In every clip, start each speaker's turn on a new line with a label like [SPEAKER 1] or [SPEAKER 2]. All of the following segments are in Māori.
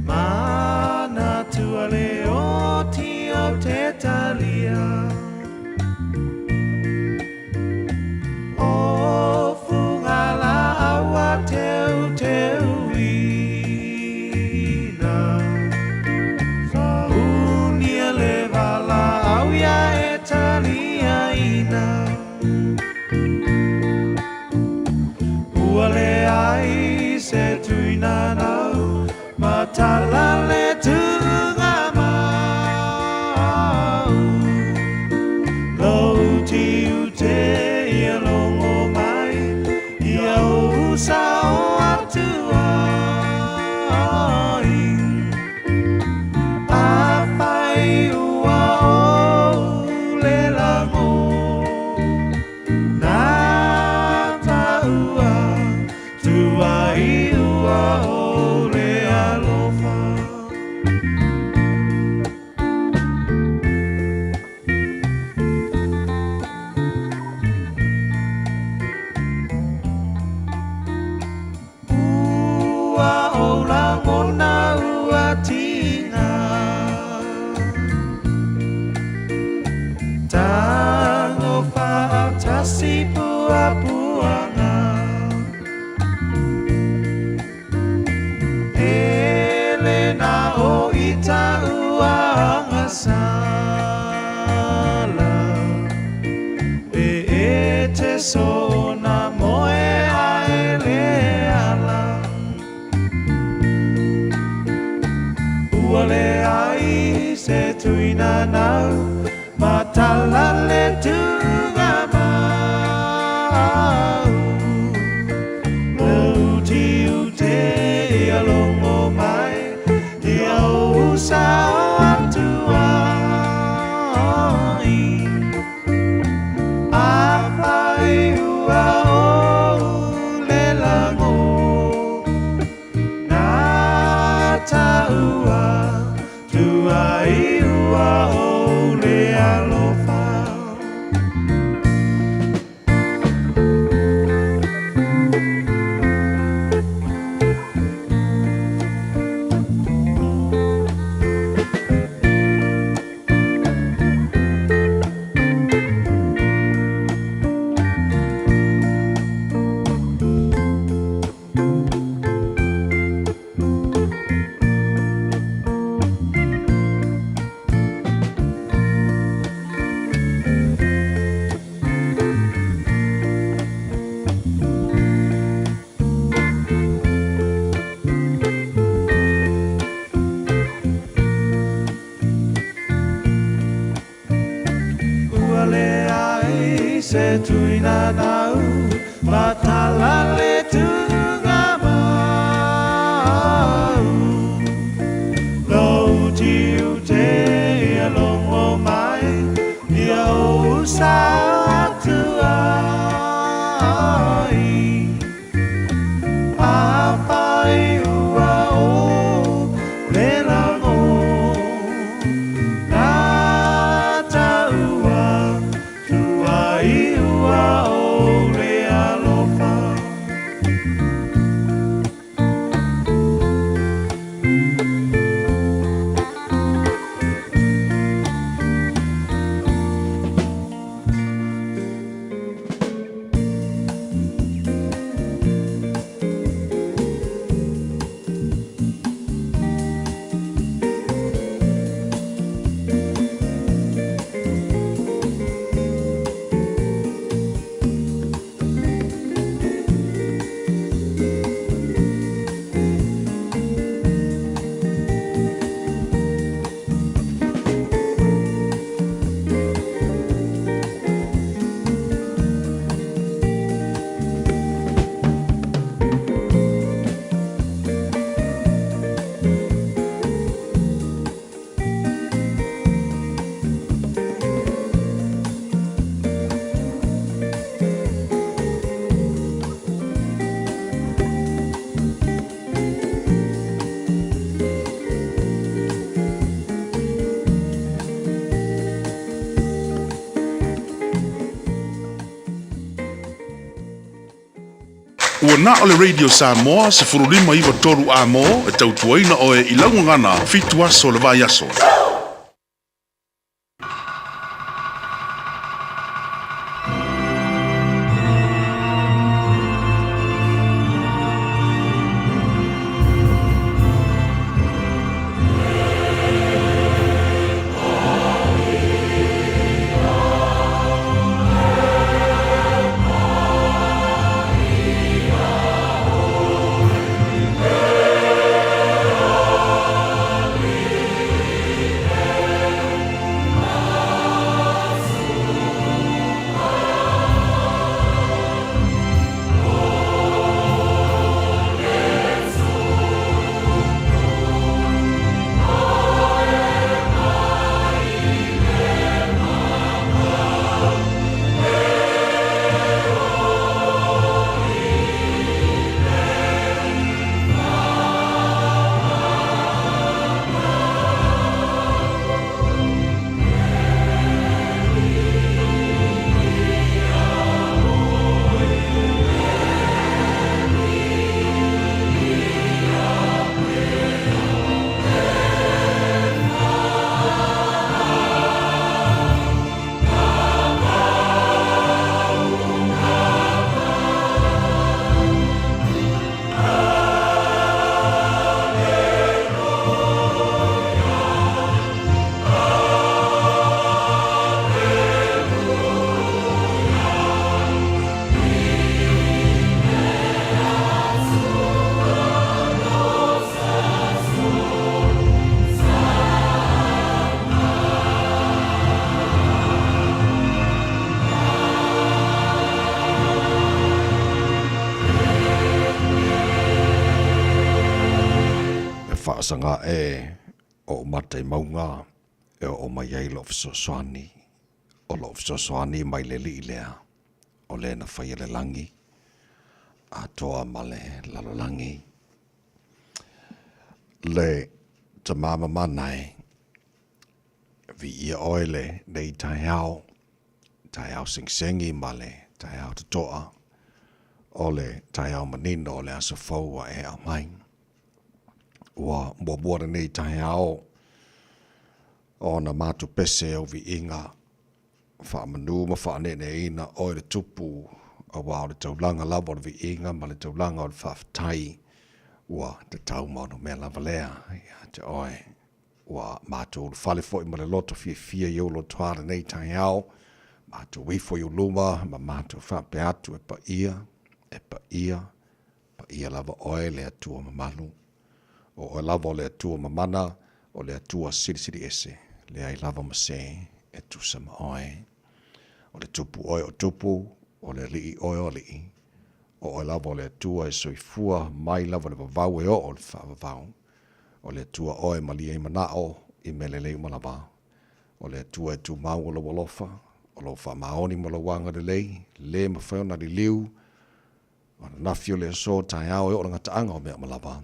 [SPEAKER 1] Mana tua leo tio te talia O fungala awa teu teu ina Unia levala au ya e talia ina Uale ai se tuina nau Matala le tunga mau Lau tiu te ia longo mai Ia usa o atua Awhai ua o le lango Nā taua tua i ua o le alofa Ua o la mona ua tina Tango whaatasi pua puanga Elena o ita ua ngasala E te sona moe aele ala Ua le ai se tuina nau Matala le tunga mau Lau tiu te ia longo mai Ia usa o atua Awhai ua o le lango Nā taua tua i ua o le alofa Se tuina nau Matala le tunga mau Lau tiu te ia longo mai Ia usa atua Awhai ua o le lango Nā taua I ua o le alofa Ua na o le radio Samoa se furulima iwa toru a mo e tautuaina o e ilaungangana fitu aso le vai aso.
[SPEAKER 2] Sanga o matai maunga o mai ai lof soani o lof soani mai le lea o le na fai le langi a toa male lalolangi le tamama manai vi ia oile nei tai hao sing male tai hao toa ole tai hao manino le aso fau e a mai wa bua nei tai hao o na matu pese o vi inga fa manu ma fa ne ina o le tupu a wa le taulanga lava o vi inga ma le taulanga o fa tai wa te tau ma no mela valea ya te oi wa matu fale fo i ma le loto fia yo lo toara nei tai hao matu wi fo yo luma ma matu fa pe atu e pa ia lava oe le atua ma malu o lava o le atua ma mana o le atua siri ese le ai lava ma se e tu sama oe o le tupu oe o tupu o le rii oe o lii o lava o le atua e soifua mai lava le vavau e o le whavavau o le atua oe ma li e manao i melelei malava o le atua e tu mau o lo walofa o lo wha maoni ma lo wanga de lei le ma whaona li liu o na nafio le so tai au e o ngata anga o mea malava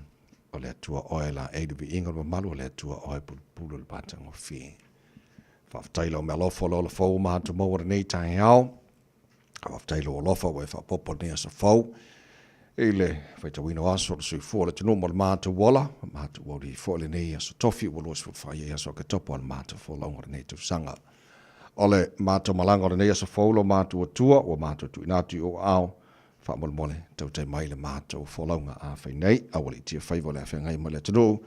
[SPEAKER 2] o le atua oe la AW inga ma malu o le atua oe pulu le batang o fi whaftaila o mea lofa lo le fau ma hatu maua nei tai au a whaftaila o lofa o e whapopo nea sa fau e le whaita wino aso le sui fua le tunu mo le mahatu wala mahatu wali fua le nei aso tofi o lo sfu whai e aso ke topo al mahatu fua launga nei tu sanga o le mahatu malanga o nei aso fau lo mahatu o tua o mahatu tu inatu o au fa mole tau tai mai le mato folaunga a fai nei a wali tia fai vole a fai ngai male tunu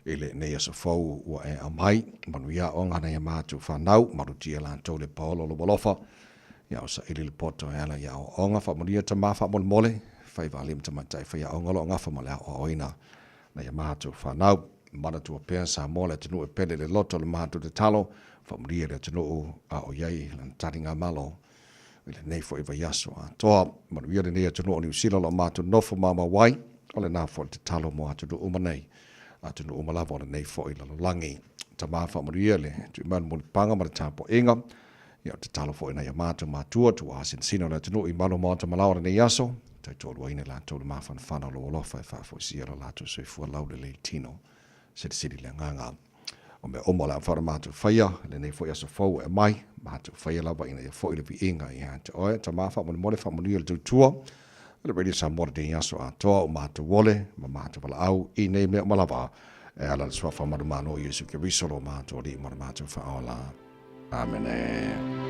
[SPEAKER 2] ele nei aso fau ua e a mai manuia o ngana ia mato fa nau maru tia lan tau le paolo lo bolofa ia osa ili le poto e ala ia o onga fa manuia ta ma fa mole fai valim ta matai fai a onga lo ngafa male a oina na ia mato fa nau mana tua pēn sa mole tunu e pele le loto le mato de talo fa manuia le tunu a o iai lan taringa malo ile nei fo iwa yaso a toa manuia nei atu no New Zealand o matu nofo mama wai ole na fo te talo mo atu do umanei atu no umalava ole nei fo ila langi ta mafa manuia le tu man mo panga ma tapo inga ia te talo fo ina ya matu matua tu asin sino na tu i malo mo ta malawa nei yaso tai tolu ina la tolu mafa fana lo lo fa fo sira la tu so fu laude le tino sidi le nganga o me o mola fara matu faia le nei fo yaso fo e mai matu faia lava ina ya fo ile vi inga ia te oe ta mafa mo le fa mo le tua le radio Samoa de yaso a toa o mātou wole, ma mātou wala au, I nei mea malava, ala le swafa marumano Yesu ke risolo mātou li marumātou whaola. Amen.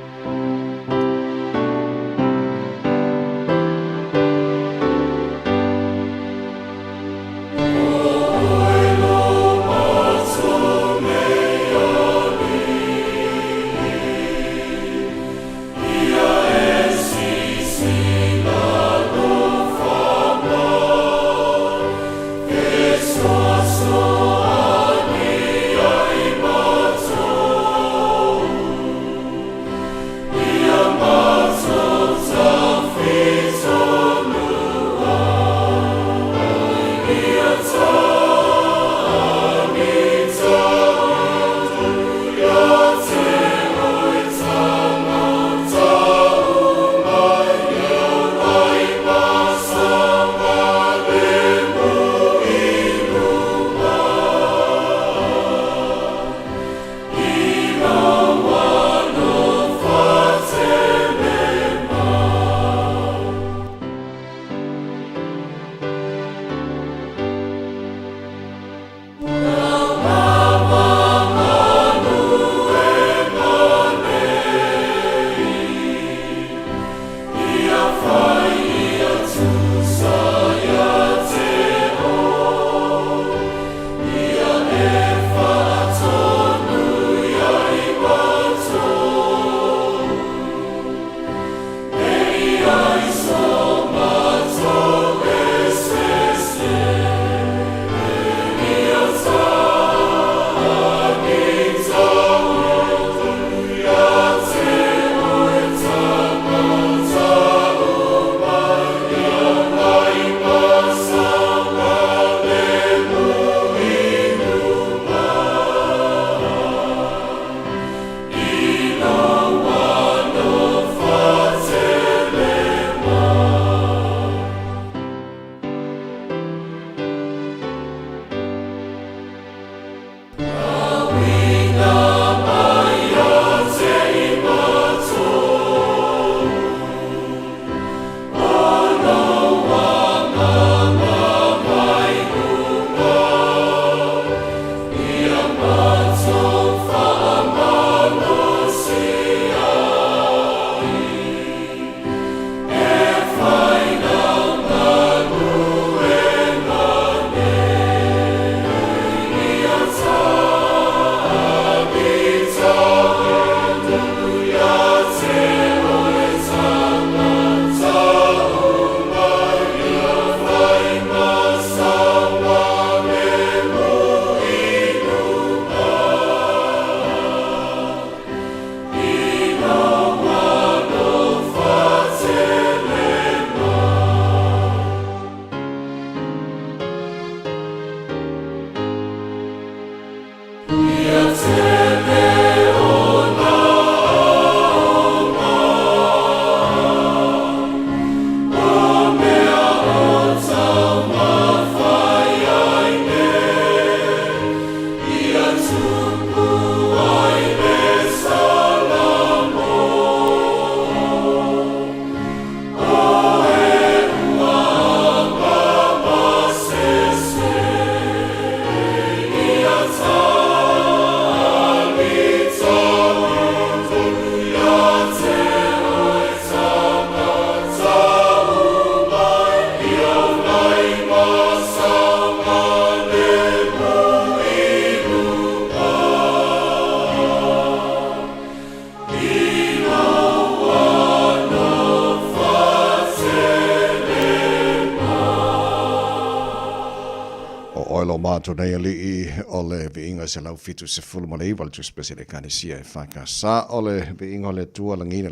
[SPEAKER 2] Mātou nei ali o le viinga se lau fitu se fulu ma le iwa le tu spese le kanisia e whakasa o le viinga o le tua langina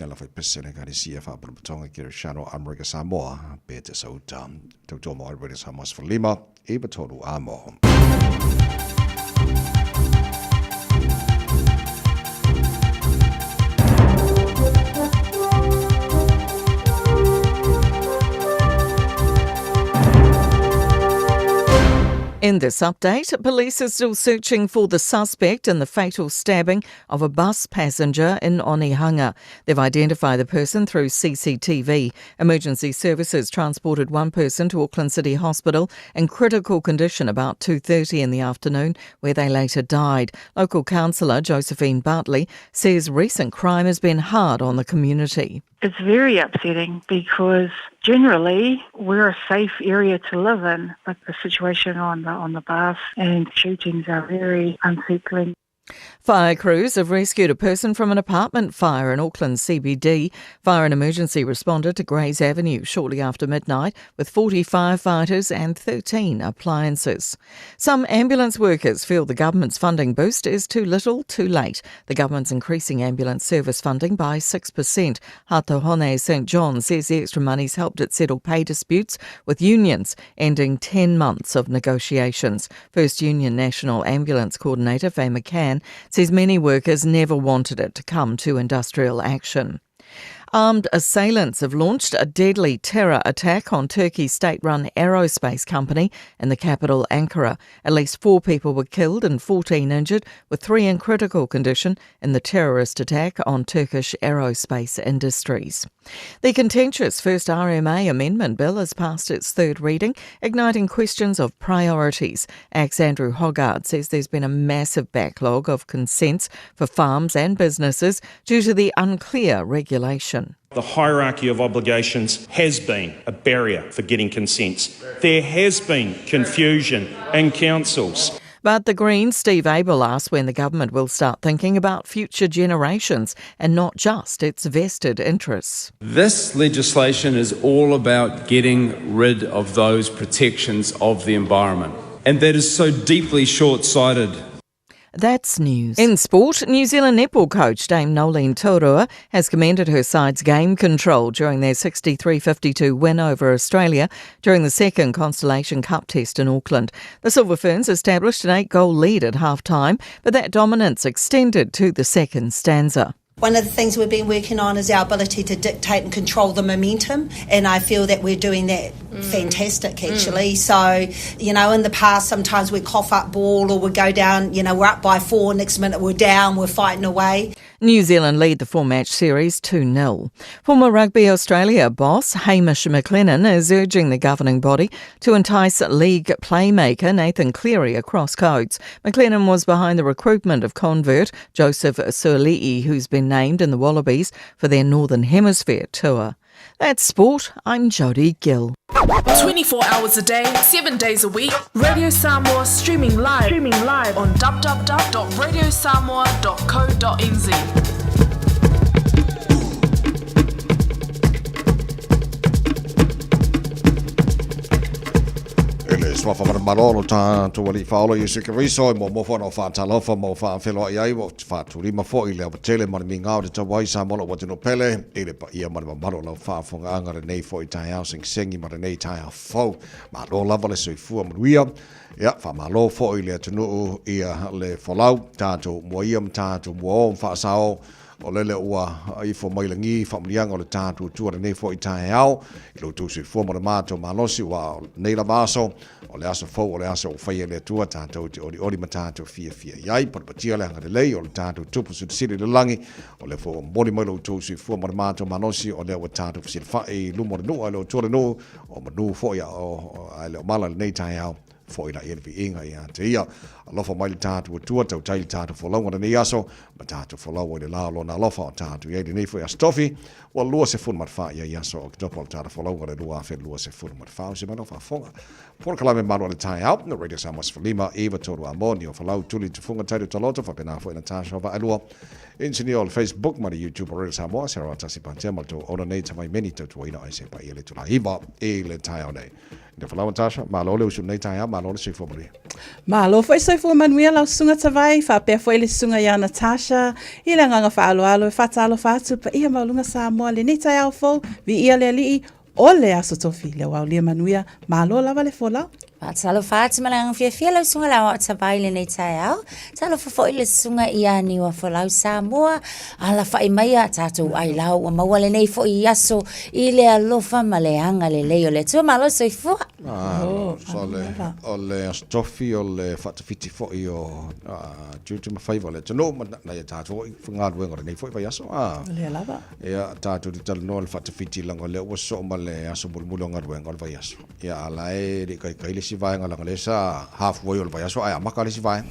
[SPEAKER 2] la whai pese le kanisia whaparupatonga ki Rishano Amerika Samoa pe te sauta tautua mo Alberta Samoa Sfalima e batoru amo.
[SPEAKER 3] In this update, police are still searching for the suspect in the fatal stabbing of a bus passenger in Onehunga. They've identified the person through CCTV. Emergency services transported one person to Auckland City Hospital in critical condition about 2:30 in the afternoon, where they later died. Local councillor Josephine Bartley says recent crime has been hard on the community.
[SPEAKER 4] It's very upsetting because generally we're a safe area to live in, but the situation on the bus and shootings are very unsettling.
[SPEAKER 3] Fire crews have rescued a person from an apartment fire in Auckland CBD. Fire and emergency responded to Grays Avenue shortly after midnight with 40 firefighters and 13 appliances. Some ambulance workers feel the government's funding boost is too little, too late. The government's increasing ambulance service funding by 6%. Hatohone St John says the extra money's helped it settle pay disputes with unions, ending 10 months of negotiations. First Union National Ambulance Coordinator Faye McCann says many workers never wanted it to come to industrial action. Armed assailants have launched a deadly terror attack on Turkey's state-run aerospace company in the capital, Ankara. At least 4 people were killed and 14 injured, with 3 in critical condition in the terrorist attack on Turkish aerospace industries. The contentious first RMA amendment bill has passed its third reading, igniting questions of priorities. ACT's Andrew Hoggard says there's been a massive backlog of consents for farms and businesses due to the unclear regulation.
[SPEAKER 5] The hierarchy of obligations has been a barrier for getting consents. There has been confusion in councils.
[SPEAKER 3] But the Greens' Steve Abel asks when the government will start thinking about future generations and not just its vested interests.
[SPEAKER 6] This legislation is all about getting rid of those protections of the environment. And that is so deeply short-sighted.
[SPEAKER 3] That's news. In sport, New Zealand netball coach Dame Nolene Taurua has commended her side's game control during their 63-52 win over Australia during the second Constellation Cup test in Auckland. The Silver Ferns established an 8-goal lead at half-time, but that dominance extended to the second stanza.
[SPEAKER 7] One of the things we've been working on is our ability to dictate and control the momentum, and I feel that we're doing that fantastic, actually. So, in the past, sometimes we cough up ball or we go down, we're up by 4, next minute we're down, we're fighting away.
[SPEAKER 3] New Zealand lead the 4-match series 2-0. Former Rugby Australia boss Hamish McLennan is urging the governing body to entice league playmaker Nathan Cleary across codes. McLennan was behind the recruitment of convert Joseph Suali'i, who's been named in the Wallabies for their Northern Hemisphere tour. That's sport. I'm Jodie Gill.
[SPEAKER 8] 24 hours a day, 7 days a week. Radio Samoa streaming live on www.radiosamoa.co.nz.
[SPEAKER 2] Swafa marolo ta to wali faolo yusu ke riso mo fo no fa talofa mo fa felo ai mo fa turi ma fo ile tele mar minga de to wai sa mo lo no pele ile pa ia mar maro lo fa fo ngara nei fo i tai housing singi mar nei tai fo ma lo lava le sui fu mo wia ya fa ma lo fo ile tunu ia le folau ta to mo ia ta to mo fa sao o lele ua i fo mai langi fa mlianga o le tātu tua nei fo i tai au i lo tu sui fu mo mato malosi wa nei la vaso o le aso fo o le aso fai le tua tātou o ori matatu fia iai par patia le hanga lei o le tātou tupu su siri le langi o le fo mori mai lo tu sui fu mo mato malosi o le wa tātou fia fai lumo le no lo tua le no o manu fo ia o le mala nei tai au fo ina ia vi inga ia te ia alofa mai le tātu tua tau tai tātu fo launga nei aso ma tātu fo lau le la lo na alofa o tātu ia nei fo ia stofi wa lua se fun marfa ia aso o topo tātu fo launga le lua fe lua se fun marfa o se mano fa fonga por kalame mano le tai out no radio Samoa Lima Eva Toru Amoni o fo lau tuli te funga tai taloto fa pena fo ina tasha va alua engineer on Facebook ma YouTube radio Samoa se ra tasi pa tema to ona nei tamai meni to ina ai se pa ile to la iba e le tai au nei de fo lau tasha ma lo le usu nei tai ma lo le se fo mari
[SPEAKER 9] ma lo foi sai fo manuel au sunga tavai fa pe foi le sunga ya Natasha ila nganga fa alo fa talo fa tu pa ia malunga Samoa le nei tai au fo vi ia le li o le aso tofi le wa le manuia ma lo lava le fola
[SPEAKER 10] Talo fatu malang fia lau sunga lau tabai le nei tai au. Talo fo ile sunga ia ni wa fo lau Samoa. Ala fa imaya tatu ai lau wa maua le nei fo i aso i le alofa ma le anga le leo le tua malo soifua.
[SPEAKER 2] o le stofi o le whatawhiti fōi o Jutu Mawhaiva le tano na ia tātou i whangaru enga nei fōi vai aso.
[SPEAKER 9] Le lava.
[SPEAKER 2] Ia tātou di tala noa le whatawhiti langa le ua so ma le aso mulmulu o ngaru enga le vai aso. Ia ala e re kai le si vaenga langa le sa halfway o le vai aso. Ai amaka le si vaenga.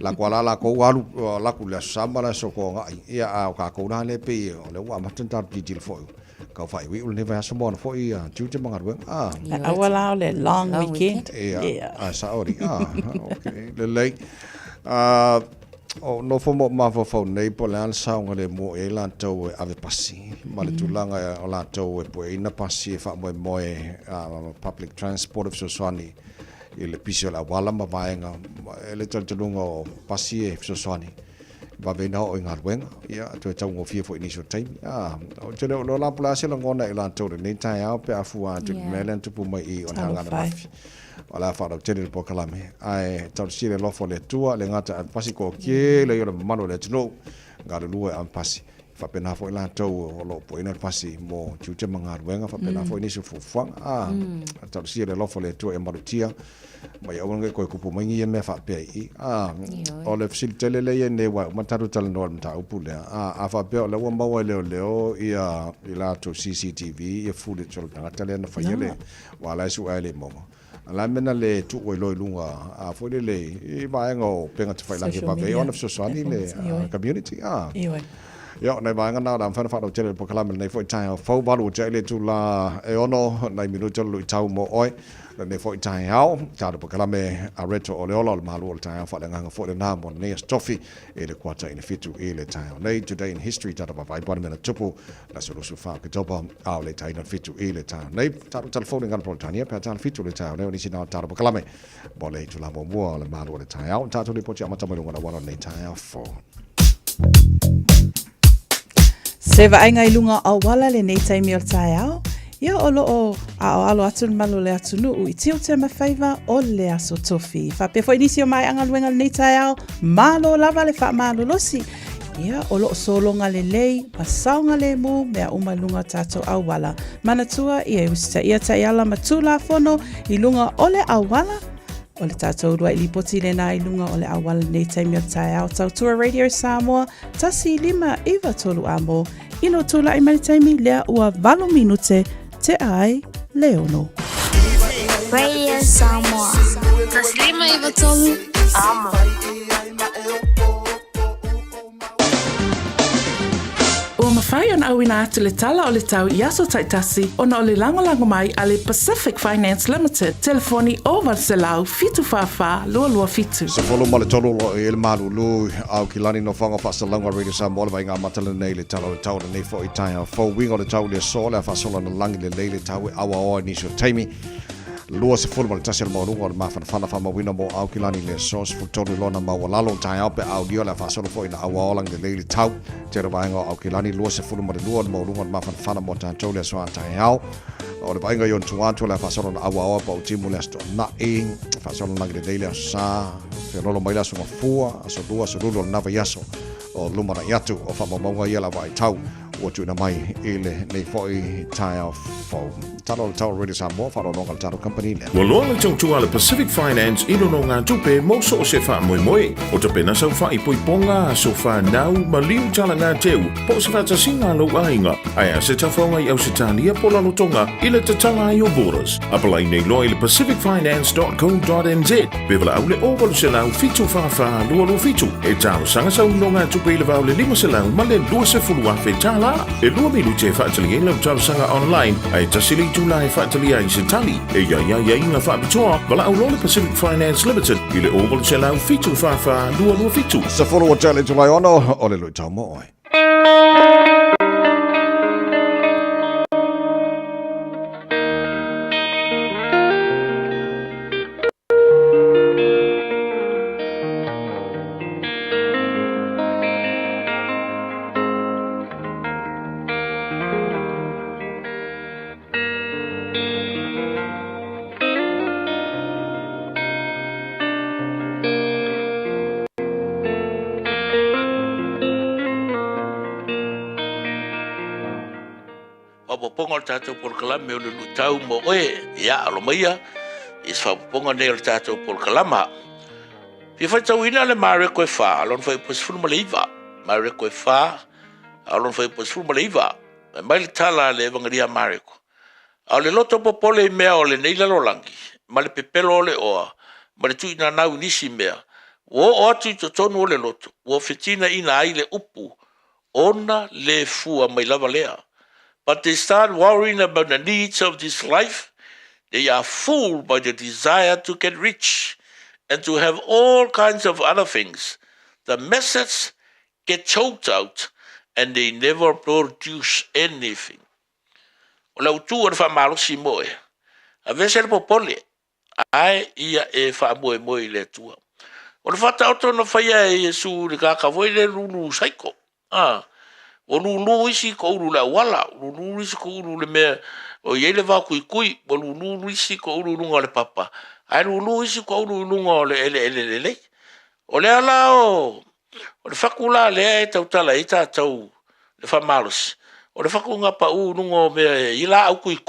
[SPEAKER 2] La kua la kou alu laku le aso sama la so ko ngai. Ia a o ka kou na le pe o le ua amatan tātou di fōi. Kau whai wi ule ne vai aso mōna fōi Jutu Mangaru enga.
[SPEAKER 9] Awala o le long weekend.
[SPEAKER 2] Ia, saori. Okay. Le lei. O no fo mo mafo nei po le saunga le mo e la tau ave pasi. Ma le tulanga o la tau e po ina pasi e fa mo public transport of Soswani. I le pisio la wala ma vaenga. E le talunga o pasi e Soswani. Va vena o Ngaruenga. Ia, tu e tau ngofia fo inisio taimi. O tene o la plase la ngona i la tau nei tai au pe afua tu melan tu pu mai I o hanga na mafi. Wala whara tene le pokalame. Ai, tau sire lofo le tua, le ngata pasi ko kie, le yora mano le tino, ngare lua am pasi. Whapena fo ila tau o lo po ina pasi mo Jutu Mangaruenga, whapena fo inisio fufuang. Tau sire lofo le tua e marutia. Mai au ngai koe kupu maingi e mea whapea I. O le fsilitele le e ne wai, mataru tala noa mta upu lea. A whapea o le ua maua leo ia I lato CCTV, ia fule tolo tangata lea na whaiele. Wa lai su ai le mongo. Ala mena le tu oi loi lunga a fole le I vaenga o penga te whailangi pape ona Soswani le community. Ia, nei vaenga nā rām whana whātau tere pokalame nei fo I tai au whau balu o te ele tu la e ono nei minuta lui tau mo oi. Nei fo I tai au, tāra pokalame a reto o le ola o le malu o le tai au whaelanganga fo le nā mo nei stofi e le kuata ina fitu I le tai au. Nei Today in History tāra pawai bwana mena tupu na sulusu whao ki topa au le tai ina fitu I le tai au. Nei tāra telefoni ngana politania pia tāra fitu le tai au. Nei o nisi nā tāra pokalame bo le tu la mo mua o le malu o le tai au. Tātou le poti amatamalunga na wana nei tai au fo.
[SPEAKER 9] Seva ainga I lunga au wala le nei taimi o tai au. Ia o loo a o alo atu malu le atu nuu I tio te mawhaiva o le aso tofi. Whape fo inisio mai angaluenga le nei tai au. Malo lava le wha malo losi. Ia o loo solonga le lei. Masaunga le mu mea umalunga tato au wala. Manatua ia e usita ia tai ala matula fono I lunga o le au wala. O le tātou rua I lipoti le nā I lunga o le awala nei taimi o tai au Tautua Radio Samoa, tasi 5 tolu amo, ino tula I mani taimi lea ua 8 minute te ai leono.
[SPEAKER 11] Radio Samoa, tasi 5 tolu amo.
[SPEAKER 8] Ua mawhai an awina atu le tala o le tau I aso taitasi ona o le lango mai a le Pacific Finance Limited. Telefoni o Valselau fitu whawha lua fitu.
[SPEAKER 2] Se folo ma le tolo lo e le malu lu au ki lani no whanga whasalanga Radio Samoa le vai ngā matala nei le tala o le tau nei fo I tai au fau winga o le tau le so le whasola na langi le leile tau e awa oa nisio taimi. Lua se fulu ma le tasi al maurunga o le mawhana whamawina mo au ki lani le so se futonu lona mawalalo tai au pe au dio le whasola fo ina awa oa langi le leile tau. Te rawainga au ki lani lua se fulu ma le lua le maurunga o le mawhana mo tātou le soa tai au. O le vainga yon tuantu le whasola na awa oa pa utimu le asto na e. Whasola langi le leile a sa. Whenolo maila sunga fua. Aso lua se lulu o le nawa yaso. O lumana iatu o whamamonga ia la vai tau. Ua tuna mai I le nei foi tai au fau. Talo le tau Radio Samoa, wharo nonga le taro company le.
[SPEAKER 12] Wa loa le tautua le Pacific Finance ino no ngā tupe mauso o se wha moe moe. O te pena sau wha I poiponga so wha nau ma liu tala ngā teu. Po se wha singa lo ainga. Ai a se tawhaunga I au se tania pola lotonga I le tatanga I o borders. Apalai nei loa I le pacificfinance.co.nz. Bevala au le ovalu se lau fitu wha lua fitu. E tau sanga sau no ngā tupe I le vau le 5 se lau ma le 2 se fulua fe tala. E lua minu te whaatali e lau tau sanga online. Ai tasili tula e whaatali ai se tali. E ia inga whaapitoa. Vala au lo le Pacific Finance Limited. I le ovalu se lau fitu wha lua fitu.
[SPEAKER 2] Sa folo o tele tulai ono o le lui tau mo oi.
[SPEAKER 13] whaponga o tātou polokalama o le lutau mo oe, ia alo maia, is whaponga ne o le tātou polokalama. Pia whaitau ina le maare koe wha, alon whai pasifuru ma le iwa, maare koe wha, alon whai pasifuru ma le iwa, mai le tala le evangaria maare ko. Au le loto popole I mea o le neilalo langi, ma le pepelo o le oa, ma le tui na nau nisi mea, o atu I tonu o le loto, o fetina ina ai le upu, ona le fua mai lava lea. But they start worrying about the needs of this life. They are fooled by the desire to get rich and to have all kinds of other things. The message get choked out and they never produce anything. O lau tu o le whamalosi moe. A vese le popole, ai ia e whamoe moe le tua. O le whata oto na whaia e Yesu le kakawoi le lulu saiko. O lulu isi ko uru la wala, lulu isi ko uru le mea, o ye le wā kui, o lulu isi ko uru lunga le papa. Ai lulu isi ko uru lunga o le ele. O le ala o le whakula lea e tautala e tātou le whamalosi. O le whakunga pa u lunga o mea I la au kui.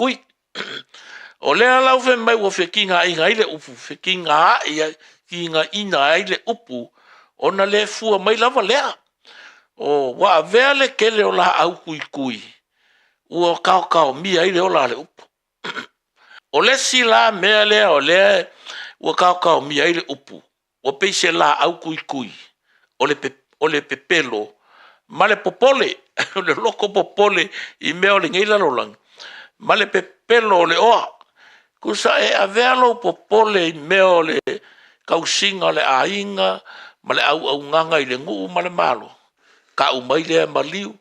[SPEAKER 13] O le ala u mai o whikinga inga ile upu, whikinga inga ina ile upu, o na le fua mai lava lea. O wa vea le kele o la au kui. Ua kao mia ile o la le upu. O le si la mea lea o le ua kao mia ile upu. O peise la au kui. O le pepelo. Ma le popole. O le loko popole I mea o le ngeila rolang. Ma le pepelo o le oa. Kusa e a vea lo popole I mea o le kausinga le ainga. Ma le au nganga I le ngu ma le malo. Ka umai lea maliu,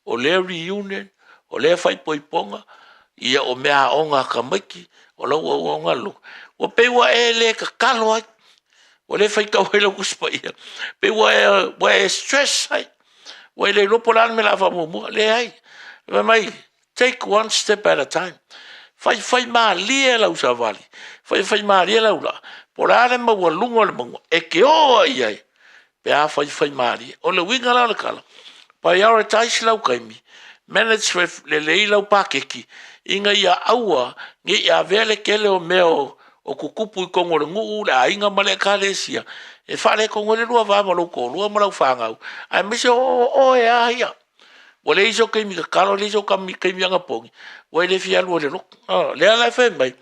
[SPEAKER 13] o lea reunion, o lea whai poiponga, ia o mea onga ka maiki, o lau au onga lu. O pewa e le ka kalo ai, o le whai kau hei lau kuspa ia. Pewa e stress ai, o e le lopolan me la whamumua, le ai. Mai, take one step at a time. Whai maa lia lau sa vali, whai maa lia lau la, pora ale maua lunga le maua, e ke oa iai. Pe a whai maari. O le winga lau le kala. Prioritize lau kaimi. Manage le lei lau pakeki. Inga ia aua, nge ia vele kele o meo o kukupu I kongo le ngu le a inga male kalesia. E whale kongo le lua vama lau ko, lua malau whangau. Ai mise o e a hia. O le iso kaimi ka kalo, le iso kaimi anga pongi. O le fia lua le luk. Le ala whai mai.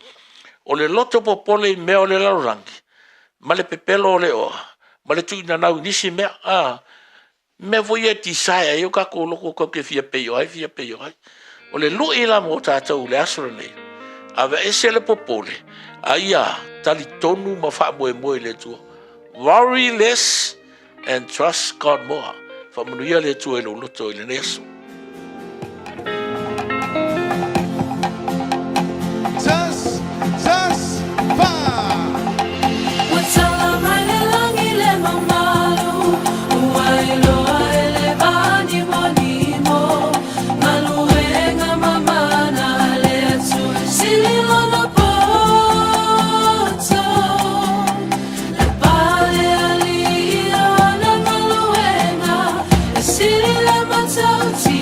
[SPEAKER 13] O le loto popole I meo le lau rangi. Ma le pepelo o le oa. Ma le tui na nau nisi mea, me voi e tisaya, eo kako loko koke fia peio ai. O le lui la mo tātou le asura nei. Ave ese le popole, aia, tali tonu ma wha moe le tua. Worry less and trust God more. Wha manuia le tua lo loto I le neso.
[SPEAKER 11] So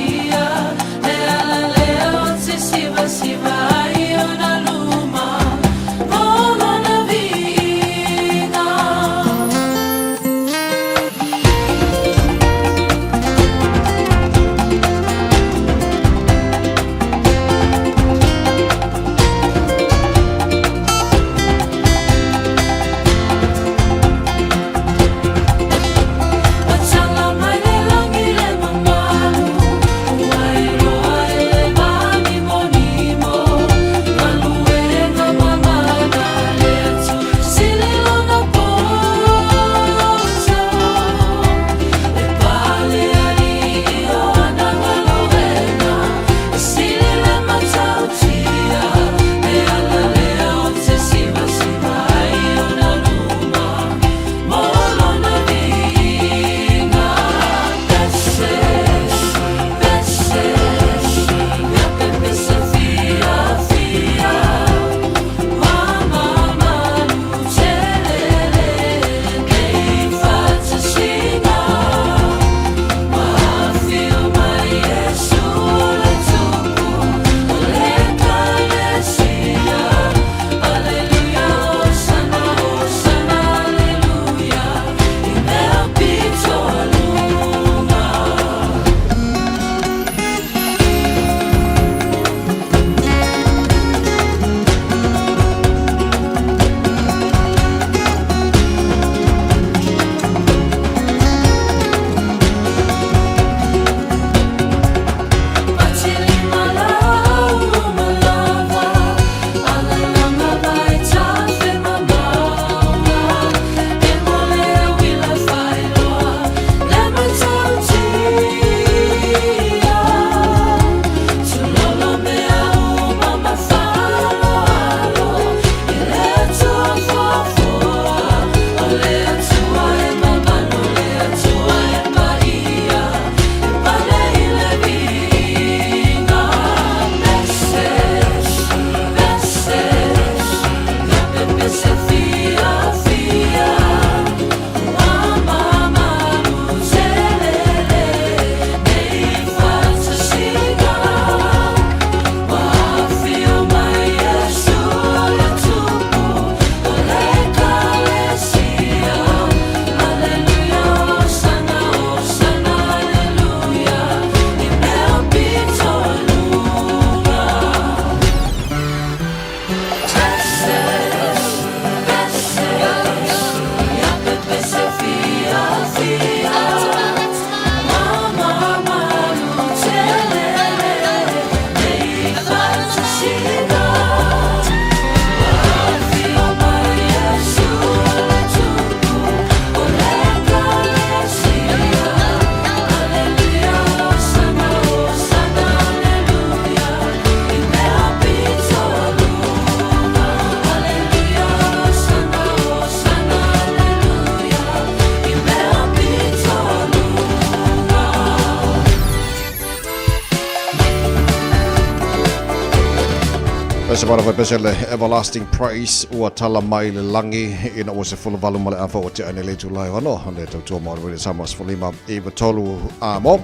[SPEAKER 2] Sabara vai pesele everlasting praise ua tala mai le langi ina o se fulu valu male afa o te ane le tulai wano le tau tua maori wile samas fulima iwa tolu mo.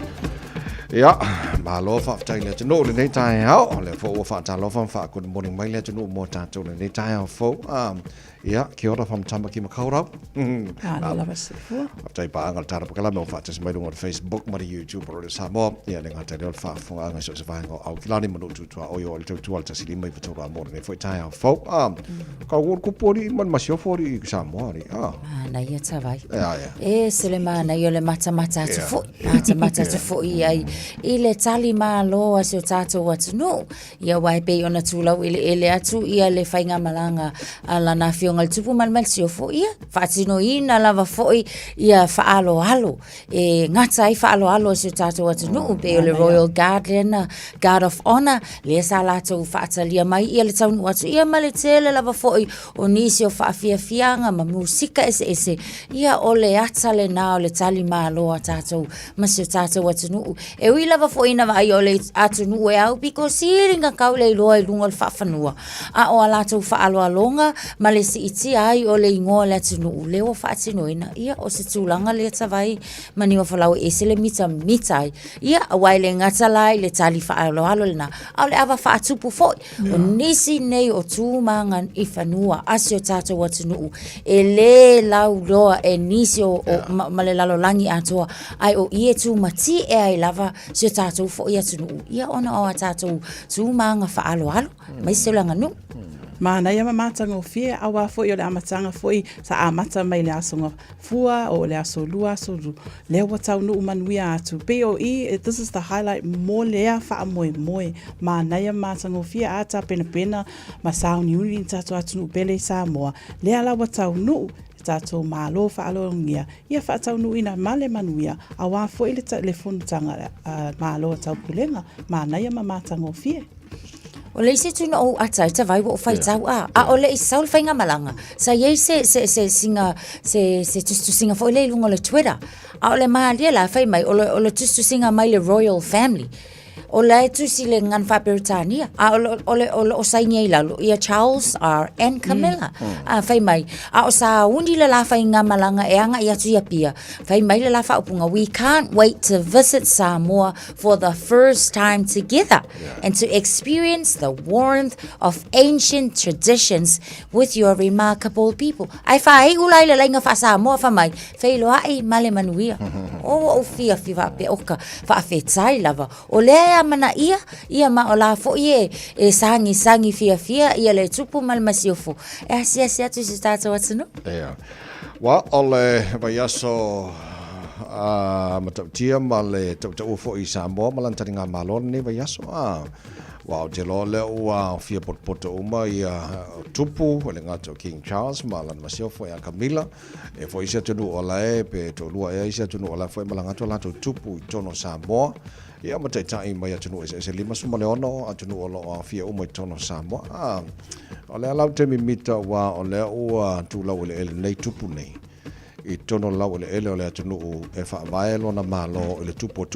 [SPEAKER 2] Ia, malo whaftai le tunu le nei tai hao, le fo ua whaatalo wha good morning mai le tunu mo tātou le nei tai hao fo. Ia, kia ora whamtama ki makaurau.
[SPEAKER 9] Lava se fua.
[SPEAKER 2] Whaftai paanga le tāra pakala me o whaatas mai runga Facebook, mari YouTube, ro le Samoa. Ia, le ngā tari o le whaafunga anga so se whaenga au kilani manu tutua oio o le tautua le tasili mai patora amore ne fo tai hao fo. Ka uor kupori man masio fori i Samoa ri.
[SPEAKER 10] Na ia tawai.
[SPEAKER 2] Ia.
[SPEAKER 10] E sele mana i o le mata atu fo. Mata atu fo i ai. I le tali mā loa se o tātou atu no. Ia wai pei ona tūlau ele atu ia le whainga malanga ala na whionga le tupu malmal si o fo ia. Whaatino ina lava fo ia whaalo alo. E ngata i whaalo alo se o tātou atu no. Pei o le Royal Guard of Honor. Lea sa lātou whaatalia mai ia le taunu atu. Ia male tele lava fo o nisi o whaafia ma musika ese. Ia o le ata le nā o le tali mā loa tātou. Ma se o tātou atu no. E ui lava fo ina vai o le atu nu e au piko siringa kau le loa i lunga le whaafanua. A o alatou whaaloa longa ma le si iti ai o le ingoa le atu nu leo whaatino ina. Ia o se tūlanga le atawai mani o whalau e se le mita ai. Ia a wai le ngata lai le tali whaaloa alo le na. Au le awa whaatupu foi. O nisi nei o tūmanga i whanua asi o tātou atu nu. E le lau loa e nisi o ma le lalo langi atoa. Ai o ie tū mati e ai lava si o tātou fo ia tunu. Ia ona o a tātou tūmanga whaalo alo. Mai se langa nu.
[SPEAKER 9] Mana ia matanga o fie awa fo i o le amatanga fo i sa amata mai le asonga fua o le aso lua aso ru. Lea watau nu umanuia atu. POE, this is the highlight mo lea wha moe. Mana ia matanga o fie ata pena ma sauni uni tātou atu nu pele sa moa. Lea la watau nu tātou mālo whaalongia. Ia whaatau nuina male manuia a wā fo i le telefonu tanga mālo tau pulenga. Mana ia matanga o fie.
[SPEAKER 10] O le ise tuna o ata i tawai wa o whaitau a o le i saul whainga malanga sa iei se singa se tustu singa fo i le lunga le Twitter a o le maalia la whai mai o le tustu singa mai le Royal Family o le tusi le ngan wha Britania a o sainga i lalo ia Charles R. and Camilla a whai mai a o sa undi le la whainga malanga e anga i atu ia pia whai mai le la wha upunga we can't wait to visit Samoa for the first time together and to experience the warmth of ancient traditions with your remarkable people. Ai whae ulai le lainga wha Samoa wha mai whai loa ai male manuia o fia wha pe oka wha whetai lava o lea mana ia ma o la fo e sangi fia ia le tupu mal masiofo e asia tu se tātou atu no
[SPEAKER 2] wa ole vai aso matautia ma le tau fo i Samoa ma lantari ngā malona ne vai aso wa o te lo le ua fia potpoto uma ia tupu le ngata King Charles ma lan masiofo ia Camilla e fo isia tunu o lae pe to lua e isia tunu o la fo ma ngata la tupu i tono Samoa ia matai tai mai atunu se lima suma le ono atunu o lo fia uma i tono Samoa o le alau te mimita wa o le ua tu lau le ele nei tupu nei i tono lau le ele o le atunu e wha vai lona malo o le tupu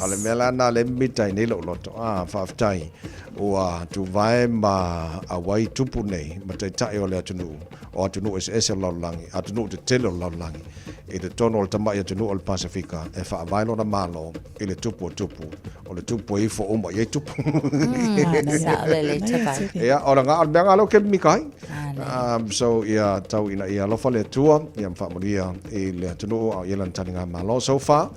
[SPEAKER 2] ale mela na le mitai nei lo loto whaftai ua tu vai ma awai tupu nei matai tai o le atunu o atunu ese lau langi atunu te tele lau langi i le tono o le tamai atunu o le Pasifika e wha vai lona malo i le tupu o le tupu i fo uma i tupu ia ora ngā almeanga alo ke mikai so ia tau ina ia lofa le tua ia mwhamuria i le atunu au i lan tani ngā malo so far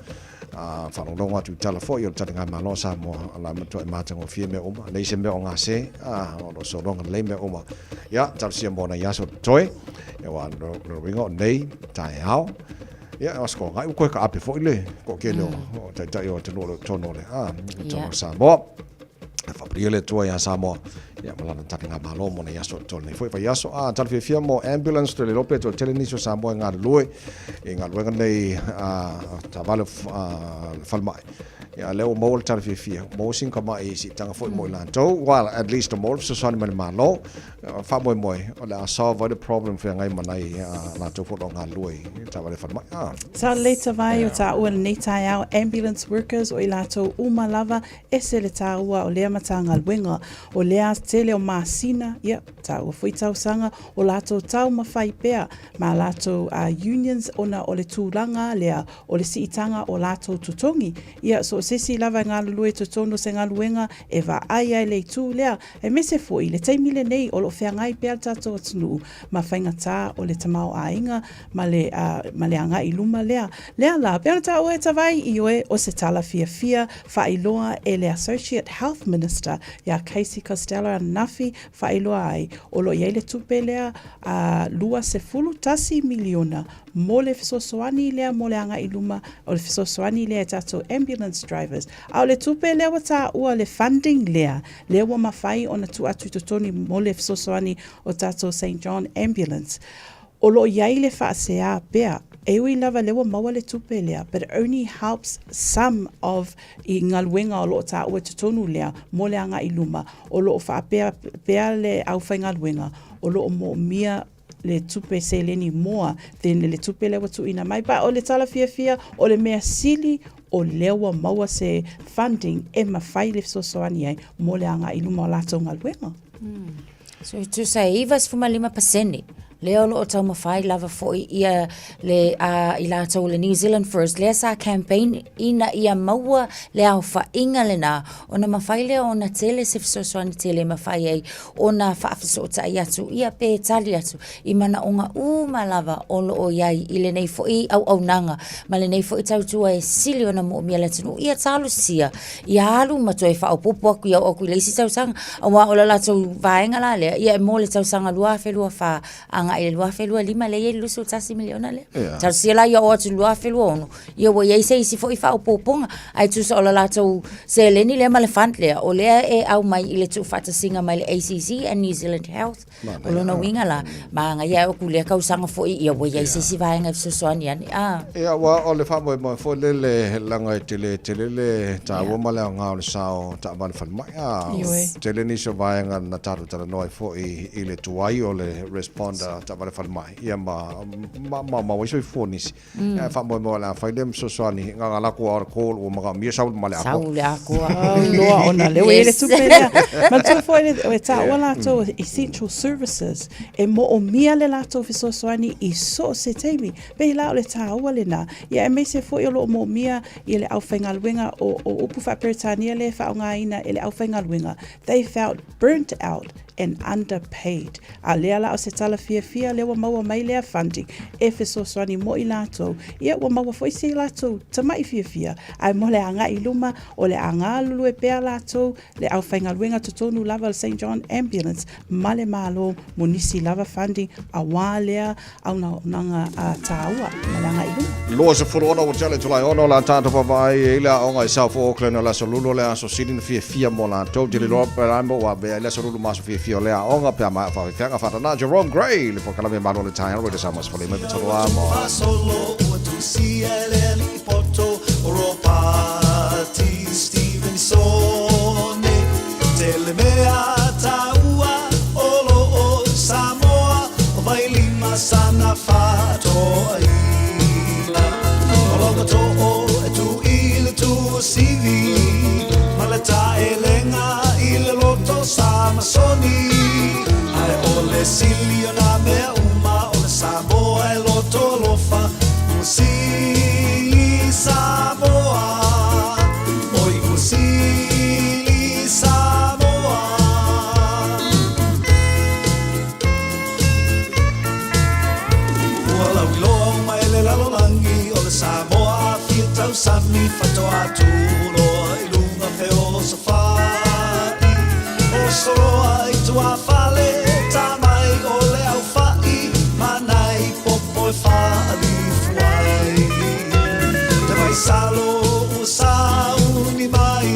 [SPEAKER 2] whanongonga tu tala fo i o tani ngā malo Samoa ala matua e mātanga o fie me oma nei se me o ngā se o lo so ronga lei me oma ia talsia mona iaso toi ia wa ringa o nei tai hao ia asko ngai ko ka ape fo ile ko ke leo tai o tano tono le tono Samoa Fabria le tua ia Samoa ia malana tani ngā malo mona iaso tole foi fa iaso tal fia mo ambulance to le lope to tele niso Samoa ngā lue nei ta vale falmai ya leo mo tar fia mo sing kama isi tanga foi mo lan to while at least mo so son man malo fa mo o la solve the problem for ngai manai la to fo nga lui ta vale fa
[SPEAKER 9] ta later vai o ta o nei tai au ambulance workers o ilato uma lava ese le ta o le matanga wenga o le tele o masina ya ta o foi tau sanga o lato tau mafai pea ma lato unions ona o le tūlanga lea o le siitanga o lato tutongi ia so sesi lava ngā lulue tutono se ngā luenga e va ai le tū lea e mese foi le taimile nei o lo fea ngai pea tato atunu ma whainga tā o le tamau ainga ma le anga i luma lea la pea ta o e tawai i oe o se tala fia whailoa e le Associate Health Minister ia Casey Costello Nafi whailoa ai o lo iei le tupe lea lua se fulu tasi miliona mo le fisosoani lea mo le anga i luma o le fisosoani lea tato ambulance drivers au le tupe lea wata ua le funding lea wa mawhai o na tu atu totoni mo le fisosoani o tato St. John Ambulance o lo iei le whaasea pea Ewi lava lewa maua le tupe lea, but it only helps some of I ngaluenga o lo ta ua tutonu lea, mo le anga i luma, o lo wha pea le au whai ngaluenga, o lo mo mia le tupe se leni moa, then le tupe lewa tu ina mai, ba o le tala fia, o le mea sili, o lewa maua se funding e mawhai le sosoani ai, mo le anga i luma o lato ngaluenga.
[SPEAKER 10] So to say, Eva's from 5%. Leo lo tau mawhai lava foi ia le I lato le New Zealand First lea sa campaign ina ia maua le au whainga le nā o na mawhai lea o na tele se fisosoani tele mawhai ei o na whaafiso o tai atu ia pe tali atu I mana o ngā uma lava o lo o iai I le nei foi au nanga ma le nei foi tau tua e sili o na mo mia le tunu ia talo sia ia alu mato e wha o popo aku ia o kui leisi tau sanga o wa o la lato vaenga la lea ia e mo le tau sanga lua whelua wha anga I lua whelua lima le ia lusu tasi miliona le tau sia la ia o atu lua whelua ono ia wa iai se isi foi wha o poponga ai tu sa o la lato se leni lea ma le fund lea o lea e au mai I le tu whata singa mai le ACC and New Zealand Health o lona winga la ma nga ia o kulea kau sanga foi ia wa iai se isi vaenga fisosoani ani
[SPEAKER 2] ia wa o le wha mo foi le langa I tele le ta wa ma le ngā o le sao ta man whan mai tele ni so vaenga na taru tara noi foi I le tuai o le responder ta vale fal mai ia ma waiso I fonisi ia fa mo la fa dem so soani nga la ko or ko o ma mi sa ma le ako
[SPEAKER 9] loa ona le we le tupele ma tu foi le ta wala to essential services e mo o mia le la to so soani I so se temi be la le ta wala na ia e me se foi lo mo mia I le au whainga luenga o upu fa peritania le fa nga ina ele au whainga luenga they felt burnt out and underpaid. A lea la o se tala fia lea wa maua mai lea funding e so soani mo I lato ia wa maua foi se lato tamai fia ai mo le anga I luma o le anga lulu e pea lato le au whainga luenga tutonu lava St. John Ambulance male malo munisi lava funding a wā lea au nanga a tāua ma le anga I luma
[SPEAKER 2] loa se furu ona o tele tulai ono la tātou pawai ila onga I South Auckland o la solulu lea so sidin fia mo la tau jiri loa peramo wa bea ila solulu maso fia lea onga pia mai fa fianga fa na Jerome Gray le pokala me malo le tai ro de samas for le me tolo amo
[SPEAKER 1] solo tu si ele poto ropa ti Stevenson tele me ataua olo Samoa vai lima sana fato ila olo to tu il tu sivi malata elenga il loto Samasoni ai ole silio na me uma ole Samoa e loto lofa usili Samoa oi usili Samoa wala wilo mai le lalolangi ole Samoa fitau sami fato atulo ilunga feo safari so ai tua fale tamai ole au fai manai popo fali fuai te vai salo usau ni mai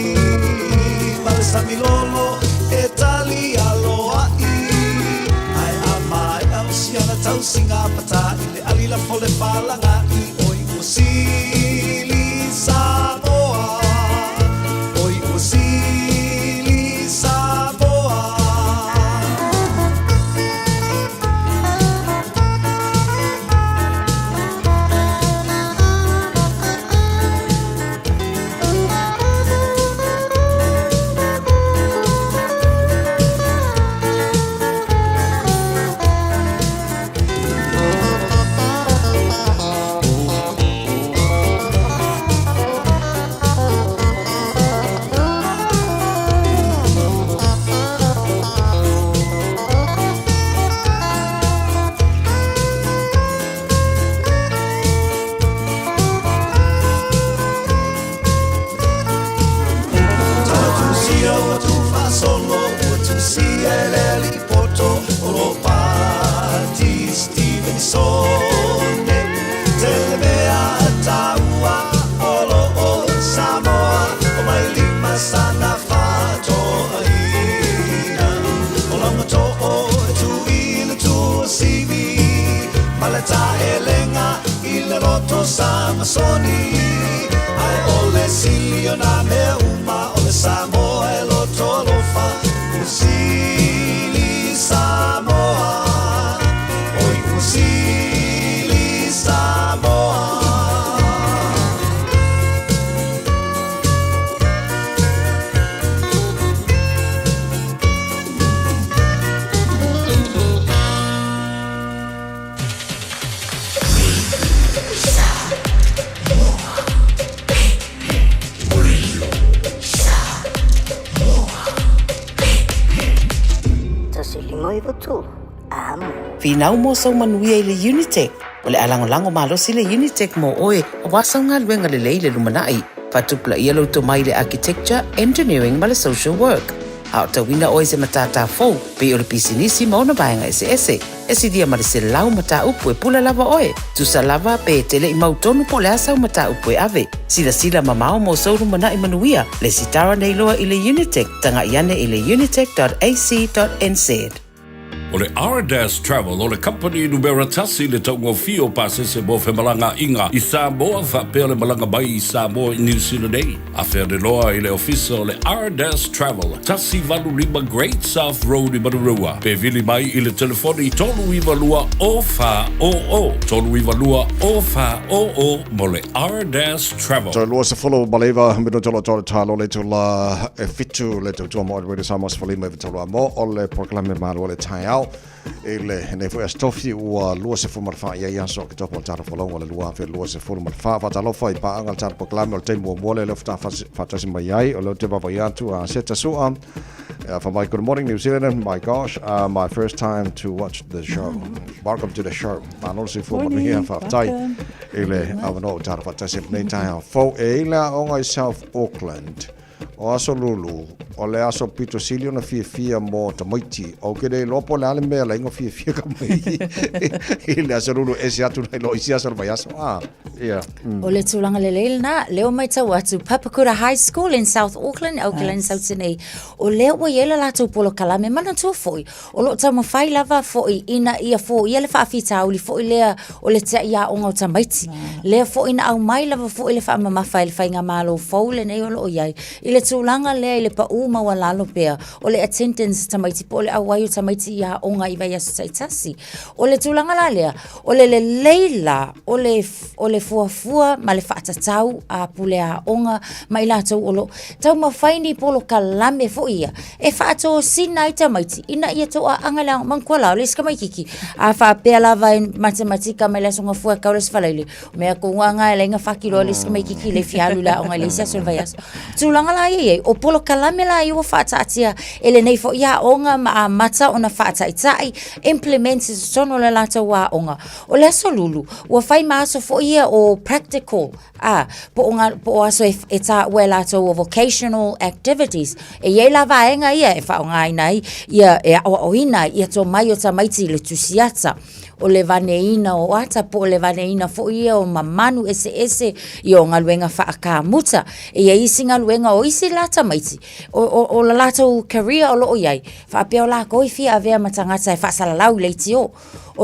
[SPEAKER 1] balsa milolo italiano ai amai au siana tau singa pata ile alila fole falanga I oi usili Samoa le roto sa masoni ai ole silio na me uma ole Samoa e loto lofa usili Samoa oi usili Samoa.
[SPEAKER 8] Finau mo sa manuia i le Unitec. O le alango-lango malosi le Unitec mo oe. O wasanga luenga le leile lumanai. Fatupla ia lo tomai le architecture, engineering ma le social work. A o tawina oe se matata fau. Pe o le pisinisi mo na baenga ese. Esi dia ma le se lau mata upu e pula lava oe. Tusa lava pe tele i mautonu po le asau mata upu e ave. Sila mamao mo sa lumanai manuia. Le sitara nei loa i le Unitec. Tanga iane i le unitec.ac.nz.
[SPEAKER 14] O le R-Dash Travel o le company numera tasi le taungo fio pasese mo fe malanga inga i Samoa whapea le malanga mai i Samoa i New Zealand nei. A whea de loa i le ofisa o le R-Dash Travel tasi valu lima Great South Road i Marurua. Pe vili mai i le telefoni tolu iwa lua o wha o o. Tolu iwa lua o wha o o mo le R-Dash Travel.
[SPEAKER 2] So lua se follow maleva mino tolo talo le tula e fitu le tula mo adwere Samoa se folima e tolo mo o le proklame malu o le tai au. Ele ne foi astofi ua lua se fumar fa ia so ke topo taro folongo le lua fe lua se fumar fa talo fa pa angal tar proklame o te mo mole le fa tasi mai ai o le te baba ia tu a seta so for my good morning New Zealand. My gosh, my first time to watch the show. Welcome to the show. Mano se fumar here fa tai ele avano tar fa tasi nei tai fo ele o South Auckland. O aso lulu, o le aso pito silio na fia mo tamaiti, o ke le lopo le ale mea la ingo fia ka mai. I le aso lulu esi atu na ilo isi aso le vai aso. Yeah.
[SPEAKER 10] O le tūlanga le leil na, leo mai tau atu Papakura High School in South Auckland, South Sydney. O leo wa iela lātou polo kalame, mana tū foi. O lo tau mawhai lava foi, ina ia foi, ia le whaafi tauli foi lea o le tea ia onga o tamaiti. Lea foi na au mai lava foi le whaamamawhai le whainga malo fau le nei o lo iai. I le tūlanga lea i le pa uma wa lalo pea, o le attendance tamaiti, po o le awai o tamaiti ia onga i vai asu taitasi. O le tūlanga la lea, o le leila, o le fuafua, ma le whaatatau, a pule a onga, ma i lātou olo. Tau mawhaini polo kalame fo ia, e whaato sina i tamaiti, ina ia tō a angala mangkuala, o le ska mai kiki, a whaapea lava i matematika, mai la songa fua kaules whalaile, mea ko nganga e lenga whakiro, le ska mai kiki, le fialu la onga le sia son vai asu. Tūlanga la ia, o polo kalame la iwa whaatatia, ele nei fo ia onga ma a mata o na whaataitai, implement sono le lata wa onga. O le aso lulu, ua whai maaso fo ia o practical, po aso e ta ue lata o vocational activities, e ye la vaenga ia e whaonga inai, ia e awa oina, ia tō mai o tamaiti le tusiata, o le vaneina o ata po le vaneina fo ia o mamanu ese i o ngaluenga whaakamuta, e ia isi ngaluenga o isi lata maiti, o la lata o career o loo iai, whaapea o la koi fia avea matangata e whaasalalau leiti o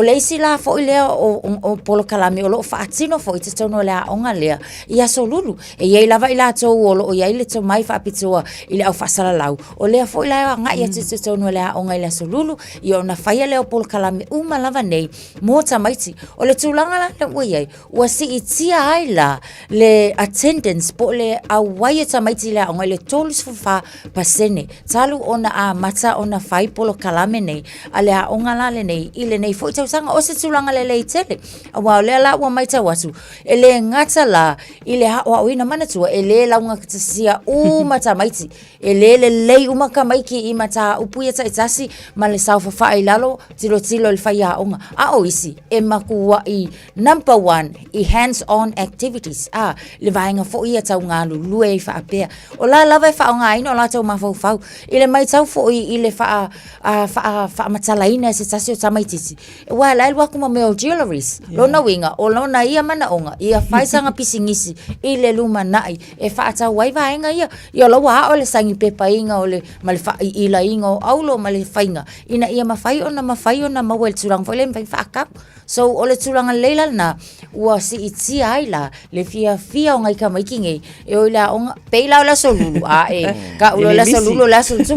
[SPEAKER 10] le isi la fo i lea o polo kalame o loo whaatino fo i te tono lea onga lea, ia so lulu, e iai lava i la tau o loo iai le tau mai whaapitoa i le au whaasalalau, o lea fo i lea ngai ati te tono lea onga i lea so lulu, i o na whaia lea o polo kalame uma lava nei, mō tamaiti, o le tūlanga la le ua iai, ua si i tia ai la le attendance po le awai o tamaiti lea onga i le tolus fufa pasene, talu ona a mata ona whai polo kalame nei, a lea onga la le nei, i le nei fo i tausanga o se tūlanga le lei tele, a wao lea la ua maita watu, e le ngata la, i le hao au ina manatua, e le launga katasia uma tamaiti, e le lei uma kamaiki i mata upuia taitasi, ma le saufa whaai lalo, tilo le whaia onga, a o isi, e makua i number 1, i hands-on activities, le vaenga fo ia tau ngā lulue i whaapea, o la lava e whaonga ino, la tau mawhau, i le mai tau fo i le wha matalaina se tasi o tamaitisi, wa lai wa kuma me o jewelries lona winga o lona ia mana onga ia faisanga pisingisi i le luma nai e faata wai vaenga ia lo wa o le sangi pepa inga o le male fa i la inga o aulo male fainga ina ia mafai ona mawel turang foi le fa ka so o le turanga leila na ua si itsi aila le fia o ngai ka makinge e o la onga peila la solulu a e ka ulo la solulu la sunsu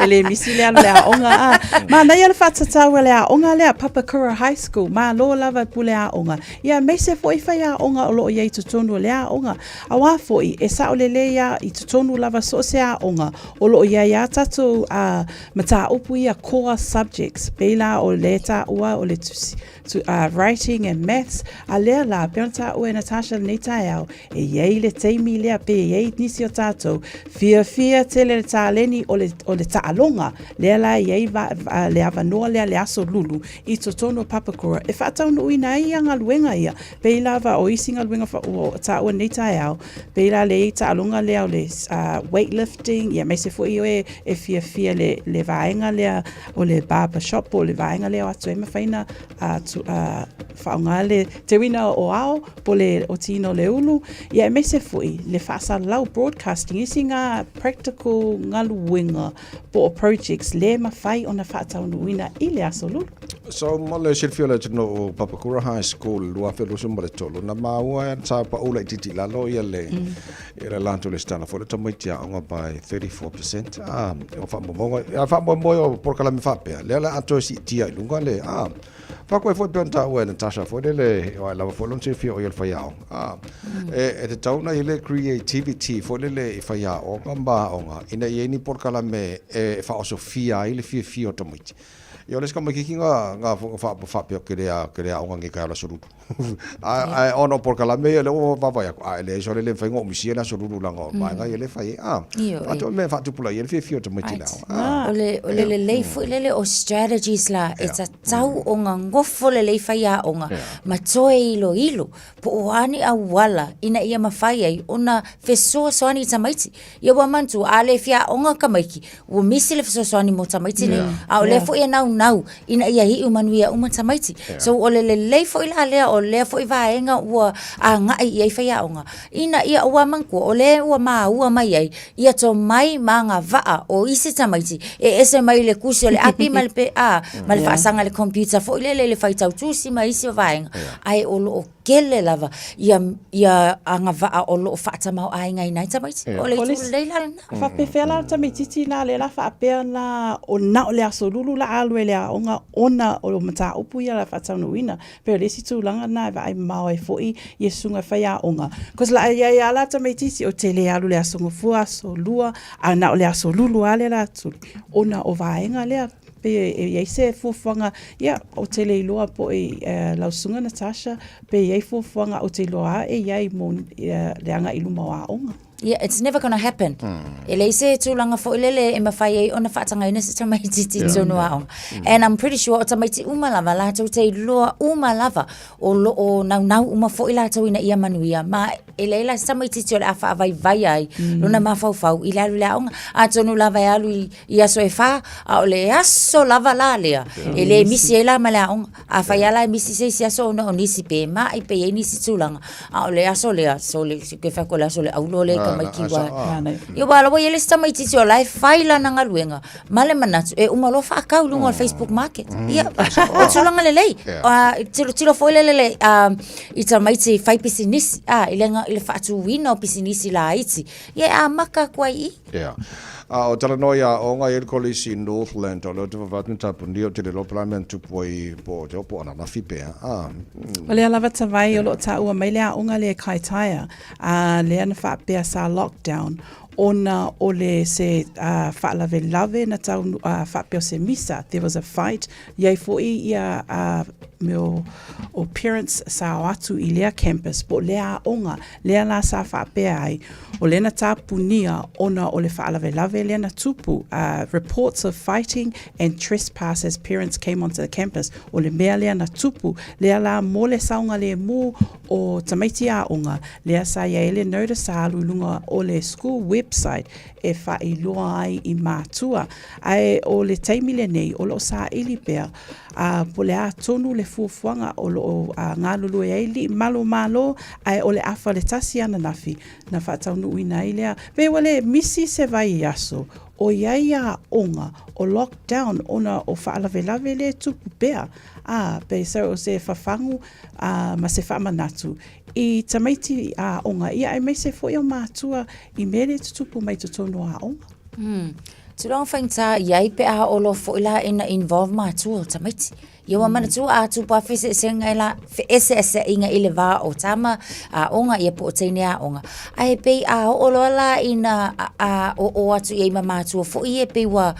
[SPEAKER 9] ele misi le onga a ma na ia fa tata le onga le Papakura High School ma lo lava pule a onga ia me se foi fa ia onga o lo ia tu tonu le a onga a wa foi e sa o le ia i tu tonu lava so se a onga o lo ia tatu a mata upu ia core subjects peila o leta o le to writing and maths a lea la penta o Natasha Netao e ye le teimi le pe ye nisi o tato fia tele taleni o le taalonga le la ye va le avanoa le aso lulu i totono Papakura e fa tau no ina ia ngaluenga ia pe lava o isinga luenga fa o ta o Netao pe la le taalonga le o le weightlifting ia me se foi e fia le vaenga le o le barber shop o le vaenga le o atu e mafaina whaongale te wina o ao po le o tino le ulu ia me se fui le whaasa lau broadcasting isi ngā practical ngaluenga po o projects le mawhai o na whaataunu wina i le aso lulu.
[SPEAKER 2] So mole silfio le tino o Papakura High School lua whelu sumbare tolu na maua ta pa ula i titi lalo ia le lanto le stana fo le tamaitia onga by 34% o whamomonga o porkala me whapea le ala ato si tia i lunga le Fakwe foi penta o Natasha foi le o lava foi longe fio o il faiao e te tauna ile creativity foi le faiao ngamba onga ina yeni porkala me e fa sofia ile fio tomiti yo les como kikinga nga fa pio que le onga ngi kala suru ai ono porkala me le o va vai a le so le fai ngo misi na suru la ngo ba nga ile fai ato me fa tu pula ile fio tomiti la
[SPEAKER 10] ole le foi le o strategies la it's a tau onga ngofo le fai a onga ma toe ilo po o ani a wala ina ia mafai ai ona feso so ani tamaiti ia wa mantu ale fia onga kamaiki o misi le feso so ani mo tamaiti le a ole foi nau ina ia hi umanuia uma tamaiti so ole le foi la le o le foi vaenga ua a ngai ia fai a onga ina ia wa manku ole ua ma ua mai ai ia to mai manga va o isi tamaiti e ese mai le kusi le api malpe mal fa sanga le computer foi le fai tau tusi mai isi vaenga ai o kele lava ia anga va o lo fa tama ai ngai nai tamaiti ole tu le la
[SPEAKER 9] fa pe fela tamaiti na le la fa pe na o na le aso lulu la alwe le onga ona o mata upu ia la fa tau wina pe le si tu langa na va ai mau e foi ye sunga fa ia onga cause la ia la tamaiti o tele alu le aso ngofua so lua ana le aso lulu ale la tu ona o vaenga le pe e se fofanga ia o tele loa po e lausunga Natasha pe e fofanga o te loa e ia mo le anga iluma wa onga.
[SPEAKER 10] Yeah, it's never going to happen. Ele se tulanga fo ilele e mafai ai ona fatanga ina se tamaiti tonu aonga. And I'm pretty sure o tamaiti umalava la tau te loa umalava o nau uma fo ila tau ina ia manuia. Ma ele la tamaiti te o le afa vai ai. Luna mafau ila alu le aonga. A tonu lava alu i aso e fa a o le aso lava la lea. Ele misi e la ma le aonga. A fai ala misi se si aso ona o nisi pe ma i pe e nisi tulanga. A o le aso lea. So le ke fako le aso le aulo le yo bala wa yele stama ititi o live faila na ngaluenga male manatu e umalo fa ka ulunga Facebook market ya tulanga lele tilo foile lele ita maiti 5 business ile fa tu wino business la iti ya maka kwai
[SPEAKER 2] o tala noia o ngai el kolisi Northland o lo te vatun tapu ndio te lo plan tu poi po te po na fipe
[SPEAKER 9] ole ala vata vai o lo ta ua mai le a onga le kaitaia le ana fa pe sa lockdown ona ole se fa lave na tau fa pe se misa there was a fight ye foi ia meu o parents sa atu i lea campus po lea onga lea la sa fa pe ai o lena tapunia ona ole fa lave lena tupu reports of fighting and trespass as parents came onto the campus ole mea lena tupu lea la mole saunga le mu o tamaiti a onga lea sa ia ele notice a lulunga ole school web website e whaeloa ai I mātua. Ai o le taimi le nei, o lo sa ili pea, po le a tonu le fuafuanga o lo ngālulu e aili, malo, ai o le afa le tasi ana nafi, na whaataunu uina ai lea. Pe wale misi se vai aso, o iai a onga, o lockdown, ona o whaalawelave le tupu pea. Pe sa o se whawhangu, ma se whamanatu. I tamaiti a onga, ia ai mai se fo o mātua, I mere tutupu mai tutono a onga.
[SPEAKER 10] Tulong whainta, iai pe a olo fo ila ina involve mātua o tamaiti. Ia mana tu a tu pa fese senga ila ese inga ile va o tama a onga ia po tene a onga ai pe a olo la ina a o atu ia mama tu fo ia pe wa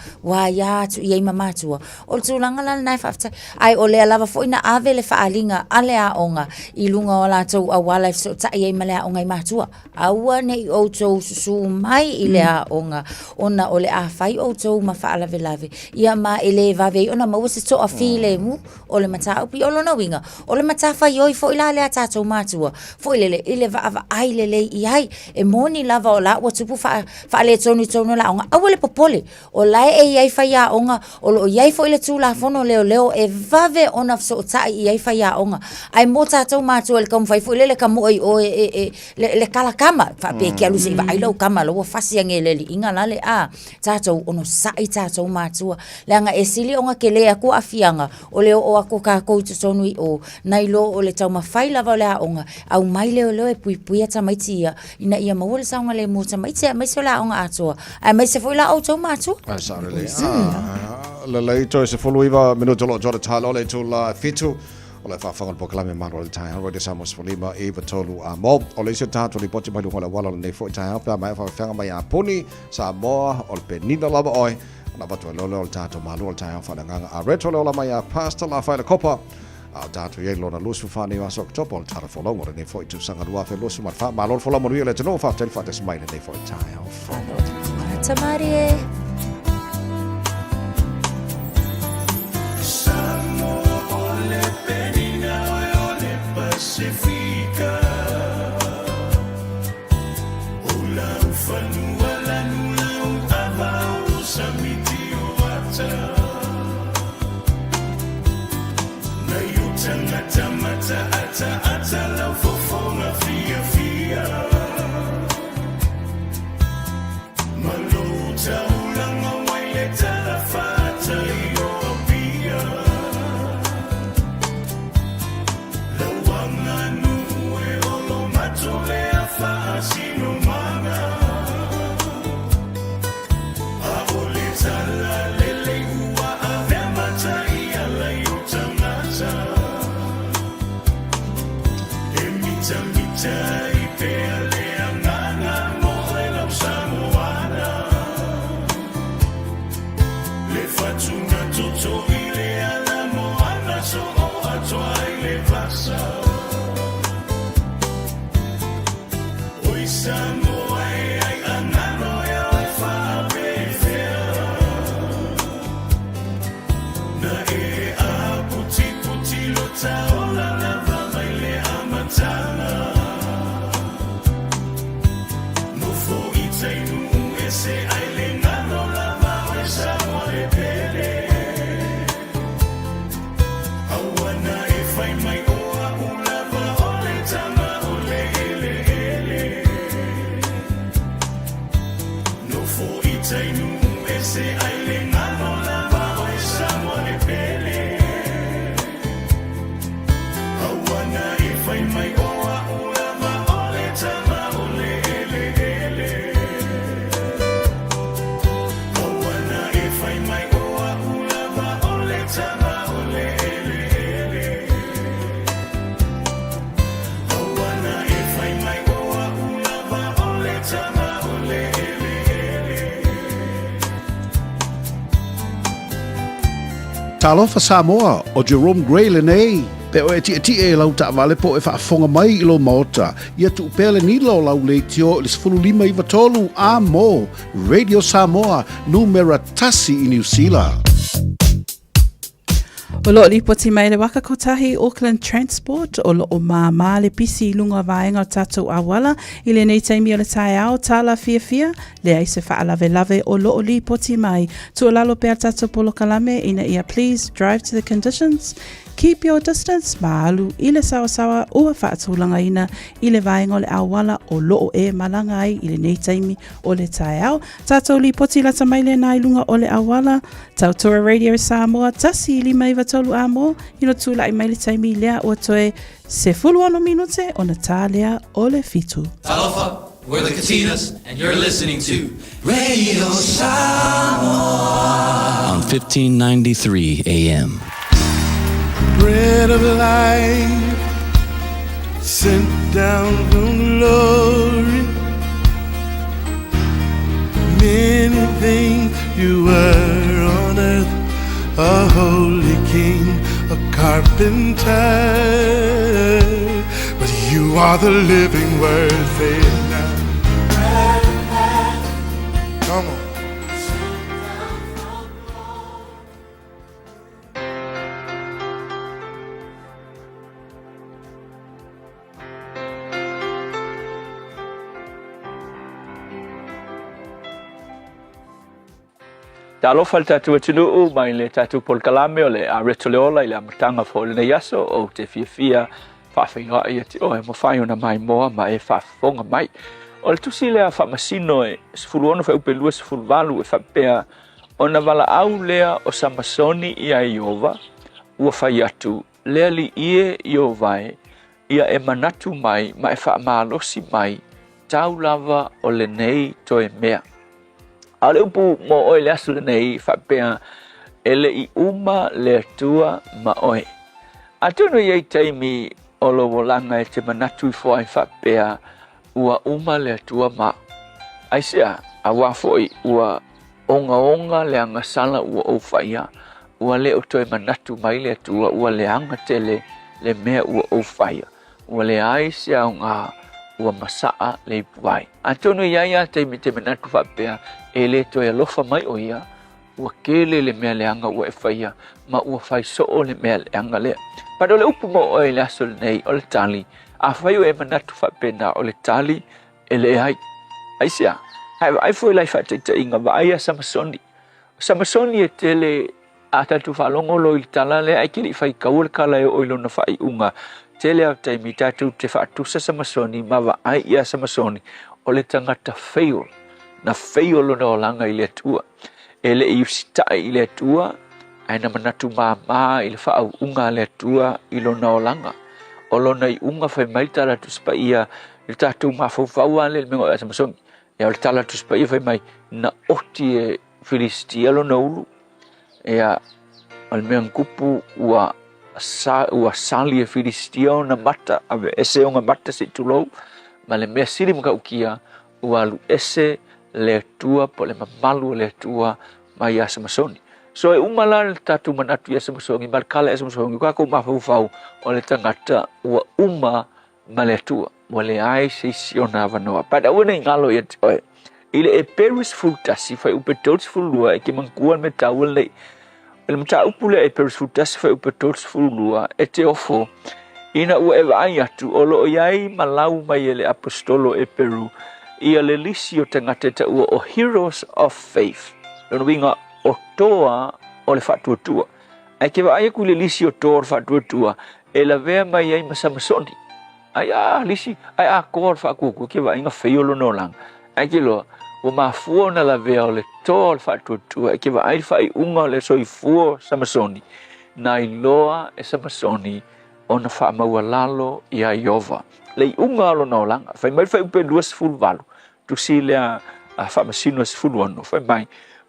[SPEAKER 10] ya tu ia mama tu o tu langa la nai fafta ai o le lava fo ina avele fa alinga ale a onga I lunga o la tu a wala so ta ia male a onga ma tu a wa nei o tu su mai ile a onga ona ole a fai o tu ma fa ala velave ia ma ele va ve ona ma se to a file mu o le mata upi o lona winga o le mata fa yoi fo ila le atato matua fo ile va ai le ai e moni lava o la wa tupu fa le tonu la onga awele popole o la e ai fa ya onga o lo ai fo ile tu la fono leo e vave ona so ta ai fa ya onga ai mota to matua le kom fa fo ile ka mo o le kala kama fa pe ke alu se va ai lo kama lo fa si ngele inga la le a tato ono sai tato matua le anga e sili onga ke le aku afianga o le o ako ka ko tu sonu o nailo o le tau mafai lava le aonga au mai leo e pui tamaiti ina ia mawole saunga le mo tamaiti mai se la aonga atoa ai mai se foi la auto matu
[SPEAKER 2] le leito se foluiva minuto lo jora talo le tu la fitu o le whawhangon pokalame maro le tai haro de Samos Folima Eva Tolu a mob o le isi tātu li poti mai luhola wala le fo i tai hao pia mai whawhanga mai a puni sa moa o le penina lava oi na watu lole o le tātu malu o le tai hao whananganga a reto le ola mai a pasta la whaila kopa a tātu iei lona lusu whani wa sok topo o le tara wholongo le ne fo i tu sanga lua fe lusu mat wha malon whola moruia le tino wha teli whates mai le ne fo i tai hao
[SPEAKER 10] Tamarie
[SPEAKER 1] Pacifica Ola ufanua lanula avau samiti wata Na yutanga tamata ata la fofonga fia Maluta ulanga waile talafata iyo apia Sino mana Aoleta la lele ua avemata ia la yutamata Emita ipea le angana moe la usamoana Le fatuna toto ile ala moana so o atoa ile vasa Samoa ai anano ya fa befea Na e a puti lo taola la va mai le amatana No fo itai nu ese ai le ngano la va e Samoa le pele Awana e fai mai oa ulava o le tama o le ele Tainu ese aile ngano la bao e samo le pele Awana e fai mai oa ulava o le tama o le ele Awana e fai mai oa ulava o le tama o le ele Awana e fai mai oa ulava o le tama o le
[SPEAKER 15] Talofa Samoa o Jerome Gray lenei pe o eti e lau ta vale po e whaafonga mai ilo maota ia tu pele ni lo lau le tio le sfululima i vatolu a mo Radio Samoa numera tasi i New Zealand.
[SPEAKER 9] O lo li poti mai le waka kotahi Auckland Transport o lo o mā le pisi lunga vaenga o tatou awala i le nei taimi o le tae ao tala fia le ai se whaalave lave o lo o li poti mai tu o lalo pēr tatou polo kalame ina ia please drive to the conditions. Keep your distance, maalu i le sawa ua whaatulanga ina i le vaenga o le awala o loo e malanga ai i le nei taimi o le tae au. Tātou li poti lata mai le nai lunga o le awala, Tautora Radio Samoa, tasi li mai watolu amo, ino tūla i mai le taimi lea o toe se fuluano minute o na tā lea o le fitu.
[SPEAKER 1] Talofa, we're the Katinas, and you're listening to Radio Samoa
[SPEAKER 16] on 1593 AM.
[SPEAKER 17] Bread of life sent down from glory. Many things you were on earth, a holy king, a carpenter, but you are the living word. Say it now. Come on.
[SPEAKER 18] Talofa le tatu atunuu mai le tatu polkalame o le areto leola i le amatanga fo le yaso o te fiafia whawhinga i ati o e mawhai ona mai moa ma e whawhonga mai. O le tusi lea whamasino e sifuru wha upelua sifuru walu e whapea o na wala au lea o Samasoni i a Iova ua whai atu lea li ie Iovae ia e manatu mai ma e whaamalosi mai tau lava o le nei toe mea. Ale upu mo oe le asu nei whapea ele i uma le atua ma oe. Atunu iei taimi o lo wolanga e te manatu i fwai whapea ua uma le atua ma. Aisea, a wafoi ua onga le anga sala ua o whaia. Ua le o toi manatu mai le atua ua le anga tele le mea ua o whaia. Ua le aisea o ngā ua masaa le ipuai. Atunu iaia taimi te manatu whapea ele to e lofa mai o ia ua kele le mea leanga ua e whaia ma ua whai soo le mea leanga lea. Pado le upu mo o e le aso nei o le tali a whaiu e manatu whapena o le tali e le hai. Aisea, ai fwoi lai whateita inga wa aia Samasoni. Samasoni e tele a tatu whalongo lo i tala le ai kiri whai kaua kala e o ilo na whai unga tele au taimi tatu te whaatusa Samasoni ma wa ai ia Samasoni o le tangata whaio na whaio lo na o langa i le atua. Ele i usitai i le atua, ai na manatu maa i le whaau unga le atua i lo na o langa. O lo na i unga whai mai tala tu spa ia, le tātou maa whauwhaua le mengo e Samasoni. E o le tala tu spa ia whai mai na oti e Filistia lo na ulu. E a le mea nkupu ua sali e Filistia o na mata, ave ese o nga mata se tulou, ma le mea siri mga ukia, ua alu ese le tua po le mamalu le tua mai a Samasoni. So e umala le tatu manatu ia Samasoni, markala e Samasoni, kua kou mawhau o le tangata ua uma ma le tua. Mo le ai se siona wanoa. Pada ua nei ngalo ia te oe. Ile e peris fultasi, whai upe tots fulua, e ke mangkuan me tau lei. Ele mta upule e peris fultasi, whai upe tots fulua, e te ofo. Ina ua e vai atu, o lo iai malau mai ele apostolo e Peru, ia le lisi o tangata ta ua o Heroes of Faith. Lono winga o toa o le whatuatua. Ai ke wa aia ku le lisi o toa o le whatuatua, e la vea mai ai ma Samasoni. Ai lisi, ai koa o le whakuku, ke wa inga whaiolo no lang. Ai ke loa, o mafua na la vea o le toa o le whatuatua, ai ke wa ai whai unga o le soifua Samasoni. Na iloa e Samasoni, o na whaamaua lalo i a Iova. Lei unga alo na o langa, whai mai whai upe 2 tu si lea whamasino sifuluano, whai mai,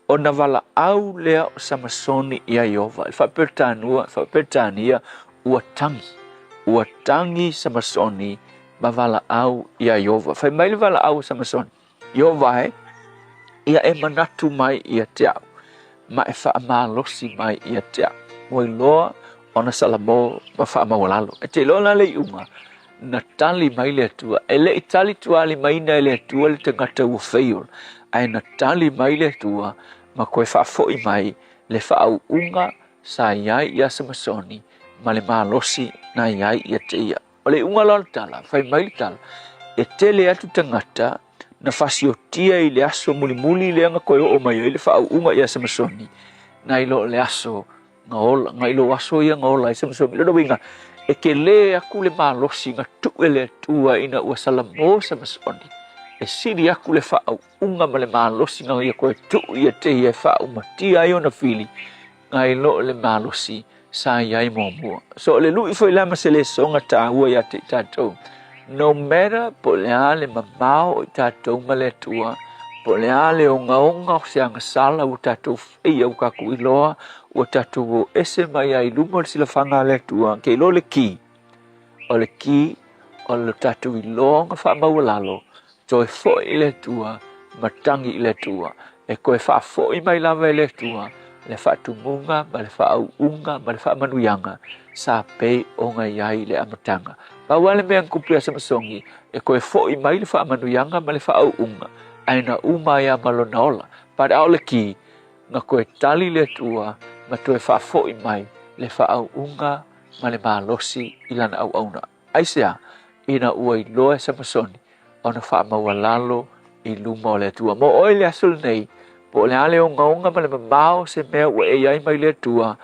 [SPEAKER 18] o na wala au lea o Samasoni i a Iova, i whapertania ua tangi Samasoni ma wala au i a Iova. Whai mai le wala au Samasoni, Iova ia e manatu mai i a teau, ma e whaamalosi mai i a teau. Wai loa o na salamo ma whaamawalalo. E te loa na lei unga, na tali mai le atua. E le i tali tuali mai na le atua le tangata ua whaiol. Ai na tali mai le atua ma koe whaafoi mai le whaau unga sa iai ia samasoni ma le malosi na iai ia te ia. O le unga lalo tala, fai mai le tala, e tele atu tangata na fasiotia i le aso muli le anga koe o mai i le whao unga ia samasoni na ilo le aso ngaola, nga ilo aso ia ngaola i samasoni. Lado winga, e ke le aku le malosi nga tue le tua ina ua salamo samasoni. E siri aku le whao unga ma le malosi nga ia koe tu ia te ia whao matia i ona fili nga ilo le malosi sa iai mua. So le lui foi lama se le songa ta ua ia te tatou. No matter po le ale mamao i tatou ma le tua, po le ale o ngaonga o se anga sala o tatou fei au kaku iloa, o tatou o ese mai ai lumo le sila whanga le tua, ke ilo le ki. O le ki, o le tatou iloa nga wha maua lalo, toi foi le tua, matangi le tua, e koe wha foi mai lava le tua, le whaatumunga, ma le whaauunga, ma le whaamanuyanga, sa pei o nga iai le amatanga. Pawale mea kupia samasongi, e koe foi mai le whaamanuyanga, ma le whaauunga, aina umaya malonaola, pare au le ki, nga koe tali le tua, ma toe whaafoi mai, le whaauunga, ma le malosi ilana au auna. Aisea, ina ua i loe samasoni, ona whaamawalalo i luma o le tua. Mo oi le asul nei, po le ale o ngaunga ma le mamao se mea ua e iai mai le tua,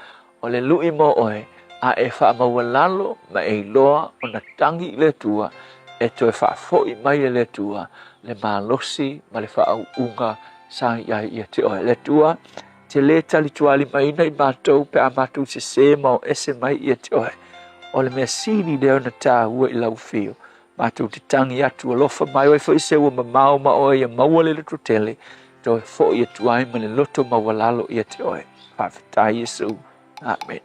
[SPEAKER 18] o le lui mo oe, a e whaamawalalo ma e loa o na tangi le tua, e toe whaafoi mai le tua, le malosi ma le whaauunga sa iai ia te oe. Le tua, te le tali tuali mai nei mātou pe a mātou se se mau ese mai ia te oe. O le mea sini leo na tā ua i lau fio. Mātou te tangi atu alofa mai oe fo i se ua mamao ma oe ia maua le leto tele, toi fo ia tuai ma le loto mawalalo ia te oe. Whawhitai Yesu. Amen.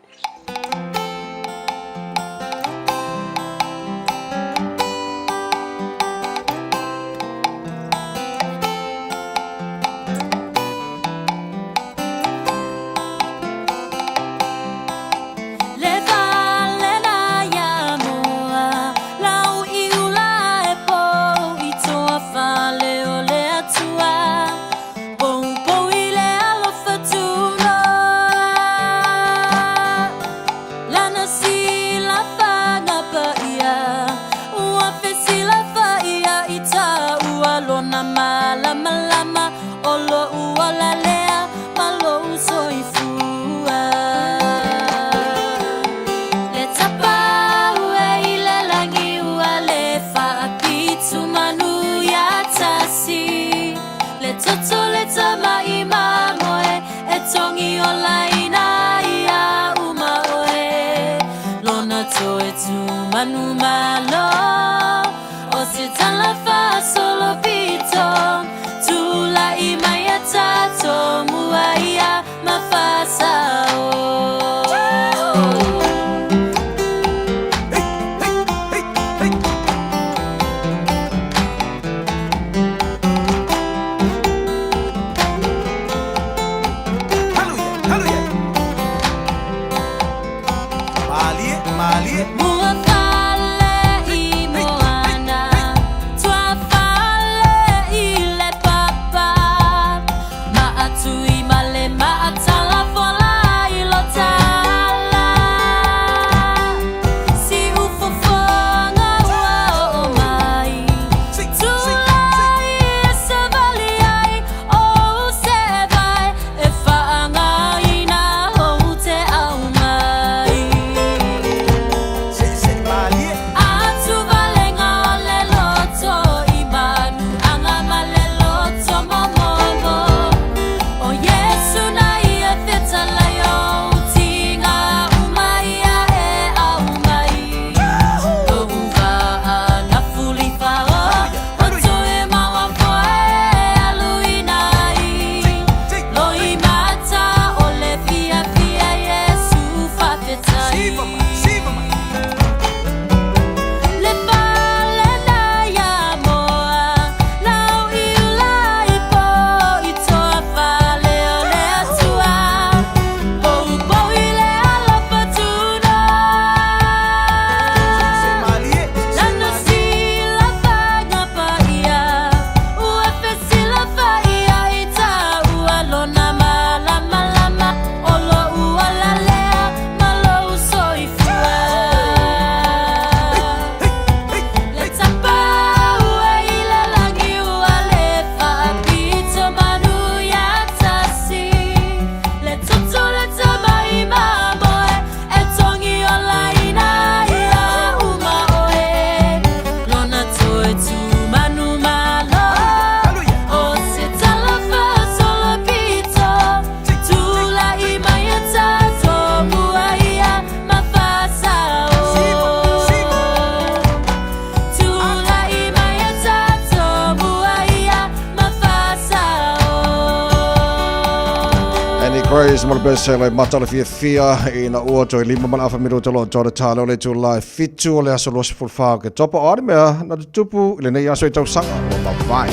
[SPEAKER 2] Praise mo bese le matala fia ina ua toi 5 mana minuto lo tore talo le tu live fitu le aso los fulfa ke topa ore mea na tupu le nei aso tau sanga o vai.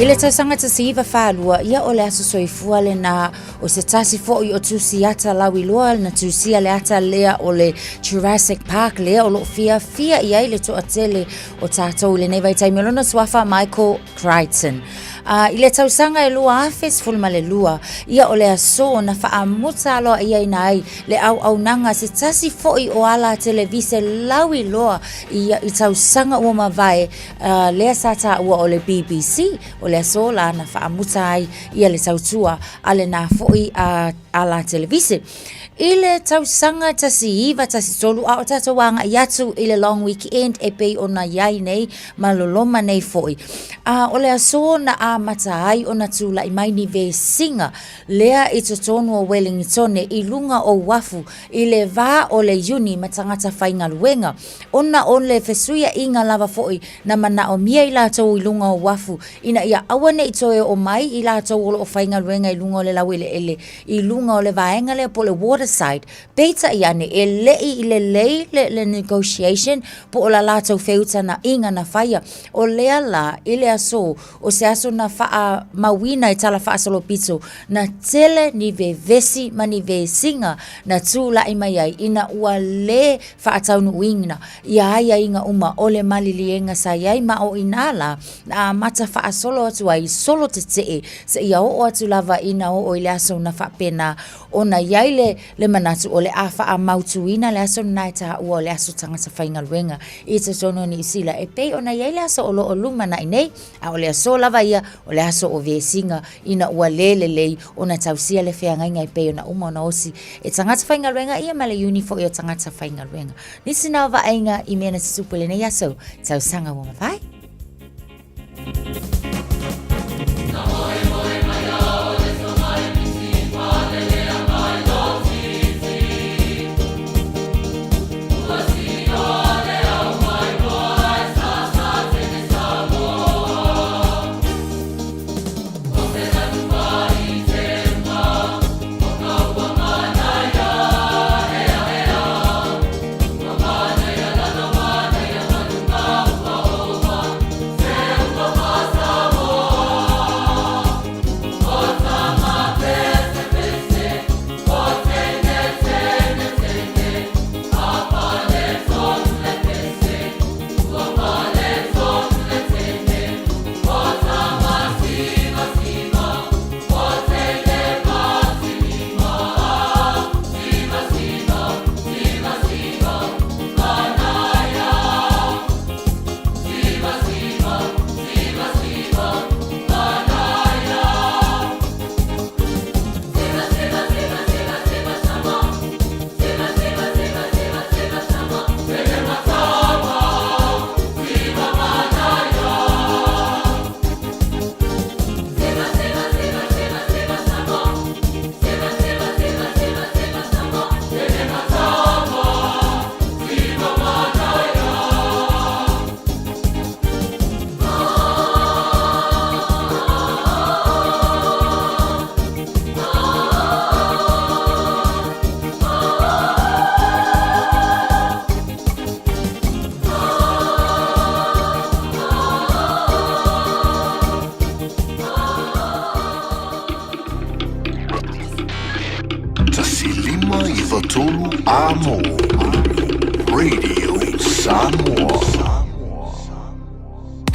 [SPEAKER 10] Ile tausanga ta siva whalua, ia o le aso soifua le na o se tasi fo i o tusi ata lawi loa na tusia le ata lea o le Jurassic Park lea o lo fia ia ile to atele o tātou le nei vai taimilona swafa Michael Crichton. Ile tausanga e lua afes fulma le lua, ia o le aso na whaamuta aloa ia inai le au nanga se tasi fo i o ala televise lawi loa i tausanga ua mawai lea sata ua o le BBC o le aso la na whaamuta ai ia le tautua ale na foi ala televise. Ile tausanga tasi iwa tasi tolu a o tatawanga iatu ile long weekend e pei o na iai nei maloloma nei foi. O le aso na a mata ai o na tula i mai ni ve singa lea i totonu o Wellingtone i lunga o wafu i le va o le uni matangata whainga luenga. Ona on le fesuia inga lava foi na mana o mia i la tau i lunga o wafu ina ia awane i toe o mai i la tau o whainga luenga i lunga o le lawe le ele i lunga o le vaenga le po le waterside. Peita i ane e lei i le negotiation po o la la tau feuta na inga na whaia o lea la i le aso o se aso na faa mawina i tala faa solo pito na tele ni ve vesi ma ni ve singa na tula i mai ai ina ua le faa taunu wingina ia aia inga uma o le malilienga sa iai ma o inala na mata faa solo atu ai solo te tee sa ia o atu lava ina o ile aso na faa pena o na iai le manatu o le a faa mautuina le aso na ita ua o le aso tangata whainga luenga i te tono ni isila e pei o na iai le aso o lo o luma na inei a o le aso lava ia o le aso o vesinga ina ua lei o na tausia le wheangainga i pei o na uma o na osi e tangata whainga luenga ia ma le unifo i o tangata whainga luenga. Nisi nao vaenga i mena sisupule nei aso tausanga wonga vai.
[SPEAKER 19] Radio Samoa.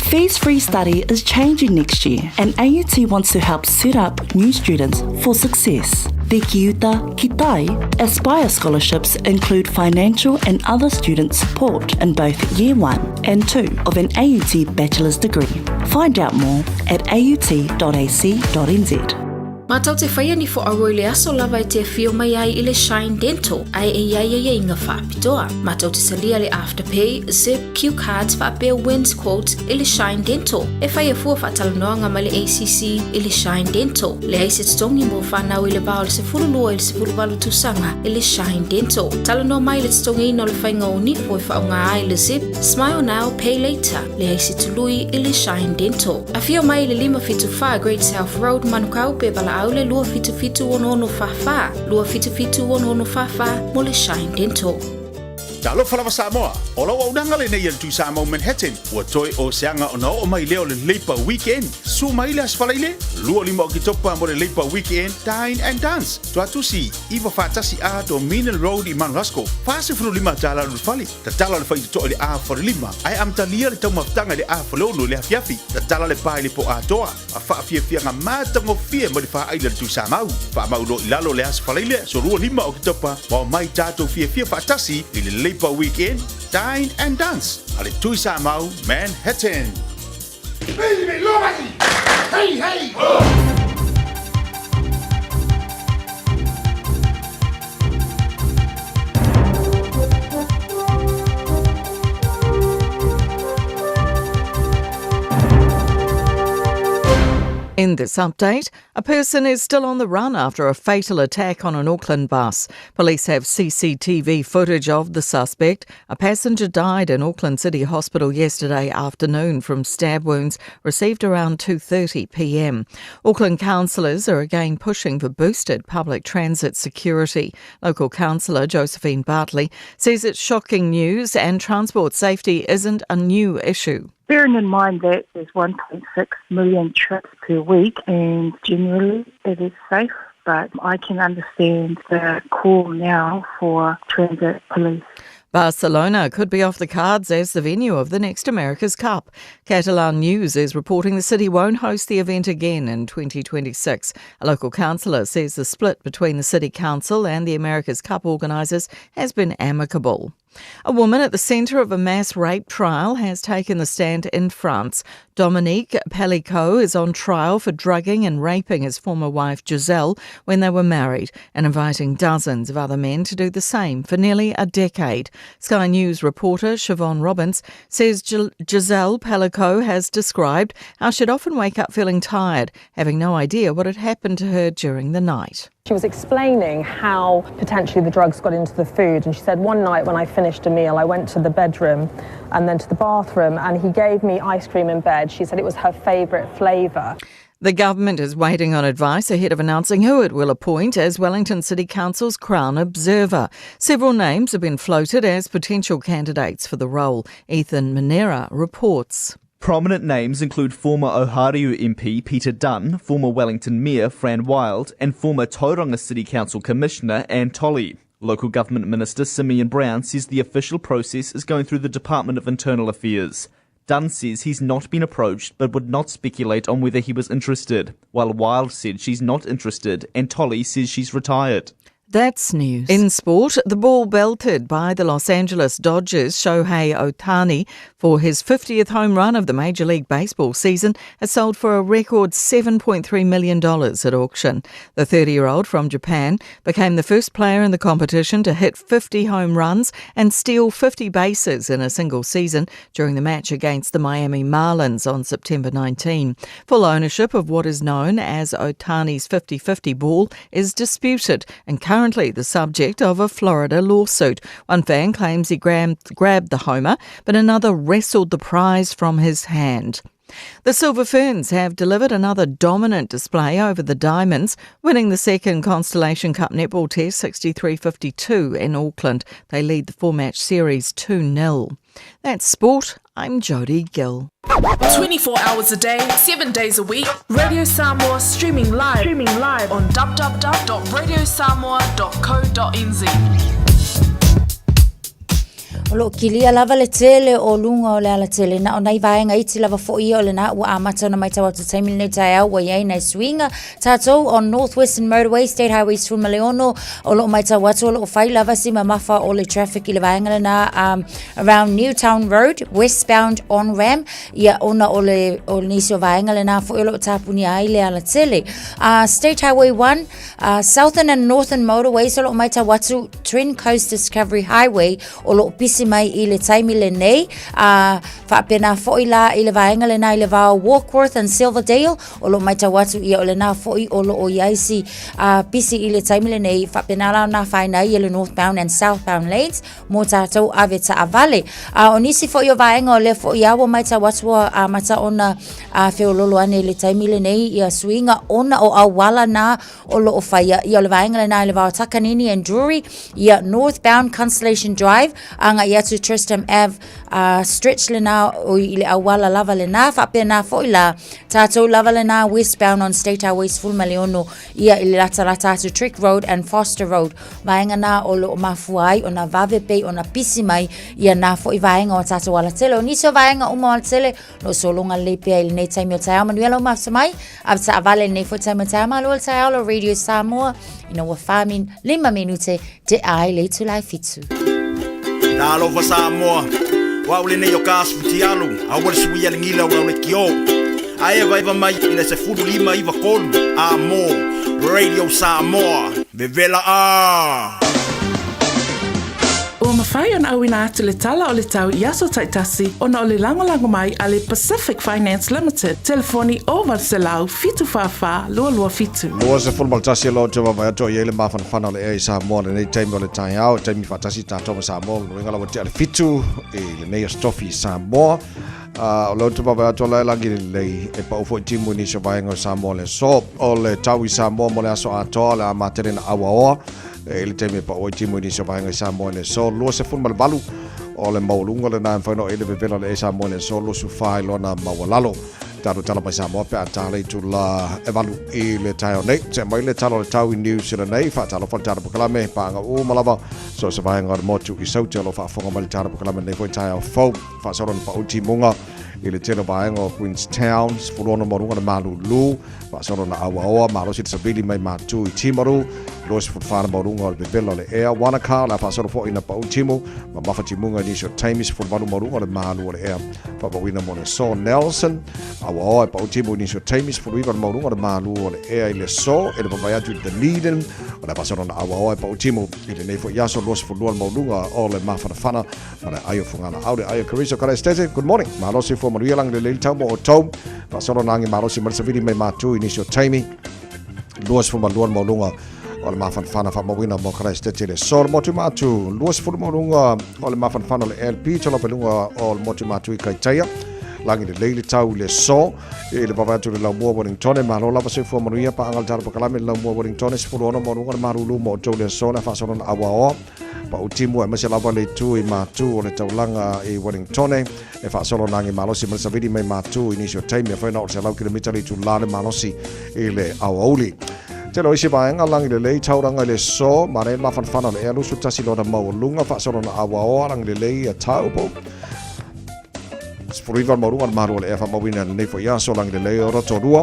[SPEAKER 20] Fees-free study is changing next year, and AUT wants to help set up new students for success. The Kiuta Kitai Aspire scholarships include financial and other student support in both Year 1 and 2 of an AUT bachelor's degree. Find out more at aut.ac.nz.
[SPEAKER 21] Matau te whaia ni fo aroi le aso lava te fio mai ai i le Shine Dental, ai inga whapitoa. Matau te salia le Afterpay, Zip, Q Cards, whapea wins quotes i le Shine Dental. E whaia fua whatalanoanga ma le ACC i le Shine Dental. Le aise tongi mo whanau i le bao le se furulua i le se furuwalu tusanga i le Shine Dental. Talanoa mai le tongi ino le whainga o nifo i whaonga ai le Zip, Smile Now, Pay Later. Le aise tului i le Shine Dental. A fio mai le 575 Great South Road, Manukau pe bala au le lua fitu ono fafa. Lua fitu ono fafa mo le Shine Dental.
[SPEAKER 22] Talo falawa Samoa. O lawa unanga le nei tu Samoa Manhattan. Ua toi o seanga ona o mai leo le Leipa Weekend. Su mai le asfalaile. Lua lima o ki topa mo le Leipa Weekend. Dine and Dance. Tua tusi. Iwa fatasi a do Mineral Road i Manrasco. Fase furu lima tala lu fali. Ta tala le fai to le a for lima. Ai am talia le tau maftanga le a for lo le afiafi. Ta tala le pai le po a toa. A fa fia nga mata mo fia mo le fa ai le tu Samoa. Fa mau lo ilalo le asfalaile. So lua lima o ki topa. Wa mai tato fia fatasi i le Leipa Weekend, Dine and Dance. Ale Tui Samoa, Manhattan.
[SPEAKER 23] Baby, hey, hey!
[SPEAKER 3] In this update, a person is still on the run after a fatal attack on an Auckland bus. Police have CCTV footage of the suspect. A passenger died in Auckland City Hospital yesterday afternoon from stab wounds received around 2:30 p.m. Auckland councillors are again pushing for boosted public transit security. Local councillor Josephine Bartley says it's shocking news and transport safety isn't a new issue.
[SPEAKER 4] Bearing in mind that there's 1.6 million trips per week and generally it is safe, but I can understand the call now for transit police.
[SPEAKER 3] Barcelona could be off the cards as the venue of the next America's Cup. Catalan News is reporting the city won't host the event again in 2026. A local councillor says the split between the City Council and the America's Cup organisers has been amicable. A woman at the centre of a mass rape trial has taken the stand in France. Dominique Pellicot is on trial for drugging and raping his former wife Giselle when they were married and inviting dozens of other men to do the same for nearly a decade. Sky News reporter Siobhan Robbins says Giselle Pellicot has described how she'd often wake up feeling tired, having no idea what had happened to her during the night.
[SPEAKER 24] She was explaining how potentially the drugs got into the food, and she said one night when I finished a meal I went to the bedroom and then to the bathroom and he gave me ice cream in bed. She said it was her favourite flavour.
[SPEAKER 3] The government is waiting on advice ahead of announcing who it will appoint as Wellington City Council's Crown Observer. Several names have been floated as potential candidates for the role. Ethan Manera reports.
[SPEAKER 25] Prominent names include former Oharu MP Peter Dunn, former Wellington Mayor Fran Wild, and former Tauranga City Council Commissioner Anne Tolley. Local Government Minister Simeon Brown says the official process is going through the Department of Internal Affairs. Dunn says he's not been approached but would not speculate on whether he was interested, while Wild said she's not interested and Tolley says she's retired.
[SPEAKER 3] That's news. In sport, the ball belted by the Los Angeles Dodgers Shohei Ohtani for his 50th home run of the Major League Baseball season has sold for a record $7.3 million at auction. The 30-year-old from Japan became the first player in the competition to hit 50 home runs and steal 50 bases in a single season during the match against the Miami Marlins on September 19. Full ownership of what is known as Ohtani's 50-50 ball is disputed and currently the subject of a Florida lawsuit. One fan claims he grabbed the homer, but another wrestled the prize from his hand. The Silver Ferns have delivered another dominant display over the Diamonds, winning the second Constellation Cup netball test 63-52 in Auckland. They lead the four-match series 2-0. That's sport. I'm Jodie Gill.
[SPEAKER 26] 24 hours a day, 7 days a week. Radio Samoa streaming live on www.radiosamoa.co.nz.
[SPEAKER 10] O lo kilia lava le tele o lunga o le ala tele na o nai vaenga iti lava fo ia o le na ua amata na mai tawa tu taimili nei tai au wa iei nei swinga tatou on Northwestern Motorway State Highway Suma Leono o lo mai tawa tu o lo fai lava si mamafa o le traffic i le vaenga le na around Newtown Road westbound on Ram ia ona o le nisi o vaenga le na fo o lo tapuni ai le ala tele State Highway 1 Southern and Northern Motorway so lo mai tawa tu Twin Coast Discovery Highway o lo pisi mai i le taimi le nei whaapena fo i la i le vaenga le na i le vau Walkworth and Silverdale o lo mai tawatu ia o le na fo i o lo o iaisi pisi i le taimi le nei whaapena la na whaina i le northbound and southbound lanes mo tātou ave ta avale o nisi fo i o vaenga o le fo i awa mai tawatu mata ona feo lolo ane le taimi le nei ia swinga ona o awala na o lo o whaia i o le vaenga le na i le vau Takanini and Drury ia northbound Constellation Drive anga ia tu Tristram Ave stretch le na o i le awala lava le na whapena fo i la tātou lava le na westbound on State Highways Fulma Leono ia i le lata tātou Trick Road and Foster Road vaenga na o lo mafuai o na vave pei o na pisi mai ia na fo i vaenga o tātou ala tele o niso vaenga uma ala tele no solonga le pia i le nei taimi o tai manuela o mafta mai abta avale nei fo taimi o tai malo o tai alo Radio Samoa ina wa famin 5 minute te ai le tulai fitu
[SPEAKER 22] Talo fa Samoa wa ule nei o kas futialu a wale suia le ngila o le kio ai vai mai ina se fudu lima iva kolu amo Radio Samoa vevela
[SPEAKER 26] O mawhai an awina atu le tala o le tau i aso taitasi ona o le lango mai a le Pacific Finance Limited. Telefoni o Valselau fitu whawha lua lua fitu.
[SPEAKER 2] Lua se fulmal tasi lo te wawai ato i ele mawhan whana le e Samoa le nei taimi o le tai au, taimi whatasi tātou ma Samoa, le ngala wati ale fitu e le nei o stofi Samoa. O lo te wawai ato lai langi lei e pa ufo i timu ni se vaenga o Samoa le so o le tau i Samoa mo le aso atoa le amatere na awa oa. Ele teme pa oi timu ni so vaenga Samoa le so lo se fulmal balu o le maulunga le na whaino ele vevela le Samoa le so lo su fai lona mawalalo taru tala pa Samoa pe atale tu la evalu i le taio nei te mai le talo le tau i New Zealand nei fa talo fa tala pokalame pa nga o malava so se vaenga le motu i sauti lo fa fonga mal tala pokalame nei foi taio fo fa soron pa uti munga i le teno vaenga o Queenstown fulona morunga le malulu fa soron na awa malo sit sabili mai matu i timaru Lois futfana morunga o le bebela le ea Wanaka la fa soron fo ina pa utimu ma mafati munga ni so times fulvanu morunga le malu o le ea fa pa wina mo le so Nelson awa pa utimu ni so times fulviva le morunga le malu o le ea i le so e le papayatu i Dunedin o la fa soron awa pa utimu i le neifo yaso Lois fulua le morunga o le mafana ma le ayo fungana aude ayo Carissa Karestete good morning malosi fo maria lang le leil tau mo o tau fa soron nangi malosi marsavidi mai matu i ni so taimi Lois fulua le morunga o le mawhanwhana whamawina mo Christchurch le sol motu matu luas fulu morunga o le mawhanwhana le LP tala pelunga o le motu matu i Kaitaia langi le leili tau le so e le wawatu le laumua Wellington malo lava se fua manuia pa angal tara pakalame le laumua Wellington se fulu ono morunga le marulu mo tau le so le whasoron awa o pa utimu e mase lava le tu i matu o le taulanga i Wellington e whasoron nangi malosi malasavidi mai matu i nisio taimi a whaina o se lau kilomita li tu lale malosi i le awauli te lo isi vaenga langi le lei tauranga le so mare mawhanwhana le elu sutasi lo na maulunga whasorona awa oa langi le lei a taupo spuriva maurunga maru le efa mawina le neifo iaso langi le lei o rotorua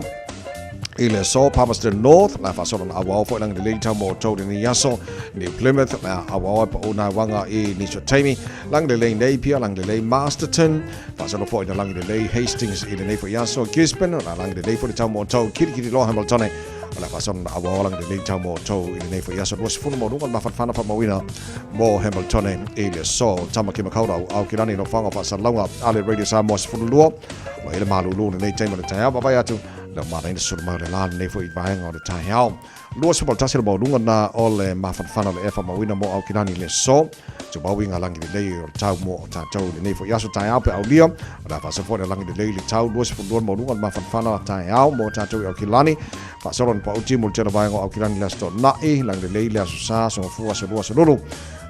[SPEAKER 2] i le so Palmerston North la whasorona awa oa fo langi le lei tau mo tau ni iaso ni Plymouth la awa oa pa una wanga i Nisho Taimi langi le lei Napier langi le lei Masterton whasorona fo ina langi le lei Hastings i le neifo iaso Gisborne la langi le neifo le tau mo tau kirikiri lo Hamiltone la fason awalang de lita mo to i nei fo yaso was funu mo runga mafana fa mawina mo Hamilton e le so tamaki makauda au kirani no fanga fa salonga ale Radio Samoa funu lo o ele malulu nei tema le taia ba ya tu la mara ina sul mara la nei fo i baenga o le taia lo so bal tasir mo runga na ole mafana le fa mawina mo au kirani le so to ba winga langi le lei o tau mo ta tau le nei fo yaso taia pe au lia la fa so fo langi le lei le tau lo so funu mo runga mafana taia mo ta tau au kirani fa soron pa uti mo tera vaenga au kirani la sto na e lang le leile aso sa so fua so lua so lulu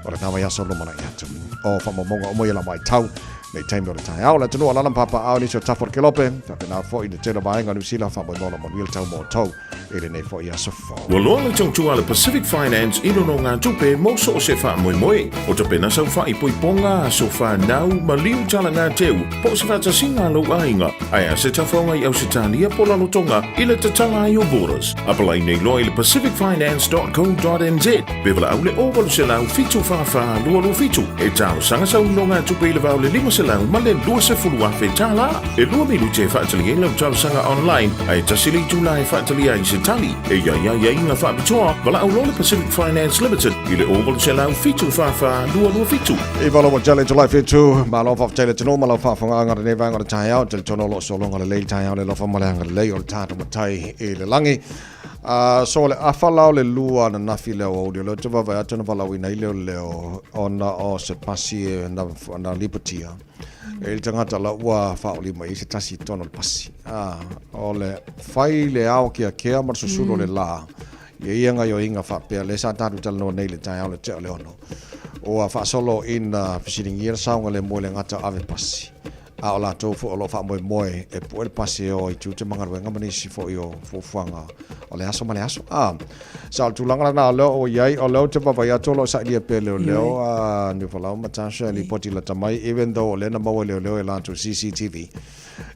[SPEAKER 2] ora tama ya so lo mana ya tu o fa mo monga o mo ya la mai tau nei taimi o le tai au la tunu ala papa au ni so tafor kelope ta na fo i te ba nga ni sila fa mo mo wil tau mo tau ele nei fo ia so fo
[SPEAKER 5] Wa lo le tong tua le Pacific Finance i no nga tupe mo so se fa moi moi o te pena sa fa i poi ponga so fa nau ma liu tala nga teu po se fa ta singa lo ainga ai se ta fonga i au se tania po la lotonga i le tala i o borders apply nei lo i le pacificfinance.co.nz bevala au le o se lau fitu fa lo fitu e tau sanga sa no nga tupe le va le lima se lau ma le lo se fulu afe tala e lo mi lu te fa tali e lo tala sanga online ai ta sili tu lai fa tali ai se tali e ya inga fa bitoa wala au lo le Pacific Finance Limited i le o se lau fitu fa lo fitu
[SPEAKER 2] e vala mo challenge life fitu ma lo fa tele tino ma lo fa fa nga ne va nga tai au tel tono lo so lo nga le tai au le lo fa ma le nga le o tata mo tai e le langi so le afala le lua na nafi le o le te va va tona vala wina ile le ona o se pasi na lipotia e tangata la ua fa oli mai se tasi tono le pasi o le fai le au kia mar susuro le la ia nga yo inga fa pe le sa tatu tal no nei le tai au le te le ono o fa solo in fisiringia saunga le mo le ngata ave pasi a la to fo lo fa moi e po el paseo i tu te manga wenga mani si fo yo fo fanga o le aso mane aso sa tu langa na lo o yai o lo te pa ya to lo sa dia pe le ni fo la matasha li poti la tamai even though le na mo le e la to CCTV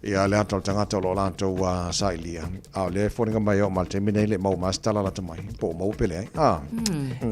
[SPEAKER 2] ia le ato tangata lo la to sa ilia a le fo nga mai o mal termine le mo mastala la tamai po mo pele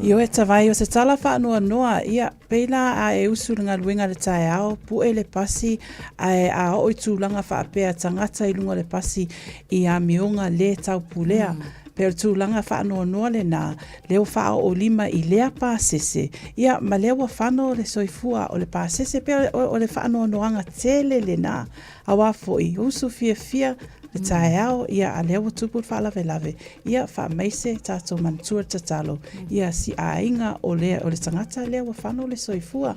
[SPEAKER 9] io e tavai o se tala fa noa ia pela a e usulunga luenga le tai au pu ele pasi a o tūlanga whaapea tangata i lunga le pasi i a mionga le tau pulea. Pero tūlanga whaanoa noa le nā, leo whao o lima i lea pāsese. Ia, ma leo whano le soifua o le pāsese, pero o le whaanoa noanga tele le nā. Awa fo i usu fia le tae ao, ia a leo tupu whaalawe lave. Ia wha meise tātou mantua tatalo. Ia si a inga o le tangata leo whano le soifua.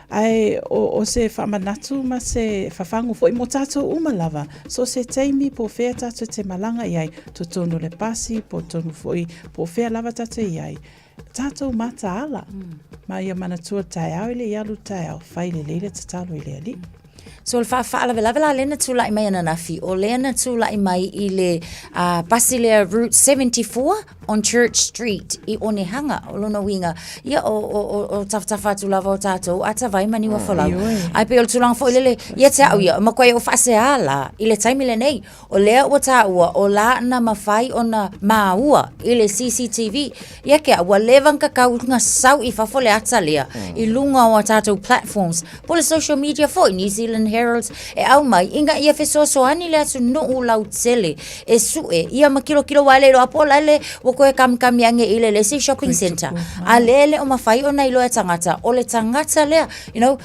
[SPEAKER 9] Ai o se whamanatu ma se whawhangu fo i mo tātou umalava. So se teimi po whea tātou te malanga iai, to tono le pasi, po tonu fo i po whea lava tātou iai. Tātou mata ala. Ma ia manatua tae ao ile ialu tae ao, whaile leile tatalo ile ali.
[SPEAKER 10] So le whaalawe la lena tūlai mai ana nafi, o lena tūlai mai i le Basilea Route 74 on Church Street i Onehanga, o lona winga. Ia o tawtafa tūlawa o tātou, a tawai mani wa whalau. Ai pe o tūlanga fo ilele, ia te au ia, ma koe o whaase ala, i le taimile nei, o lea o tāua, o la na mawhai o na māua, i le CCTV. Ia ke awa levan kakau nga sau i whafole atalea, i lunga o tātou platforms, po le social media fo, New Zealand Heralds, e au mai, inga ia fesoasoani le atu no lau tele, e sue, ia makilo wale lo apo lale, koe kam yange ile le shopping center. A lele o mawhai o nei loa tangata. O le tangata lea, you know,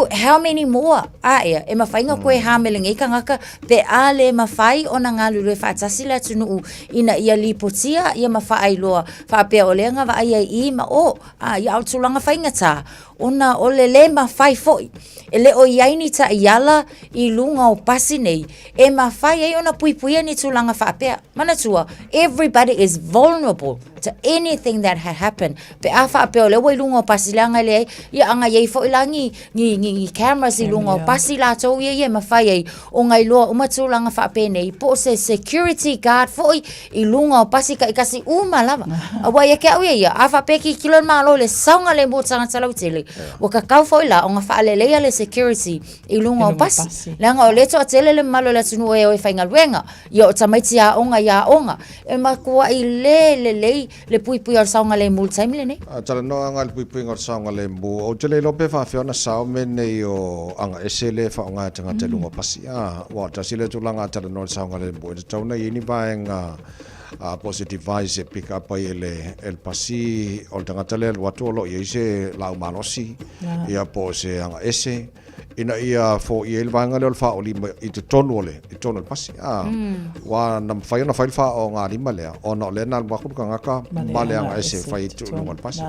[SPEAKER 10] how many more a ea? E mawhai nga koe hameling ika ngaka, pe a le mawhai o na ngalu le whaatasi le tunu ina ia lipotia, ia mawhai loa, whaapea o lea nga wa ai i ma o, ia au tulanga whainga tā. Ona o le mawhai foi. E le o iaini ta iala i lunga o pasi nei. E mawhai ei ona puipuia ni tulanga whaapea. Mana tua, everybody is vulnerable to anything that had happened. Pe a whaapea o le wai lunga o pasi langa le ia anga iei foi langi ngi cameras i lunga o pasi la tau ia mawhai ei o ngai loa umatulanga whaapea nei. Po se security guard foi i lunga o pasi ka ikasi lava. Awa ia ke au ia, a whaapea ki kilon malo le saunga le mbotanga talau tele. Waka kau foi la o nga whaalelea le security i lunga o pasi. Langa o leto a tele le malo le tunu e o whainga luenga. Ia o tamaiti a onga. E makua i le puipui ar saunga le mul taimi le nei.
[SPEAKER 2] Tala no anga le puipui ar saunga le mu. O tele lope whawhiona sao me nei o anga ese le whaonga tanga te lunga o pasi. Wa tasile tulanga tala no saunga le mu. E tauna i ni vaenga positive vibes e pick up ai el pasi o tangata le watu lo i se lau malosi ia po se anga ese ina ia fo i el vanga le fa o lima i te tonu le i tonu pasi wa na fai na fai fa o nga lima le o no le na wa ku ka ngaka male anga ese fai tu no pasi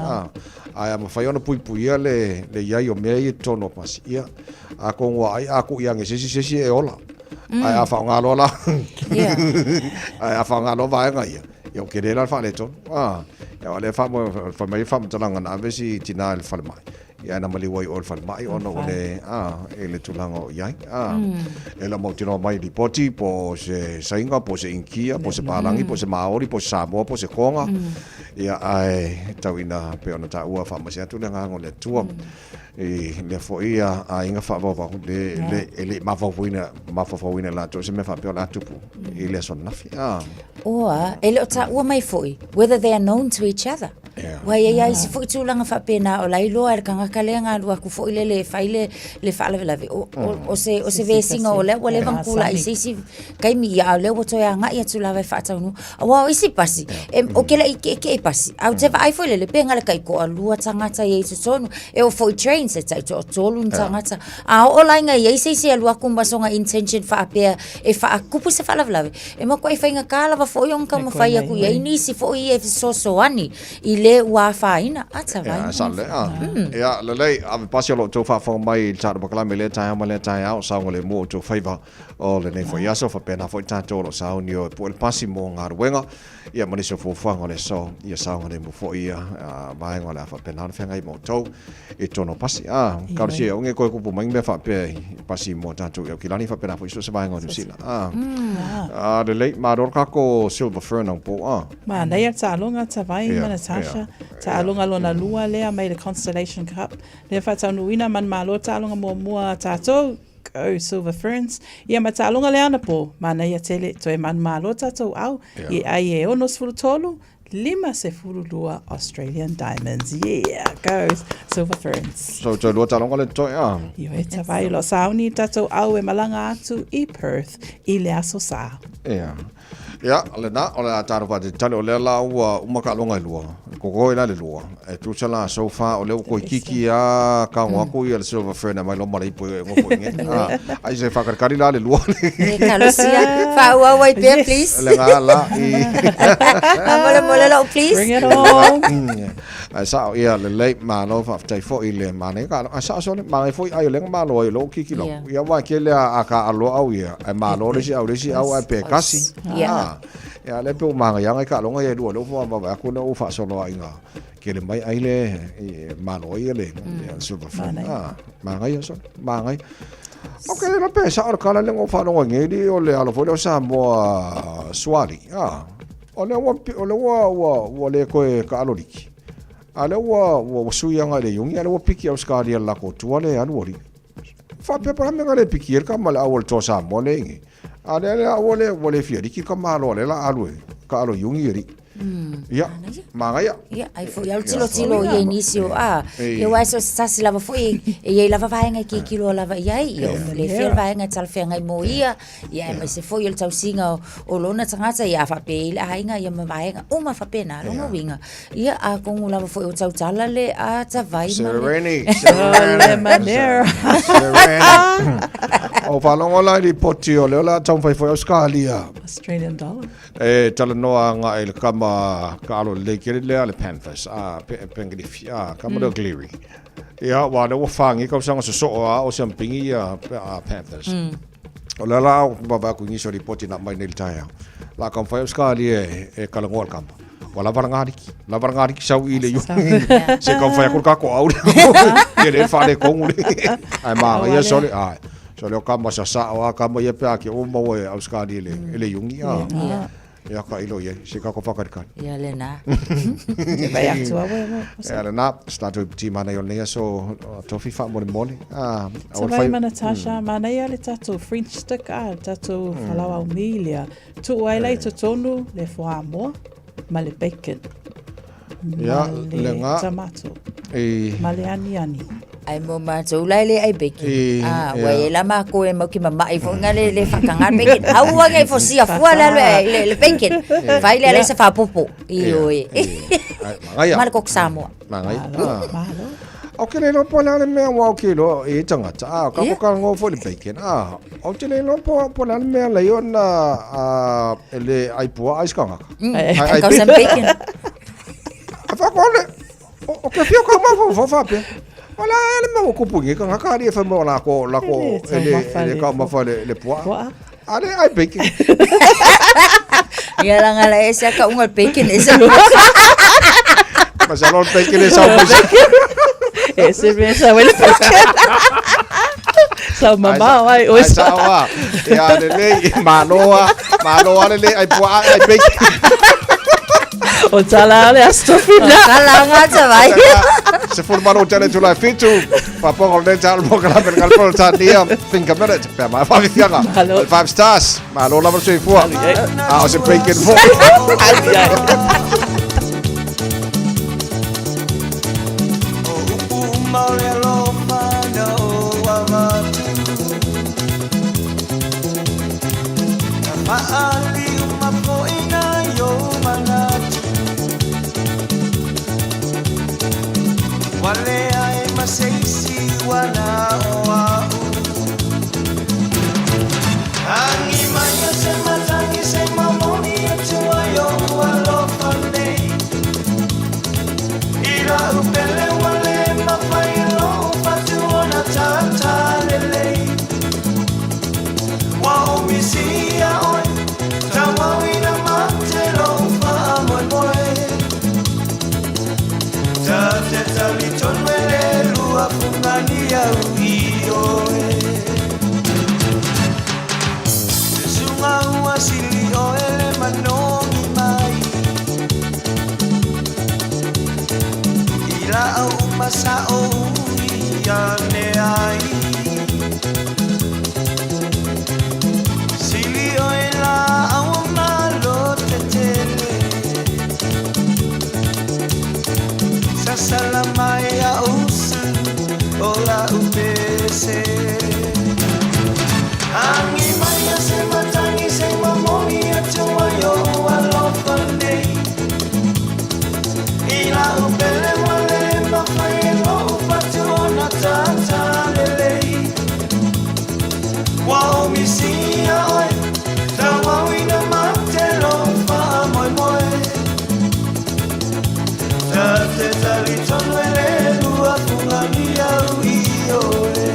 [SPEAKER 2] ai ma fai ona pui le ia yo me i tonu pasi ia a ko wa ai a ku ia nge sesi e ola ai a fa nga lo la ai a fa nga lo va nga ia yo querer al fa le ton ya le fa mo fa mai fa talanga na vesi tina el fa mai ia na maliwai o le falmai ona o le e le tulanga o iai e la mo tino mai di poti po se sainga po se inkia po se palangi po se maori po se Samoa po se konga ia ai tauina pe ona ta ua fa masia tu le nganga le tua e le fo ia a inga fa va le mafawina la to se me fa pe la tupu i le son nafi
[SPEAKER 10] Oa, e leo ta ua mai foi, whether they are known to each other. Wai ai se foi tūlanga whapena o lai loa e kanga kalea lua ku foi le whaile le whaalawe o se vesinga o leo le vankula i se kai mi ia leo o toi a ngai atu lawe whaataunu. Awa o isi pasi, o kela i ke pasi. Au te vai foi le penga le kai ko a lua tangata i eito tonu, e o foi train se tai to tolu tangata. A o lainga i se lua kumbasonga intention whaapea e whaakupu se whaalawe. E mako e whainga kālawa foi on kama fai aku ia ini si foi e sosoani i le ua faina ata vai.
[SPEAKER 2] Sale ia le lei ave pasi lo to fa mai ta bakala me le tai au sa ngole mo to faiva o le nei foi aso fa pena foi tanto lo sa unio po el pasi mo ngar wenga ia mani so fo fa ngole so ia sa ngole mo fo ia vai ngole fa pena fa ngai mo to e tono pasi ka si o nge ko ku mai me fa pe pasi mo tanto ia kilani fa pena foi so se vai ngole sila le lei ma dor ka ko Silver Fern on po
[SPEAKER 9] Ma nei ta longa ta vai mana Natasha ta longa lona lua lea mai the Constellation Cup le fa ta nuina man malo ta longa mo ta to go Silver Ferns ia ma ta longa leana po ma nei tele to e man malo ta to au i ai e ono sfulu tolu lima se furu lua Australian Diamonds goes Silver Ferns
[SPEAKER 2] so to lo ta longa le to
[SPEAKER 9] io e ta vai lo sauni ta to au e malanga atu i Perth i le aso sa
[SPEAKER 2] ia le na o le ataro va de tale o le la uma ka longa lua ko ina le lua e tu sala so fa o le ko kiki a ka wa ko ia le Silver Fern mai lo mari po ngo po nge ai se fa kari la le lua
[SPEAKER 10] Carlosia fa wa wait there please
[SPEAKER 2] le nga la i
[SPEAKER 10] mole lo please
[SPEAKER 9] bring it on
[SPEAKER 2] ai sa ia le le ma no fa tai fo i le ma ne ka sa so le ma fo ai le ma lo kiki lo ia wa ke le a ka alo au ia ai ma lo le si au ai pe kasi ya le pe manga yang ka longa ye lo fo ba ku no fa so lo inga ke le mai ai le ma lo ye le Silver Fern manga yo so manga okay no pe sa ka le ngo fa no nge di o le alo fo le sa mo swali o le wa le ko ka alo liki ale wa suya nga le yungi ale wa piki au skadi la ko tuale anu ori fa pe pa me ngale piki ka mal awol to sa mo le ngi ale wole fieri ki ka malo le la alu ka alo yungi ri ya manga ya
[SPEAKER 10] ai fo ya tilo ye inicio e wa so sasi lava foi e ye lava vai nga ki kilo lava ia le fiel vai nga tal fe nga mo ia mai se foi el tau singa o lona tangata ia fa pe la nga ia ma vai nga uma fa pena lo winga ia a kongu lava foi o tau tala le a ta vai
[SPEAKER 2] Sereni
[SPEAKER 9] le manera
[SPEAKER 2] o fa longa la di potio le la tau foi Australia
[SPEAKER 9] Australian dollar
[SPEAKER 2] tala noa nga el kama ka alo le kere le ale Panthers pengrifi kama do Cleary ia wa le wafangi ka sanga so o sampingi Panthers o la ba ku ni so report na mai nel taia la kam fa Australia e kala ngol kam wala varangari ki sau ile yu se kam fa ku ka ko au kere fa le ko ngule ai ma ia so le so le kam sa o kam ia pe ki o mo e Australia le yungi ya ka ilo ye se ka ko fakar
[SPEAKER 10] ya lena
[SPEAKER 9] vai actua
[SPEAKER 2] ya lena sta to ti mana yo ne so to fi fa mo
[SPEAKER 9] so vai mana Natasha mana ya le tato French stick tato falawa umilia tu ai lai to tonu le foamo ma le bacon
[SPEAKER 2] ya lenga
[SPEAKER 9] tomato male ani
[SPEAKER 10] ai mo ma so lai le ai bacon wa la ma ko e mo ki ma mai fo ngale le fakanga bacon au wa ngai fo sia fu le bacon vai le se fa popo io mal ko samo
[SPEAKER 2] mangai o ke le no po la me wa ke lo e tanga ka ko ka ngo fo le bacon o te le no po la me la yo na le ai po ai skanga
[SPEAKER 10] ai ka sem bacon
[SPEAKER 2] fa ko le o ke fio ka ma fo fa pe wala ele mo ko pungi ka ka ri fa mo la ko ele ka ma fa le poa ale ai bacon
[SPEAKER 10] ya la ngala ese ka un bacon ese
[SPEAKER 2] mas alon bacon ese
[SPEAKER 9] E se me sa wele sa mama ai o
[SPEAKER 2] sa wa ya le manoa le ai pua ai pe
[SPEAKER 9] o tala le astofina
[SPEAKER 10] Kala ngata vai.
[SPEAKER 2] se for mano tele tu la fitu pa pongo le tal mo kala per calpol ta dia think a minute pa ma fa fianga 5 stars ma lo la verso fu o se break it fu
[SPEAKER 1] Wale ai maseisi wana oa Angi maya se matangi se mamoni atua yo alofa nei Ira upele wale mawhai lo fatuona tata lele Wao misia oi Tawawina mate lo fa moe moe Tate tali tonwele lua fungania uioe Sunga uasili oele manongi mai Ila au masa o iane ai Sili oela au malo tetele Salamaya usu ola upese Angi maya se matangi se mamoni atua yo alofa nei Ila upele wale mawhai lo fatuona tata lele Wao misia oi Tawawina mate lo fa moe moe Tate tali tonwele lua fungania uioe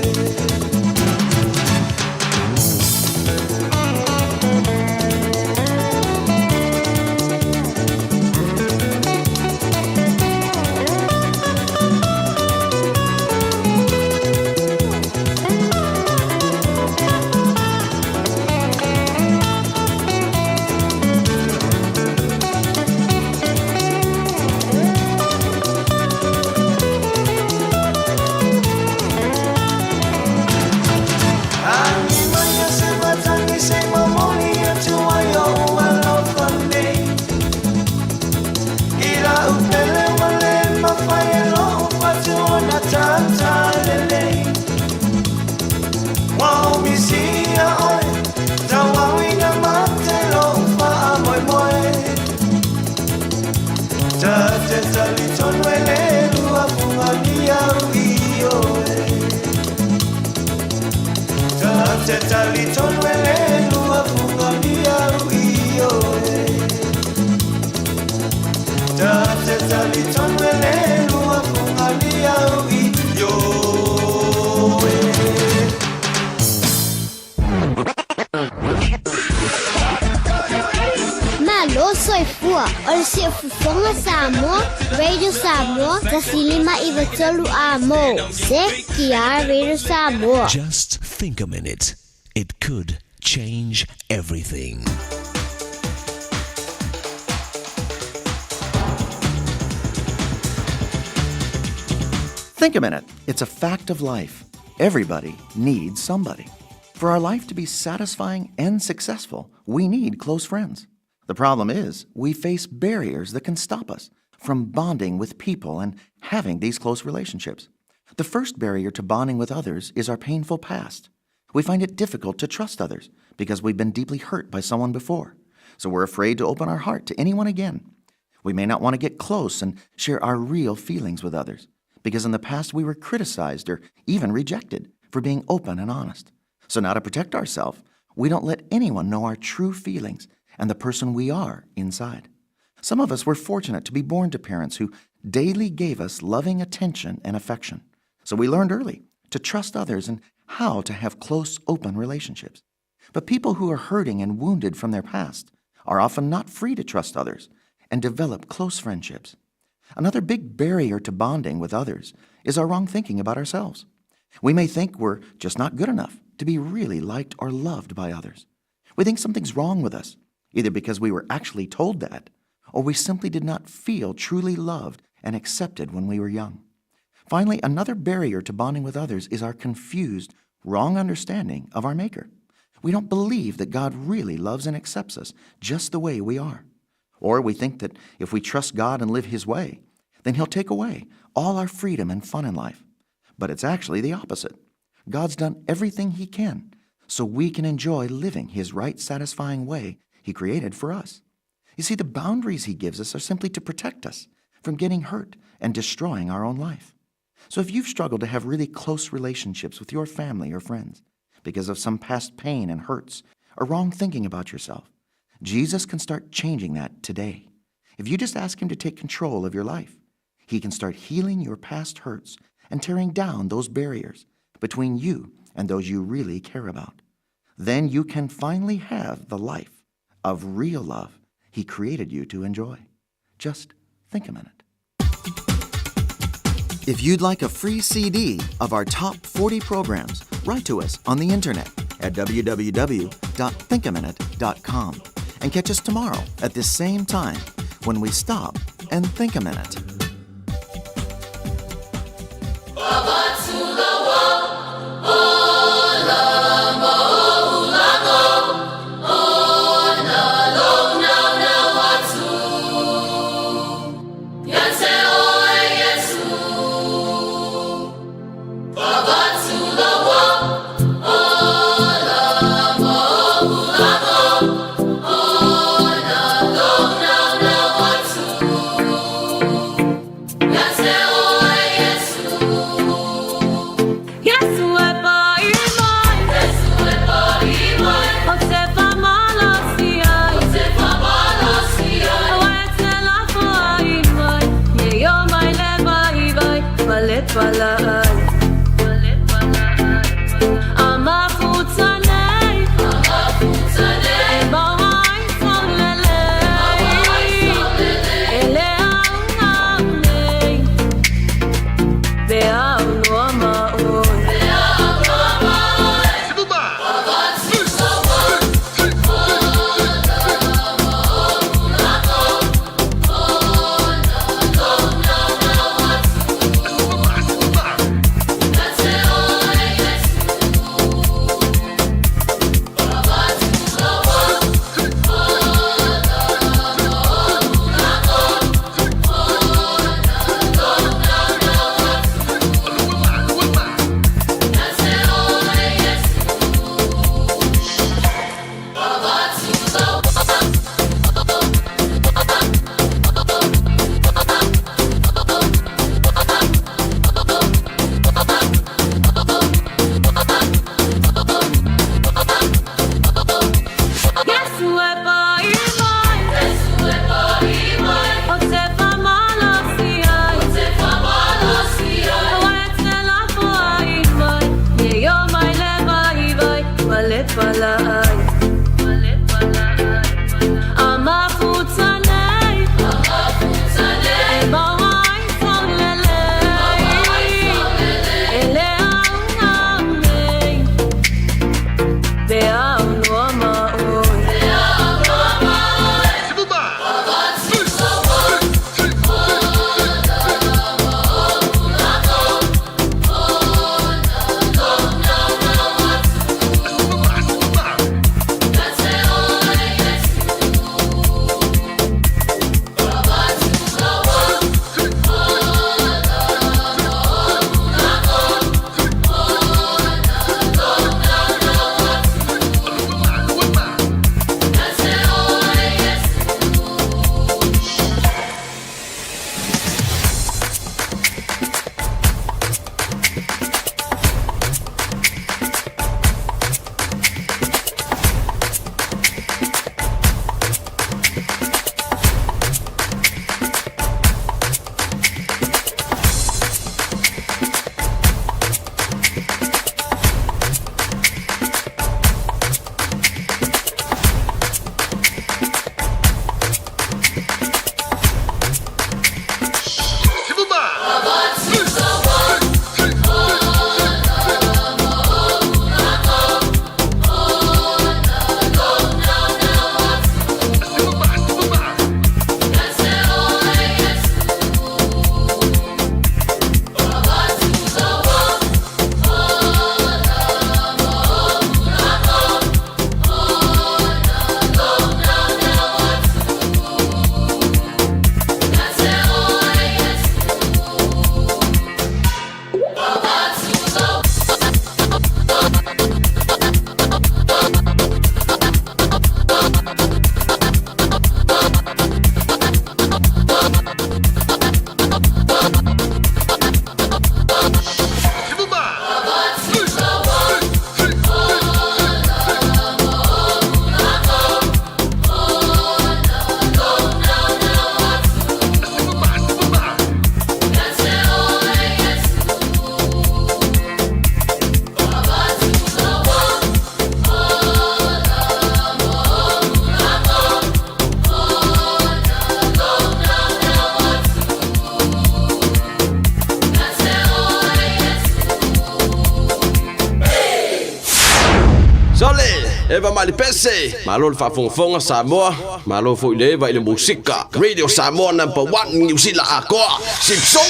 [SPEAKER 6] Radio Samoa, Tasilima Ivatolu Amo, Sekia Radio Samoa.
[SPEAKER 7] Just think a minute. It could change everything.
[SPEAKER 8] Think a minute. It's a fact of life. Everybody needs somebody. For our life to be satisfying and successful, we need close friends. The problem is, we face barriers that can stop us from bonding with people and having these close relationships. The first barrier to bonding with others is our painful past. We find it difficult to trust others because we've been deeply hurt by someone before. So we're afraid to open our heart to anyone again. We may not want to get close and share our real feelings with others because in the past we were criticized or even rejected for being open and honest. So now to protect ourselves, we don't let anyone know our true feelings and the person we are inside. Some of us were fortunate to be born to parents who daily gave us loving attention and affection. So we learned early to trust others and how to have close, open relationships. But people who are hurting and wounded from their past are often not free to trust others and develop close friendships. Another big barrier to bonding with others is our wrong thinking about ourselves. We may think we're just not good enough to be really liked or loved by others. We think something's wrong with us, either because we were actually told that, or we simply did not feel truly loved and accepted when we were young. Finally, another barrier to bonding with others is our confused, wrong understanding of our Maker. We don't believe that God really loves and accepts us just the way we are. Or we think that if we trust God and live His way, then He'll take away all our freedom and fun in life. But it's actually the opposite. God's done everything He can so we can enjoy living His right, satisfying way He created for us. You see, the boundaries He gives us are simply to protect us from getting hurt and destroying our own life. So if you've struggled to have really close relationships with your family or friends because of some past pain and hurts or wrong thinking about yourself, Jesus can start changing that today. If you just ask Him to take control of your life, He can start healing your past hurts and tearing down those barriers between you and those you really care about. Then you can finally have the life of real love He created you to enjoy. Just think a minute. If you'd like a free CD of our top 40 programs, write to us on the internet at www.thinkaminute.com and catch us tomorrow at this same time when we stop and think a minute.
[SPEAKER 11] Eva mali pese. Malo le whafonga Samoa. Malo fo ile va ile musika. Radio Samoa #1 New Zealand akoa. Simpson.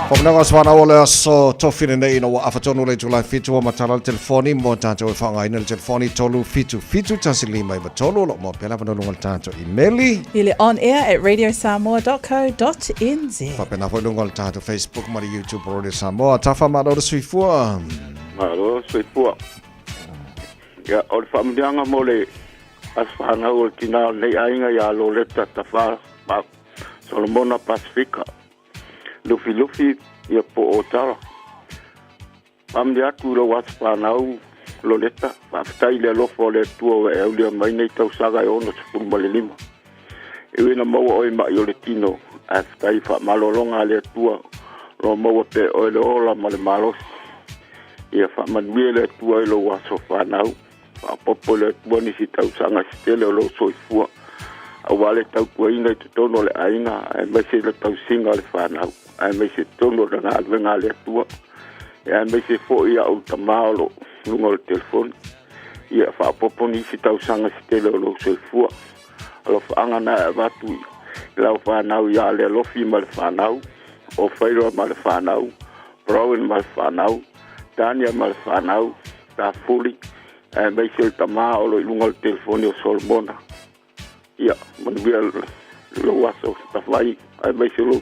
[SPEAKER 2] Pamnanga swana ole aso tofine nei no afatonu le July fitu o matala telefoni mo tanto fanga ina telefoni tolu fitu tasilima i tolu lo mo pela pano lungal tanto emaili
[SPEAKER 9] ile on air at radiosamoa.co.nz.
[SPEAKER 2] Papena fo lungal tanto Facebook mari YouTube Radio Samoa tafa malo suifua.
[SPEAKER 12] Malo suifua. Ya ol famdianga mole asfana ol tina nei ainga ya lo leta tafa pa Solomona Pacifica. Lufi ia po otara. Pamdi atu lo waspanau lo leta. Paftai le lofo le tuo e ulia mai nei tau saga e ono sepulu malilima. Ewe na maua oi mai o le tino. Aftai fa malolonga le tua. Lo maua pe oi le ola ma le malos. Ia fa manuie le tua i lo waso whanau. Fa popo le tua nisi tau sanga stele o lo soifua. Awale tau kuaina i te tono le aina. E mese le tau singa le whanau. Ai mai se tono na alvenga le tua. E ai mai se fo ia o tamalo lunga o telefoni. Ia fa poponi si tau sanga si tele o lo soifua. Alo whaanga na e watu lau whanau ia le lofi ma le whanau. O whairoa ma le whanau. Browen ma le whanau. Tania ma le whanau. Ta fuli. E mai se tama o lo lunga o telefoni o Solomona. Ia, manuia lo waso ta whai. Ai mai se lo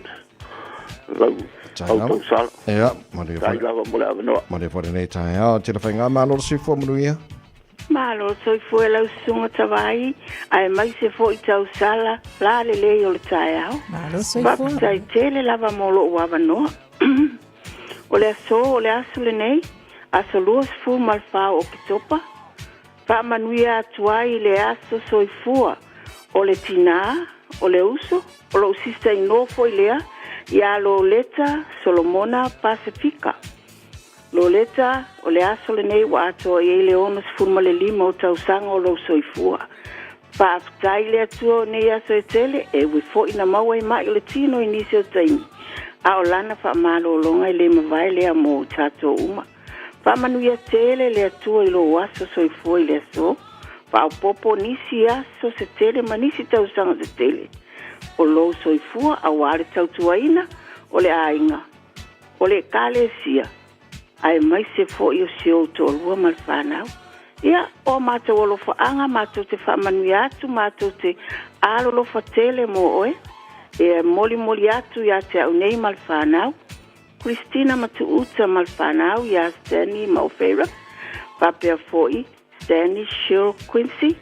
[SPEAKER 2] Ja, maar die voor de net ja, telefoon gaan maar los voor meneer.
[SPEAKER 13] Malo so foi la sunga tawai ai mai se foi tau sala la le le o taya.
[SPEAKER 9] Malo so
[SPEAKER 13] foi. Sai tele lava molo wa no. Ole so ole asule nei asolus fu malfa o kitopa. Pa manuia tuai le aso so fua. Ole tina, ole uso, ole sista no foi lea. Ya lo leta Solomona Pacifica. Lo leta o le aso le nei wa ato e le onos furma le lima o tau sanga o lo soifua. Pa aftai le atuo nei aso e tele e wifo ina maua i mai le tino inisi o taimi. A o lana fa malo o longa i le mawai le amo tato uma. Pa manuia tele le atuo i lo aso soifua i le aso. Pa o popo nisi aso se tele ma nisi tau sanga se tele. O lo soifua a wale tautuaina o le ainga. O le kale sia. Ai mai se fo i o sio tolua mal whanau. Ia o mātou o lo whaanga, mātou te whamanui atu, mātou te alo fa tele mo oe. E moli atu ia te au nei mal whanau. Christina matu uta mal whanau ia Stanley Maufeira. Papea foi Stanley Cheryl Quincy.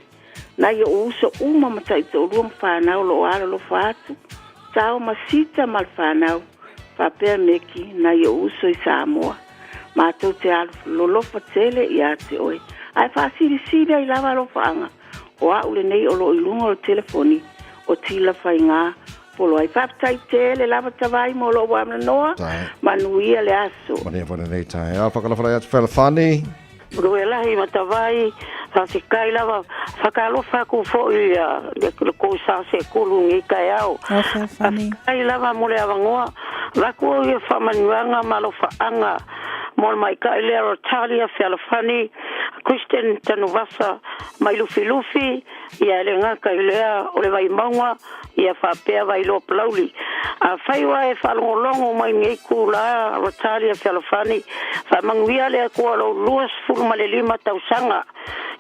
[SPEAKER 13] Na ia uso uma matai to rum whanau lo alo lo whatu. Tau masita mal whanau. Papea meki na ia uso i Samoa. Mātou te alo lo fatele ia te oe. Ai whasiri ai lava lo whaanga. O a ule nei o lo ilunga o telefoni. O tila whainga. Polo ai whaptai tele lava tawai mo lo wamna noa. Manuia le aso.
[SPEAKER 2] Mania fwana nei tai. A whakalawhara atu whelawhani.
[SPEAKER 13] Rue lahi matawai. Whasi kai lava whakalofa ku fo ia. Le ko sa se kulungi kai au. Kai lava mole awangoa. Rakua ia whamanuanga malo whaanga. Mol mai kai lero talia whelawhani. Christian Tanuvasa mai lufi ia le ngaka ilea o le vai maunga ia whapea vai lo plauli. A whaiwa e whalongolongo mai ngei kula rotalia whalawhani. Whamanguia lea kua lo luas fulma le lima tausanga.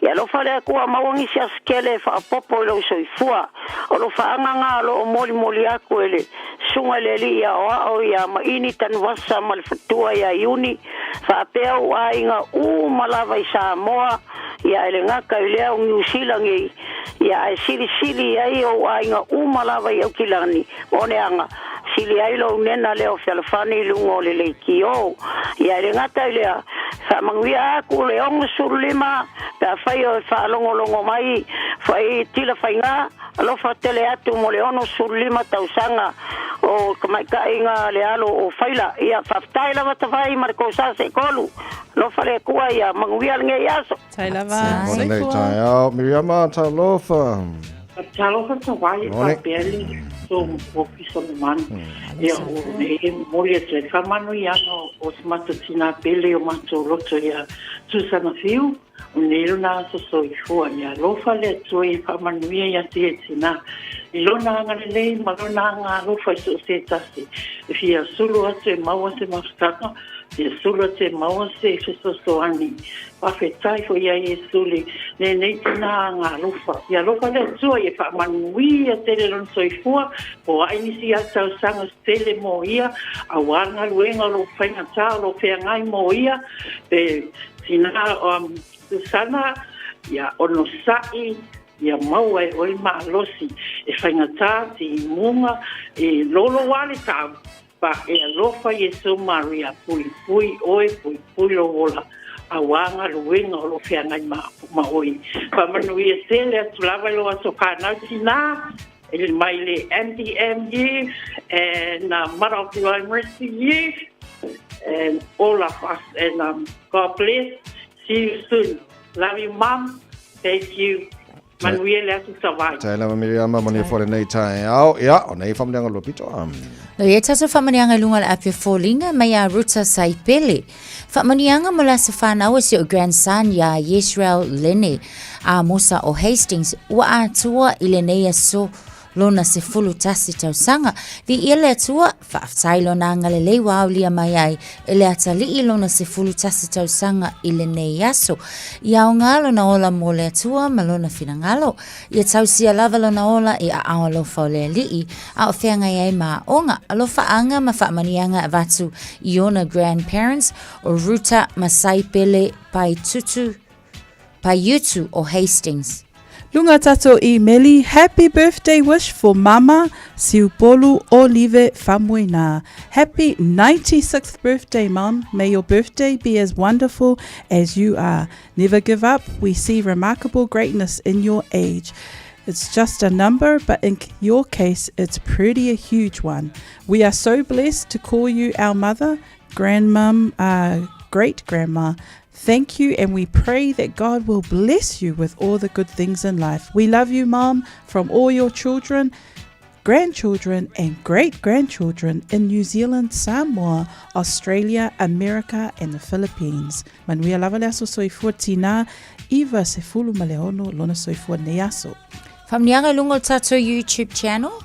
[SPEAKER 13] Ia lo whalea kua mawangi si askele whapopo ilo soifua. O lo whaanganga lo o moli aku ele. Sunga le li ia o ia maini Tanuvasa malfatua ia iuni. Whapea ua inga malawa i Samoa. Ia ele ngaka ilea o New Zealand i. Ia e sili ai o ainga umalawa i au kilani. One anga. Sili ai lo nena leo whalawhani lungo le leiki o. Ia ele ngata ilea Sa manguia ku le ong sulima ta fai o fa longo mai fai tila fai nga alo fa tele atu mo le ono sulima tausanga o kamai ka inga le alo o faila ia fa taila va tafai marko sa se kolu lo fa le ku ia manguia nge yaso
[SPEAKER 9] taila va
[SPEAKER 2] Nei tai au Miriama talofa.
[SPEAKER 14] Talofa tawai pa peli so o piso man. Ia o e mole te kamano ia no o smata tina pele o mato roto ia Susana Fiu Nilona so ifua ia lofa le toi kamano ia te tina Ilona ngale malona nga lofa so se tasi fia sulu ate maua se mastaka Ia sula te maua se fesosoani. Whawhetai fo ia e suli. Nei tina ngā lofa. Ia lofa le tua e whamanui a tele lon soifua. O ainisi a tau sanga tele mo ia. A wanga luenga lo whainga tā lo whea ngai mo ia. E tina Susana ia ono sai. Ia maua e oi maa losi. E whainga tā ti munga. E lolo wale tā. Pa e alofa Yesu Maria pui pui lo wola awanga luenga o lo fianga ma oi pa manu e tele atu lava lo aso kana tina ele maile MDM youth and Mother of Divine Mercy youth and all of us and God bless. See you soon. Love you, Mom. Thank you. Manuela tu savai.
[SPEAKER 2] Taila Miriama moni fore nei tai au ia o nei famanga lo pito
[SPEAKER 10] Lo ia tasa whamanianga lunga le ape fōlinga mai a Ruta Saipele. Whamanianga mo la se whanau si o grandson ya Yisrael Lene a Mosa o Hastings ua a tua i le nei so lona se fulu tasi tau sanga vi ile atua whaaftai lona ngale lei wau lia mai ai ile atali i lona se fulu tasi tau sanga ile nei aso ia o ngalo na ola mo le atua ma lona fina ngalo ia tau sia lava lona ola i a awalo faule lii a o whea ngai ai maa onga alo whaanga ma whaamanianga avatu i ona grandparents o Ruta Masaipele pai Yutu o Hastings.
[SPEAKER 9] Lunga tato I Meli, happy birthday wish for Mama Siupolu Olive Famuina. Happy 96th birthday, Mum. May your birthday be as wonderful as you are. Never give up. We see remarkable greatness in your age. It's just a number, but in your case, it's pretty a huge one. We are so blessed to call you our mother, grandmum, great-grandma. Thank you, and we pray that God will bless you with all the good things in life. We love you, Mom, from all your children, grandchildren, and great-grandchildren in New Zealand, Samoa, Australia, America, and the Philippines. Manuia lava le aso soifua tina, iwa se fulu maleono lona soifua neaso.
[SPEAKER 10] Whamnianga lungo tato YouTube channel.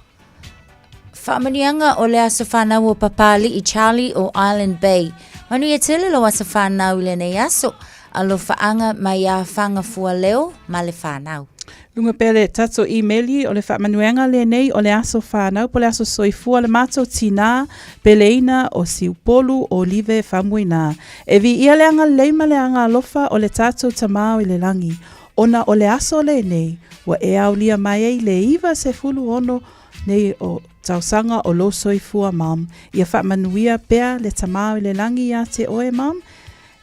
[SPEAKER 10] Whamnianga o le aso whanau o papali I Charlie o Island Bay. Manu ia tele lo asa whanau le nei aso, alo whaanga mai a whanga fua leo, ma le whanau.
[SPEAKER 9] Lunga pele tato I Meli o le whamanuenga le nei o le aso whanau, po le aso soifua le mato tina, peleina o Siupolu o Olive Famuina. E vi ia leanga leima leanga alofa o le tato tamao I le langi. Ona o le aso le nei, wa e au lia mai e le iwa se fulu ono nei o tausanga o lo soifua mam. Ia whamanuia pea le tamau I le langi ia te oe mam.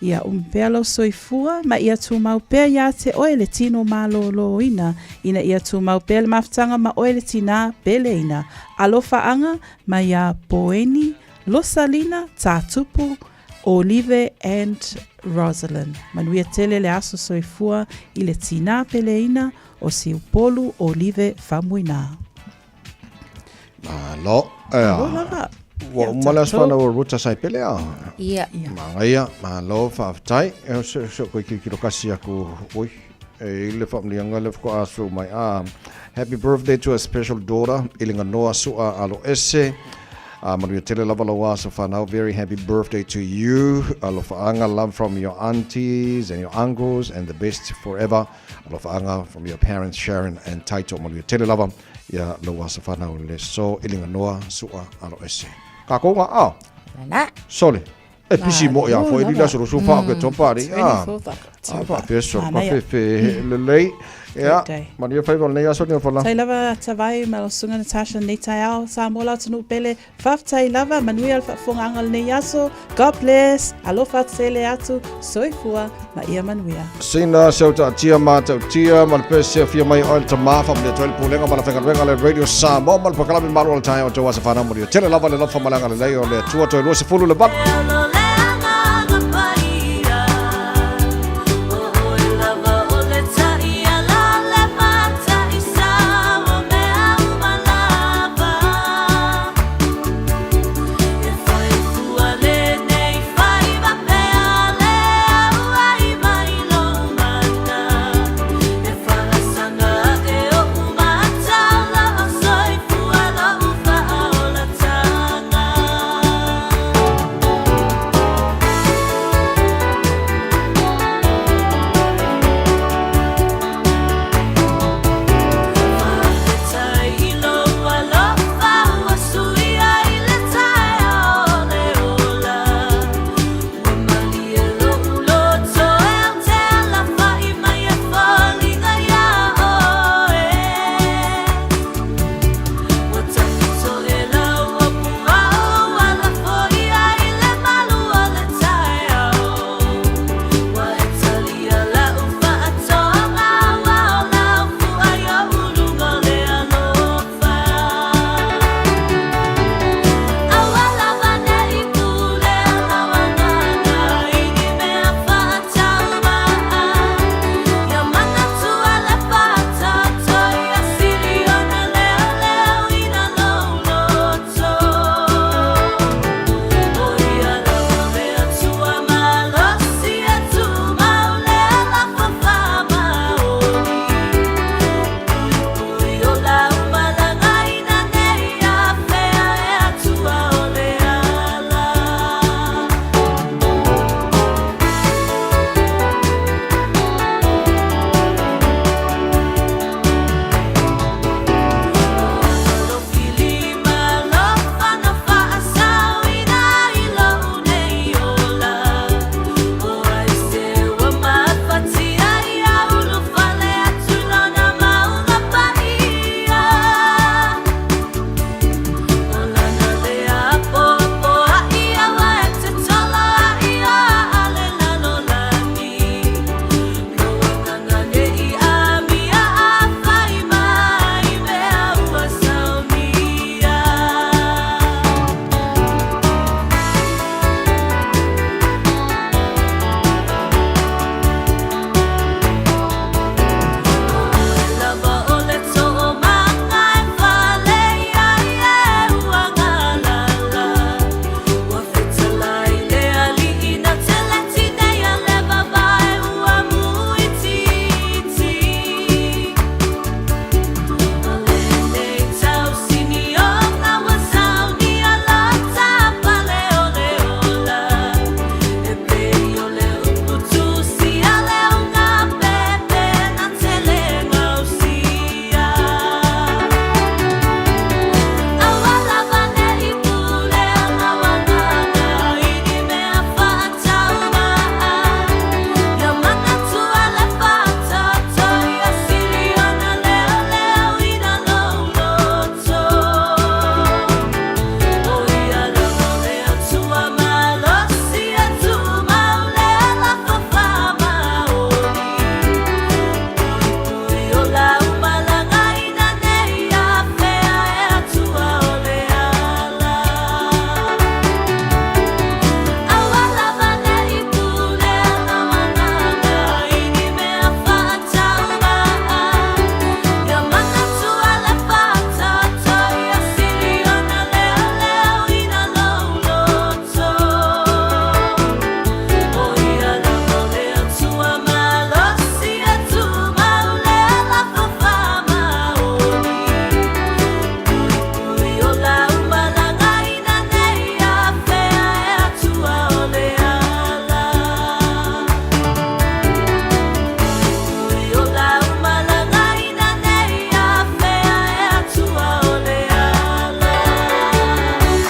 [SPEAKER 9] Ia pea lo soifua, ma ia tūmau pea ia te oe le tino malo lo ina. Ina ia tūmau pea le maftanga ma oe le tina pele ina. Alofa anga ma ia Poeni, Losalina, Tātupu, Olive and Rosalind. Manuia tele le aso soifua I le tina pele ina o Siupolu Olive Famuina.
[SPEAKER 2] Lo, wa malas fana o Ruta Saipele a.
[SPEAKER 10] Ia.
[SPEAKER 2] Mangaia, ma lo whaftai, so koe ki kiro kasi aku oi. E le whamlianga le whako asu mai a. Happy birthday to a special daughter, Ilinga Noa Sua Alo Ese. Maria tele lava lo aso whanau, very happy birthday to you. Alo whaanga, love from your aunties and your uncles and the best forever. Alo whaanga from your parents, Sharon and Taito. Maria tele lava. Ia lo asa whanau le so Ilinga Noa Sua Alo Ese. Ka konga au?
[SPEAKER 10] Nana.
[SPEAKER 2] Sole. E pisi mo ia foi lila so so fa ke topari. Pa peso pa fe lei. Ja, maar je fai wel nee so ne fola.
[SPEAKER 9] Tai lava tawai ma sunga Natasha nei tai ao sa mo la tunu pele faf tai lava manuel fa fonga angal nei yaso. God bless. Alo fa sele atu soifua ma ia manuia.
[SPEAKER 2] Sina sauta tia mata tia mal pese fia mai oil to ma fa le tol pulenga mala fenga venga le radio sa mo mal pakala mi malu tai o to wasa fa na mo dio. Tele lava le lofa malanga le lei o le tua to lo se fulu le bat.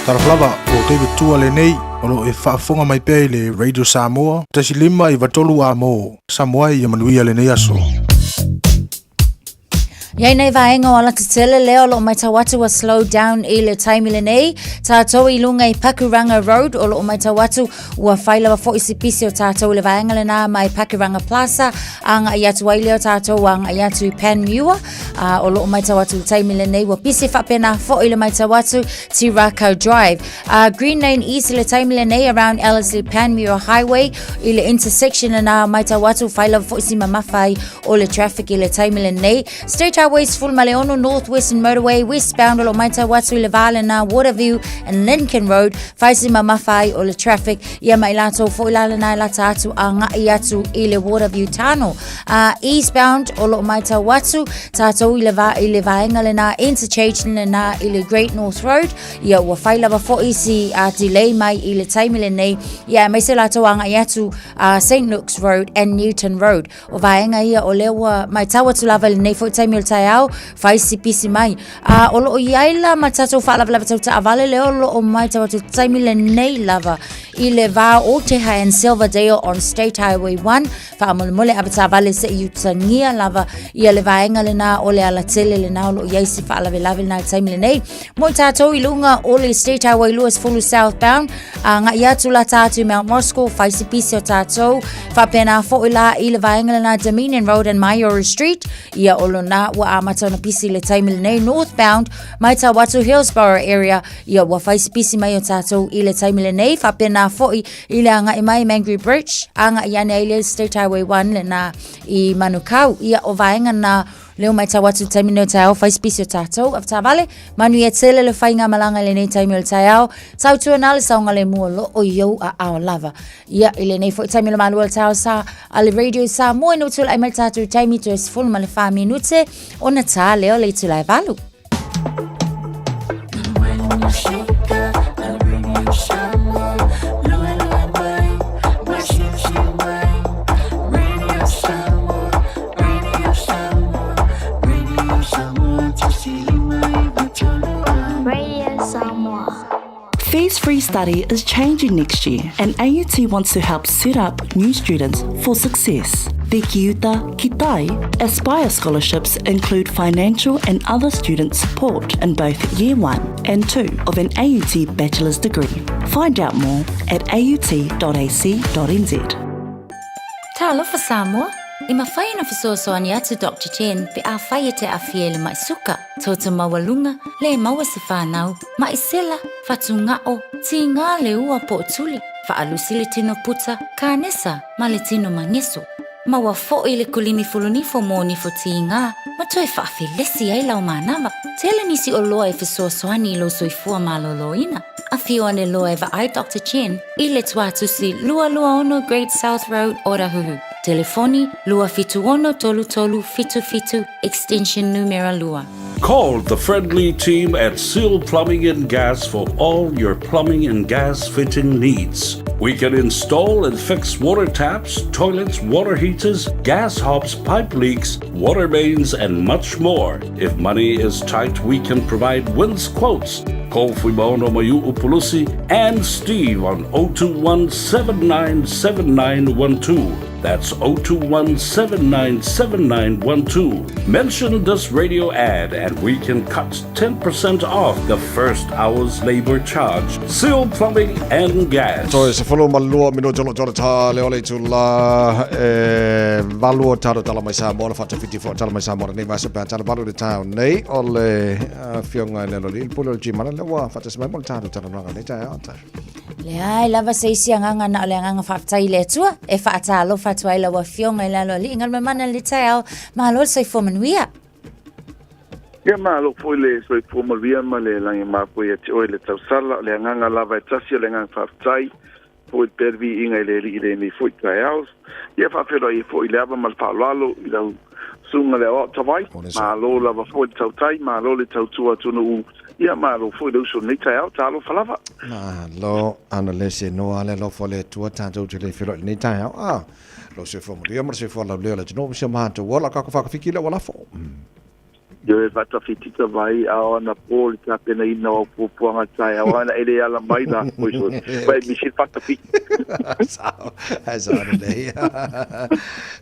[SPEAKER 15] Taraflava o David Tua le nei o lo e whaafonga mai pēi le Radio Samoa. Tasi lima I watolu a mo. Samoa I manuia le nei aso.
[SPEAKER 10] Iai nei vaenga o ala te tele leo lo mai tawatu wa slow down I le taimi le nei. Tātou I lunga I Pakuranga Road o lo mai tawatu ua whaila wa fo isi pisi o tātou le vaenga le nā mai Pakuranga Plaza. Anga I atu waileo tātou anga I atu Panmure. O lo mai tawatu taimi le nei wa pisi whapena fo I le mai tawatu Te Rako Drive. Green Lane East le taimi le nei around Ellerslie Panmure Highway. I le intersection le nā mai tawatu whaila wa fo isi mamawhai o le traffic I le taimi le nei. State Highways Full Maleono Northwestern Motorway westbound o lo mai tawatu le vale na Waterview and Lincoln Road faisi mamawhai o le traffic ia mai lato fo ilala na la tatu a ngai atu I le Waterview Tunnel. Eastbound o lo mai tawatu tātou I le vaenga le na interchange le na I le Great North Road ia ua whailawa fo isi delay mai I le taimi le nei ia mai se lato a ngai atu St. Luke's Road and Newton Road o vaenga ia o lewa mai tawatu lava le nei fo taimi le taiao faisi pisi mai o lo iaila matato fa lava lava tauta avale leo lo o mai tawatu taimi le nei lava I le va o te hai and Silverdale on State Highway 1 fa mole abata vale se utangia lava ia le vaenga le na o le ala tele le na o lo iaisi fa lava lava na taimi le nei mo tato I lunga o le State Highway Lewis Fulu southbound nga ia tu la tatu Mount Moscow faisi pisi o tato fa pena fo ila I le vaenga le na Dominion Road and Mayora Street ia o lo na wa amata na pisi le taimi le nei northbound mai tawatu Hillsborough area ia wa faisi pisi mai o tato I le taimi le nei fa pena fo I le anga I mai Mangry Bridge anga ia nei le State Highway 1 le na I Manukau ia o vaenga na leo mai tawatu taimi no tau faisi pisi o tato af tavale manu ia tele le whainga malanga le nei taimi o tau tau tu anale saunga le mua lo o iau a ao lava ia I le nei fo taimi le malu o tau sa ale Radio Samoa no tula ai mai tatu taimi tu es full male 5 minute o na ta leo le tula e valu.
[SPEAKER 16] Fees-free study is changing next year, and AUT wants to help set up new students for success. The Kiuta Kitai Aspire scholarships include financial and other student support in both Year 1 and 2 of an AUT bachelor's degree. Find out more at aut.ac.nz.
[SPEAKER 10] Talofa Samoa. I mawhai na fisoasoani atu Dr. Chen pe a whai te a fiele mai suka. Tōta mawalunga le maua se whanau, mai sela, whatungao, ti ngā le ua po tuli, whaalusi le tino puta, ka nesa, ma le tino mangeso. Maua fo I le kulimi fulunifo mōnifo ti ngā, ma toi whaafilesi ai lau manawa. Tele nisi o loa e fisoasoani lo soifua maloloina. A fio ane loa e ai Dr. Chen, I le tuatusi lua ono Great South Road, Orahuhu. Telefoni lua fitu ono tolu tolu fitu fitu extension numero lua.
[SPEAKER 17] Call the friendly team at Seal Plumbing and Gas for all your plumbing and gas fitting needs. We can install and fix water taps, toilets, water heaters, gas hobs, pipe leaks, water mains, and much more. If money is tight, we can provide wins quotes. Call Fuimaono Mayu Upulusi and Steve on 021-797912. That's 021-797912. Mention this radio ad and we can cut 10% off the first hour's labor charge. Seal Plumbing and Gas.
[SPEAKER 2] So se follow malua mino jolo jolo ta le ole tula valua taro tala mai sa mo fa 54 tala mai sa mo nei va se pa tala valua de town nei ole fionga le lo il polo jimana le wa fa se mai mo taro tala nga nei ta ata.
[SPEAKER 10] Le ai lava se isi nganga na le nganga fa tai le tua e fa talo fa tuai la wa fionga le lo li ngal me mana le tao ma lo se fo manuia.
[SPEAKER 12] Ia ma lo foi le so fo manuia ma le langi ma po ia te o le tau sala le nganga lava tasi le nganga fa tai foi pervi inga le li le ni foi taiaus ia fa fero i foi leva mal fa lalo i la sunga le o tawai ma lo lava foi tau tai ma lo le tau tua tunu ia ma lo foi lo so ni taiau talo falava
[SPEAKER 2] ma lo ana le se no ale lo fo le tua tanto te le fero ni taiau lo se fo mo ia ma se fo la le no se ma to wala ka fa fikile wala fo
[SPEAKER 12] Yo e fata fitita vai a na poli ka pena ina o puanga tai a wana ele ala mai na poiso. Vai mi si fata fit.
[SPEAKER 2] As on le.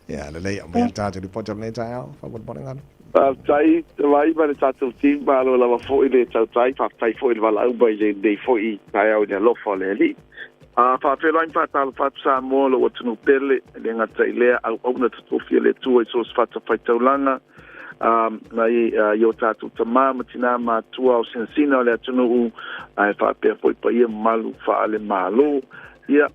[SPEAKER 2] Ja, le am tata di potja le tai al fa wat boningan.
[SPEAKER 12] Tai vai ba tata ting ba lo la fo ile tai fa tai fo ile vala u ba je dei fo I tai au de lo fo le li. Fa fe line fa tal fa sa mo lo wat no pele le nga tai le au ona tu fi le tu e so fa fa taulanga. Mai yo tatu tama matina matua o sensina le tunu ai fa pe foi pa ia malu fa ale malo ia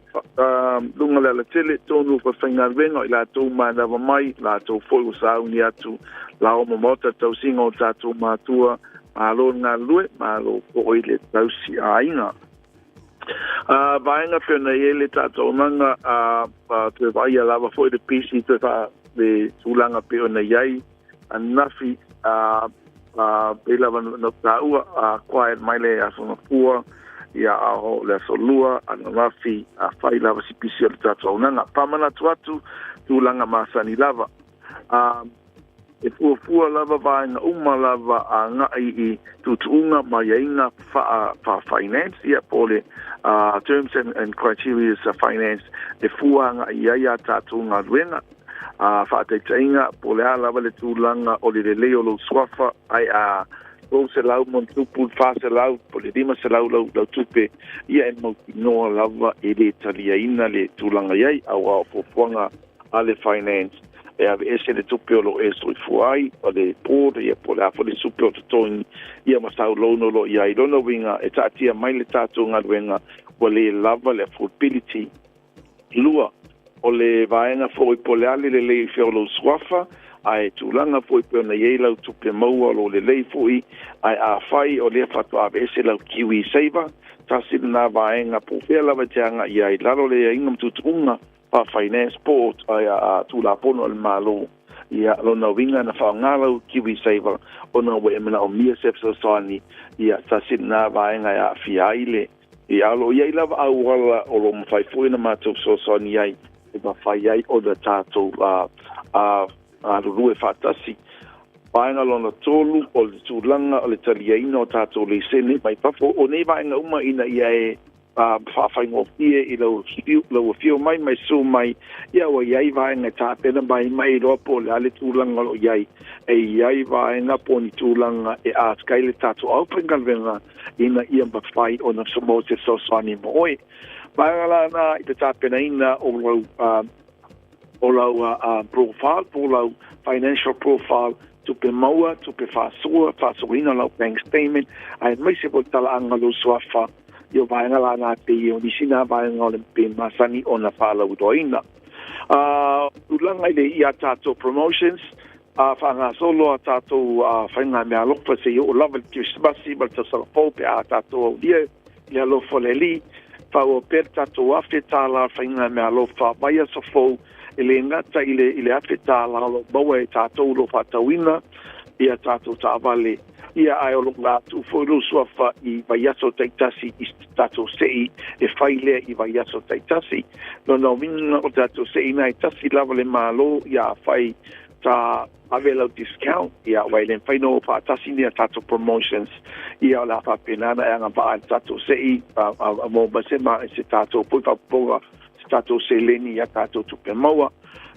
[SPEAKER 12] lunga le tele tonu fa fanga vengo ila tu mana mai la tu foi usa uni atu la o mota tau singo tatu matua malo nga lue malo ko ile tau si ainga vaenga pena ele tatu manga te vai lava foi de PC te fa de sulanga pe ona yai anafi pela no taua quiet maile a sona pua ia aho le solua anafi fai lava sipisi o tatu unanga pamana tuatu tulanga masani lava e fua lava vaina uma lava nga I tutunga mayainga fa finance ia pole terms and criteria of finance e fua nga ia tatu nga luenga fa te tainga pole ala vale tulanga o le leo lo swafa ai o se lau mon tupu fa se lau pole dima se lau tupe ia en mo no lava e le talia ina le tulanga yai au poponga ale finance e ave ese le tupe o lo eso fuai o le pole ia pole a pole supe o toni ia masau lono lo ia I don't know winga e tatia mai le tatu ngalwenga o le lava le affordability lua o le vaenga foi pole ale le fiolo swafa ai tulanga foi pena yela tupe maua lo le foi ai a fai o le fatwa ese la kiwi saver tasil na vaenga po fela batanga ia I lalo le ingam tutunga pa finance port ai a tula pono al malo ia lo na winga na fa ngalo kiwi saver ona we mena o mia sepso sani ia tasil na vaenga ya fiaile ia lo ia lava au wala o lo mfai foi na mato so sani ai ba fai ai o da tato rue fatasi painga lona tolu o le tulanga o le taliaina o tato le sene mai pafo o nei vaenga uma ina ia e whawhaingo pie I lau fio mai so mai ia wa iai vaenga tāpena mai roa po le ale tulanga lo iai e iai vaenga po ni tulanga e a skaile tato au pengalvenga ina ia mawhai o na sumo te sosani moe Baingala na I te tāpena ina o lau profile, po lau financial profile, tupe maua, tupe whasoina lau bank statement, ai mai se po tala anga lo swafa, Yo baingala na te o nisina bainga o le pe masani o na whalau doina. Ulanga ile ia tato promotions, whanga solo a tato whainga mea lokwa se o lava Christmasi, but ta salapope a tato o dia, ia lo foleli, Fao per tato afetala whainga mea lo wha mai asa fau ele ngata ile afetala lo baua e tato lo whatawina ia tato taavale ia ai o lo ngatu fo lo suafa I vai aso taitasi I tato sei e whaile I vai aso taitasi no winga o tato sei nai tasi lava le malo ia whai ta avela discount ia wailen whaino pa tasi nia tato promotions ia la pa penana e anga pa tato sei a mo basema e se tato pui pa ponga se tato sei leni ia tato tupe maua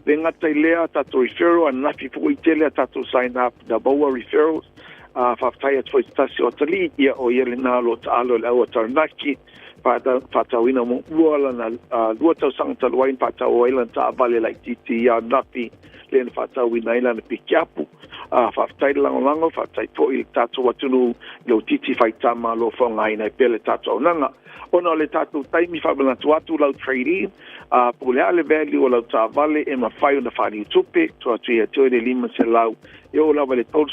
[SPEAKER 12] le ngata ilea tato referral and nafi fu I tele tato sign up da baua referrals whaftai at foi tasi o tali ia o ia le nalo ta alo le au taranaki patawina mo uala na lua tau sangata luain patau ailan ta avale like titi ia nafi le na fatawina ila na pikiapu whaftai lango whaftai po I tato watunu lo titi whaitama lo whaunga ina I pele tato au nanga ona le tato taimi whabana tuatu lau trading pule ale value o lau ta vale e mawhai o na whani utupe tua tuia le lima se lau e o lau vale tolu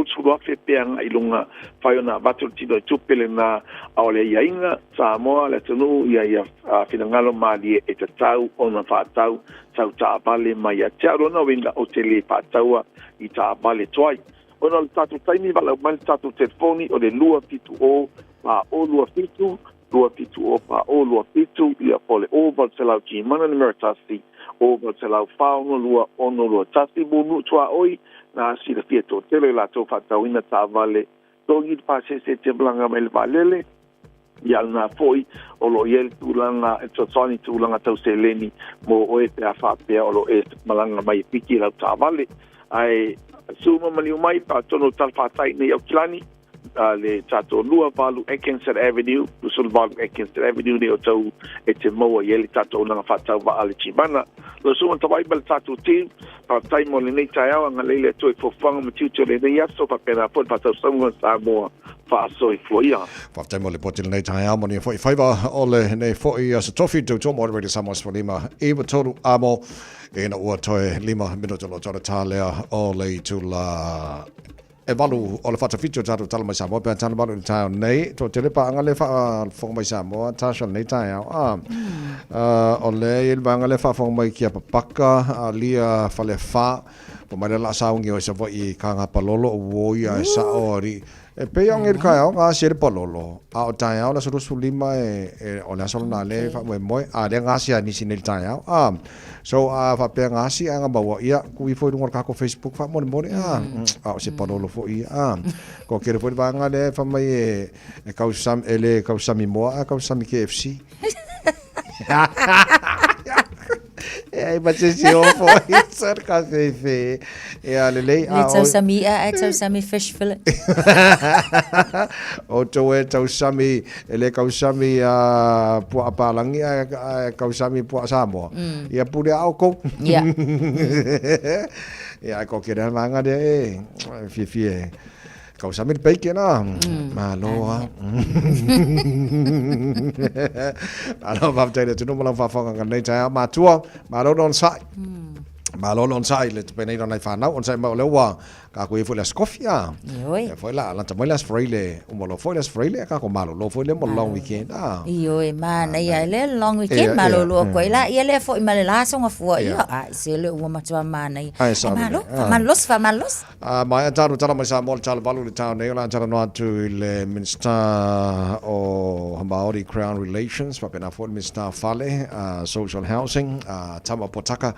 [SPEAKER 12] suruafe peanga I lunga whai o na vatul tino I tupe le na ao le iainga Samoa le tanu ia finangalo maali e te tau o na whaatau tau ta vale mai a tia rona winga o te le pātaua I ta vale tuai ona le tato taimi wala mai tato telefoni o le lua pitu o pa o lua pitu o pa o lua pitu ia pole o val se lau ki mana ni meritasi o mo te lau whaonga lua ono lua tasi munu tua oi na sila fia tō tele la tō whatauina tā vale tongi pase se te blanga me le valele ia na foi o lo yel tulanga e totoni tulanga tau se leni mo o e te awhapea o lo e malanga mai piki lau tā vale ai suma mali mai pa tono tal whatai nei au kilani le tato lua valu Atkinson Avenue, lusul valu Atkinson Avenue ne o tau e te moa yeli tato nanga whatau wa ale chimana. Lo suma tawai bal tato team, pa taimo le nei tai au anga leile toi fofanga matiuto le nei aso pa pena pon pa tau Samoa Samoa fa aso i fuia.
[SPEAKER 2] Pa taimo le poti le nei tai au moni foi faiva o le nei foi asa tofi tau tomo already Samoa Swanima Eva Toru Amo e na ua toi 5 minuto lo tōna tālea o le tula e valu o le whatawhitio tātou tala mai Samoa pēr tāna valu ni tāo nei tō te lepa anga le whonga mai Samoa tāsha nei tāi au o le il vanga le whonga mai kia papaka lia whale wha po mai le la saungi o isa vo i kanga palolo o woi a sa ori e pe ang ir kai au nga sir palolo a o tāi au la surusu lima e o le asolo na le wha moi a le ngasi a nisi nei tāi au so fa pe ngasi anga bawa ia kui foi ngor ka ko Facebook fa mon mon a se palolo fo ia ko kere foi vanga le fa mai e kausam ele kausami mo a kausami KFC e ba se si o fo ser ka fe e ale le
[SPEAKER 10] a tau sami a tau sami fish fillet
[SPEAKER 2] o to e tau sami ele kausami a po apalangi a kausami po Samoa ia pure au ko
[SPEAKER 10] ia
[SPEAKER 2] ia ko kere vanga de fi kausami bacon na maloa alo va tele tu no mo la fa nga nei ta ma tua ma lo don sai ma lo don sai le pe nei don ai fa na on sai ma le wa ka ko foi la scofia foi la moi las freile un lo foi las freile ka ko malo lo foi le mo long weekend
[SPEAKER 10] io ma na ia le long weekend ma lo ko la ia le foi ma le la so nga fu ia se le u ma tua ma na ma los
[SPEAKER 2] ma ta tala mai sa mo tala valu le town nei la tala no tu le minister o Maori Crown Relations pa pena foi minister fale social housing tama potaka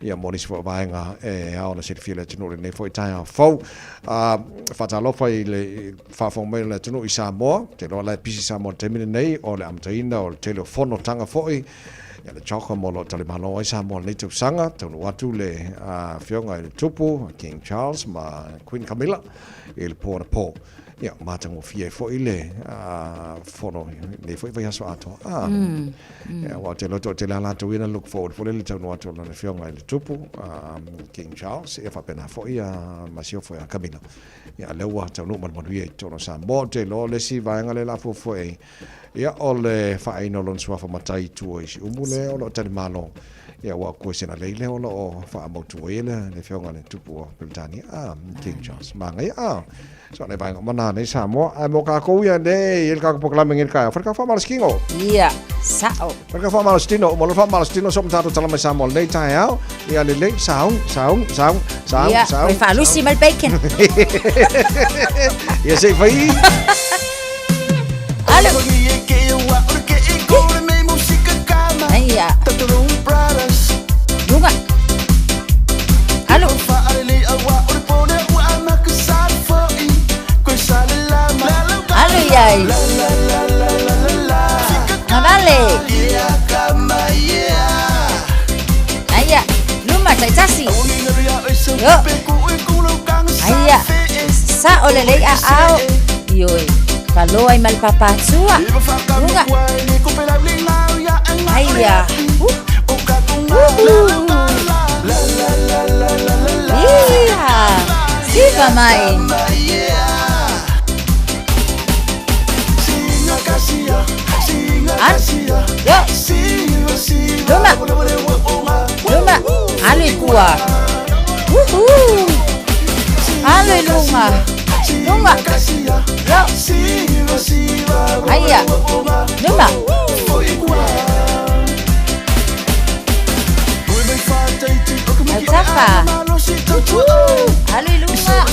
[SPEAKER 2] ia monis fo vaenga e aona se file tino le nei foi tai fo fatalo foi le fa fo me le tino i Samoa te lo la pisi Samoa te mine nei o le amtaina o le telefono tanga foi ia le choka mo lo tale malo i Samoa nei tu sanga tu watu le fionga le tupu King Charles ma Queen Camilla il po ia matango fie fo ile fono ne foi vai aso ato ia wa te loto te la to ina look forward for le tano ato na fionga le tupu King Charles e fa pena fo ia masio foi a Camilla ia lewa tano mal manuie tono sa mo te lo le si vai ngale la fo foi ia ole fa ino lon swa fa matai tu isi umule o lo tele malo ia wa ko sena leile o lo fa mo tu ele le fionga le tupu o Britannia King Charles manga ia so ne vai mana nei Samoa ai mo ka ko ia nei il ka po klame ngir ka fa mal skingo
[SPEAKER 10] ia sao
[SPEAKER 2] fa mal stino mo fa mal stino so mtato tala mai Samoa nei tai au ia le le saung
[SPEAKER 10] ia fa lusi mal bacon
[SPEAKER 2] ia sei vai
[SPEAKER 10] ale iya lunga alo alo yai ngadale aya luma tai tasi yo aya sa olele a ao yoi kalau ai mal papa sua lunga aya iya siapa main yo luma alui kuah alui luma yo aya luma Altafa Hallelujah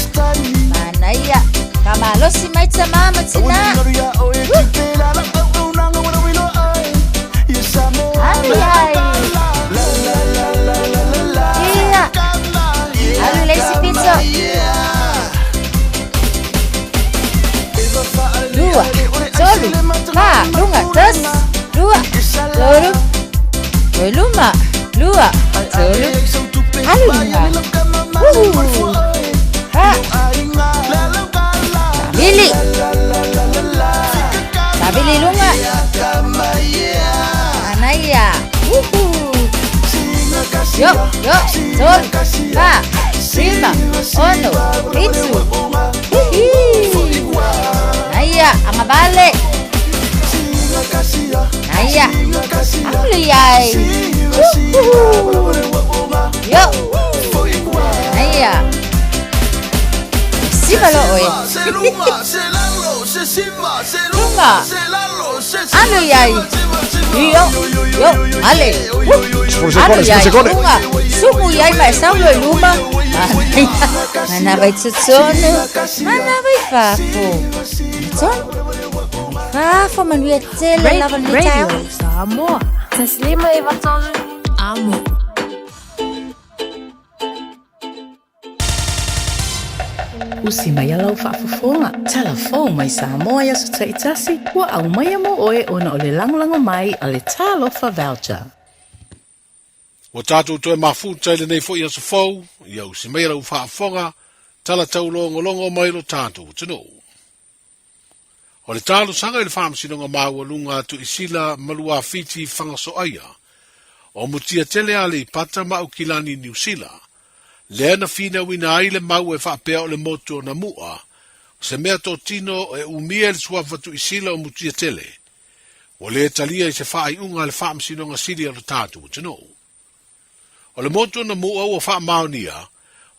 [SPEAKER 10] Manaya Kamalo si mai mama tina Hallelujah Naya, ang abale. Naya, ang liyay. Yo. Naya. Si malo oy. Lunga. Ano yay? Yo, ale. Ano yay? Lunga. Sumu yay may saulo luma. Mana bay tsutsono. Mana bay fafo. Tson. Fafo manuia tele lavan
[SPEAKER 4] Radio Samoa. Taslima ivatol amo. Usi mai alau whaafafonga. Telefon mai Samoa ya sa itasi. Wa au mai mo oe ona o le langolango mai a le talofa voucher.
[SPEAKER 18] O tātou toi mafuta ile nei fo ia sa fau, ia usi mai alau whaafonga, tala tau longo mai lo tātou tino. O le tālo sanga ile whaamsinonga maua lunga tu isila malua fiti whangaso aia. O mutia tele ale pata mau kilani New Zealand. Lea na fina wina ai le mau e whaapea o le moto na mua, se mea tō tino e umia le suafa tu isila o mutia tele. O le talia i se whaai unga le whaamsinonga siri alo tātou tino. O le moto na mua ua wha maonia,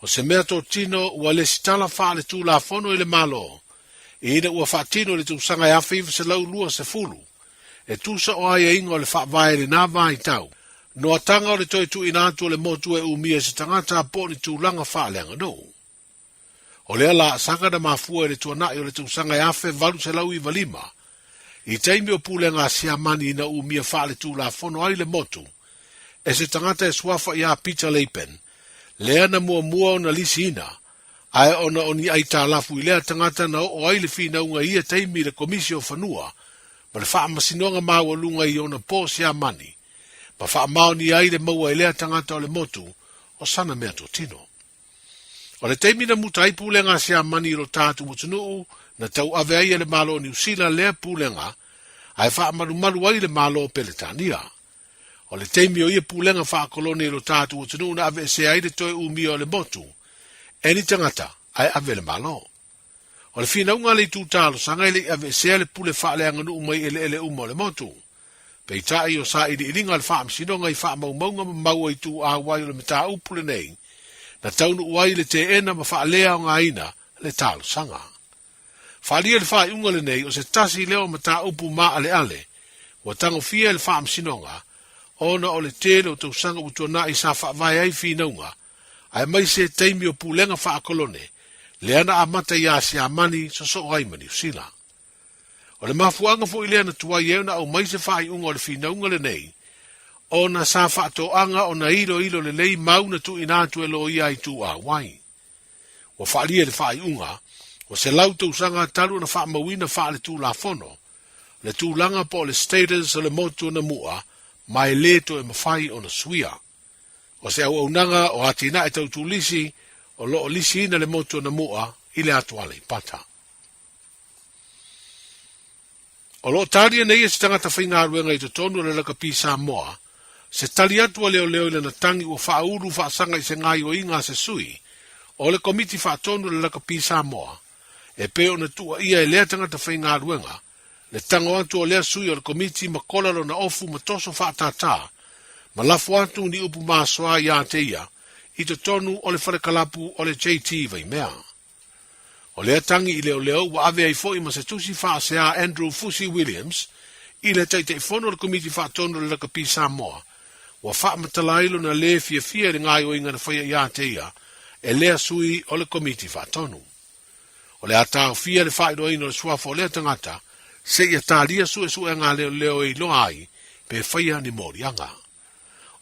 [SPEAKER 18] o se mea tō tino ua le sitala wha le tū la fono i le malo, e ina ua wha tino le tūsanga e awhiva se lau lua se fulu, e tūsa o aia inga o le wha vai le nā vai tau, no atanga o le toi tu ina atu le motu e umia se tangata po ni tūlanga wha leanga no. O le ala sanga na mafua e le tuanai o le tūsanga e awhe valu se lau i valima, i teimi o pūlenga sia mani ina umia wha le tū la fono ai le motu, e se tangata e swafa ia Peter Leipen, lea na mua o na lisi ina, ae ona oni ai tā lafu i lea tangata na o ai le fina unga ia teimi le komisio whanua, ma le wha masinonga maua lunga i ona po sia mani, ma wha mao ni ai le maua i lea tangata o le motu, o sana mea tō tino. O le teimi na muta ai pūlenga sia mani i lo tātu mutunuu, na tau ave ai le malo o New Zealand lea pūlenga, ai wha malu ai le malo o Peletania. O le teimi o ia pūlenga wha kolone lo tātu o tunu na ave se ai le toi umia o le motu. E ni tangata, ai ave le malo. O le fina unga le tūtalo sanga ele ave se le pule wha le anganu umai ele uma o le motu. Pei tai o sa ili ilinga le wha amsinonga i wha maunga mau ai tū awai o le mita upule nei. Na taunu uai le te ena ma wha lea o ngā ina le talo sanga. Wha lia le wha unga le nei o se tasi leo mata upu ma ale. Wa tango fia le wha amsinonga ona o le tele o tausanga utona i sa whaavai ai whinaunga, ai mai se teimi o pūlenga whaakolone, le ana a mata ia si a mani sa so ai mani usila. O le mafuanga fo i lea na tuai euna au mai se whaai unga o le whinaunga le nei, ona sa whaatoanga o na ilo le lei mau na tu inatu e lo ia i tu a wai. O whaalia le whaai unga, o se lau tausanga talu na whaamawina wha le tu la fono, le tu langa po le status o le motu na mua, mai leto e mawhai o na suia. O se au nanga o atina e tau tūlisi o loo lisi ina le moto na mua i le atuale i pata. O loo taria nei e se tangata whainga aruenga i to tonu le laka pi Samoa, se tali atua leo i le na tangi o whauru whaasanga i se ngai o inga se sui, o le komiti whaatonu le laka pi Samoa, e peo na tua ia e lea tangata whainga aruenga, le tango atu o lea sui o le komiti ma kolalo na ofu ma toso whaatata, ma lafu atu ni upu maasoa i a te ia, i to tonu o le wharekalapu o le JT vai mea. O lea tangi i leo wa ave ai fo i ma se tusi whaasea Andrew Fusi Williams, i le teitei fono le komiti whaatonu le laka pi Samoa, wa whaamatalailu na le fia le ngai o inga na whaia i a te ia, e lea sui o le komiti whaatonu. O lea tau fia le whaidoi ino le suafo o lea tangata, se ia talia su e ngā leo i loa ai, pe whaia ni morianga.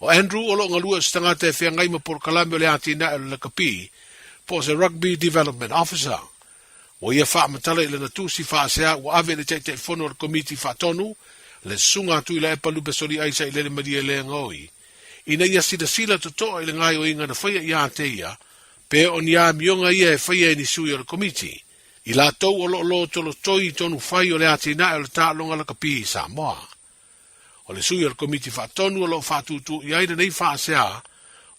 [SPEAKER 18] O Andrew o lo ngalua stangata e whea ngai ma por kalame o le atina e le kapi, po se Rugby Development Officer. O ia wha matala i le natusi wha asea, o ave le teite fono o komiti wha tonu, le sunga atu i la epa lupe sori aisa i le maria le ngoi. Ina ia sila totoa i le ngai o inga na whaia i a te ia, pe o ni a mionga ia e whaia i ni sui o le komiti. I la tau o lo tolo toi tonu whai o le atina e o le ta longa la kapi i Samoa. O le sui o le komiti wha tonu o lo wha tutu i aina nei wha asea,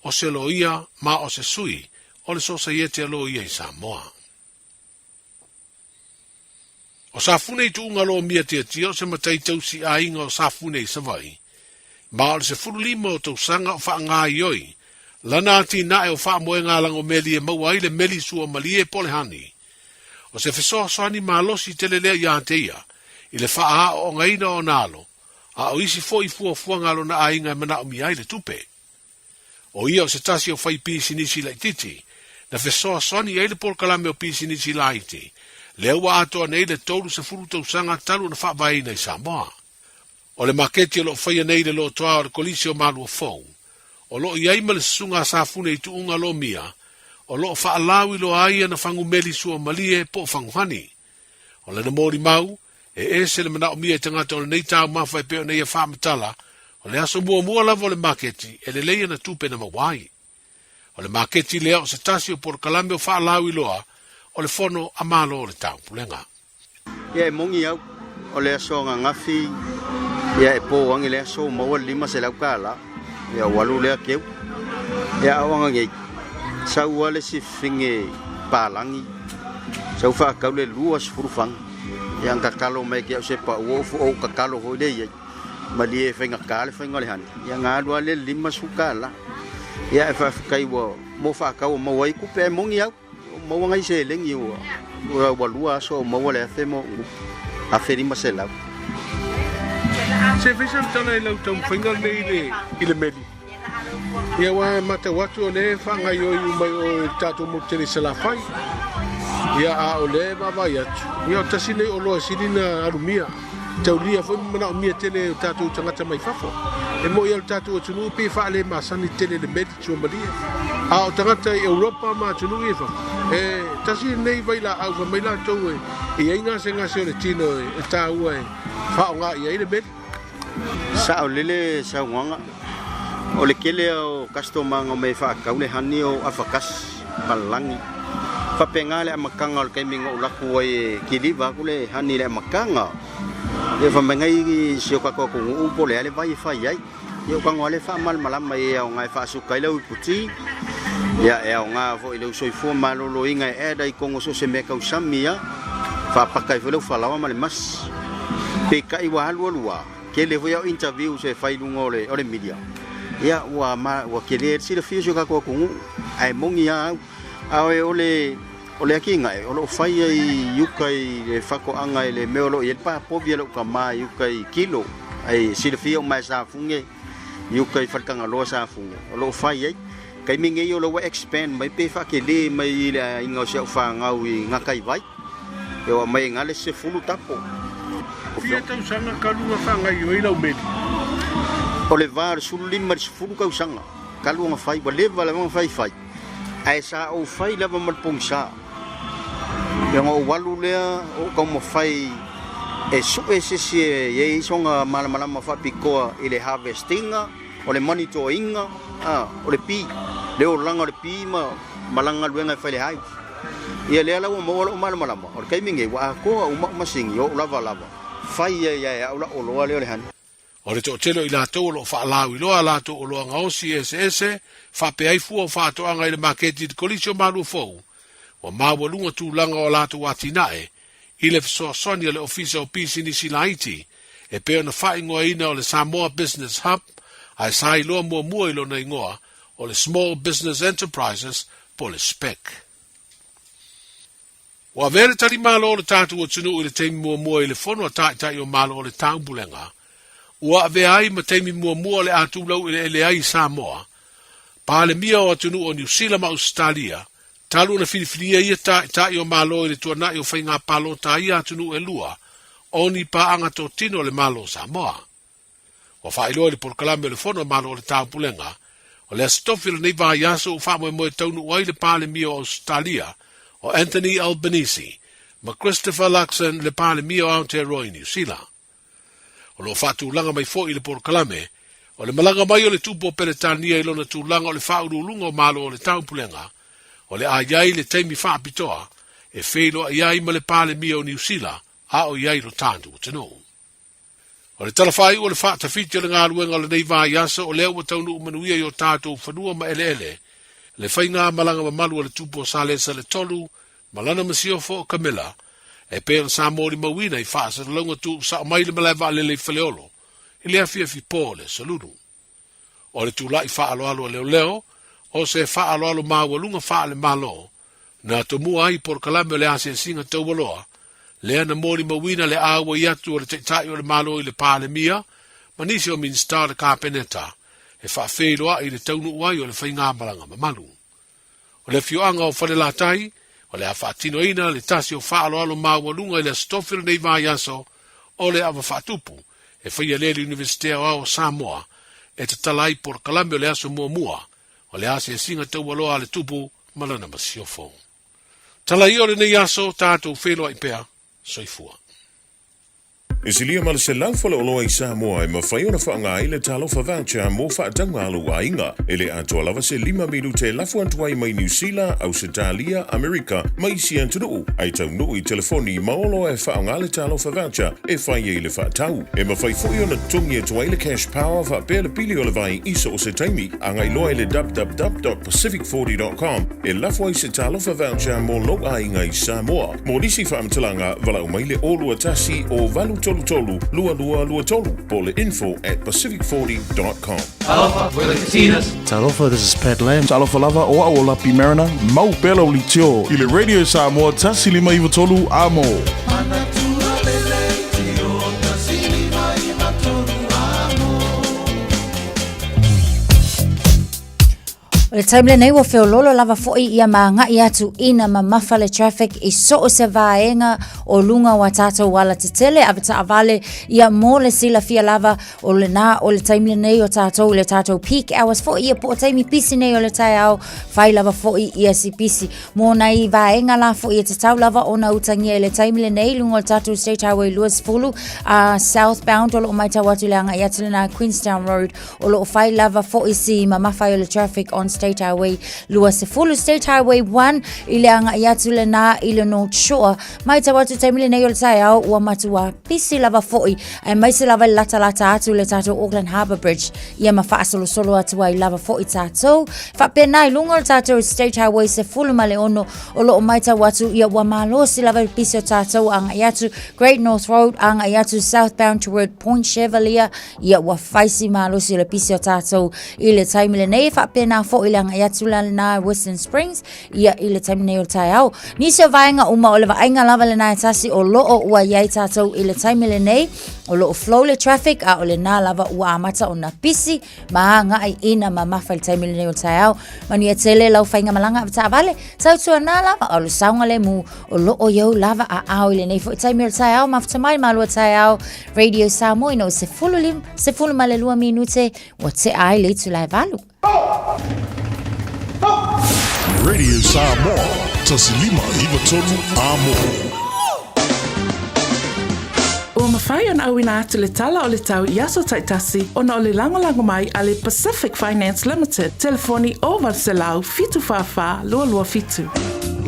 [SPEAKER 18] o se loia ma o se sui o le sosaiete loia i Samoa. O safune i tuunga lo mia tia o se matai tausi a inga o safune i savai. Ma o se furulima o tausanga o wha ngā ioi, lana ati na e o wha moe ngā lango meli e maua le meli sua mali e pole hani. O se fesoa soani malosi telelea ia teia, i le wha a o ngaina o nalo, a o isi fo i fua ngalo na a inga e mana o miai le tupe. O ia o se tasi o whai pisi nisi lai titi, na fesoa soani e le pol kalame o pisi nisi lai ti, le ua atoa nei le tolu se furu tausanga talu na wha vai nei Samoa. O le maketi o lo whaia nei le lo toa o le kolisi o malu o fau. O lo iai ma le sunga safune i tuunga lo mia, o lo wha alawi lo aia na whangu meli sua malie po whangu hani. O le na mori mau, e se le mana o mia i tangata o le nei tau mawhai peo nei a whamatala, o le aso mua lava o le maketi, e le leia na tupe na mawai. O le maketi lea o se tasi o por kalame o wha alawi loa, o le fono a malo o le tau pulenga.
[SPEAKER 19] Ia e mongi au, o le aso ngā ngafi, ia e po wangi le aso maua lima se lau kāla, ia walu lea keu, ia awanga ngei, sau wale si finge pālangi, sau whaakau le lua sifurufang, ia ngakalo mai kia se pa uofu o kakalo hoi le iei, ma li e whainga kāle whainga le hani, ia ngā lua le lima su kāla, ia e whaakai wa mo whaakau o mawai kupe e mongi au, maua ngai se lengi ua walua aso o maua le afe mo a wherima se lau.
[SPEAKER 18] Se whisam tana i lau tau whainga nei i le meli. Ia wa mata watu o le whangai o i umai o tātou mo tene se la whai. Ia a o le mawai atu. Ia o tasi nei o loa sirina arumia. Tau lia whai mana o mia tene o tātou tangata mai whafo. E mo ia o tātou atunu pe wha le masani tene le meli tua maria. A o tangata i Europa ma atunu i whafo. E tasi nei vai la au wha mai la tau e. I ai ngase o le tino e tā ua e. Wha o ngā i ai le meli.
[SPEAKER 19] Sa o lele sa wanga. O le kele o kastoma ngā mei whaakau le hani o afakas palangi. Whapenga le amakanga o le kaiminga o laku e kiliva ku le hani le amakanga. E whamengai si o kako kungu upo le ale vai whai ai. E o kango ale wha malmalama e au ngai whaasuka ilau i puti. Ia e au ngā fo ilau soifua malolo inga e eda i kongo so se meka usami ia. Whapakai whalau whalawa male mas. Peka iwa halua lua. Kele foi ao interview se fai lunga o le media. Ia ua kele si le fio se kako kungu ai mongi au e ole akinga e o fai ai yuka i le fako anga i le meolo i pa povia lo kama yuka i kilo ai si le fio mai sa funge yuka i falkanga lo sa funge o fai ai kai minge yo lo expand mai pe fa kele mai le inga se fa ngau i ngakai vai e o mai ngale se fulu tapo.
[SPEAKER 18] Fia tau sanga kalunga whangai o ilau meli.
[SPEAKER 19] O le vāre suru lima furu kau sanga. Kalunga whai, wa lewa le mga whai. Ai sa o whai lewa malpong sa. Ia ngā o walu lea o kau ma whai e su e sisi e isonga malamalama whapikoa i le harvestinga, o le monitoringa, o le pi. Leo langa o le pi ma malanga luenga whai le hai. Ia lea lau o malamalama. O le kaiminge wa a koa o masingi o lava. Fai ia ula o loa leo le hani.
[SPEAKER 18] O le to telo i lātou o lo whaalawi loa lātou o loa ngaosi ese, whapeai fua o whaatoanga i le maketi de kolisio malu fau. Wa maua lunga tūlanga o lātou atinae, i le fisosoni le ofisa o pisi nisi laiti, e peo na whaingoa ina o le Samoa Business Hub, ai sai loa mua ilo na ingoa, o le Small Business Enterprises, po le SPEC. Wa vere tari malo o le tātu o tunu i le teimi mua i le fono a tai o malo o le tāngbulenga. Ua ave ai ma teimi mua le atu lau i le ai Samoa. Pa le mia o tunu o New Zealand ma Australia. Talu na filifilia ia tai o malo i le tuana i o whainga palo tai atunu e lua. Oni pa anga to tino le malo Samoa. Wa whailo le porkalame le fono malo o le tāngbulenga. O le astofila nei va yaso u wha moe taunu wai le pa le mia o Australia. O Anthony Albanese, ma Christopher Luxon le pale mio Aotearoa i New Zealand. O lo fatu langa mai fo i le porkalame, o le malanga mai o le tupo peletania i lona tūlanga o le whaurulunga o malo o le taumpulenga, o le aiai le teimi whaapitoa, e whelo aiai ma le pale mio New Zealand, a o iai lo tāntu o tano. O O le talafai o le whaatawhiti o le ngā luenga o le nei vā yasa o leo wa taunu umanuia i o tātou whanua ma ele. Le whai ngā malanga ma malu o le tupo sa le sa le tolu, malana masiofo o Camilla, e pēra sa mōri mawina i whaasa le launga tu sa o mai le malaiva le le whaleolo, i le awhia fi pō le salunu. O le tūla i whaaloalo leo leo, o se whaaloalo māwalunga wha le malo, na to mua ai por kalame o le ase singa tau waloa, le ana mōri mawina le awa i atu o le teitai o le malo i le pāle mia, manisi o min star le kāpeneta, e whaafeiroa i le taunu uai o le whainga malanga ma malu. O le fioanga o whale lātai, o le awhaatino ina le tasi o whaaloalo māwalunga i le stofil nei vāiaso, o le awa whaatupu, e whaia lele Universitea o Samoa, e te talai por kalame o le aso mua, o le ase singa tau waloa le tupu, malana masiofo. Talai o le nei aso, tātou wheloa i pea, soifua.
[SPEAKER 5] E silia ma le se laufala o loa i Samoa e mawhai ona whaanga i le talofa voucher mō whaatanga alu a inga. E le atua lava se 5 milu te lafu antuai mai New Zealand, Australia, Amerika, mai si antunu. Ai tau nuu i telefoni maolo e whaanga le talofa voucher e whai e le whaatau. E mawhai fui ona tungi atua i le cash power wha le pili o le vai iso o se taimi. Angai loa i le www.pacific40.com e lafu ai se talofa voucher mō loa inga i Samoa. Mō nisi whaamtalanga walau mai le olu atasi o valu tolu, lua tolu, po le info@pacific40.com.
[SPEAKER 3] Talofa, we're the Katinas.
[SPEAKER 15] Talofa, this is Pat Lam. Talofa lava o au lapi marina, mau pelo li tio. I le radio Samoa, tasi 5 iwa tolu amo.
[SPEAKER 10] O le taimile nei wa feololo lava fo'i ia maangai atu ina ma mafale traffic i so o se vaenga o lunga wa tātou wala te tele avita avale ia mō le sila fia lava o le nā o le taimile nei o tātou le tātou peak hours fo'i ia po o taimi pisi nei o le tai au fai lava fo'i ia si pisi mō nei vaenga la fo'i ia te tau lava o na utangia le taimile nei lunga o le tātou State Highway Luas Fulu southbound o lo o mai tau atu le anga ia tele na Queenstown Road o lo o fai lava fo'i si ma mafai o le traffic on State Highway Luas Fulu State Highway 1 i le anga ia tule na i le North Shore mai tau atu taimile nei o le tai au ua matua pisi lava fo'i ai mai se lava lata atu le tātou Auckland Harbour Bridge ia ma whaasolo solo atu ai lava fo'i tātou whapena i lunga o le tātou State Highway se fulu ma le ono o lo o mai tau atu ia ua malo si lava pisi o tātou anga ia tu Great North Road anga ia tu southbound toward Point Chevalier ia ua whaisi malo si le pisi o tātou i le taimile nei whapena fo'i le anga ia tu na Western Springs ia i le taimile nei o le tai au nisi o vaenga uma o le vaenga lava le nai tasi o loo ua iai tātou i le taimile nei o loo flow le traffic a o le nā lava ua amata o na pisi ma ngai ina ma mafa le taimile nei o le tai au manu ia tele lau whainga malanga avita avale tau tua nā lava o le saunga le mu o loo iau lava a au i le nei fo i taimile o le tai au mafta mai malua tai au Radio Samoa ino se fulu ma le 2 minute o te ai le tu lai valu
[SPEAKER 20] Radio Samoa, tasi 5 iwa tolu amo.
[SPEAKER 26] Ua mawhai an awina atu le tala o le tau i aso taitasi ona o le langolango mai a le Pacific Finance Limited. Telefoni o Valselau fitu whawha lua fitu.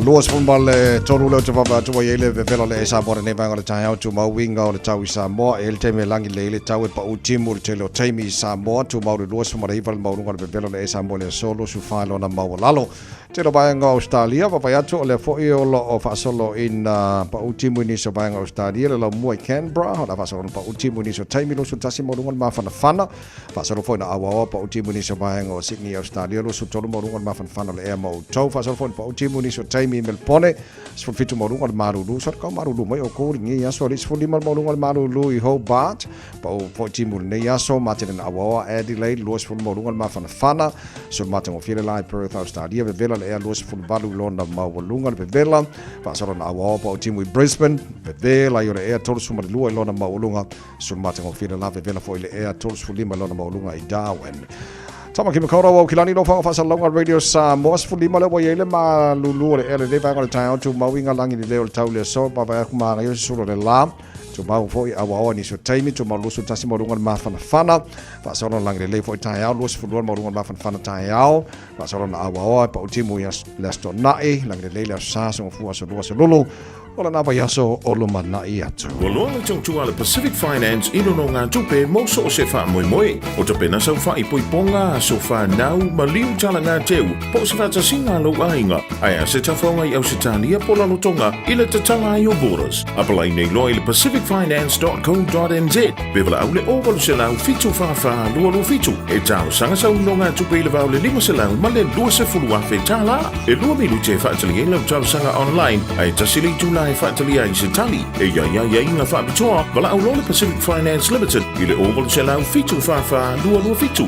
[SPEAKER 2] Luas fumba le tolu leo te whawha atua i ele vevela le Samoa ne vanga le tai au tu mauinga o le tau i Samoa e le teime langi le ele tau e pa utimu le tele o teimi i Samoa tu mauri luas fumba le hiva le maurunga le vevela le Samoa le solo su whaelo na maua te lo vanga Australia wa atu o le fo'i o lo o whaasolo in pa utimu ni so vanga Australia le lau mua i Canberra o la whaasolo pa utimu ni so teimi lo su tasi maurunga le mawhana whaasolo fo'i na awawa pa utimu ni so vanga o Sydney Australia lo su tolu maurunga le mawhana le ea mau tau whaasolo fo'i pa utimu ni so teimi Melbourne so fitu maurunga le marulu so ka marulu mai o kōri ngi aso le so lima maurunga le marulu i Hobart pa o utimu ni aso matene na awawa Adelaide lo so maurunga le mawhana so matene o file lai Perth Australia vevela e luas fulbalu lona mawalunga le vevela pasaro na awa pa o timu i Brisbane vevela i ole ea tolsu ma lua i lona mawalunga so matengo fina la vevela fo ile ea tolsu lima lona mawalunga i Darwin Tama ki makaura wa kilani no fanga fasa longa Radio Samoa fulima le boyele ma lulu le ele le vanga le tai tu mawinga langi le le tau le so pa va ku ma yo solo le la tu mau foi awa ni so taimi tu mau lusu tasi morunga ma fana fa solo langi le foi tai au lusu fulua morunga ma fana tai au fa solo na awa pa utimu ya lesto nai langi le sa so fu so lulu Ola na vai aso o lo mana I atu.
[SPEAKER 5] Ua loa le tautua le Pacific Finance ino no ngā tupe mauso o se wha moe. O te pena sau wha I poiponga so wha nau ma liu tala ngā teu. Po se wha tasinga lau ainga. Aia se tawhaunga I Ausitalia po lalotonga I le tatanga I o borders. Apalai nei loa I le pacificfinance.co.nz. Bevala au le ovalu se lau fitu wha lua fitu. E tau sanga sau no ngā tupe I le vau le 5 se lau ma le 2 fe tala. E 2 milu te wha atali e lau tau sanga online. Ai tasili tula e whaatalia I se tali. E ia inga whaapitoa, wala au lo le Pacific Finance Limited, I le ovalu se lau fitu whawha lua fitu.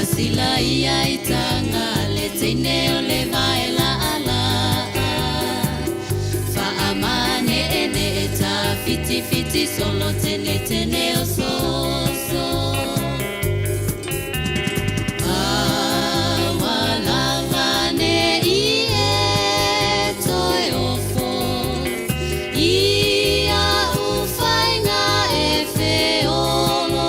[SPEAKER 1] Sila ia I tanga le teine o le vaela ala Whaamane ene e ta fiti solo tene o so Awalavane I e toi ofo Ia ufainga e feolo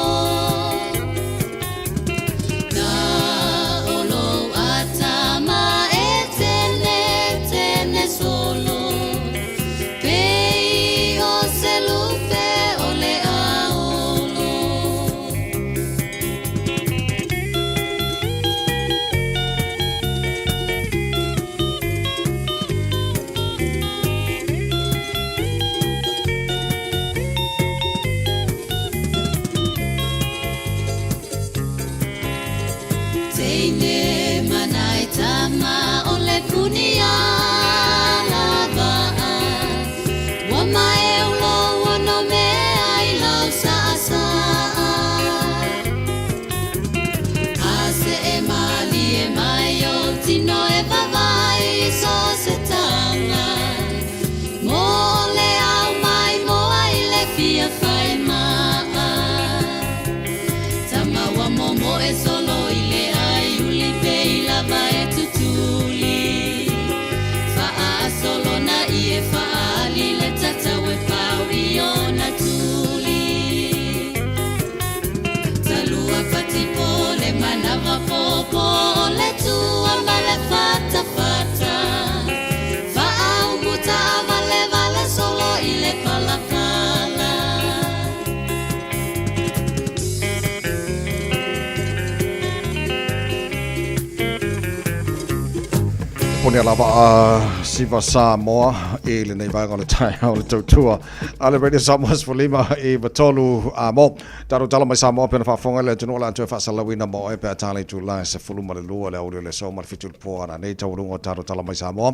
[SPEAKER 2] Pone lava siva Samoa e le nei vai le tai o le tautua ale radio Samoa's for lima e vatolu mo taro tala mai Samoa pena whafonga le tunu la tu whasalawina mo e pe atale tu la se fuluma le lua le audio le so mar fitu po ana nei taurungo taro tala mai Samoa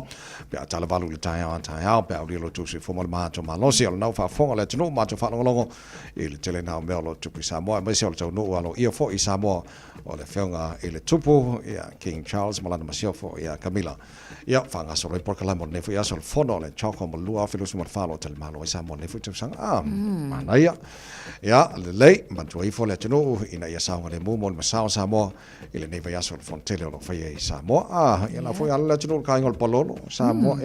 [SPEAKER 2] pe atale valu le tai pe audio lo tu se formal macho malosi al na whafonga le tunu macho whalongolongo e le tele na me lo tupu Samoa mai se o tunu alo ia fo I Samoa o le whiunga I le tupu ia King Charles malana masiofo ia Camilla ia whanga so le porkala mo nefu ia so le fono le choko mo lua filusu mo whalo te le malo I Samoa nefu te sanga mana ia le lei mantua I fo le tunu ina ia saunga le mumo le masao Samoa I le neva ia so le fontele o lo whaia I Samoa ia la fo ia le tunu ka ingol palolo Samoa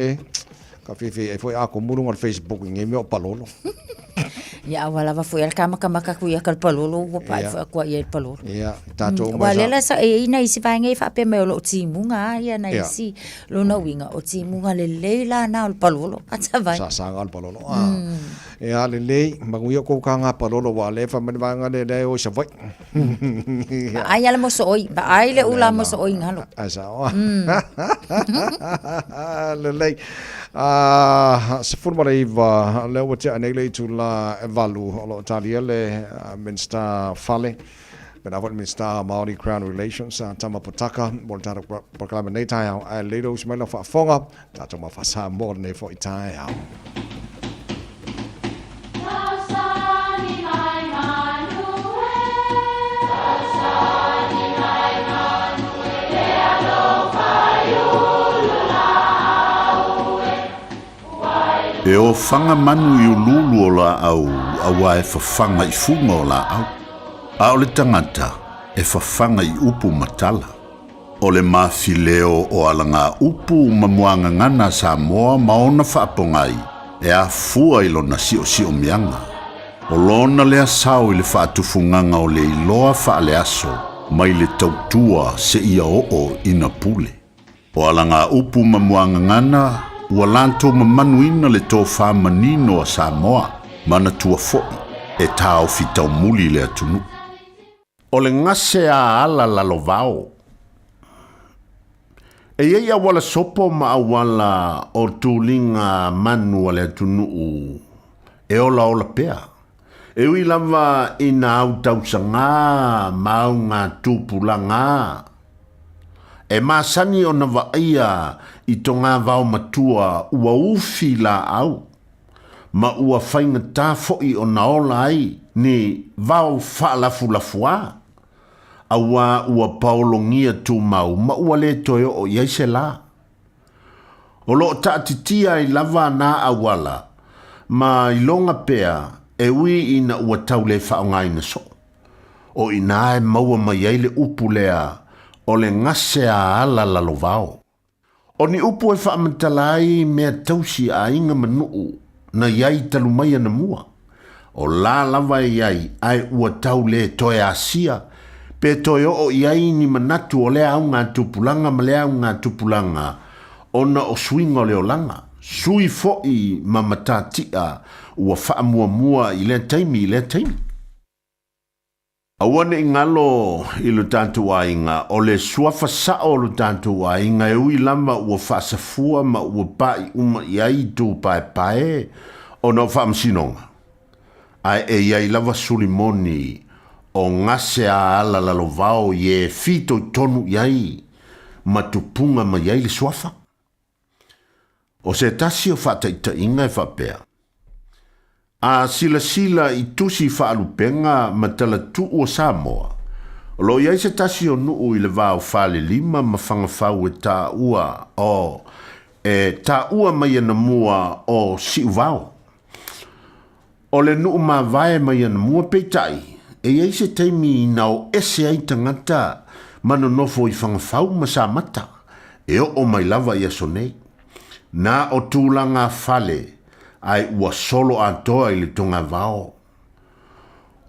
[SPEAKER 2] ka fifi e fo ia ko murunga le Facebook nge me o palolo
[SPEAKER 10] Ya wala va foi al kama ku ia kal palolo o pai fa ko ia palolo.
[SPEAKER 2] Ya tato
[SPEAKER 10] mo. Wala la sa e ina isi va ngai fa pe me lo timunga ia na isi lo na winga o timunga le leila na al palolo. Ata vai.
[SPEAKER 2] Sa al palolo. Ya le lei manguia ko ka nga palolo wa le fa me va nga le o sa vai.
[SPEAKER 10] Ai ala mo so oi, ba ai le ula mo so oi ngalo.
[SPEAKER 2] Asa. Le lei se forma iva le o te anele tu la evalu lo talia le minsta fale but I minsta Maori Crown Relations tama potaka mo tara proclama nei tai a ledo smela fa fonga tata ma fa sa mo ne fo itai
[SPEAKER 5] E o whanga manu i o lulu o la au, awa e whawhanga I funga o la au. A o le tangata, e whawhanga I upu matala. O le mawhileo o alanga upu mamuanga ngana Samoa maona whaapongai, e a fua I lona sio mianga. O lona lea sao I le whaatufunganga o le iloa whaale aso, mai le tautua se ia o ina pule. O alanga upu mamuanga ngana, ua lanto mamanuina le tō whamanino a Samoa, mana tua fo'i, e tāo fitau muli le atunu. O le ngase a ala lalovao. E ia wala sopo ma awala o tūlinga manu le atunu e ola pea. E ui lava ina au tausanga, mau ngā tūpulanga. E masani o na vaia I tonga vau matua ua ufi la au. Ma ua whainga tā fo'i o na ola ai ni vau whaalafulafua. Awa ua paolongia tū mau ma ua le toi o iaise la. O lo taatitia I lava na awala ma ilonga pea e ui ina ua taule whaongai na so. O ina e maua mai eile upu lea o le ngase a ala lalovao. O ni upu e whaamantalai mea tausi a inga manuu na iai talumaya na mua. O la lava iai ai ua tau le toe asia, pe toe o iai ni manatu o lea au ngā tupulanga ma lea au ngā tupulanga o na o swinga o leo langa. Sui fo'i ma matatia ua whaamua I le taimi. Awane ingalo I lo tantu ainga o le suafa sao lo tantu ainga e ui lama ua whaasafua ma ua pai uma iai tu pae o no whaamsinonga. Ai e iai lava sulimoni o ngase a ala lalovao ye fito tonu iai ma tupunga ma iai le suafa. O se tasi o whataita inga e whapea. A sila I tusi whaalupenga ma tala tuu o Samoa. O lo iai se tasi o nuu I le vau whale lima ma whangawhau e tā ua o tā ua mai ana mua o si uvao. O le nuu ma vae mai ana mua peitai e iai se teimi na o ese ai tangata mano nofo I whangawhau ma sa mata e o mai lava I aso nei. Na o tūlanga whale ai ua solo atoa I le tonga vao.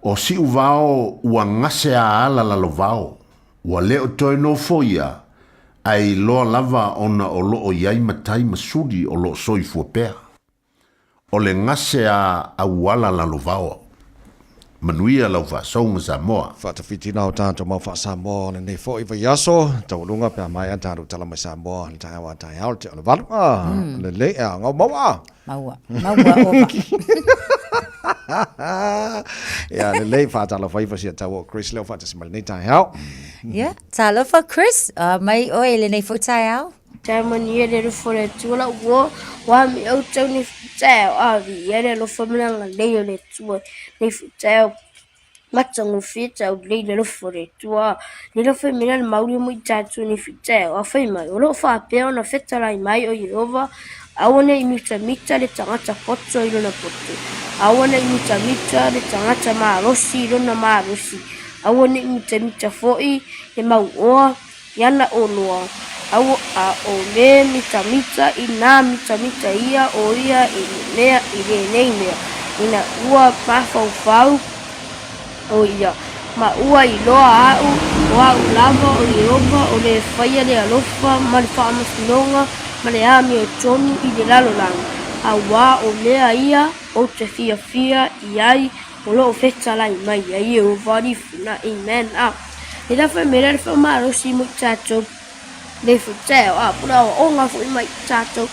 [SPEAKER 5] O si uvao ua ngase a ala lalovao. Ua leo toe no foia ai loa lava ona o loo iai matai masuri o loo soifua pea. O le ngase a awala lalovao. Manuia lau whaasonga Samoa.
[SPEAKER 2] Whaatafitina o tātou mau wha Samoa le nei fo'i vai aso. Tau lunga pia mai an tātou tala mai Samoa. Le tai awa tai hao te ona walu. Le lea ngau maua.
[SPEAKER 10] Maua ova.
[SPEAKER 2] Ia, le lei whaatala whaiva sia tau o Chris leo whaatasimale nei tai hao.
[SPEAKER 10] Yeah, talo for Chris. Mai o ele nei fo tai hao.
[SPEAKER 6] Tai mani ele rufo le tuala ua. Wa mi au tau ni futao avi. Ele rufo minanga leo le tua. Ni futao matangu fita o le rufo le tua. Ni rufo minanga mauri mo I tatu ni futao. A whai mai. O lo wha peo na feta lai mai o Yehova. Awane I mita le tangata poto I lona poto. Awane I mita le tangata maarosi I lona maarosi. Awane I mita fo'i le mau oa yana o loa. Awo a o le mita I nā mita ia o ia I lea I le nei mea. Ina ua pāwhau o ia. Ma ua I loa au, o au lava o Yehova o le whaia le alofa ma le whaamasinonga ma le ami o tonu I le lalolanga. A wā o lea ia o te fia I ai o loo feta lai mai a Yehova ni funa. Amen. E lafa mera le whamarosi mo tātou le futeo pura o nga fu mai tato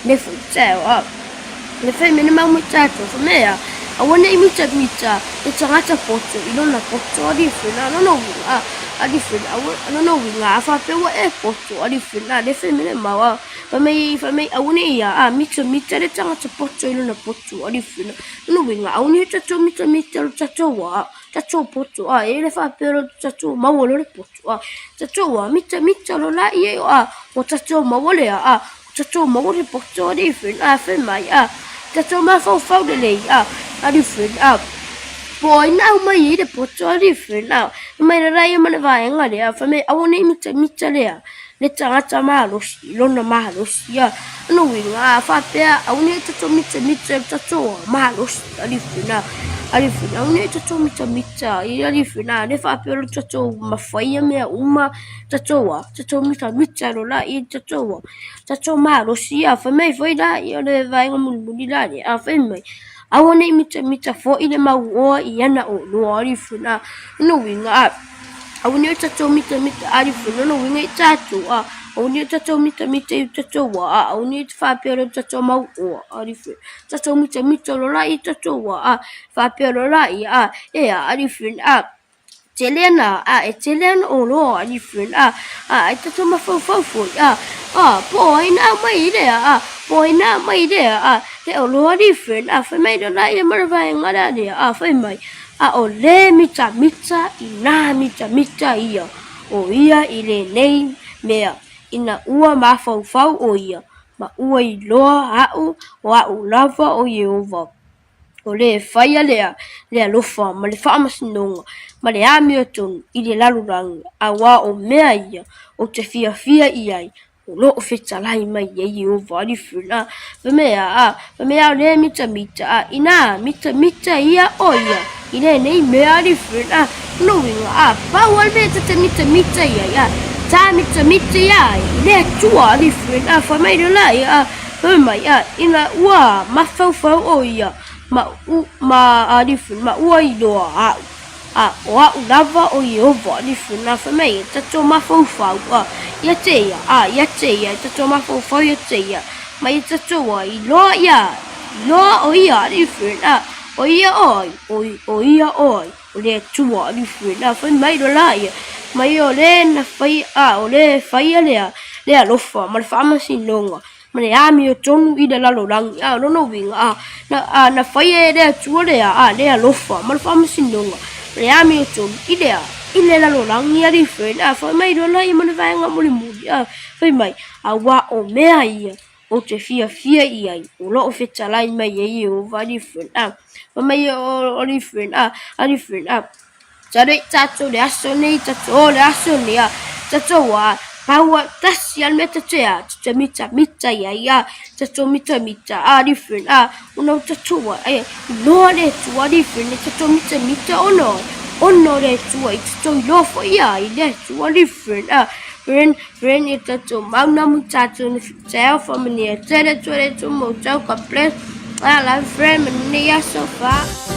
[SPEAKER 6] le futeo le fe mena mau tato fu mea a wona I mita e tangata poto I lona poto di funa no a di funa a no winga fa pe wa e poto a di funa le fe mena mau fa mai a wona ia mita le tangata poto I lona poto a di funa no winga a wona tato mita lo tato wa tato poto e le fa pero tato mau lo le poto tato wa mita lo la ie o tato mau le tato mau le poto di funa fe mai tatou mafau le lei a different boy now mai de poto different now mai rai mana vaenga le fa me awone mita le tangata malosi lona malosi ya no winga fa pe awone tatou mita tatou malosi a different now alifuna une tatou mita ia alifuna le fa pe tatou mafai me uma tatou mita lo la I tatou malosi ya fa me foi da ia le vaenga mulmuli la le fa me awone mita fo ile mau iana o no alifuna no winga awone tatou mita alifuna no winga tatou awone tatou mita tatou awone fa pe tatou mau alifuna tatou mita lo la I tatou fa pe lo la alifuna Telena Telena o lo alifuna tatou mafau boy na mai de te o lo alifuna fa mai do la marva ngara de fa mai o le mita ina mita ia o ia ile nei mea ina ua mafau o ia ma ua I loa au lava o Yehova o le faia le alofa ma le whaamasinonga ma le ami o tonu I le laluranga a wā o mea ia o te fia iai o lo o whetalai mai ia Yehova alifuna fa mea o le mita ina mita ia o ia I le nei mea alifuna no winga pau alve te mita ia ta mita ia I le tua alifuna fa mai do la ia fa mai ina ua mafau o ia ma alifuna ma ua I loa o lava o Yehova alifuna fa mai tatou mafau ia te ia tatou mafau ia te ia mai tatou I loa o ia alifuna o ia oi o le tua alifuna fa mai do la ia mai o le na fai o le fai le alofa ma le whaamasinonga ma le ami o tonu I le lalorangi lono winga na fai le tua le alofa ma le whaamasinonga ma le ami o tonu I le lalorangi alifuna fa mai do la ia ma le vaenga muli fa mai a wā o mea ia o te fia iai o lo o whetalai mai Yehova alifuna fa mai o alifuna Tare tatou le aso nei tatou le aso nei tatou paua tasi al meta te mita ia tatou mita alifuna una tatou no le tua alifuna tatou mita ono le tua I tatou lofo ia I le tua alifuna Ren I tatou mauna mutatou ni fiteo fa mania tere tu mo tau ka bless ala friend mania sofa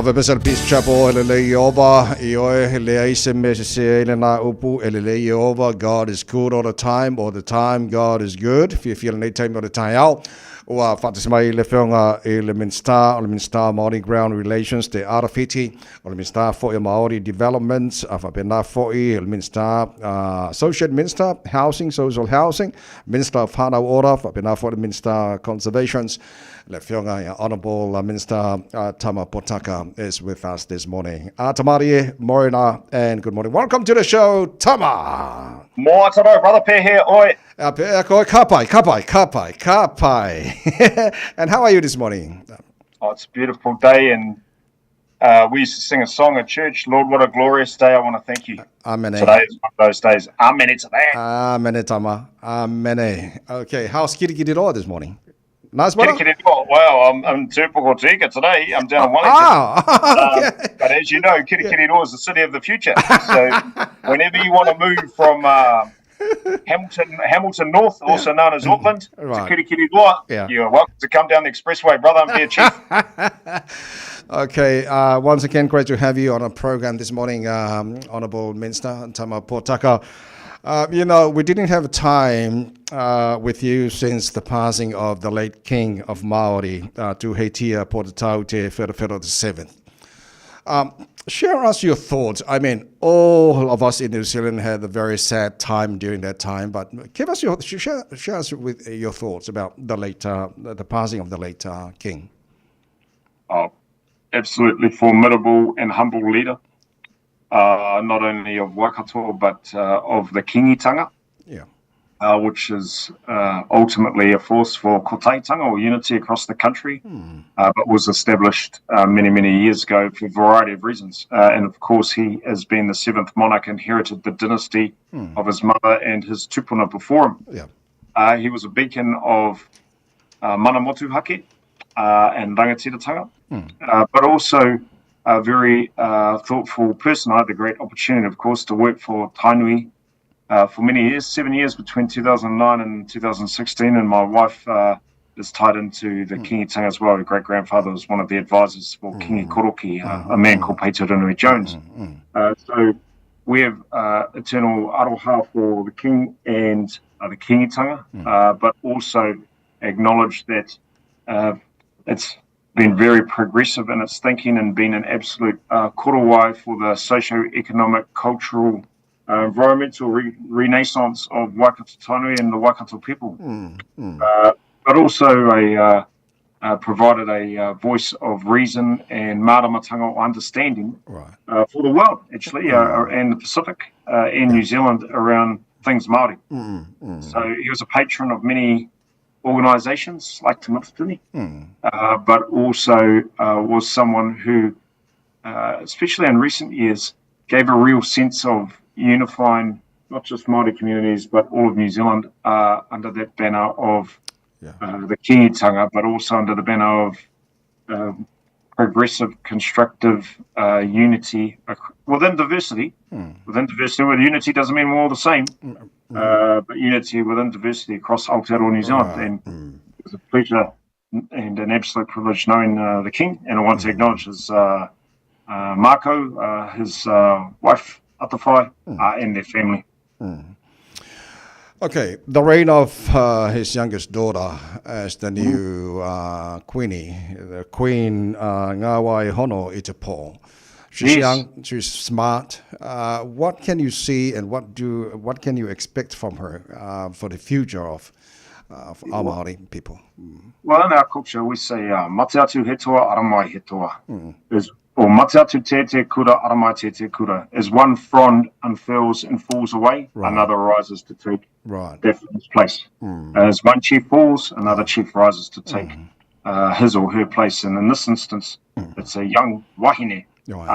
[SPEAKER 2] Ave Bethel Peace Chapel, Elele Yehova, Ioe, Elea Isemese, Elena Upu, Elele Yehova. God is good all the time God is good. If you feel any time all the time out. Ua whatismai le whionga e le Minsta Māori Ground Relations te Arawhiti, o le Minsta Fo'i Māori Development, a whapena Fo'i, le Minsta Associate Minsta Housing, Social Housing, Minsta of Hanau Ora, whapena Fo'i Minsta Conservations, le whionga Honourable Minsta Tama Potaka is with us this morning. Tamarie, Morena, and good morning. Welcome to the show, Tama.
[SPEAKER 7] Moa taro, brother Pe here, oi.
[SPEAKER 2] Kapai. And how are you this morning?
[SPEAKER 7] Oh, it's a beautiful day, and we used to sing a song at church. Lord, what a glorious day. I want to thank you.
[SPEAKER 2] Amen.
[SPEAKER 7] Today is one of those days. Amen today.
[SPEAKER 2] Amen, Tama. Amen. Okay, how's Kirikiriroa this morning? Nice weather?
[SPEAKER 7] Kirikiriroa, well, I'm typical Tika today. I'm down in Wellington. Okay. But as you know, Kirikiriroa is the city of the future. So whenever you want to move from Hamilton North, also known as Auckland, to Kirikiriroa, you're welcome to come down the expressway, brother. I'm here, Chief.
[SPEAKER 2] Okay, once again, great to have you on a program this morning, Honourable Minister Tama Potaka. We didn't have time with you since the passing of the late King of Māori, Tuheitia Potatau Te Wherewhero VII. Share us your thoughts. I mean, all of us in New Zealand had a very sad time during that time, but share us with your thoughts about the passing of the late King.
[SPEAKER 7] Oh, absolutely formidable and humble leader. Not only of Waikato, but of the kingitanga, which is ultimately a force for kotaitanga or unity across the country, but was established many, many years ago for a variety of reasons. And of course, he has been the seventh monarch, inherited the dynasty of his mother and his tupuna before him. He was a beacon of mana motuhake and rangatiratanga, but also a very thoughtful person. I had the great opportunity, of course, to work for Tainui for many years, 7 years between 2009 and 2016, and my wife is tied into the kingitanga as well. Her great-grandfather was one of the advisors for Kingi Koroki, a man called Peter Ranui Jones. So we have eternal aroha for the king and the kingitanga, but also acknowledge that it's been very progressive in its thinking and been an absolute korowai for the socio-economic, cultural, environmental renaissance of Waikato Tainui and the Waikato people. But also provided a voice of reason and maramatanga understanding for the world, actually, and the Pacific and New Zealand around things Māori. So he was a patron of many organisations like Te Matatini, but also was someone who, especially in recent years, gave a real sense of unifying not just Māori communities, but all of New Zealand under that banner of the kingitanga, but also under the banner of progressive, constructive unity within diversity. Within diversity, where unity doesn't mean we're all the same, but unity within diversity across Aotearoa New Zealand. And it was a pleasure and an absolute privilege knowing the King, and I want to acknowledge his Mako, his wife, Atawhai, and their family.
[SPEAKER 2] Okay, the reign of his youngest daughter as the new Queenie, the Queen Ngāwai Hono i te pō. She's young, she's smart. What can you see and what can you expect from her for the future of our Māori people?
[SPEAKER 7] Well, in our culture, we say mate atu he toa, aramai he toa. Or mate atu te kura, aramai te kura. As one frond unfurls and falls away, another rises to take that place. As one chief falls, another chief rises to take his or her place. And in this instance, it's a young wahine,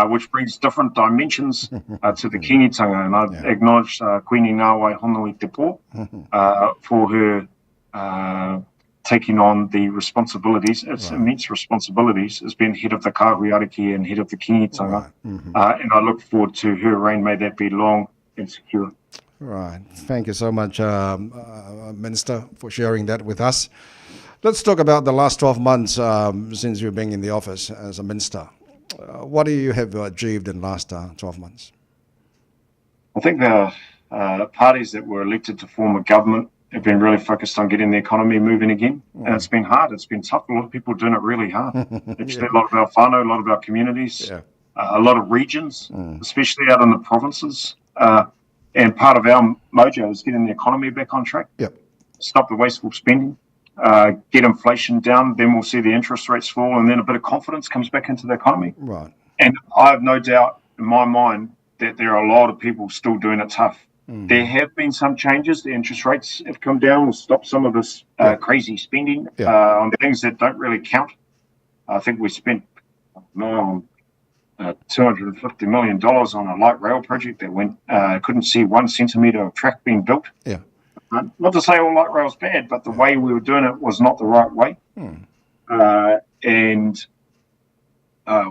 [SPEAKER 7] which brings different dimensions to the kingitanga. And I acknowledge Queenie Ngāwai Hono i te pō for her taking on the responsibilities, its immense responsibilities, as being head of the Kāhui Ariki and head of the kingitanga. And I look forward to her reign. May that be long and secure.
[SPEAKER 2] Right. Thank you so much, Minister, for sharing that with us. Let's talk about the last 12 months since you've been in the office as a minister. What do you have achieved in the last 12 months?
[SPEAKER 7] I think the parties that were elected to form a government have been really focused on getting the economy moving again. And it's been hard. It's been tough. A lot of people are doing it really hard. Actually, a lot of our whānau, a lot of our communities, a lot of regions, especially out in the provinces. And part of our mojo is getting the economy back on track. Stop the wasteful spending, get inflation down, then we'll see the interest rates fall, and then a bit of confidence comes back into the economy.
[SPEAKER 2] Right.
[SPEAKER 7] And I have no doubt in my mind that there are a lot of people still doing it tough. There have been some changes. The interest rates have come down and stopped some of this crazy spending on things that don't really count. I think we spent $250 million on a light rail project that went couldn't see 1 centimetre of track being built. Not to say all light rail's bad, but the way we were doing it was not the right way. And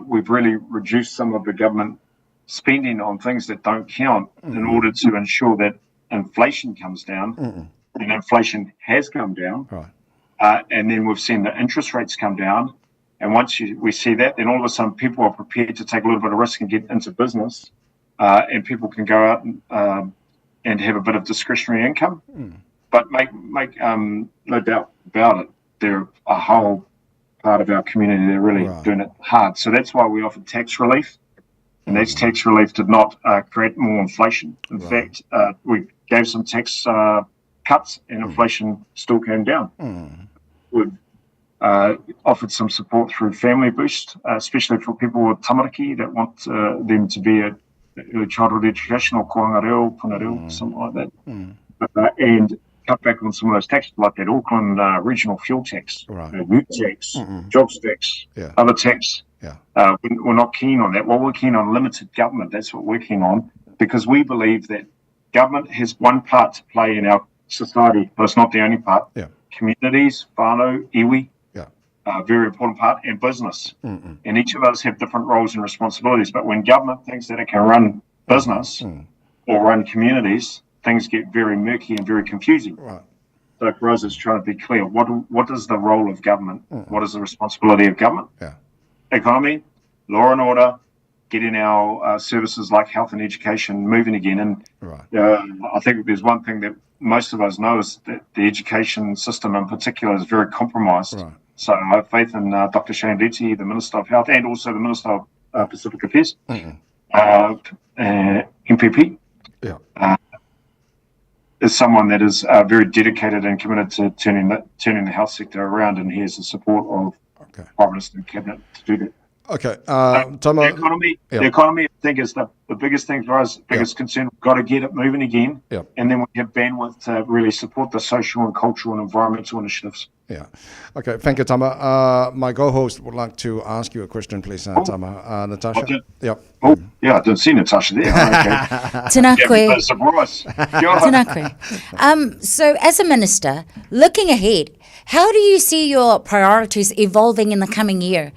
[SPEAKER 7] we've really reduced some of the government spending on things that don't count in order to ensure that inflation comes down. And inflation has come down. And then we've seen the interest rates come down. And once we see that, then all of a sudden people are prepared to take a little bit of risk and get into business. And people can go out and have a bit of discretionary income. But make no doubt about it, they're a whole part of our community. They're really doing it hard. So that's why we offered tax relief. And that tax relief did not create more inflation. In fact, we gave some tax cuts and inflation still came down. We've offered some support through Family Boost, especially for people with tamariki that want them to be at early childhood education or koanga reo, puna reo, something like that. And cut back on some of those taxes, like that Auckland regional fuel tax, youth tax, jobs tax, other tax. We're not keen on that. Well, we're keen on limited government. That's what we're keen on, because we believe that government has one part to play in our society, but it's not the only part. Communities, whānau, iwi, very important part, and business. And each of us have different roles and responsibilities. But when government thinks that it can run business or run communities, things get very murky and very confusing. So for us, it's trying to be clear. What is the role of government? What is the responsibility of government? Economy, law and order, getting our services like health and education moving again. And I think there's one thing that most of us know is that the education system in particular is very compromised. So I have faith in Dr. Shane Leti, the Minister of Health, and also the Minister of Pacific Affairs, MPP. Is someone that is very dedicated and committed to turning the health sector around, and he has the support of Prime Minister and Cabinet to do that. The economy, I think, is the biggest thing for us, biggest concern. We've got to get it moving again, and then we have bandwidth to really support the social and cultural and environmental initiatives.
[SPEAKER 2] Okay, thank you, Tama. My co-host would like to ask you a question, please, Tama. Natasha?
[SPEAKER 7] I didn't see Natasha there.
[SPEAKER 10] Tēnā koe.
[SPEAKER 7] Surprise.
[SPEAKER 10] Tēnā koe. So, as a minister, looking ahead, how do you see your priorities evolving in the coming year?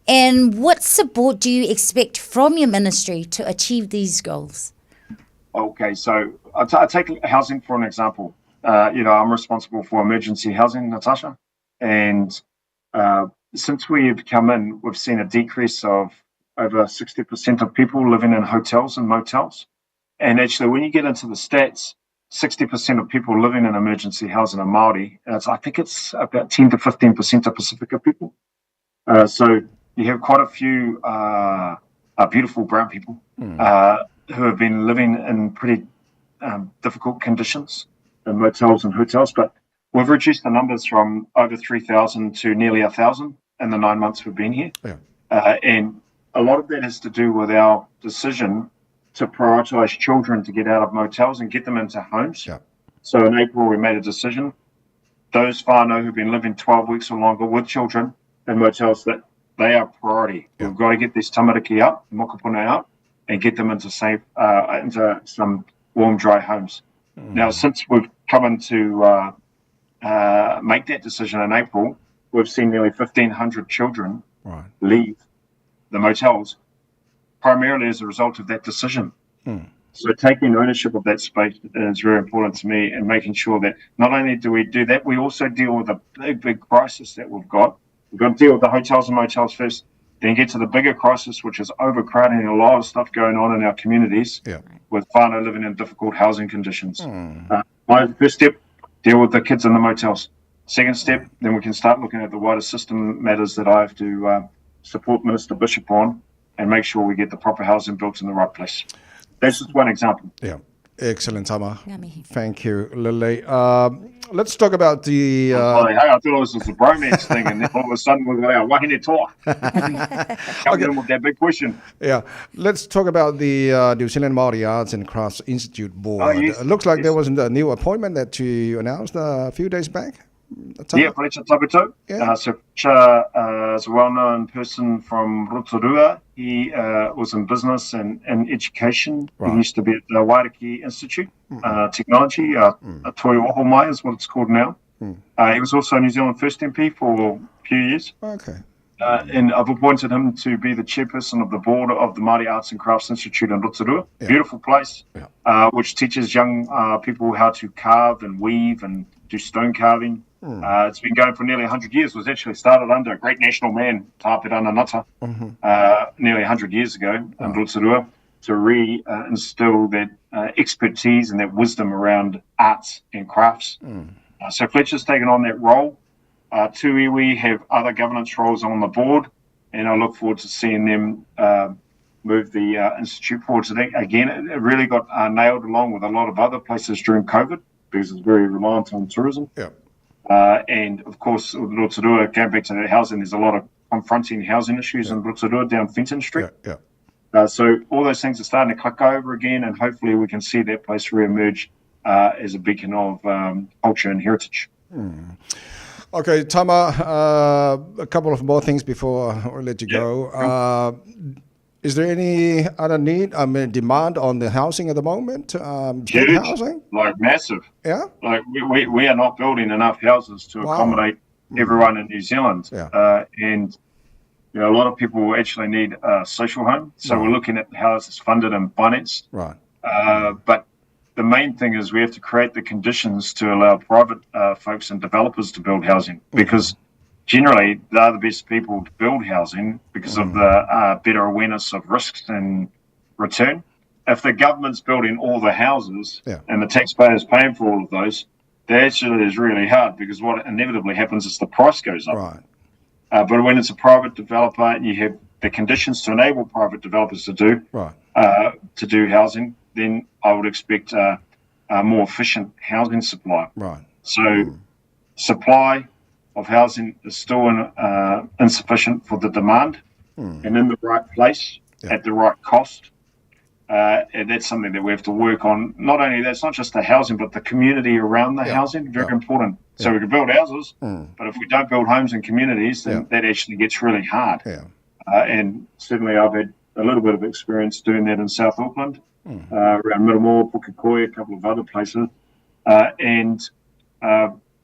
[SPEAKER 10] And what support do you expect from your ministry to achieve these goals?
[SPEAKER 7] Okay, so I'll take housing for an example. I'm responsible for emergency housing, Natasha. And since we've come in, we've seen a decrease of over 60% of people living in hotels and motels. And actually, when you get into the stats, 60% of people living in emergency housing are Māori. I think it's about 10 to 15% of Pacifica people. So you have quite a few beautiful brown people who have been living in pretty difficult conditions in motels and hotels. But we've reduced the numbers from over 3,000 to nearly 1,000 in the 9 months we've been here. And a lot of that has to do with our decision to prioritise children to get out of motels and get them into homes. So in April, we made a decision. Those whānau who've been living 12 weeks or longer with children in motels, that they are priority. We've got to get this tamariki out, mokopuna out, and get them into into some warm, dry homes. Now, since we've come in to make that decision in April, we've seen nearly 1,500 children leave the motels, primarily as a result of that decision. So taking ownership of that space is very important to me, and making sure that not only do we do that, we also deal with the big crisis that we've got. We've got to deal with the hotels and motels first, then get to the bigger crisis, which is overcrowding and a lot of stuff going on in our communities with whānau living in difficult housing conditions. My first step, deal with the kids in the motels. Second step, then we can start looking at the wider system matters that I have to support Minister Bishop on and make sure we get the proper housing built in the right place. That's just one example.
[SPEAKER 2] Yeah. Excellent, Tama. Thank you, Lily. Let's talk about the...
[SPEAKER 7] hey, I thought it was just a bromance thing, and then all of a sudden we're like, wahine toa. Coming in with that big question.
[SPEAKER 2] Yeah. Let's talk about the New Zealand Māori Arts and Crafts Institute Board.
[SPEAKER 7] Oh, yes.
[SPEAKER 2] It looks like there was a new appointment that you announced a few days back.
[SPEAKER 7] Yeah, Fletcher Tabuto. So Fletcher is a well-known person from Rotorua. He was in business and education. He used to be at the Wairiki Institute, Technology, Toi Oho Mai is what it's called now. He was also New Zealand First MP for a few years.
[SPEAKER 2] Okay.
[SPEAKER 7] And I've appointed him to be the chairperson of the board of the Māori Arts and Crafts Institute in Rotorua. Beautiful place, which teaches young people how to carve and weave and do stone carving. It's been going for nearly 100 years. It was actually started under a great national man, Tāpirana Ngata, nearly 100 years ago in Rotorua, to re-instill that expertise and that wisdom around arts and crafts. So Fletcher's taken on that role. Two iwi have other governance roles on the board, and I look forward to seeing them move the institute forward. So that, again, it really got nailed along with a lot of other places during COVID because it's very reliant on tourism. And of course, with Rotorua, going back to the housing, there's a lot of confronting housing issues in Rotorua down Fenton Street. So all those things are starting to click over again, and hopefully we can see that place re-emerge as a beacon of culture and heritage.
[SPEAKER 2] Okay, Tama, a couple of more things before I let you go. Is there any other demand on the housing at the moment?
[SPEAKER 7] Huge,
[SPEAKER 2] housing?
[SPEAKER 7] like massive.
[SPEAKER 2] Yeah?
[SPEAKER 7] Like we are not building enough houses to accommodate everyone in New Zealand. And you know, a lot of people actually need a social home. So we're looking at how this is funded and financed. But the main thing is we have to create the conditions to allow private folks and developers to build housing, because generally they're the best people to build housing because of the better awareness of risks and return. If the government's building all the houses and the taxpayers paying for all of those, that actually is really hard, because what inevitably happens is the price goes up. But when it's a private developer and you have the conditions to enable private developers to do housing, then I would expect a more efficient housing supply. So supply of housing is still insufficient for the demand, and in the right place at the right cost. And that's something that we have to work on. Not only that, it's not just the housing, but the community around the housing, very important. So we can build houses, but if we don't build homes and communities, then that actually gets really hard. And certainly I've had a little bit of experience doing that in South Auckland, around Miramoa, Pukekohe, a couple of other places. And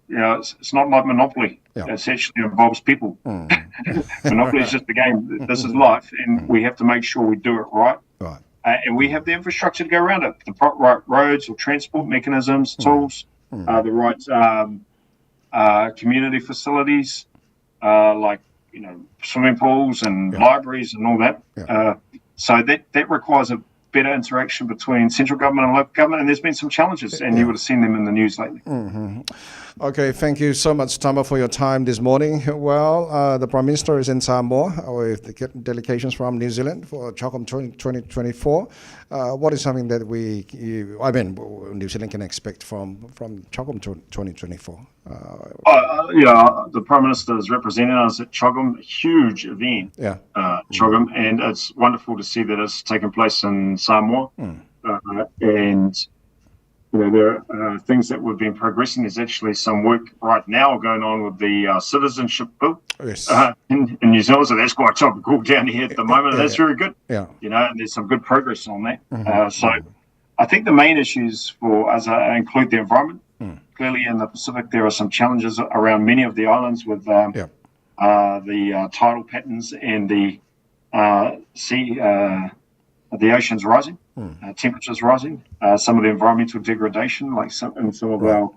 [SPEAKER 7] you know, it's not like Monopoly. It actually involves people. Monopoly is just a game. This is life, and we have to make sure we do it right. And we have the infrastructure to go around it, the right roads or transport mechanisms, tools, the right community facilities, like, you know, swimming pools and libraries and all that. So that requires a better interaction between central government and local government, and there's been some challenges, and you would have seen them in the news lately.
[SPEAKER 2] Okay, thank you so much, Tama, for your time this morning. Well, the Prime Minister is in Samoa with the delegations from New Zealand for CHOCOM 2024. What is something that New Zealand can expect from CHOCOM 2024?
[SPEAKER 7] The Prime Minister is representing us at CHOCOM, a huge event, CHOCOM, and it's wonderful to see that it's taking place in Samoa. And you know, there are things that we've been progressing. There's actually some work right now going on with the citizenship bill in New Zealand. So that's quite topical down here at the moment. And that's very good. You know, and there's some good progress on that. So I think the main issues for us include the environment. Clearly in the Pacific, there are some challenges around many of the islands with the tidal patterns and the the oceans rising, temperatures rising, some of the environmental degradation, like some of our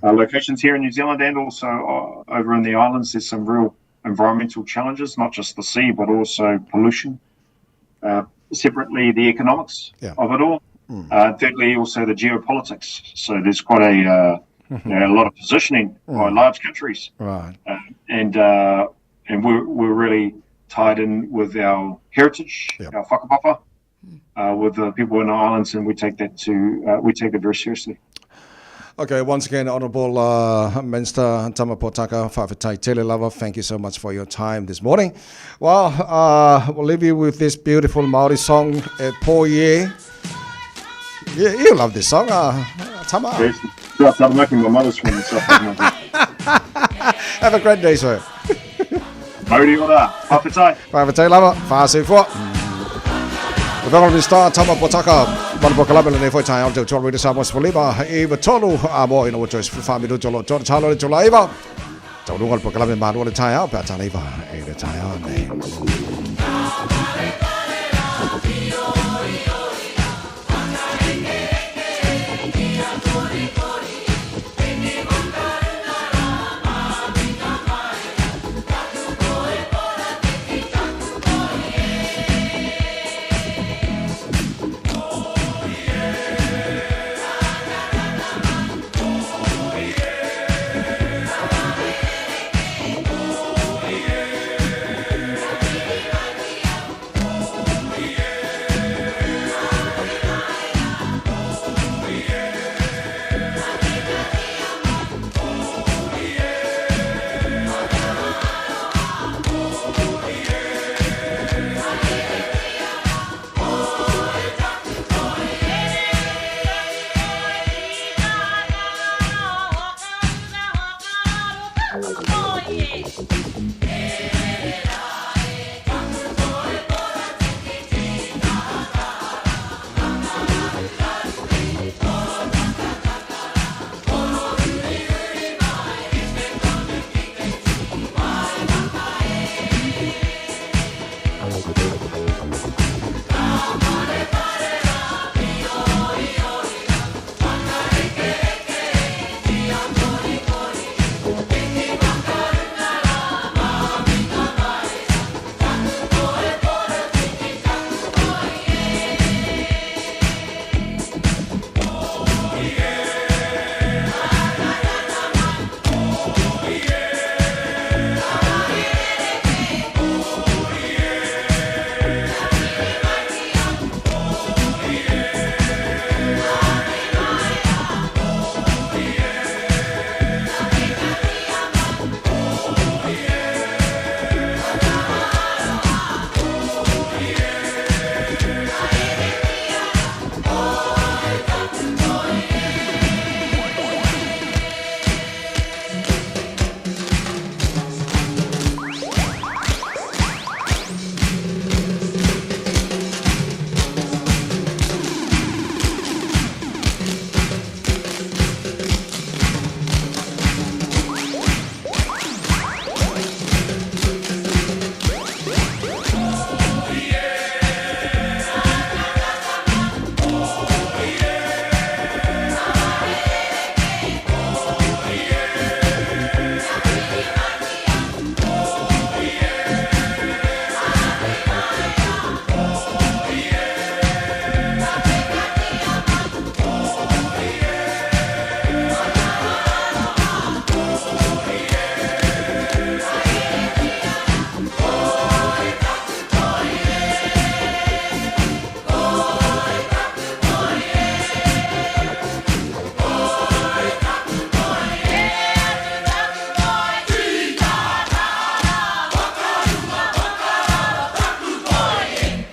[SPEAKER 7] locations here in New Zealand, and also over in the islands, there's some real environmental challenges, not just the sea, but also pollution. Separately, the economics of it all. Thirdly, also the geopolitics. So there's quite a lot of positioning by large countries,
[SPEAKER 2] right?
[SPEAKER 7] And we're really tied in with our heritage, our whakapapa, with the people in the islands, and we take that very seriously.
[SPEAKER 2] Okay, once again, Honourable Minister Tama Potaka Whawhetai Tele Lava, thank you so much for your time this morning. Well, we'll leave you with this beautiful Māori song, Poye. Yeah, you love this song, Tama.
[SPEAKER 7] Yes, I'm making my mother's from myself.
[SPEAKER 2] Have a great day, sir.
[SPEAKER 7] Mauri ora, Whawhetai.
[SPEAKER 2] Whawhetai Lava, Whāse Fua. The Venerable Star Tama Potaka, Manapokalabe le foi tai auto tolu de Samoa Spoliba, Eva Tolu, Amo in which is family Jolo, John Chalo to Laiva. Tolu Pokalabe Manu le tai out, Pataliva, a the tai name.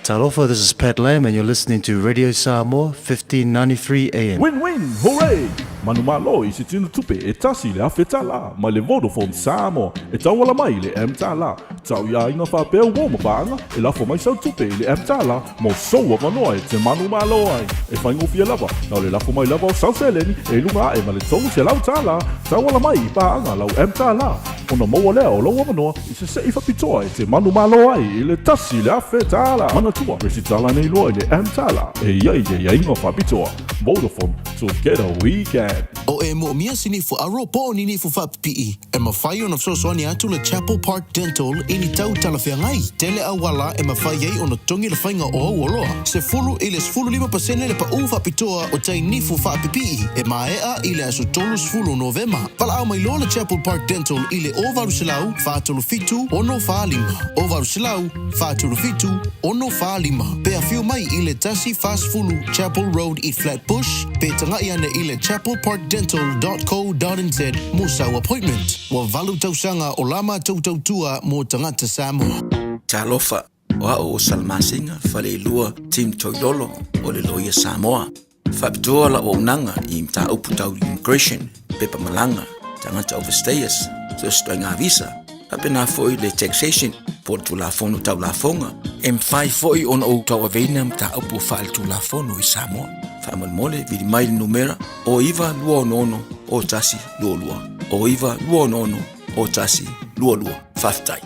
[SPEAKER 8] Talofa, this is Pat Lamb, and you're listening to Radio Samoa, 1593 AM.
[SPEAKER 21] Win-win, hooray! Manumalo i se tino tupe e tasi le awhetala, ma le Vodafone Samoa, e tawala mai le M-tala. Tau ia inga whapea ua mawanga, e lafo mai sau tupe le M-tala, mo soua manoa e te manumalo ai. E whaingofia lava, nau le lafo mai lava o South Seleni, e lunga e ma le tonu se lau tala, tawala mai i paanga lau M-tala. Ona maua lea o laua manoa, i se se i whapitoa e te manumalo ai, i le tasi le awhetala. Mana tua, resi tala nei loa i le M-tala, e ia inga whapitoa. Vodafone together we can.
[SPEAKER 11] O e mo mia sini fu aro po ni fu fa pi e ma fai ona so so ni atu le Chapel Park Dental ini tau talafia ngai tele awala e ma fai ai ona tongi le fainga o woloa se fulu ile fulu 5% le pa ufa pitoa o tai ni fu fa pi e ma ea ile aso tolu fulu November pala au mai lo le Chapel Park Dental ile ovaru silau fa tolu fitu ono fa lima ovaru silau fa tolu fitu ono fa lima pe afiu mai ile tasi fast fulu Chapel Road i Flatbush pe tanga iane ile chapelparkdental.co.nz musa appointment wa valu tausanga o lama tautua mo tangata Samoa.
[SPEAKER 13] Talofa wa o salmasinga fale lua team toilolo o le loia Samoa. Fabitoa la o nanga i mta uputau immigration pepa malanga tangata overstayers so stoinga visa apena foi le taxation por tu la fono tau la fonga M5 foi on o tau avena mta upu fal tu la fono i Samoa. Famal mole vidi mai numera o iva lua nono o tasi lua o iva lua nono o tasi lua faftai.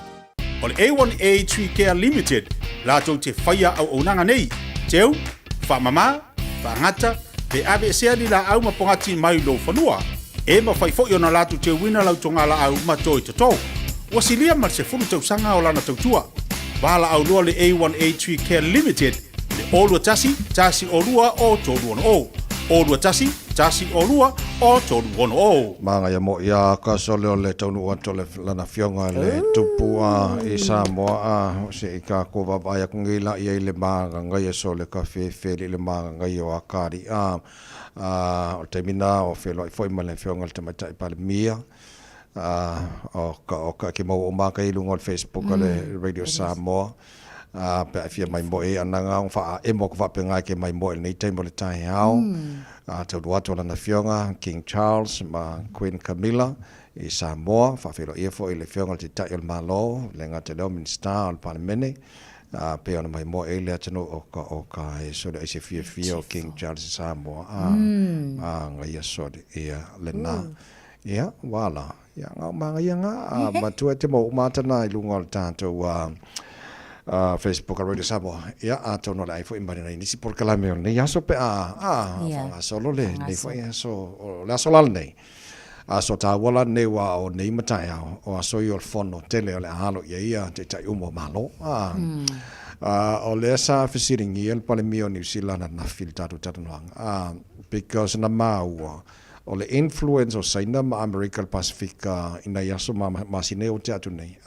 [SPEAKER 22] O le A1A Tree Care Limited la tau te whaia au onanga nei teu, whamama, whangata pe abe sea li la au mapongati mai lo whanua e ma whai fo na latu te wina lau tonga la au matoi te tau wasilia mar se funu tau sanga o lana tau tua wala au lua le A1A Tree Care Limited le olua tasi olua o tolu ono o olua tasi olua o tolu ono o
[SPEAKER 2] manga ya mo ya ka sole o le tonu ato le lana fionga le tupu i Samoa se ika ko vavaya kungila i le manga ngai sole ka fe le manga ngai o akari o termina o felo i foi male fionga le tamata i Palemia o ka ki mo o maka i lungo Facebook le Radio Samoa pe fia mai mo e ananga fa e mo fa penga ke mai mo nei tempo le tai hao te duato na fionga King Charles ma Queen Camilla i Samoa fa filo e fo ile fionga te tai el malo le ngate lo minister al parlemene pe ona mai mo e le atino o ka e so le se fia o King Charles Samoa ngai ya so e le na ya wala ya nga ya nga ma tu te mo mata na ilunga tanto Facebook Radio Samoa ya ato no lai fo imbani ni si por kala me ni ya so pe solo le ni fo ya so la solal nei so ta wala nei wa o nei mata ya o so yo fono tele le halo ya te tai umo malo o le sa fisiring el pale mio New Zealand na filtado tatanoang because na mau o le influence o saina ma America Pacifica ina yaso ma sineo te atu nei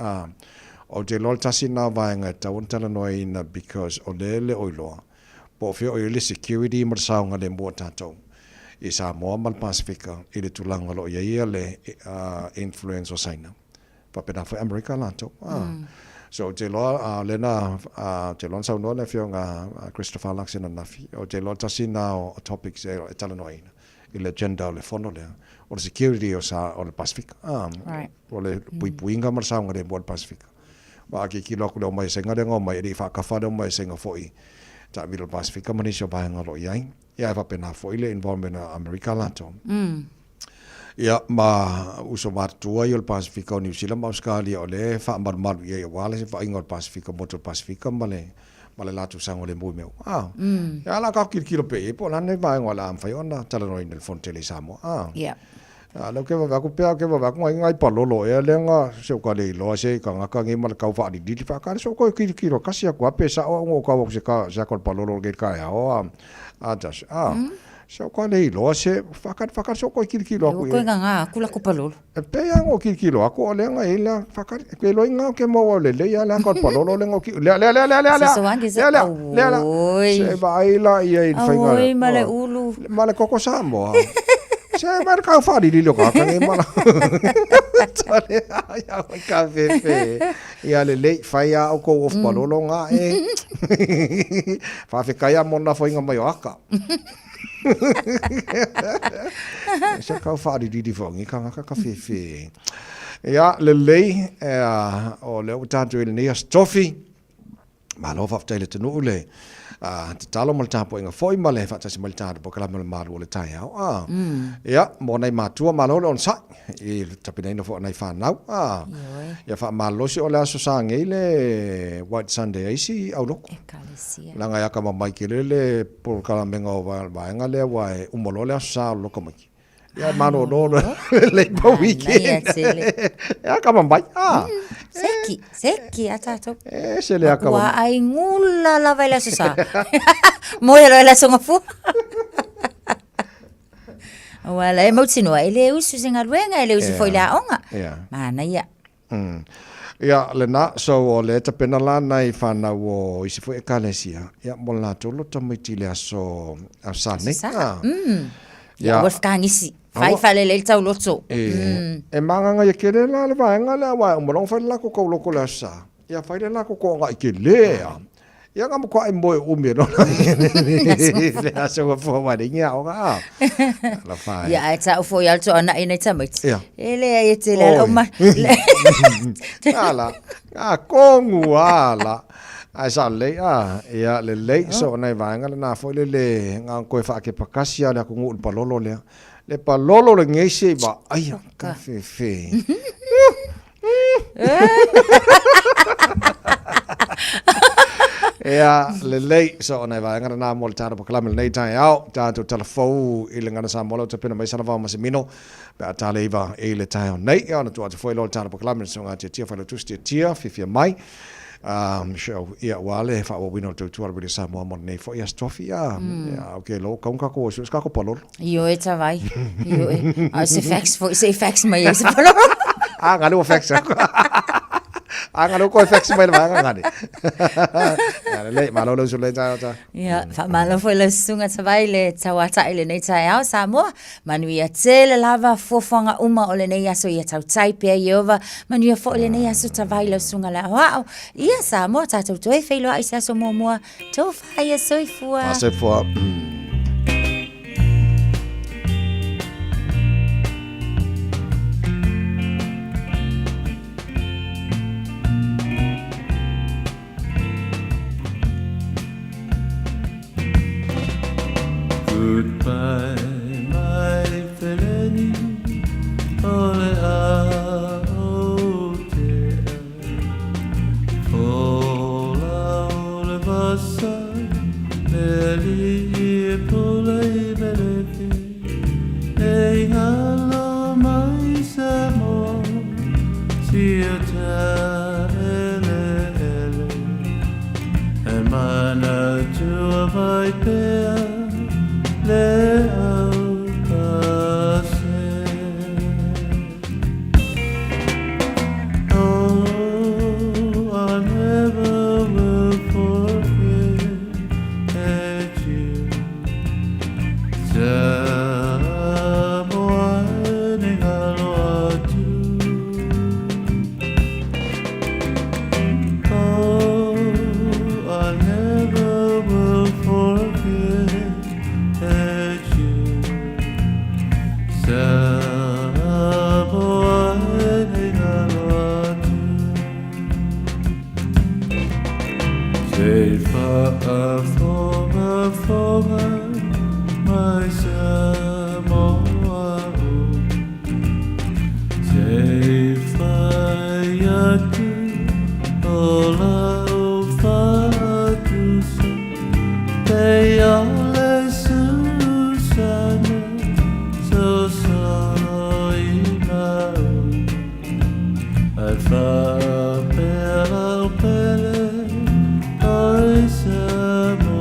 [SPEAKER 2] o te lol tasi na vaenga tawon tala noi na because o le oiloa po fio o le security marsaunga le mo tatou i Samoa mal Pacifica i le tulanga lo ia le influence o saina pa pena fo America lato so te lo le na te lon sa no le fio nga Christopher Luxon na fi o te lol tasi na o topics e tala noi i le agenda le fono le o le security o sa o le Pacifica o le puinga marsaunga le mo Pacifica wa ki kilo ko mai senga de ngomai ri fa ka fa de mai senga foi ta Middle Pacific manisho ba ngalo yai ya fa pena foi le involvement America lato ya ma uso martua yo Pacific o New Zealand Australia o le fa mar ye wala se fa ingol Pacific mo to Pacific male lato sango le mo meu ya la ka kilo pe po la ne ba ngola am fa ona tala no in fontele samo lo ke va ku pe ke va ku ngai pa lo e le nga se ka le lo se ka nga ka ngi mal ka fa di fa ka so ko kilo ka sia ku pe sa o ngo ka se ka ja ko pa lo ge ka ya o das so ko le lo se fa ka so ko kilo
[SPEAKER 10] ku nga ku la ku pa lo
[SPEAKER 2] pe ya ngo kilo ko le nga ila fa ka ke lo nga ke mo le ya la ko pa lo le ngo le se va ila ye fa nga
[SPEAKER 10] oi male ulu
[SPEAKER 2] male ko samo se mar ka fa di lo ka ngi mala tale ya ka fe ya le fa ya o ko of palolo nga fa fe kaya mo na foi nga mai aka se ka fa di fo ngi ka fe ya le o le tanto il ne stofi ma lo fa tele tenu le te talo mo le tapo inga foi ma le fatasi ma le tapo kala ma le malu o le tai au. Ia, mo nei matua malo le on sa. I tapina ino fo nei whanau. Ia wha malosi o le aso sa ngei le White Sunday aisi au loko. Langa ia kama mai ke le por kala menga o vaenga le wai umolo le aso sa loko mai. Ia mano no le po weekend. Ia kama mai.
[SPEAKER 10] Seki atato.
[SPEAKER 2] Se le akama.
[SPEAKER 10] Wa ai ngula la vai le aso sa. Mo e la songa fu. Wala e mautino ele usu singa ruenga ele usu foi la onga. Mana ia.
[SPEAKER 2] Ia le na so o le ta pena la nai fana wo isi foi kalesia. Ia mo la tolo tamiti le aso asane.
[SPEAKER 10] Ia Wolfgang isi. Fai fale le tau loto.
[SPEAKER 2] E manga ia kere la le vaenga le wa mo fai la ko ko loko la sa. Ia fai la ko ko ga ikele. Ia nga mo ko ai mo umi no. Le aso ko fo wa dinga o ga. La fai.
[SPEAKER 10] Ia ta o fo ya to ana ina tamit. Ele e te le o ma.
[SPEAKER 2] Ala. Kongu ala. Ai sa le ia le so nei vaenga le na fo le nga ko fa ke pakasia le ko ngul palolo le. Le palolo le ngese ba ai ka fe. Ea le so nei va ngana na mol tara pakala nei tai au ta to telefo ile ngana sa molo te pena mai sana va masimino ba ta leva ile tai nei ona to te foi lo tara pakala so nga te tia fa lo tusti tia fifia mai show ia wale fa wo wino to arbi sa mo mo nei fo ia stofia okay lo ka ko so ska ko polol
[SPEAKER 10] io e ta vai io e se fax mai se polol
[SPEAKER 2] ngani o fax ngani ko fax mai ngani le malo lo le ta
[SPEAKER 10] ia fa malo foi le sunga ta vai le tawata ile nei tai au sa mo manuia tele lava fofonga uma ole nei aso ia tau tai pe iova manuia fo ole nei aso ta vai le sunga la wow ia sa mo ta tu toi feilo ai sa so mo mo to fa ia soifua
[SPEAKER 3] Goodbye, my felony, ole aotea. Pola ole vasa, meli pole beleke. Ei ngalo mai samo, siota ele. E mana tua vai pea. Le oh, I never will forget you. Someone I oh, I never will forget. My Samoa, safe ola fatusa, they all Susana, so I found Bella, I said.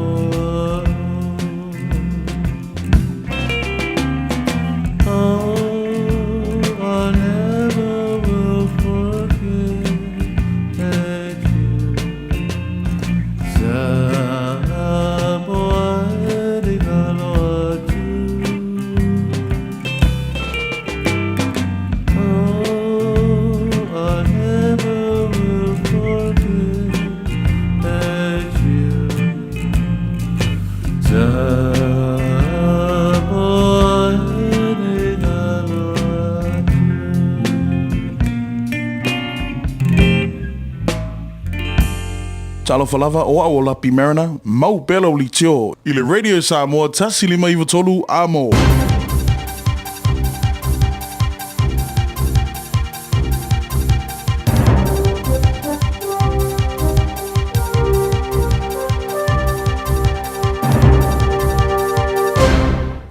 [SPEAKER 21] Talofa lava o au o Lapi Mariner, mau pela o litio. I le Radio Samoa tasi 5 amo.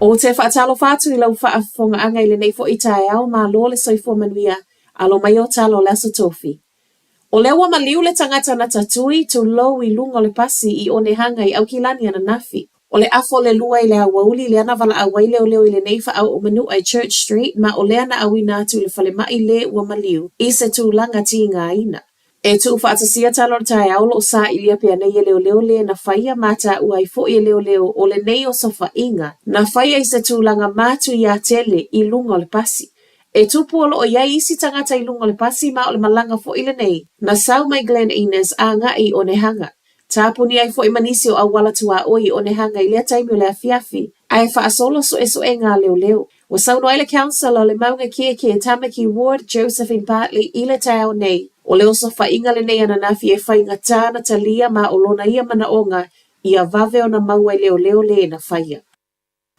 [SPEAKER 9] O te whaatalo whātu I lau whaafonga anga I le nei fo I tae au ma lo le soifo manuia alo mai o talo le aso tofi. O lewa ma liu le tangata na tatui tu lo I lunga le pasi I one hanga I au kilani ana nafi. O le afo le lua I le awauli le ana wala awai leo leo I le nei wha au o manu ai Church Street ma o le ana awi nātu le whale mai le ua ma liu I se tu langa ti ngā ina. E tu whaatasia talo tae au lo sa ilia pia nei leo leo le na whaia mata ua I fo I leo leo o le nei o sofa inga na whaia I se tūlanga mātu I a tele I lunga le pasi. E tupu o loo iai isi tangata I lunga le pasi ma o le malanga fo I le nei na sau mai Glen Innes a ngai o ne hanga. Tāpuni ai fo I manisi o awala tua oi o ne hanga I lea taimi o le afiafi ai whaasolo so ngā leo leo. Wa sau noai le council o le maunga kia Tamaki Ward Josephine Bartley I le tau nei. O leo sofa inga le nei ana nafi e whainga tāna talia ma o lona ia mana onga I a vave o na maua leo leo le na whaia.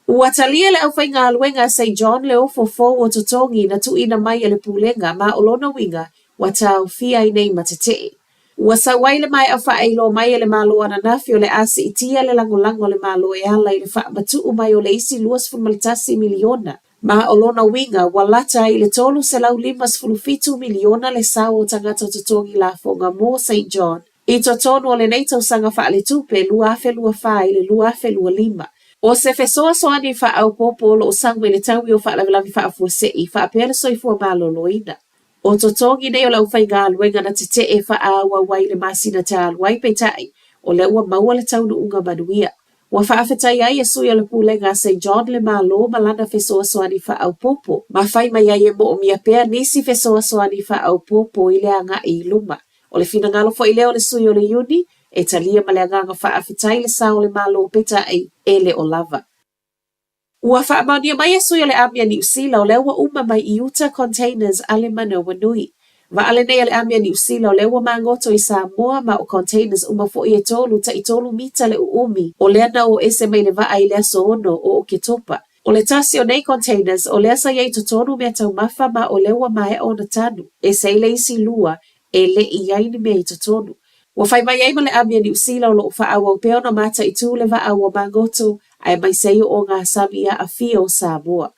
[SPEAKER 9] Ua talia le au whainga aluenga St. John leo fo o totongi na tu ina mai le pulenga ma o lona winga wa tau fia I nei matetee. Ua sawai le mai au whaeilo mai le malo ana nafi o le asi itia le lango le malo e ala I le wha matu mai o le isi luas fulmalitasi miliona. Ma o lona winga walata I le tolu se lau 5.5 miliona le sao o tangata totongi la fonga mo St. John. I totono o le neito sanga wha le tupe lua I le lua 5. O se fesoa soani wha au popo lo o sangwe le taui o wha lavilavi wha afuasei wha apele soifua malo loina. O totongi nei o lau whainga aluenga na te te e wha awa wai le masina ta aluai peitai o le ua maua le taunu unga manuia. Wa whaafetai ai e sui o le pulenga St. John le malo malana fesoa soani wha au popo. Ma whai mai ai e mo o mia pea nisi fesoa soani wha au popo I le anga I luma. O le fina ngalo fo I leo le sui o le uni e talia ma le anga whaafetai le sao le malo peitai e le o lava. Ua whaamaunia mai e sui o le amia New Zealand o lewa uma mai I Utah Containers ale mana wanui. Va ale nei ale amia New Zealand o lewa mangoto I Samoa ma o containers uma fo I e tolu ta I tolu mita le uumi o lea na o ese mai le vaa I lea so ono o ke topa. O le tasi o nei containers o lea sa iei totonu mea tau mafa ma o lewa mae o na tanu e se le isi lua e le I yaini mea I totonu. Wa whai mai ai ma le amia New Zealand o lo wha awa o peo na mata I tu le vaa o mangoto ai mai seio o ngā samia a fia o Samoa.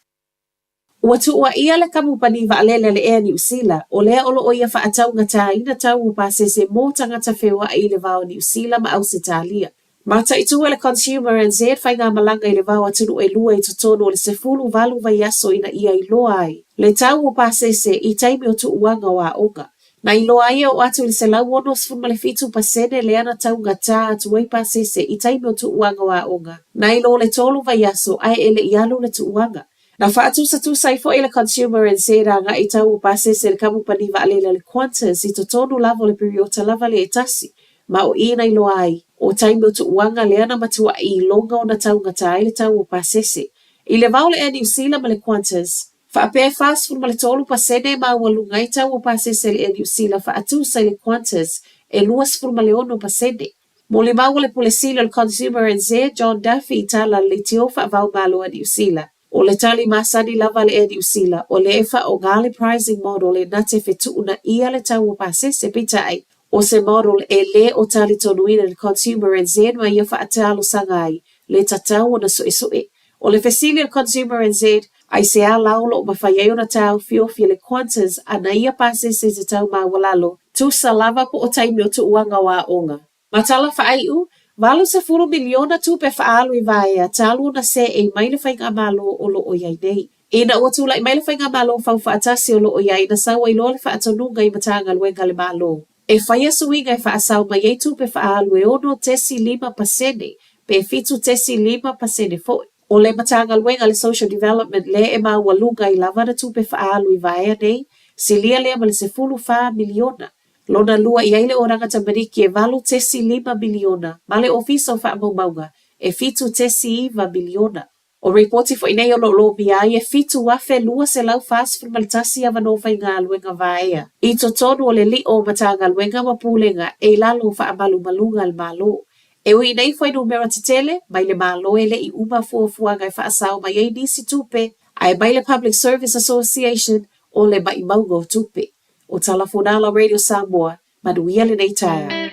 [SPEAKER 9] Ua tuua ia le kamupani wa alele le ea New Zealand, o lea olo o ia wha atau ngata ina tau upase se mō tangata whewa I le vao New Zealand ma au se talia. Mata I tua le Consumer and Z whai ngā malanga I le vao atunu e lua I totono o le sefulu valu vai aso ina ia I loa ai. Le tau upase se I taimi o tuuanga wa onga. Na I loa ia o atu le se lau ono sfumale fitu pasene le ana tau ngata atu wai pase se I taimi o tuuanga wa onga. Na I lo le tolu vai aso ai ele I alu le tuuanga. Na whaatusa tusai fo le Consumer and Zera nga I tau upase se le kamupani wa alela le Qantas I totonu lavo le periota lava le etasi. Ma o ina I loa ai. O taimi o tuuanga le ana matua I longa o na tau ngata ai le tau upase se. I le vau le e New Zealand ma le Qantas. Whaape fast food ma le tolu pasene ma walunga I tau upase se le e New Zealand whaatusa I le Qantas e luas food ma le ono pasene. Mo le mau le polesilo le Consumer and Z John Duffy I tala le tio whaavau malo a New Zealand. O le tali masani lava le e New Zealand, o le efa o ngale pricing model e nate fetuuna ia le tau o pasese pitai. O se model e le o tali tonuina le Consumer and Z ma ia whaatalo sangai, le tatau o na sue. O le fesili le Consumer and Z, ai se a laulo o mawhaieo na tau fio le Qantas ana ia pasese se tau mawalalo, tu sa lava po o taimi o tuuanga wa onga. Matala whaaiu, Valu se 4 miliona tu pe whaalu I vaea, talu na se e maile whainga malo o lo o iai nei. Ina ua tula I maile whainga malo whau whaatasi o lo o iai na sawa I lo le whaatonunga I matanga luenga le malo. E whaia suinga I whaasau mai ei tu pe whaalu e ono tesi 5% pe fitu tesi 5% foi. O le matanga luenga le social development le e maa walunga I lava na tu pe whaalu I vaea nei, si lia lea ma le se 4 miliona. Lona lua I aile o rangata mariki e valu tesi 5 miliona, ma le ofisa o wha maunga, e fitu tesi 1 miliona. O reporti fo inei o lo bia e fitu wafe lua se lau fast for maltasi ava no fai ngā luenga vaea. I to tonu o le li o matanga luenga mapulenga e lalo fa amalu malunga al malo. E ui nei fai numero titele, mai le malo e le I uma fuafuanga e fa asao mai ei nisi tupe, ai mai le Public Service Association o le mai maungo tupe. O Talafonala Radio Samoa, manuia le nei taia.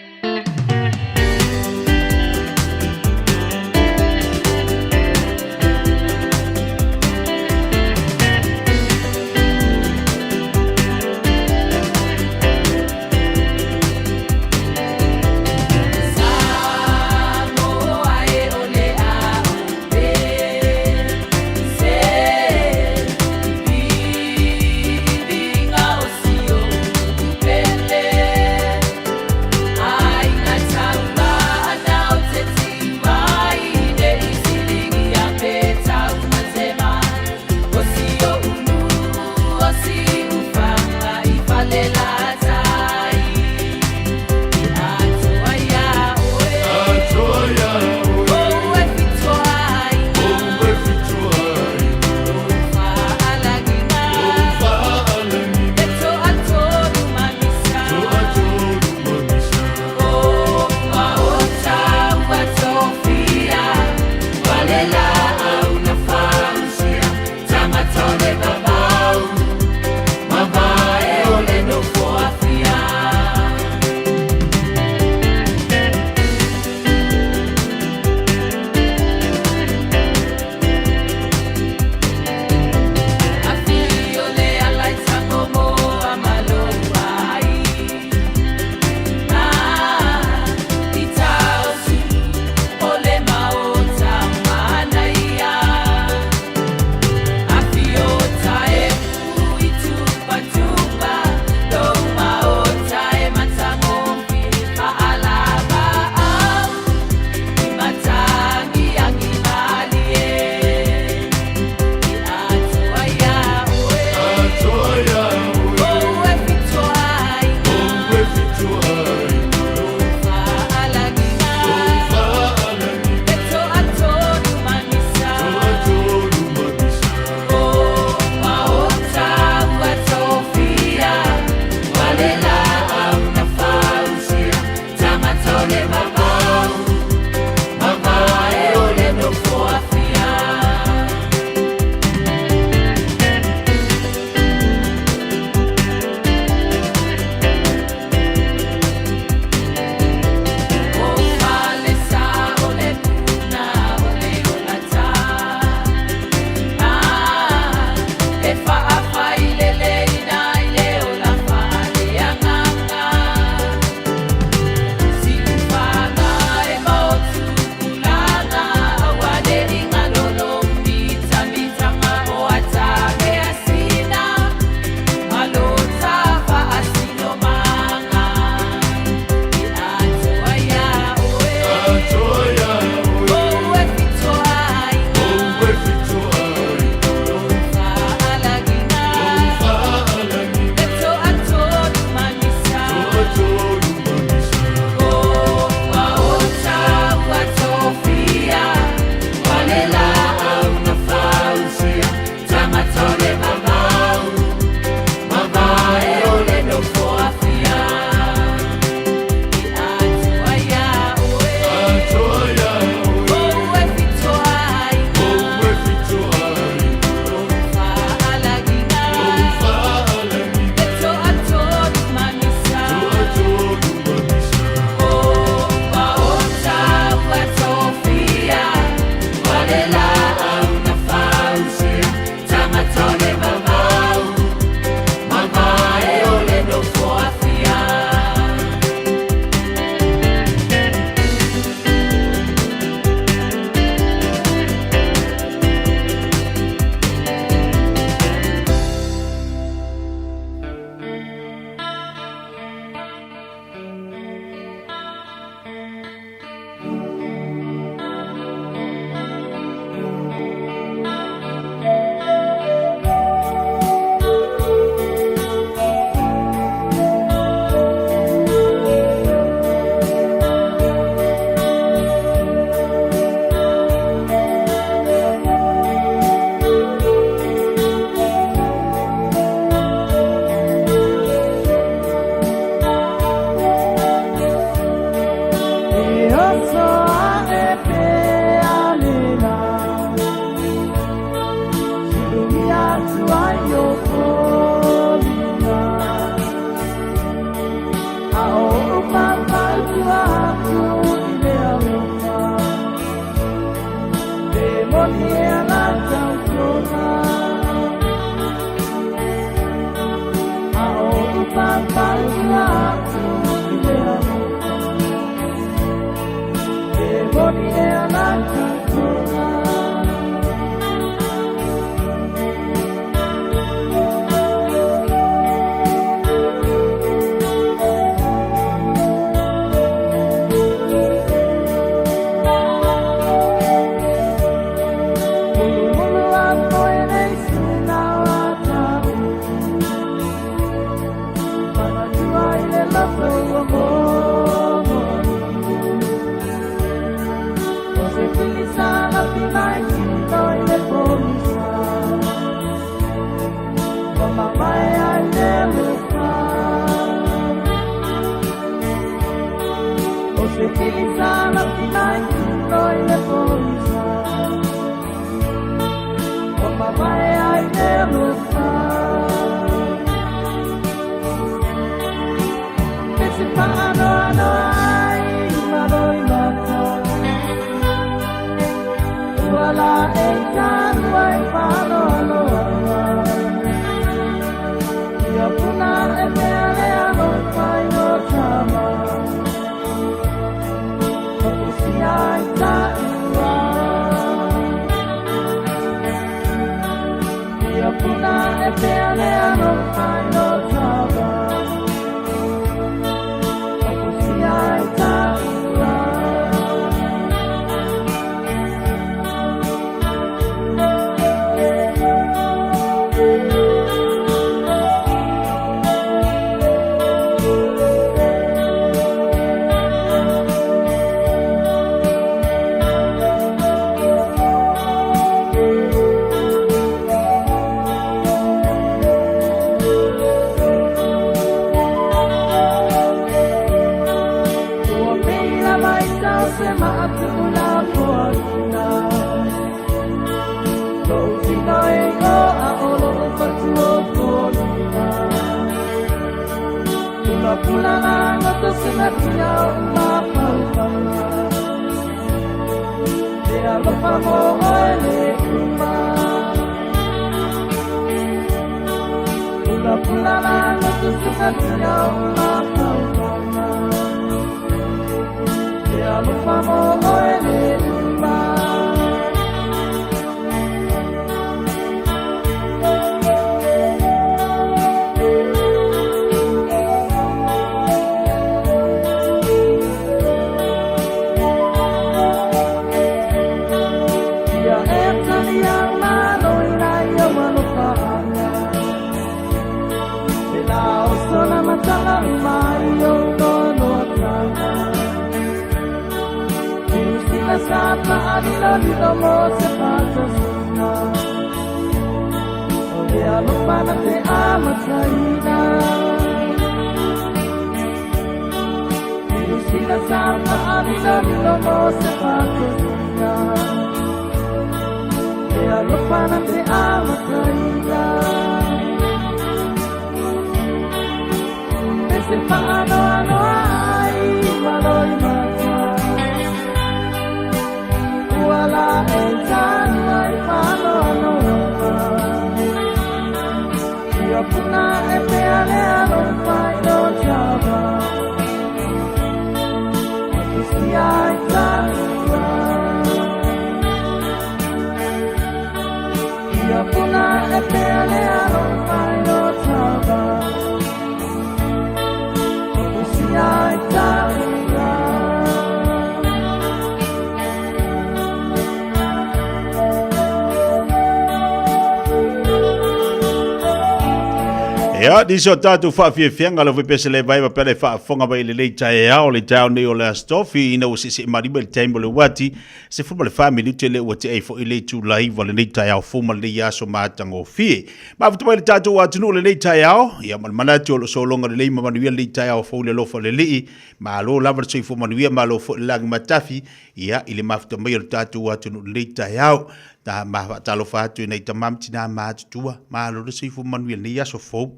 [SPEAKER 2] Ya, di so tatu fa fi fianga lo pese le vai pa le fa fonga ba le tai ya le tai ne o le stofi ina o sisi mari bel tembo le wati se fu le family tele o te e fo ile tu live le tai ya fu ma le ya so ma tango fi ma fu le tatu wa tunu le tai ya ma manati o so longa le ma manuia le tai ya fo le lo fo le li ma lo la verso fu manuia ma lo fo la matafi ya ile ma fu mai le tatu wa tunu le tai ya
[SPEAKER 22] ta ma talo fa tu nei tamam tina ma tua ma lo se fu manuel ni ya so fo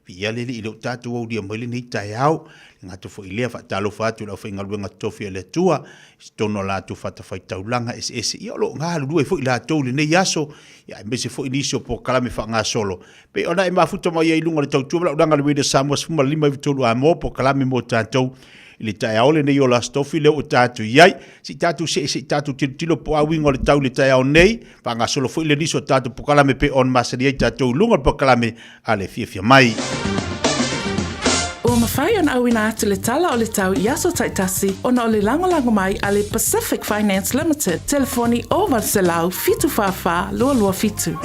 [SPEAKER 22] ia le ilo tatu o dia mele ni tai au nga to fo ile fa talo fa tu la fa nga luenga tofi le tua stono la tu fa ta fa taulanga es ia lo nga lu fo ila to le nei yaso ya me se fo inicio po kala me fa nga solo pe ona e mafuta mo ia ilunga le tau tu la danga le de samos fu malima vitolu a mo po kala me mo tatu ile tai au le nei o la stofi le o tatu iai si tatu tatu tilo po a wingo le tau le tai au nei fa nga solo fo ile niso tatu po kala me pe on masari tatu lunga po kala me ale fia mai.
[SPEAKER 26] Ua mawhai ana au ina atu le tala o le tau i aso taitasi ona o le langolango mai a le Pacific Finance Limited. Telefoni over se lau fitu whawha lua fitu.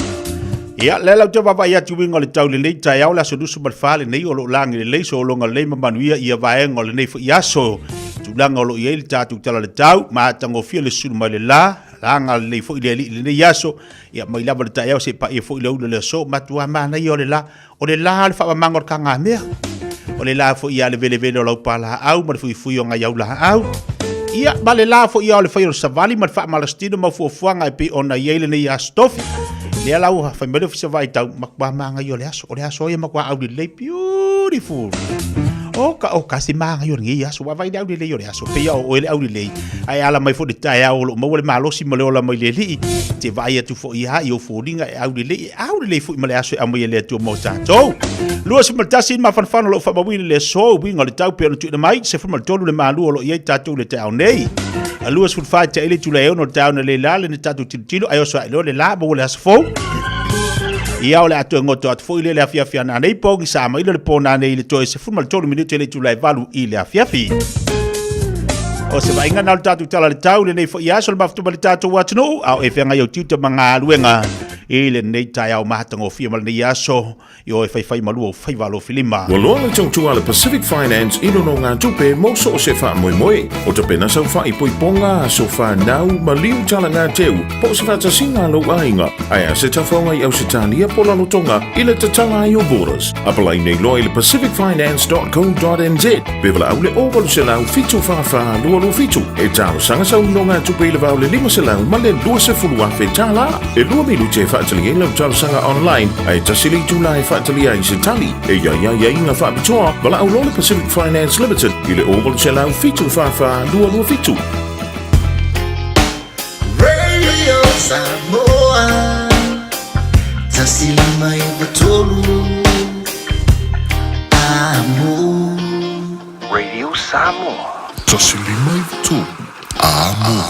[SPEAKER 22] Ia, le lau te wawa ia tuwinga le tau le nei tai au la so dusu malwhale nei o lo langi le leiso o longa le mamanuia ia vaenga o le nei i aso. Tulanga o lo i eili tatu tala le tau, ma tango fia le sunu mai le la, langa le nei fo i le nei aso, ia mai lava le tai au se pa ia fo i le ulu le so, matua mana i o le la le whawa mangor ka ngā mea. O le la fo ia le vele o lau pala au, ma le fui o ngai au la au. Ia, ma le la fo ia o le whai o le savali, ma le wha malastino ma fuafuanga e pe ona i eili nei astofi. Lea lau fai mele fisa vai tau makwa manga i o le aso ia makwa au le beautiful. O ka se manga i o ngi aso wa vai au le o le aso pe o ele au le ai ala mai fo de tai au lo mo le malosi mo le ola mai le li te vai atu fo ia i o fo ringa au le fo mo le aso a mo le tu mo tato. Lua se maltasi ma fan lo fa bawi le so winga le tau pe no tu le mai se fo mal tolu le malu lo ia tato le tau nei. A lua se fa te ele tu le no tau le la le tato tilo ai so le la mo le aso fo. Ia ole atu ngoto atu fo ile le afia na nei pongi sama ile le pona nei le toe se fuma le tolu minuto le tu lai valu ile afia. O se vainga na tatu tala le tau le nei fo ia so le maftu le tatu watu no au e fenga yo tiuta manga luenga ile nei tai au mahatango fia mal nei aso yo e fai malu o fai valo filima.
[SPEAKER 5] Wa loa le tau le Pacific Finance ino no ngā tupe mauso o se wha moe o te pena sau wha i poiponga so wha nau ma liu tala ngā teu po se wha singa lo ainga ai a se tawhaunga i au se tānia po lalo tonga i le tatanga i o borders. Apalai nei loa i le pacificfinance.co.nz bevala au le ovalu se lau fitu wha lua fitu e tau sanga sau no ngā tupe i le vau le 5 se lau ma le 2 se fulua fe tala e 2 milu te whaatali e lau tau sanga online ai tasili tula e whaatali ai se tali e ia inga whaapitoa wala au lo le Pacific Finance Limited i le ovalu se lau fitu wha lua fitu.
[SPEAKER 14] Radio Samoa Tasilima Ivatolu Amo Radio Samoa
[SPEAKER 20] Tasilima Ivatolu Amo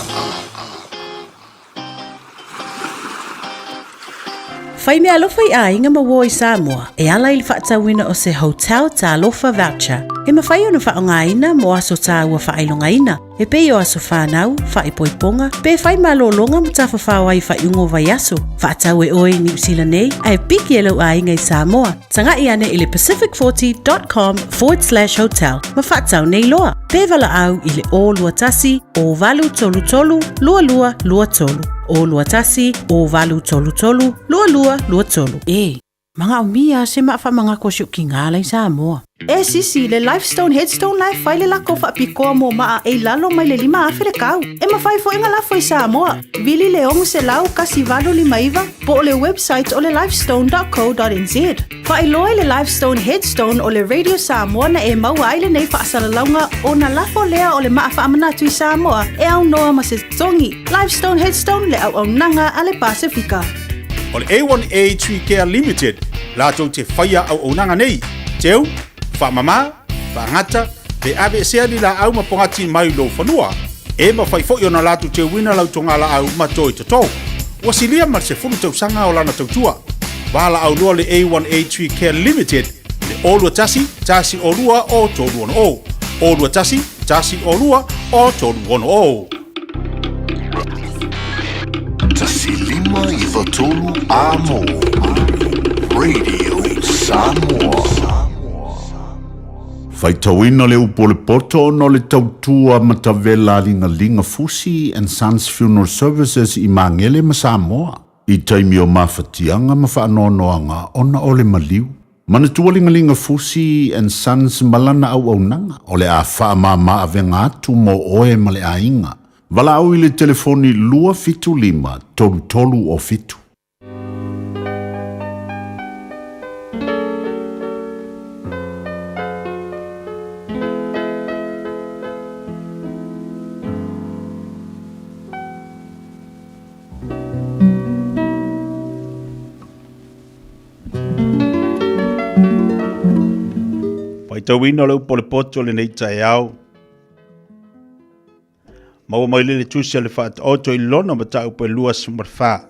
[SPEAKER 16] Fai mea alofa i a inga mawo i Samoa e ala ili whaatawina o se hotel ta alofa voucher. E mawhai ona whaongaina mo aso ta ua whailongaina. E pei o aso whanau, whaipoiponga, pe fai malolonga mo ta whawhawai whaiungo vai aso. Whaatau e oi New Zealand nei, ai piki e lau a inga i Samoa. Tanga i ane ili pacific40.com/hotel. Ma whaatau nei loa. Pe vala au ili o lua tasi, o valu tolu tolu, lua lua lua tolu. O lua tasi, o valu tolu tolu, lua lua lua tolu. E, mga umia se maa mga kosyo kingala i Samoa. E sisi, le Lifestone Headstone Life fai le lako whaapikoa mo maa e lalo mai le 5 awhile kau. E mawhai fo inga lafo i Samoa. Vili le ongu se lau kasi valu 5 iwa po le website o le lifestone.co.nz. Whai loe le Lifestone Headstone o le Radio Samoa na e maua aile nei whaasalaunga o na lafo lea o le maa whaamanatu i Samoa e au noa ma se tongi. Lifestone Headstone le au nanga a le Pasifika.
[SPEAKER 22] O le A1A Tree Care Limited, lātou te whaia au onanga nei, teu, whamama, whangata, pe ave sea ni la au mapongati mai lo whanua, e ma whai fo i ona lātou te wina lau tonga la au matoi tatou. Wasilia mar se funu tausanga o lana tautua. Wala au lua le A1A Tree Care Limited, le olua tasi olua o tolu ono o. Olua tasi olua o tolu ono o.
[SPEAKER 20] Tasilima Ivatolu Amo Radio Samoa
[SPEAKER 17] Faitawina le upole poto no le tautua matavela linga Fusi and Sons Funeral Services i Mangele ma Samoa. I taimi o mawhatianga ma whaanoanoanga ona o le maliu. Manatua linga Fusi and Sons malana au nanga o le a wha ma avenga atu mo oe ma le ainga. Wala au i le telefoni lua fitu lima, tolu tolu o fitu.
[SPEAKER 4] Tawina lau pole poto le nei tai au. Maua mai le tusia le whaat auto i lona ma tau pe lua sumarwha.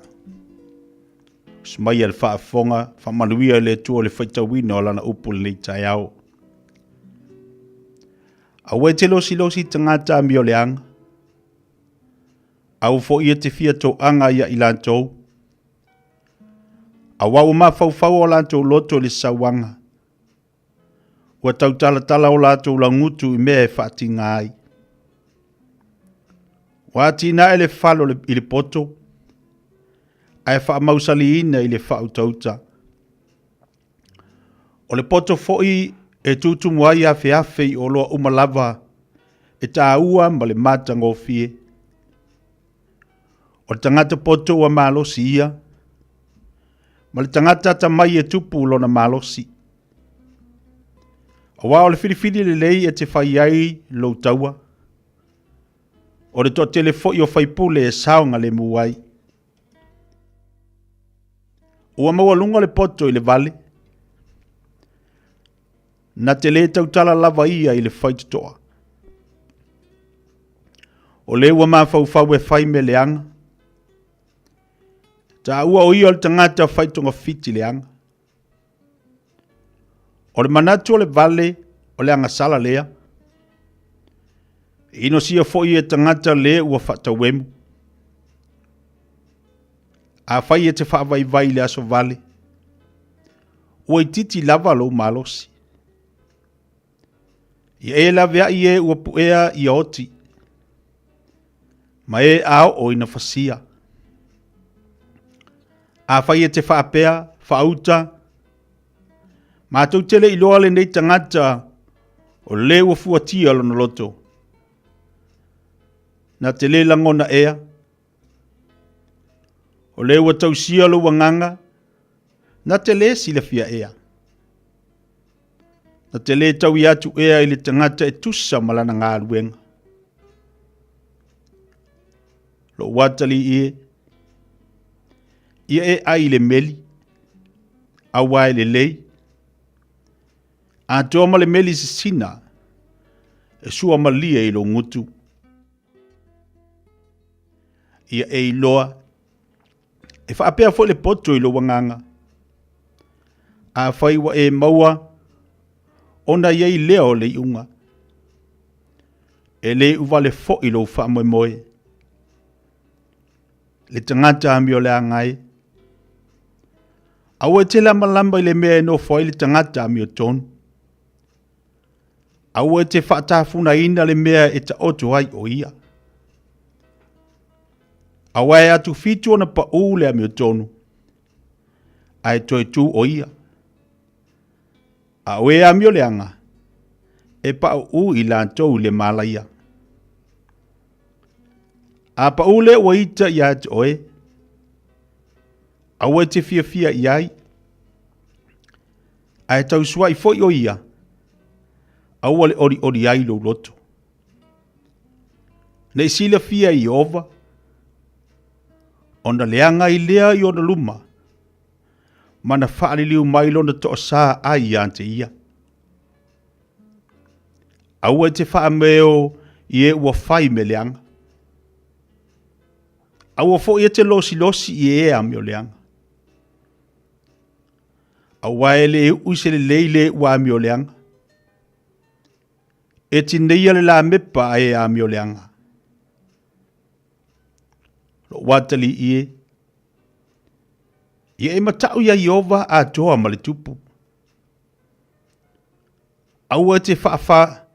[SPEAKER 4] Smai al wha fonga, wha manuia le tua le whaitawina o lana upu le nei tai au. Awe te losi tangata mi o le anga. Au fo ia te fia tau anga ia i lantou. Awau ma fau o lantou loto le sawanga. Ua tau tala o lātou la ngutu i mea e whaati ngāi. Wa tina e le whalo i le poto, ai wha mausali ina i le whau tauta. O le poto foi e tutu muai afe i oloa umalava e tā ua ma le mata ngofie. O le tangata poto ua malosi ia, ma le tangata tamai e tupu lona malosi. Wa o le filifili le lei e te whai ai lo taua. O le toa telefo i o whaipule e saonga le muai. Ua maua lunga le poto i le vale. Na te le tautala lava ia i le whaitutoa. O le ua maa fau e whai me le anga. Ta ua o ia o le tangata whaitonga fiti le anga. O le manatu o le vale o le anga sala lea. Ino sia foi e tangata le ua whatawemu. A whai e te whaavai le aso vale. Ua i titi lava lo malosi. I e la vea i e ua puea i oti. Ma e ao o ina fasia. A whai e te whaapea, whauta, ma tau tele i loa le nei tangata o le ua fuatia lona loto. Na te le langona ea. O le ua tau sia lo wanganga. Na te le sila fia ea. Na te le tau i atu ea i le tangata e tusa malana ngā luenga. Lo watali ie. Ia e ai le meli. Awa le lei. A tōma le meli se sina, e sua malia i lo ngutu. Ia e iloa, e whaapea fo le poto i lo wanganga. A whaiwa e maua, ona iei leo le iunga. E le uwale fo i lo wha moe moe. Le tangata ami o le angai. Awe te lama lamba i le mea no fwai le tangata ami o tonu. Awe te whaatafuna ina le mea e ta oto ai o ia. Awe e atu fitu ona pa ule ami o tonu. Ai toi tu o ia. Awe ami o le anga. E pa u i lantou le malaia. A pa ule o ita i ati oe. Awe te fia iai. Ai tau suai foi o ia. Aua le ori ai lo loto. Nei sila fia i ova. Ona leanga i lea i ona luma. Mana whaali liu mai lona to sa ai ante ia. Aua te wha meo i e ua whai me leanga. Aua fo i te losi i e ami o leanga. Aua e le uisele leile ua ami o leanga. E ti neia le la mepa e a mio leanga. Lo watali ie. Ie e matau ia iova a toa ma le tupu. Aua te whaafa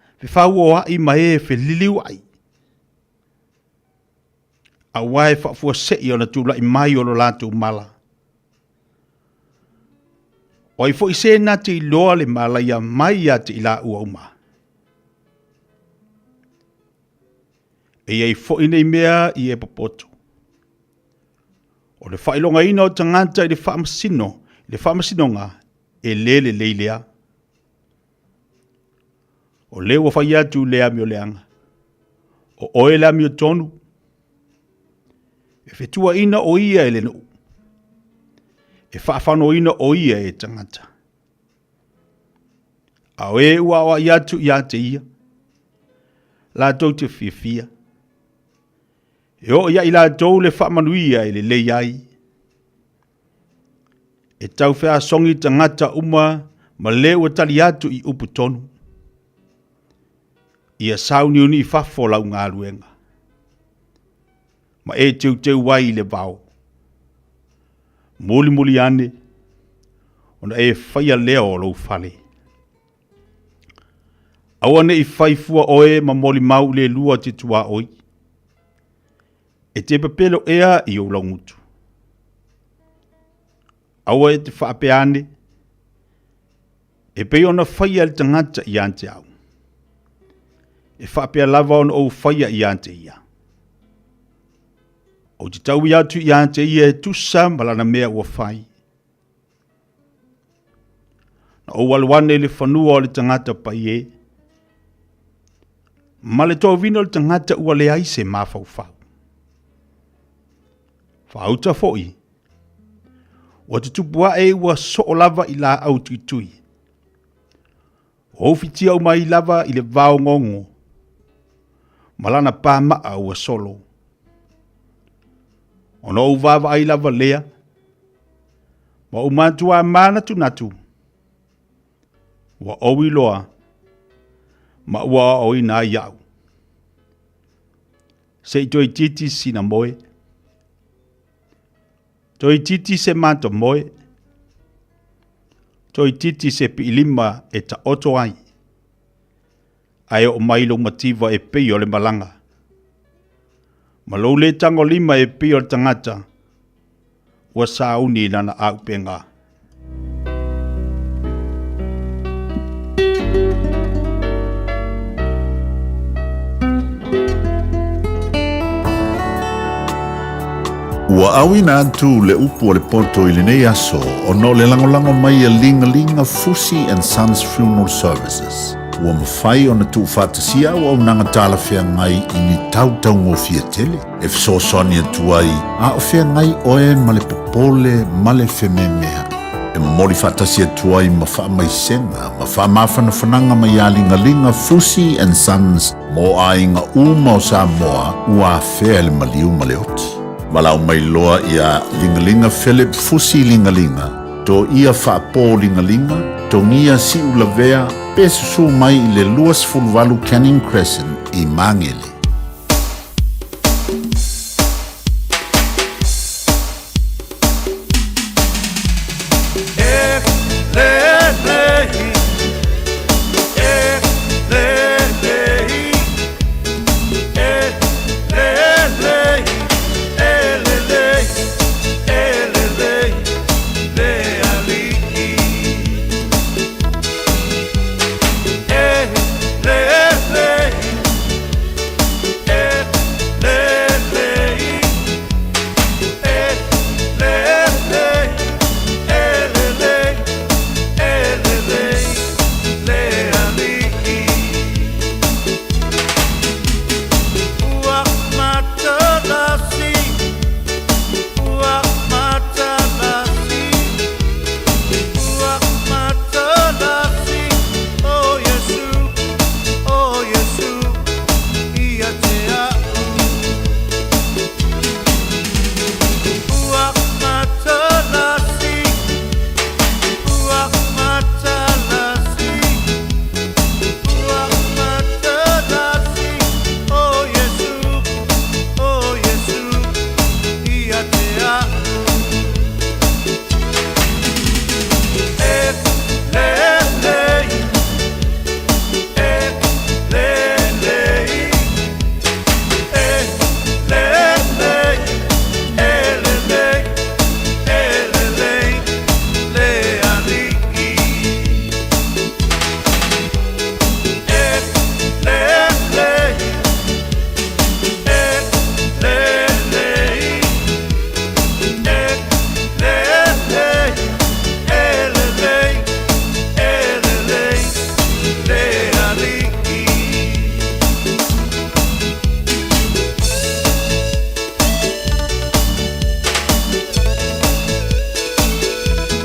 [SPEAKER 4] o ai ma e fe liliu ai. Aua e whaafua sei o na tula i mai o lo lātou mala. O i fo i se na te iloa le mala ia mai ia te ila ua uma. E iei fo ina i mea i e popoto. O le whailonga ina o tanganta i le whaamasino ngā e lele leilea. O leo wa whai atu lea mi o leanga. O oe lea mi o tonu. E whetua ina o ia e le nuu. E whaafano ina o ia e tangata. A oe ua o i atu i ate ia. La tau te fia. E o ia i la tau le whaamanuia e le lei ai. E tau whea songi tangata uma ma leo a tali atu i upu tonu. Ia sauni uni i whafo lau ngā ruenga. Ma e teu wai le vau. Muli ane, ona e whaia leo o lau whale. Awane i whaifua oe ma moli mau le lua te tua oi. E te papelo ea i o lau ngutu. Awa e te whaapeane, e pei ona whaia le tangata i ante au. E whaapea lava ona o whaia i ante ia. O te tau i atu i ante ia e tusa malana mea ua whai. Na o walwane le whanua o le tangata pai e. Ma le tō vino le tangata ua le aise mawhau whau. Whauta fōi. O te tupua e ua so lava i la au tui. O fitia o mai lava i le vao ngongo. Malana pā maa ua solo. Ono o vava ai lava lea. Ma o mantua mana tunatu. Wa owi loa. Ma ua oi nā iau. Se toi titi sina moe. Toi titi se manta moe. Toi titi se pilima e ta oto ai. Ai o mailo mativa e pei o le malanga. Malou le tango lima e pei o le tangata. Ua sauni nana au penga.
[SPEAKER 17] Ua awina atu le upu o le poto i le nei aso o no le langolango mai a linga Fusi and Sons Funeral Services. Ua mawhai o na tu whātasia o au nanga tāla whea ngai i ni tautau ngō fia tele. E fsosoni atu ai, a o whea ngai oe ma le popole ma le whememea. E mori whātasia atu ai ma wha mai senga, ma wha mawhana whananga mai a linga Fusi and Sons mo a inga uma o Samoa ua whea le maliu ma le oti. Malau mai loa ia lingalinga Philip Fusi lingalinga. To ia whaapo lingalinga, to ngia si ulavea, pesusu mai i le luas fulvalu Canning Crescent i Mangele.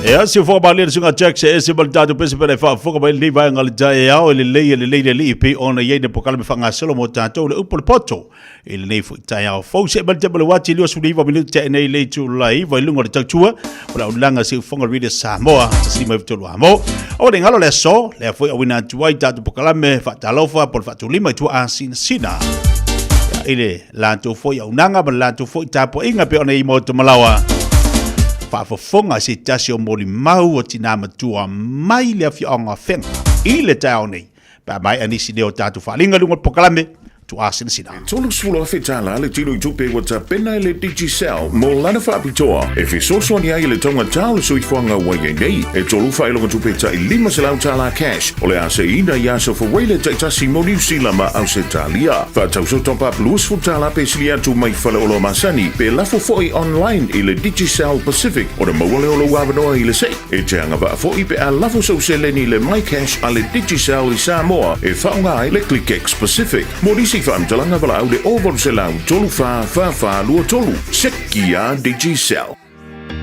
[SPEAKER 4] Ya si fo ba le sunga check se ese bal tatu pese pele fa fo ba le va ngal ja ya o le ipi ona ye de pokal me fanga solo mo tatu le upol poto ele nei fu ta ya fo se bal table wati lo su liva minute te nei le tu lai va lungo de tachua ola ulanga se fonga ride Samoa si me to lo amo o de ngalo le so le fo wina tu wai tatu pokal me fa talofa por fa tu lima tu asin sina ile la tu fo ya unanga ba la tu fo tapo inga pe ona I mo to malawa whaafafonga se tasi o mori mau o tina matua mai le awhionga whenga I le tau nei pa mai anisi leo tatu whaalinga lunga pokalame tu asin sina.
[SPEAKER 5] Tolu sula whetala le tino I tupe wata pena le Digicel mo lana whaapitoa e whisoswani ai le tonga tau le suifuanga wai nei e tolu whailonga tupe ta I lima se lau tala cash o le ase ina yaso for wele taitasi mo New Zealand ma au se talia whatau so top up luas futala pe silia tu mai whale olo masani pe lafo foi online I le Digicel Pacific o le mawale olo wawanoa I le se e te anga wa foi pe a lafo so se leni le my cash a le Digicel I Samoa e whaunga ai le ClickX Pacific mo si whaamtalanga wala au le over se lau tolu wha lua tolu sekia Digicel.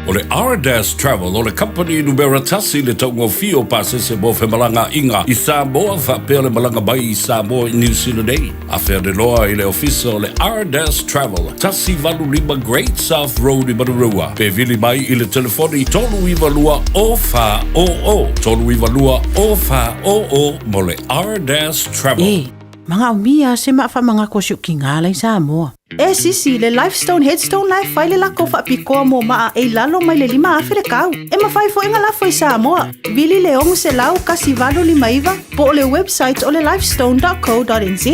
[SPEAKER 12] O le R-Dash Travel o le company numera tasi le taungo fio pasese mo fe malanga inga I Samoa whapea le malanga bai I Samoa I New Zealand Day. A whea de loa I le ofisa o le R-Dash Travel tasi valu lima Great South Road I Marurua. Pe vili mai I le telefoni tolu I valua o wha o tolu I valua o wha o mo le R-Dash Travel.
[SPEAKER 16] Mga umia se maafa mga kosyo kingalay sa Samoa. Sisi le Lifestone Headstone Life file lako fa piko mo maa e lalo mai le lima Afrikau. E mafai fo inga lafo I Samoa. Vili leong se lau kasi valo lima iwa po le website o le lifestone.co.nz.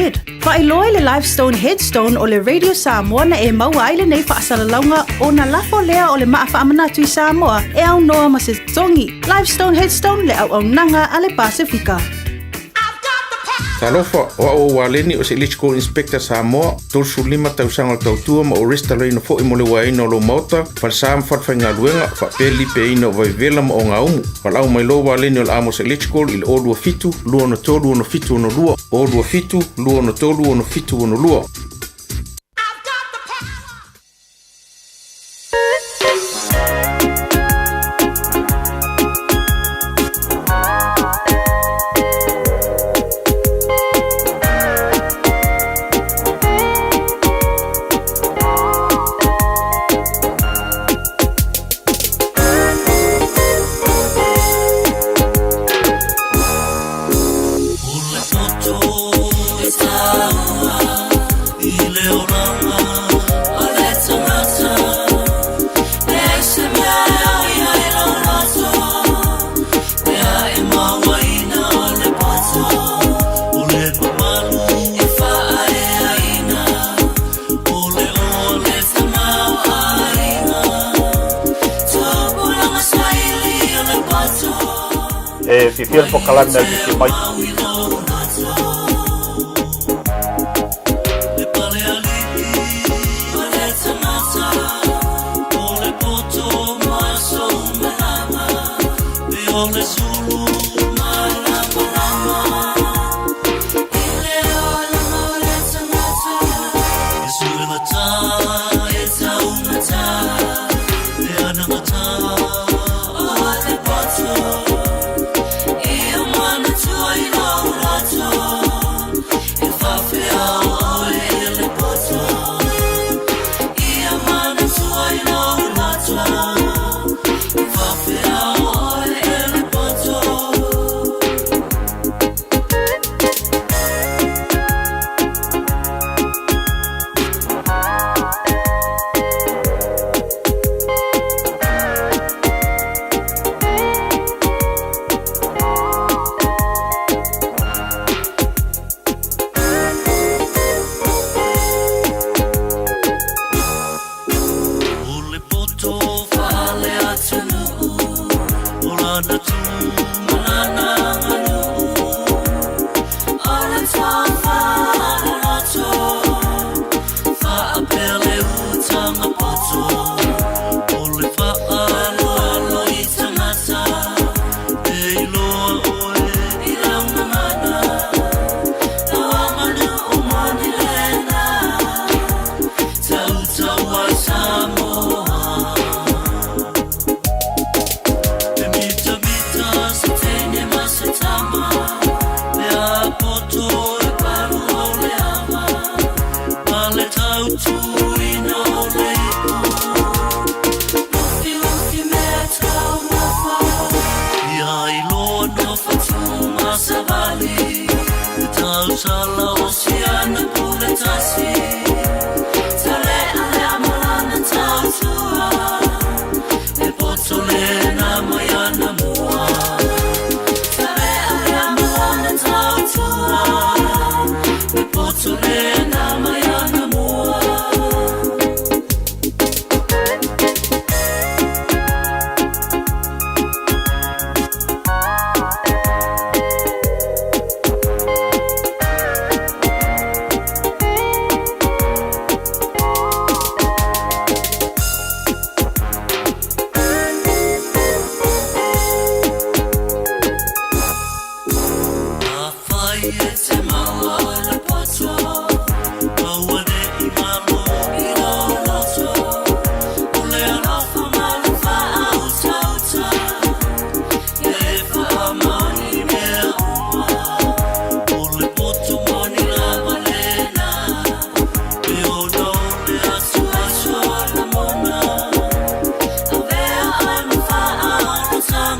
[SPEAKER 16] Fa iloe le Lifestone Headstone o le Radio Samoa na e maua ai le nei fa asalalaunga o na lafo lea o le maafa amanatu I Samoa e au noa ma se tongi. Lifestone Headstone le au nanga a le Pasifika.
[SPEAKER 18] Talofa o waleni o se Electrical Inspector Samoa tolsu lima tausanga o tautua ma o restaurant fo I mo le waina o lo mauta falsam fatwhainga luenga fa peli pe ino vai vela ma o ngaumu falau mai lo waleni o le amos electrical I le olua fitu lua no tolu ono fitu ono lua olua fitu lua no tolu ono fitu ono lua.
[SPEAKER 4] Si tiempo calando el Bisipay.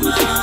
[SPEAKER 3] Thank you.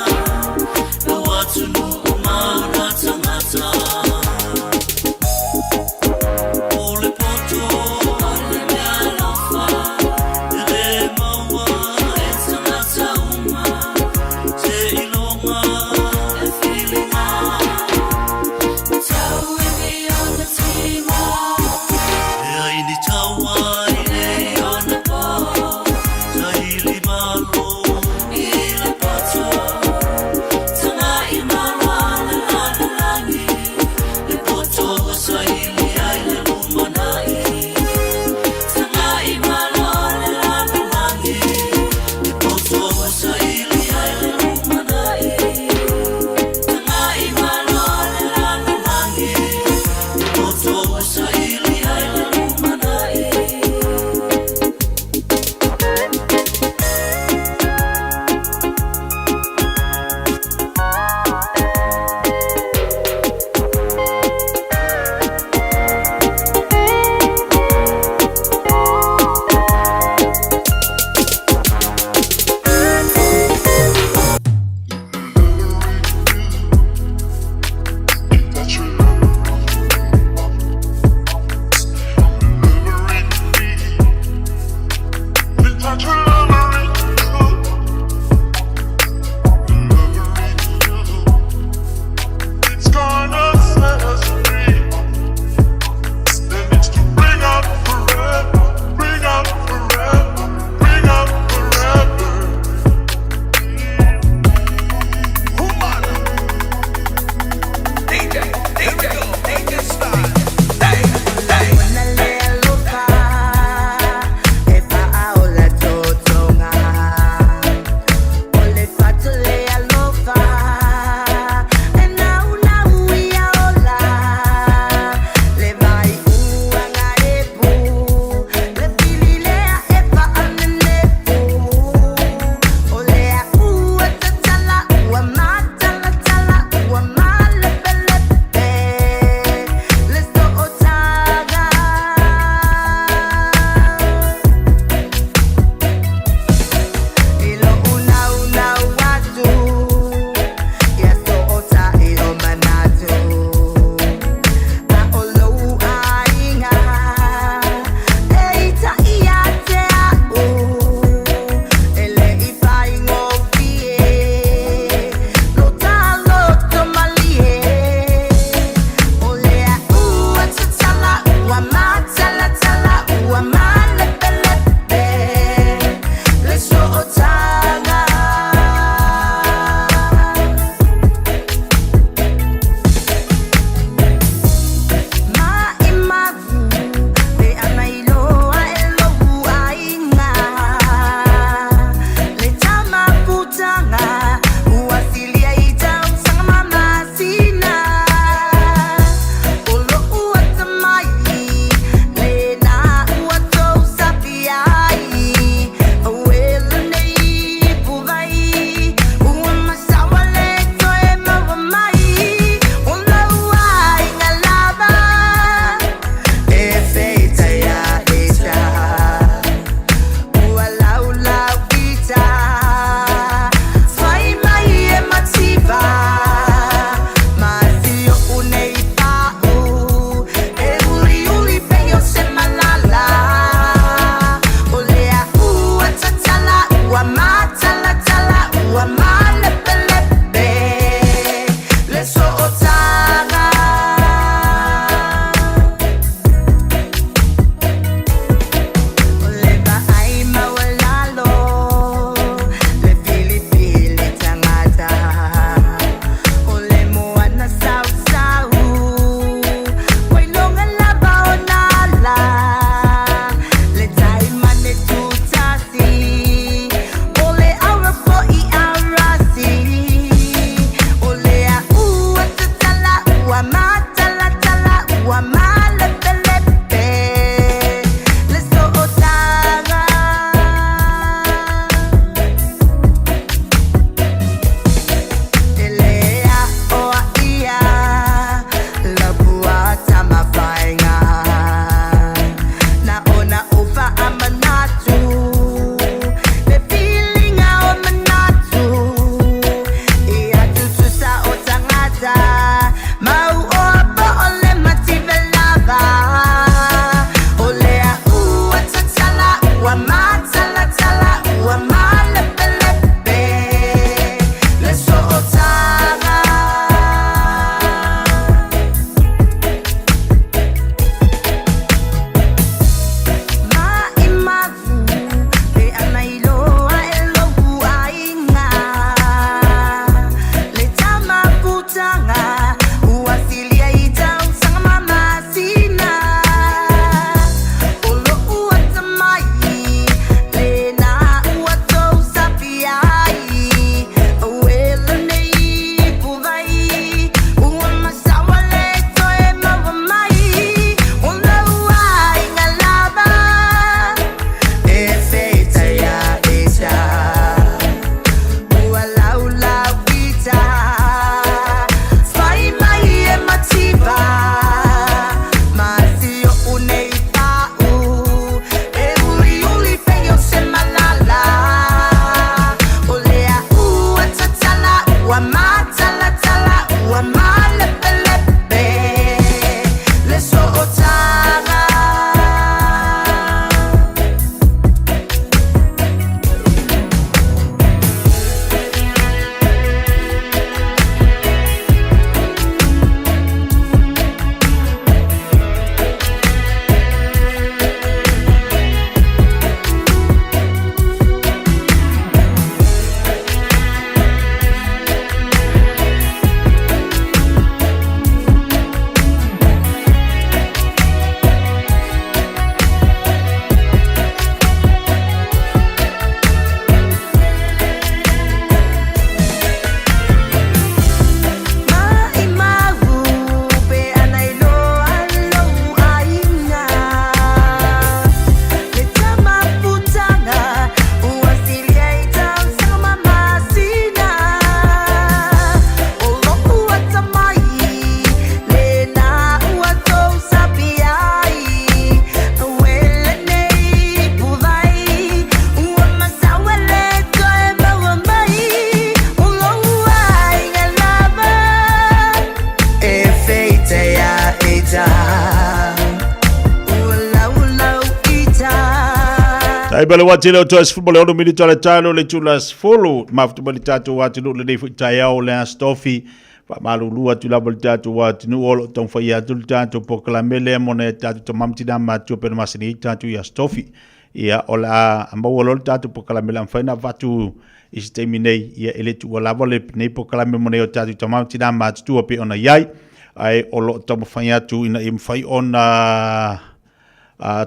[SPEAKER 4] Tai bale wati leo toa football ono mili tole talo le tulas follow maftu bali tatu wati no le nei tai au le stofi pa malu lua tu la bali tatu wati no olo ton fa ya tu tatu proclamele mona tatu to mamti da ma tu per masini tatu ya stofi ia ola amba olo tatu proclamele am faina vatu is terminate ia ele tu ola vole nei proclamele mona tatu to mamti da ma tu pe ona yai ai olo to fa ya tu ina im fai ona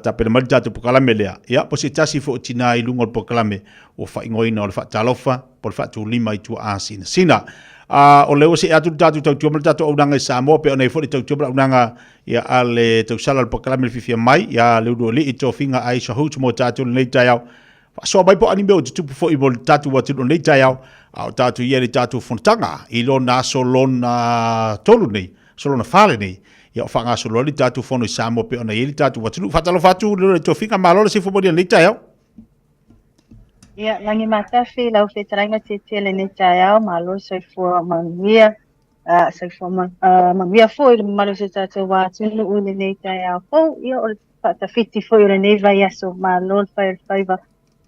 [SPEAKER 4] tapi le malta tu pokalame lea ia po se tasi fo tina I lungo pokalame o fa ingoina o le fa talofa po le fa tu lima I tu asina sina o le o se atu tatu tu malta tu unanga Samoa pe ona fo tu unanga ia ale tu sala le pokalame fifia mai ia le do li to finga ai so hut mo tatu le tayau fa so bai po anime o tu fo I bol tatu wa tu le tayau au tatu ia le tatu fontanga I lo na so lona tolu nei so lona fale nei ia o fanga so loli tatu fono I Samoa pe ona ili tatu watu fatalo fatu le tofinga malo se fo bodi le tayau
[SPEAKER 1] ia langi mata fi lau fe tranga tete le ne tayau malo se fo mangia se fo mangia fo ile malo se tatu watu le ne tayau fo ia o fata fiti fo ile ne vai aso malo fa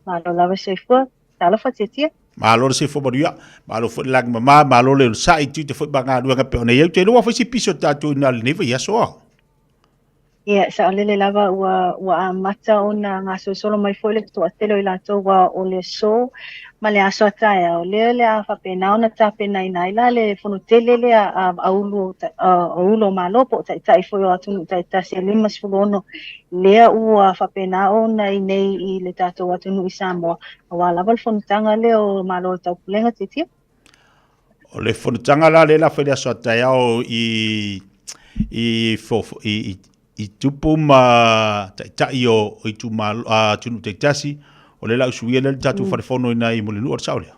[SPEAKER 1] malo lava se fo talo fatete
[SPEAKER 4] malo se fo bodia malo fo lag mama malo le sai tu te fo banga dua pe ona ye te lo fa si piso tatu na le neva yaso
[SPEAKER 1] ia sa le lava wa mata ona ngaso solo mai fo le to atelo ila to wa o le so male aso taia o le a fa pena ona ta pena ina ila le fo tele le aulo malo po tai fo yo atu tai se le mas fo no le u fa pena ona nei I le tato atu no I Samoa wa lava fo tanga le o malo ta pulenga titi
[SPEAKER 4] o le fo tanga la le la fa le aso taia o I tupu ma tai o I tu ma tunu te tasi o le lau suia le tatu wharefono ina I mulinu o saulea.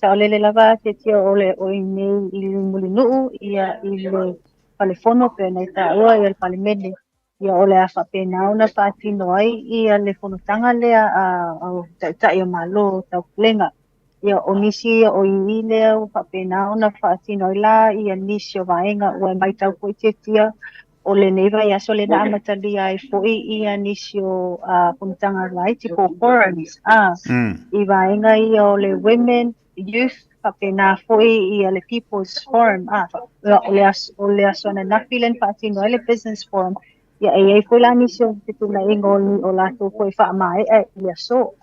[SPEAKER 1] Sa ole le lava te tia ole o I nei I mulinu ia I le wharefono pe nei ta ua I le palimene ia ole a whapena ona whaatino ai ia le whanotanga lea tai o malo tau kulenga. Ia o nisi o I lea o whapena ona whaatino ai la ia nisi o vaenga ua mai tau koe te tia o le neva ia so le na amatali ai foi ia nisio puntanga lai tipo forums I vaenga ia o le women youth papena foi ia le people's forum o le asona na filen patino le business forum ia ai foi la nisio titula ingoli o la to foi fa mai ia so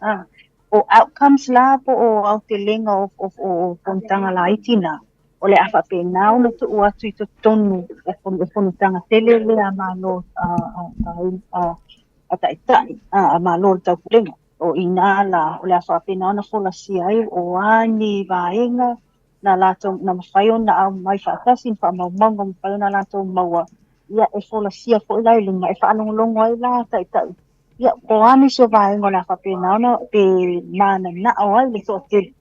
[SPEAKER 1] o outcomes la po o autelenga o puntanga lai tina o le afa pena ona tu atu I to tonu e fonu tanga tele le a malo tai a malo tau kulenga o ina la o le afa pena ona fola si ai o ani vaenga na lato na mawhaio na au mai whaatasi fa maumonga mawhaio na lato maua ia e fola si a fo ilai lunga e whaanongolongo ai la tai ia o ani so vaenga o le afa pena ona pe mana na o ai le to tele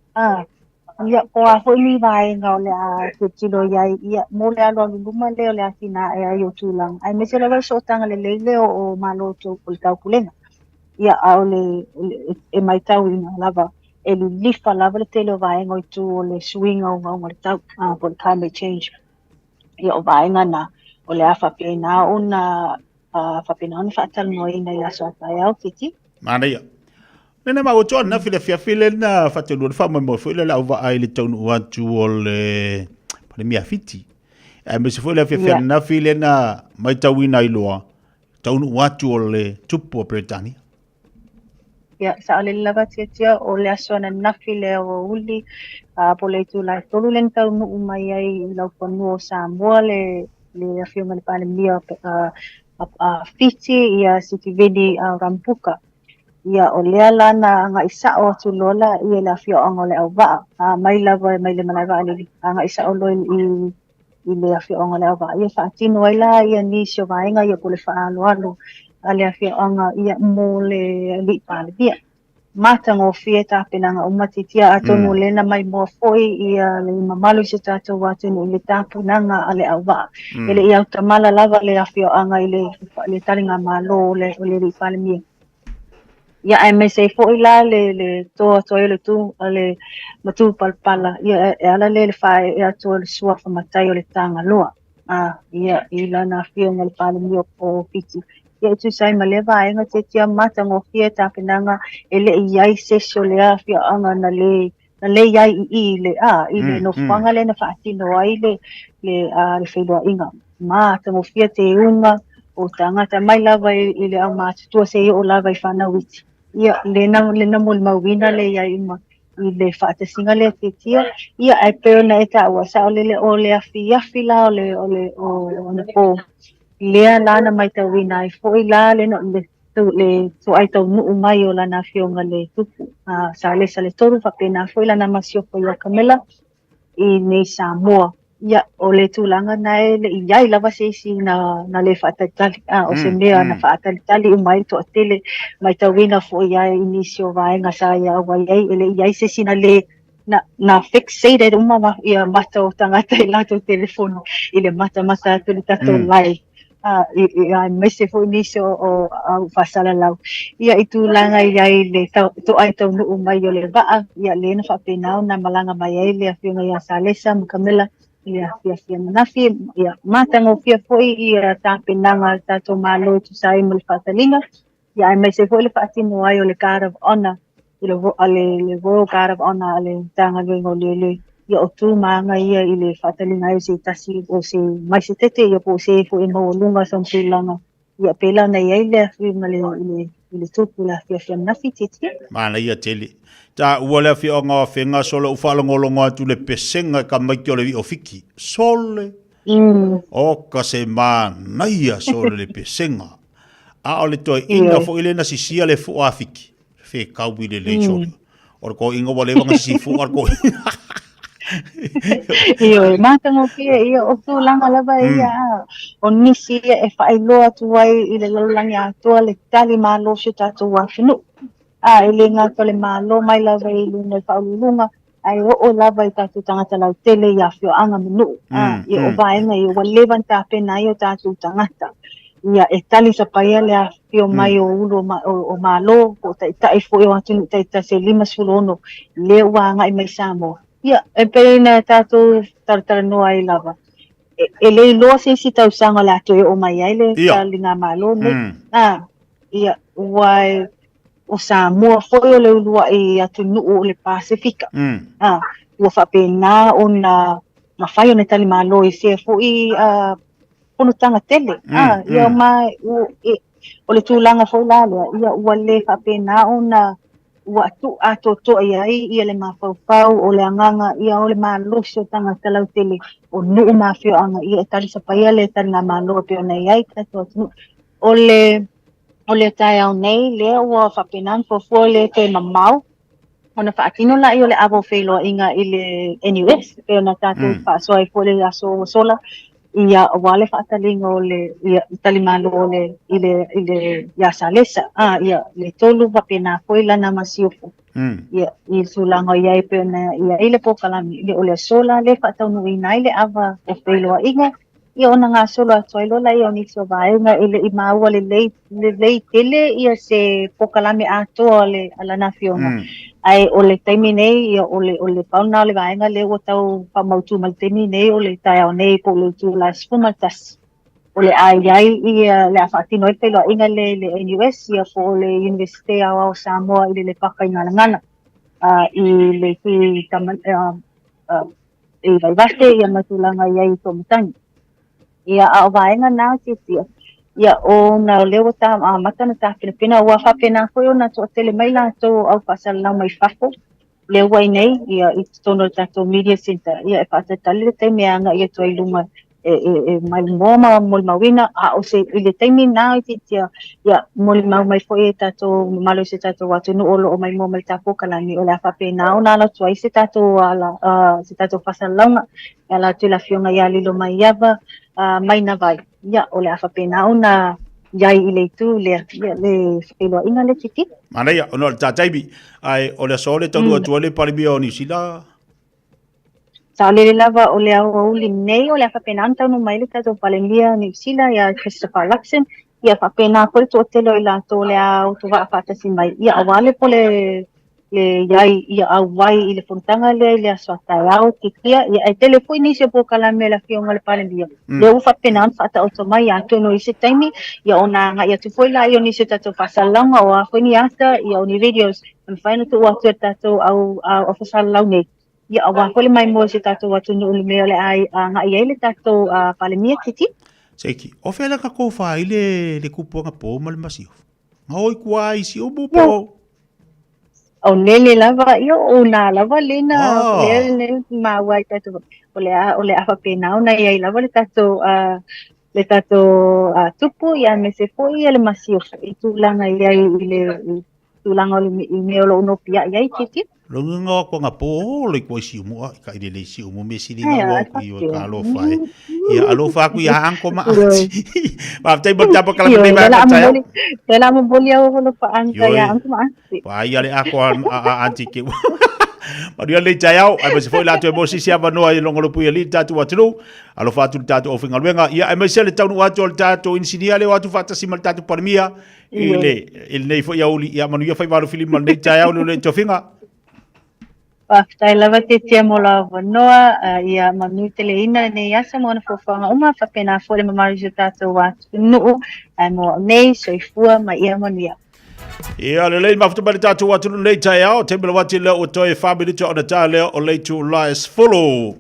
[SPEAKER 1] ia ko a foi ni vai nga ole a tilo ia ia mo le alo luma le ole asina e ai o tulang ai me se le so tanga le le o malo to pultau kulenga ia a ole e mai tau ina lava e lifa lava le telo vai nga tu ole swing o nga tau por climate change ia o vai nga na ole a fa pena ona fa pena ona fa tal no ina ia so ta ia o titi
[SPEAKER 4] mana ia nena ma o tona file na fatelu fa mo fo le la va ai le tonu atu o le pa mia fiti e me se fo le fia na file na mai tawina I loa tonu atu o le tupu Britania
[SPEAKER 1] ia sa le lava tia o le asona na file o uli po le tu la tolu len tonu mai ai la ponu o Samoa le afio le pa le mia fiti ia sitivedi Rampuka ia o lea lana nga isa o tu lola ia la fio ang le ava mai lava mai le malava ali nga isa o lo I le fio ang le ava ia fa tino ila ia ni sio vaenga ia pole fa alo ale fio ang ia mo le li pa dia mata ngo fieta penanga umatitia atonu le na mai mo foi ia le mamalu se tato watu ni le tapu nanga ale ava ile ia tamala lava le fio ang ile le talinga malo le li pa le mi ia ai me se fo ila le to le tu ale matu palpala ia ala le fa ia to le sua fa matai o le tanga loa ia ilana fio ngal palimio o fiti. Ia tu sai maleva ainga te tia mata ngo fia ta penanga ele iai se solea fia anga na le iai I le ile no fanga le na fati no ai le le felo inga. Mata ngo fia te unga o tangata mai lava ile au mata tua se o lava I whana witi. Ia le na mol mawina le iai ima. I le whaatasinga le te tia. Ia ai peo na e ta ua sa o le o le afi la o na po. Lea lana mai tau wina ai fo I la le no le so ai tau nuu mai o lana fionga le tupu. Sa le toru whapena fo I lana masio po ia Camilla I nei Samoa. Ia o le tūlanga nai le iai lava seisi na le whaatalitali. O se mea na whaatalitali I mai to atele mai tau wina fo iai inisio vaenga sa ia awa iai ele iai seisi na le na fixated uma ia mata o tangata I lato telefono I le mata atu le tato lai. Ia mese fo inisio o au whasala lau. Ia I tūlanga iai le to ai tau nuu mai o le waa. Ia le na whapenao na malanga mai ai le awhiunga ia Salesa Camilla. Ia fia manafi ia matango fia foi ia tapenanga tato malo tu sai mo le whatalinga. Ia ai mai se foi le whaatino ai o le Guard of Honor. I le Royal Guard of Honor le tanga luengo le ia o tū maanga ia I le whatalinga ai se tasi o se mai se tete ia po se foi mo lunga son tūlanga. Ia pela na ia le awhiunga le tupu la fia manafi tete.
[SPEAKER 4] Mana ia tele. Ta ua lea fia o ngā whenga sole u whalongolongo atu le pesenga ka maiki o le vi o fiki. Sole. O ka se mā naia sole le pesenga. A o le toi inga fo ile na sisia le fu a fiki. Fe kaui le lei sole. O ko inga wale wanga sisi fu ar ko.
[SPEAKER 1] Iyo, mātango kia ia o tūlanga lava ia. O nisi e whailoa tuai I le laulangi atua le tali mālo si tātou wāwhinu. Ele ngā tole mālo mai lava I luna I whaulunga. Ai o lava I tātou tangata lau tele I awhio anga minu. Ia o vaenga I o walevan tāpena I o tātou tangata. Ia e tali sa paia le awhio mai o ulo o mālo. O tai fo I o atunu tai se 5 ono. Le wanga I mai Samoa. Ia e peina tātou taratara noa I lava. E le loa se si tau sanga le ato o mai ai le tali ngā mālo. Ia wai o Samoa foi o le ulua I atu nuu o le Pasifika. Ua whapena o na whai o ne tali malo I se foi ponutanga tele. Ia mai o le tūlanga foi lalea. Ia ua le whapena o na ua atu ato toa ia le mawhauwhau o le anganga. Ia o le malosi o tangata lau tele o nuu mawhio anga. Ia e tali sa paia le tali ngā malo pe o nei ai kato atu o le tai au nei le ua whapenan fo le te mamau. Ona whaatino la I o le avo wheloa inga I le NUS. Pe ona tātou whaasoa I fo le aso sola. Ia wale whaatalinga o le talimalo o le I le ia Salesa. Ia le tolu whapena fo I lana masiofo. Ia I sulanga ia I pe ona ia I le pokalami. Ia o le sola le whaataunu I nai le ava o wheloa inga. Ia ona ngā solo atuai lola ia o nisi o vaenga ile I maua le lei tele ia se pokalame atoa le alana fionga. Ai o le taimi nei ia o le pauna o le vaenga le o tau pamautu mal taimi nei o le tai au nei po le tu la spumatas. O le ai ia le awhaatino I pelo inga le NUS ia po le University o Samoa I le paka ingalangana. I le ki I vaivate ia matulanga ia I tomatangi. Ia a vaenga nā titia. Ia o na leo ta mata na ta pina ua whapena koe o na to tele mai la to au pasal lau mai whako. Leo wai nei, ia I tono tato media center. Ia e whaatatali le teime anga ia toi lunga mai moma mol mawina. O se I le teime nā I titia. Ia mol mau mai fo tato malo se tato watu nu olo o mai moma I tapo kalani. O le a whapena o nā la tuai se tato pasal launga. Ia la tu la fionga ia lilo mai iava. Mai na vai. Ia o le awhapena o na iai I le tu le wheloa inga le tiki.
[SPEAKER 4] Mana ia, ono le tātaibi, ai o le sole tau tua le paribia o Nisila.
[SPEAKER 1] Sa le lava o le au uli nei o le awhapena antau no mai le tato palengia Nisila ia Christopher Luxon. Ia whapena kore tu o telo I la to le au tu whaatasi mai. Ia awale po le le yai ia awai i le fontanga le le aswatau ke kia ia e telefoni se po kala me la fionga le pale dia le ufa penan fata automai ato no ise taimi ia ona nga ia tu foi la ia ni se tato fasalanga o a foni ata ia oni videos and final tu watu tato au official laune ia awa kole mai mo se tato watu no le me le ai nga ia le tato pale mia kiti
[SPEAKER 4] Seiki o fela ka ko fa ile le kupo nga po mal masio ngoi kuai si ubupo
[SPEAKER 1] o lele lava io una lava lena lele ma wai tato ole afa pena una ia lava le tato tupu ia me se foi ele masio i tu langa ia ile tu langa i me lo no pia ia kiti
[SPEAKER 4] lo nga ko nga po le ko si mo ka ile le si mo me si nga ko i ka lo fa ia alo fa ku ia anko ma ma tai ba tapa kala me ba ta
[SPEAKER 1] ya la mo bolia o lo fa anka ya anko ma
[SPEAKER 4] pa ia le ako anti ke Maria le tayau ai se foi la to mo si sia va no ai longo lo pu ali tatu watru alo fa tu tatu o finga luenga ia ai se le tau watu tatu insinia le watu fata si mal tatu parmia ile il nei foi ia uli ia manu ia fai valu film mal le tayau le to finga
[SPEAKER 1] Waftai lava te tia mo la wanoa ia manu te le ina ne asa mo na fofanga uma fa pena fo le mamari jo tatu watu nuu mo nei soifua ma ia manu
[SPEAKER 4] Ia le lei mafuta bali tatu watu le tayau tembele wati le o toi family to ona tale o le tu lies follow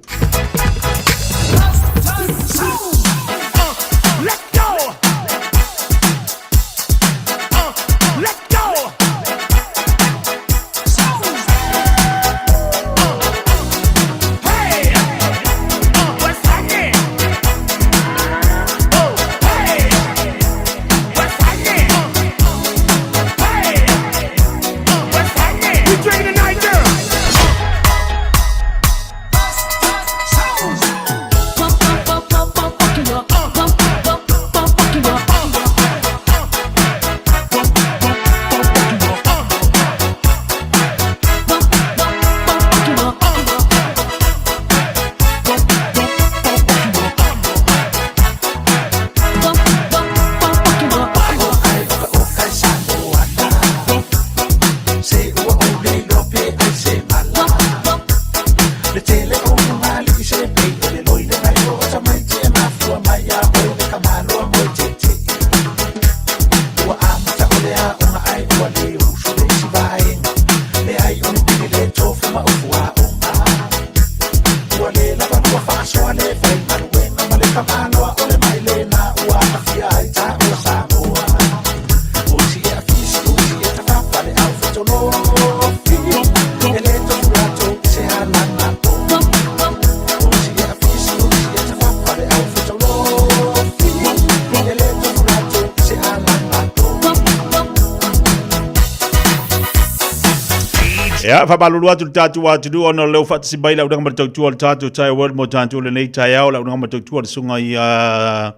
[SPEAKER 4] Ya fa balu atu tatu atu du ono leo fat si baila udang bertau tatu tai world mo tatu le nei tai au la udang bertau sunga ya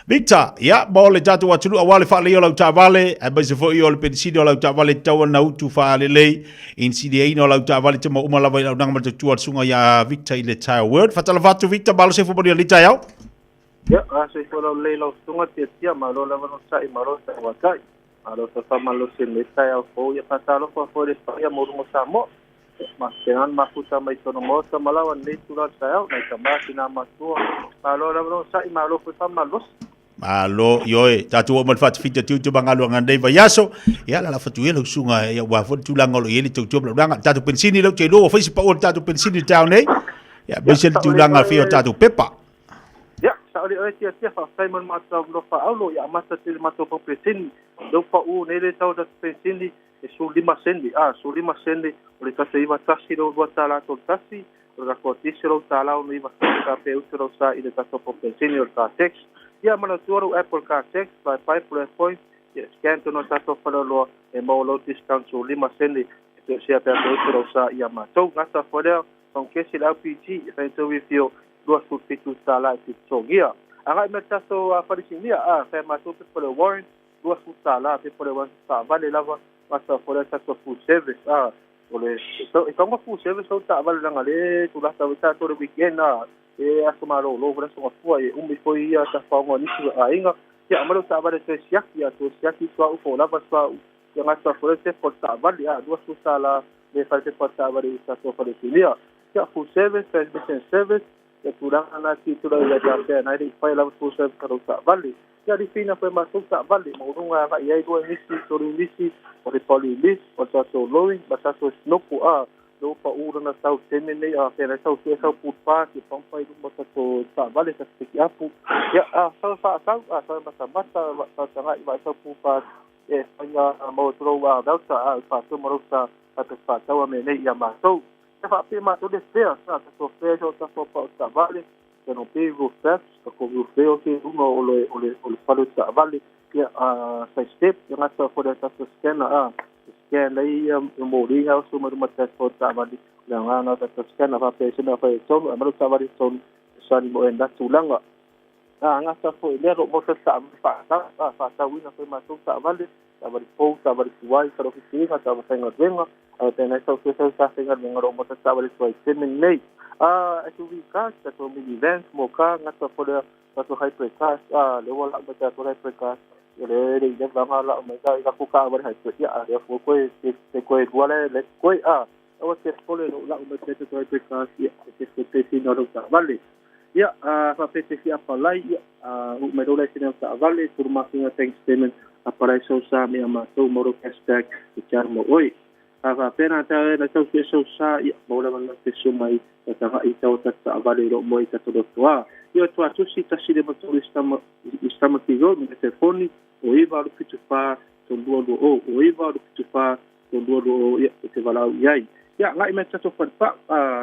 [SPEAKER 4] Victor ya bole tatu atu awale fa le yo ta vale e ba se fo yo le pensidio la ta vale tau na utu fa le le insidia ino la ta vale te mo uma la baila udang bertau sunga ya Victor ile tai world fa tala fatu Victor balu se fo bodi le tai au
[SPEAKER 6] ya se fo le lo sunga tia ma lo la no sai ma lo sa wa kai alo sa famalo se meta ya fo ya pasalo fo de ya mo mo mas tenan makuta mai tono mo sa malawan le tula sa na tamba sina matua alo la no sa malo fo famalo
[SPEAKER 4] malo yoe tatu o malfat fita tu bangalo ngandai va yaso ya la fatu yelo sunga ya wa fo tu langolo yeli tu tu bla tatu pensini lo telo fo si pa o tatu pensini town ya besel tu langa fio tatu pepa
[SPEAKER 6] Saudi Arabia tia fa Simon Mata lo fa aulo ya mata til mato po presin do fa u nele tau da presin e su lima sendi o le tasi iwa tasi lo wa tala to tasi o la ko tisero tala o iwa ka pe utero sa i le tato po presin o ka text ya mana tuoro Apple ka text by 5 point ya scan to no tato fa lo e mo lo discount su lima sendi e se pe utero sa ya mato ngata fa le on kesi la PG e to with you dua fitu sala itu sogia. Angai meta so farisinia fe mato pe por warrant dua sala pe por warrant sa vale lava masa por esa full service ole so como full service so ta vale ngale tu la ta to the weekend e asumaro lo por eso foi mi foi ya ta fa ngo ni inga ya amaro ta vale se siaki ya to siaki so u lava so ya ngata por ese por ta vale dua sala le fai te pata wari i tato whare filia. Ia full service, transmission service, ia turanga na ki tura ia te apea nai i whai lawa full service karau ta wali. Ia di fina koe mātou ta wali, maurunga ka iai rua nisi, tori nisi, o le poli lis, o tato lowing, ma tato snoku lo pa ura na tau teme nei a pera tau te tau pupa ki pampai mo tato ta vale ta te apu ya sa mata tanga i vai tau pupa e fanga mo tro wa dauta a pa to mo sa ta pa tau me nei ya ma so e fa pe ma to de fea sa to fea jo ta pa ta vale que no pe go fast ko go feo ke uno o le palo ta vale ya sa step ya ta for ta scanner scan lai mo ringa so mo mata ko ta vale la ngana ta scan fa pe sina fa so mo ta vale so sani mo enda tulanga nga sa fo le ro mo sa fa ta wina pe ma so ta vale po ta vale suai sa ro ki ta va nga venga te na so sa nga venga ro mo ta vale suai semen nei tu vi ka ta to mi event mo ka nga sa fo le to high precast le wala ba ta to high precast le va la me ka ku ka ba high precast ya fo ko te ko wala le ko o te fo le la me te to high precast ya te si no ta vale ya fa pe te si apa lai u me do le si no ta vale tu ma singa thanks statement para so sa me ma to moro hashtag char mo oi ava pena ta na so sa ya mo le ma te so mai ta va i ta vale ro mo i ta to toa io tu a tu si ta si de mo stama ki go me telefoni o iva ro pitu fa to do o iva ro pitu fa to do ya te vala yai ya ngai me ta to pa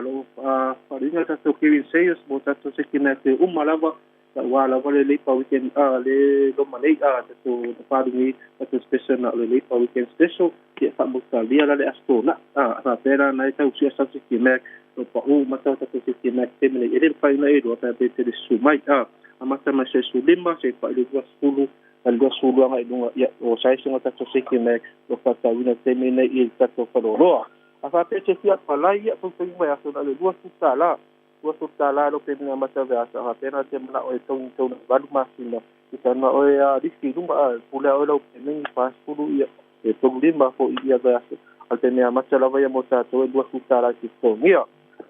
[SPEAKER 6] lo pa ringa ta to Kevin Sayers mo ta to se kinate malava wala wale le pa weekend le lo malay ta to pa ringi ta special na le pa weekend special ke fa mo ta dia le astona fa pera na ta usia sa se kimek lo pa mata ta se kimek te me le pa na e do ta te te sumai amata ma se sulima se pa le was fulu al do sulu nga idunga ya o sai singa ta se kimek lo pa ta wina te me i ta to pa lo fa pe se fia pa lai ya to te mai aso na le duas sala lo pe na mata va sa pena te na o tong ba du masina kita na o ya diski du ba pula o lo pe ni pas pulu ya e to limba fo ia ga al te na mata la va ya mota to e duas sala ki to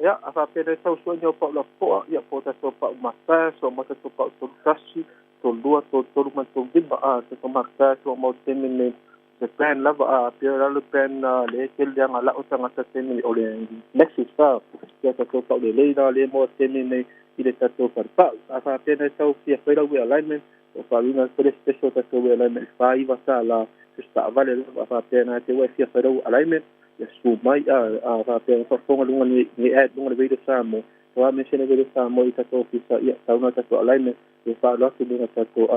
[SPEAKER 6] ya fa pe te so nyo pa la fo ya po ta so pa mata so mata so pa so kasi to dua to man to limba to mata so mo te ni se plan la va pera le plan le kel yang ala o tanga sa teni o le next star ya ta ko le le mo teni nei ile ta to pa asa pena sa o fia pera we alignment o fa una pre special ta to we alignment fa iva sa la sta vale asa pena te we fia pera alignment ya su mai fa pena fa fonga lunga ni ad lunga le video sa mo wa me sene video sa mo ita to fisa ya sa una ta to alignment fa lo tu lunga ta to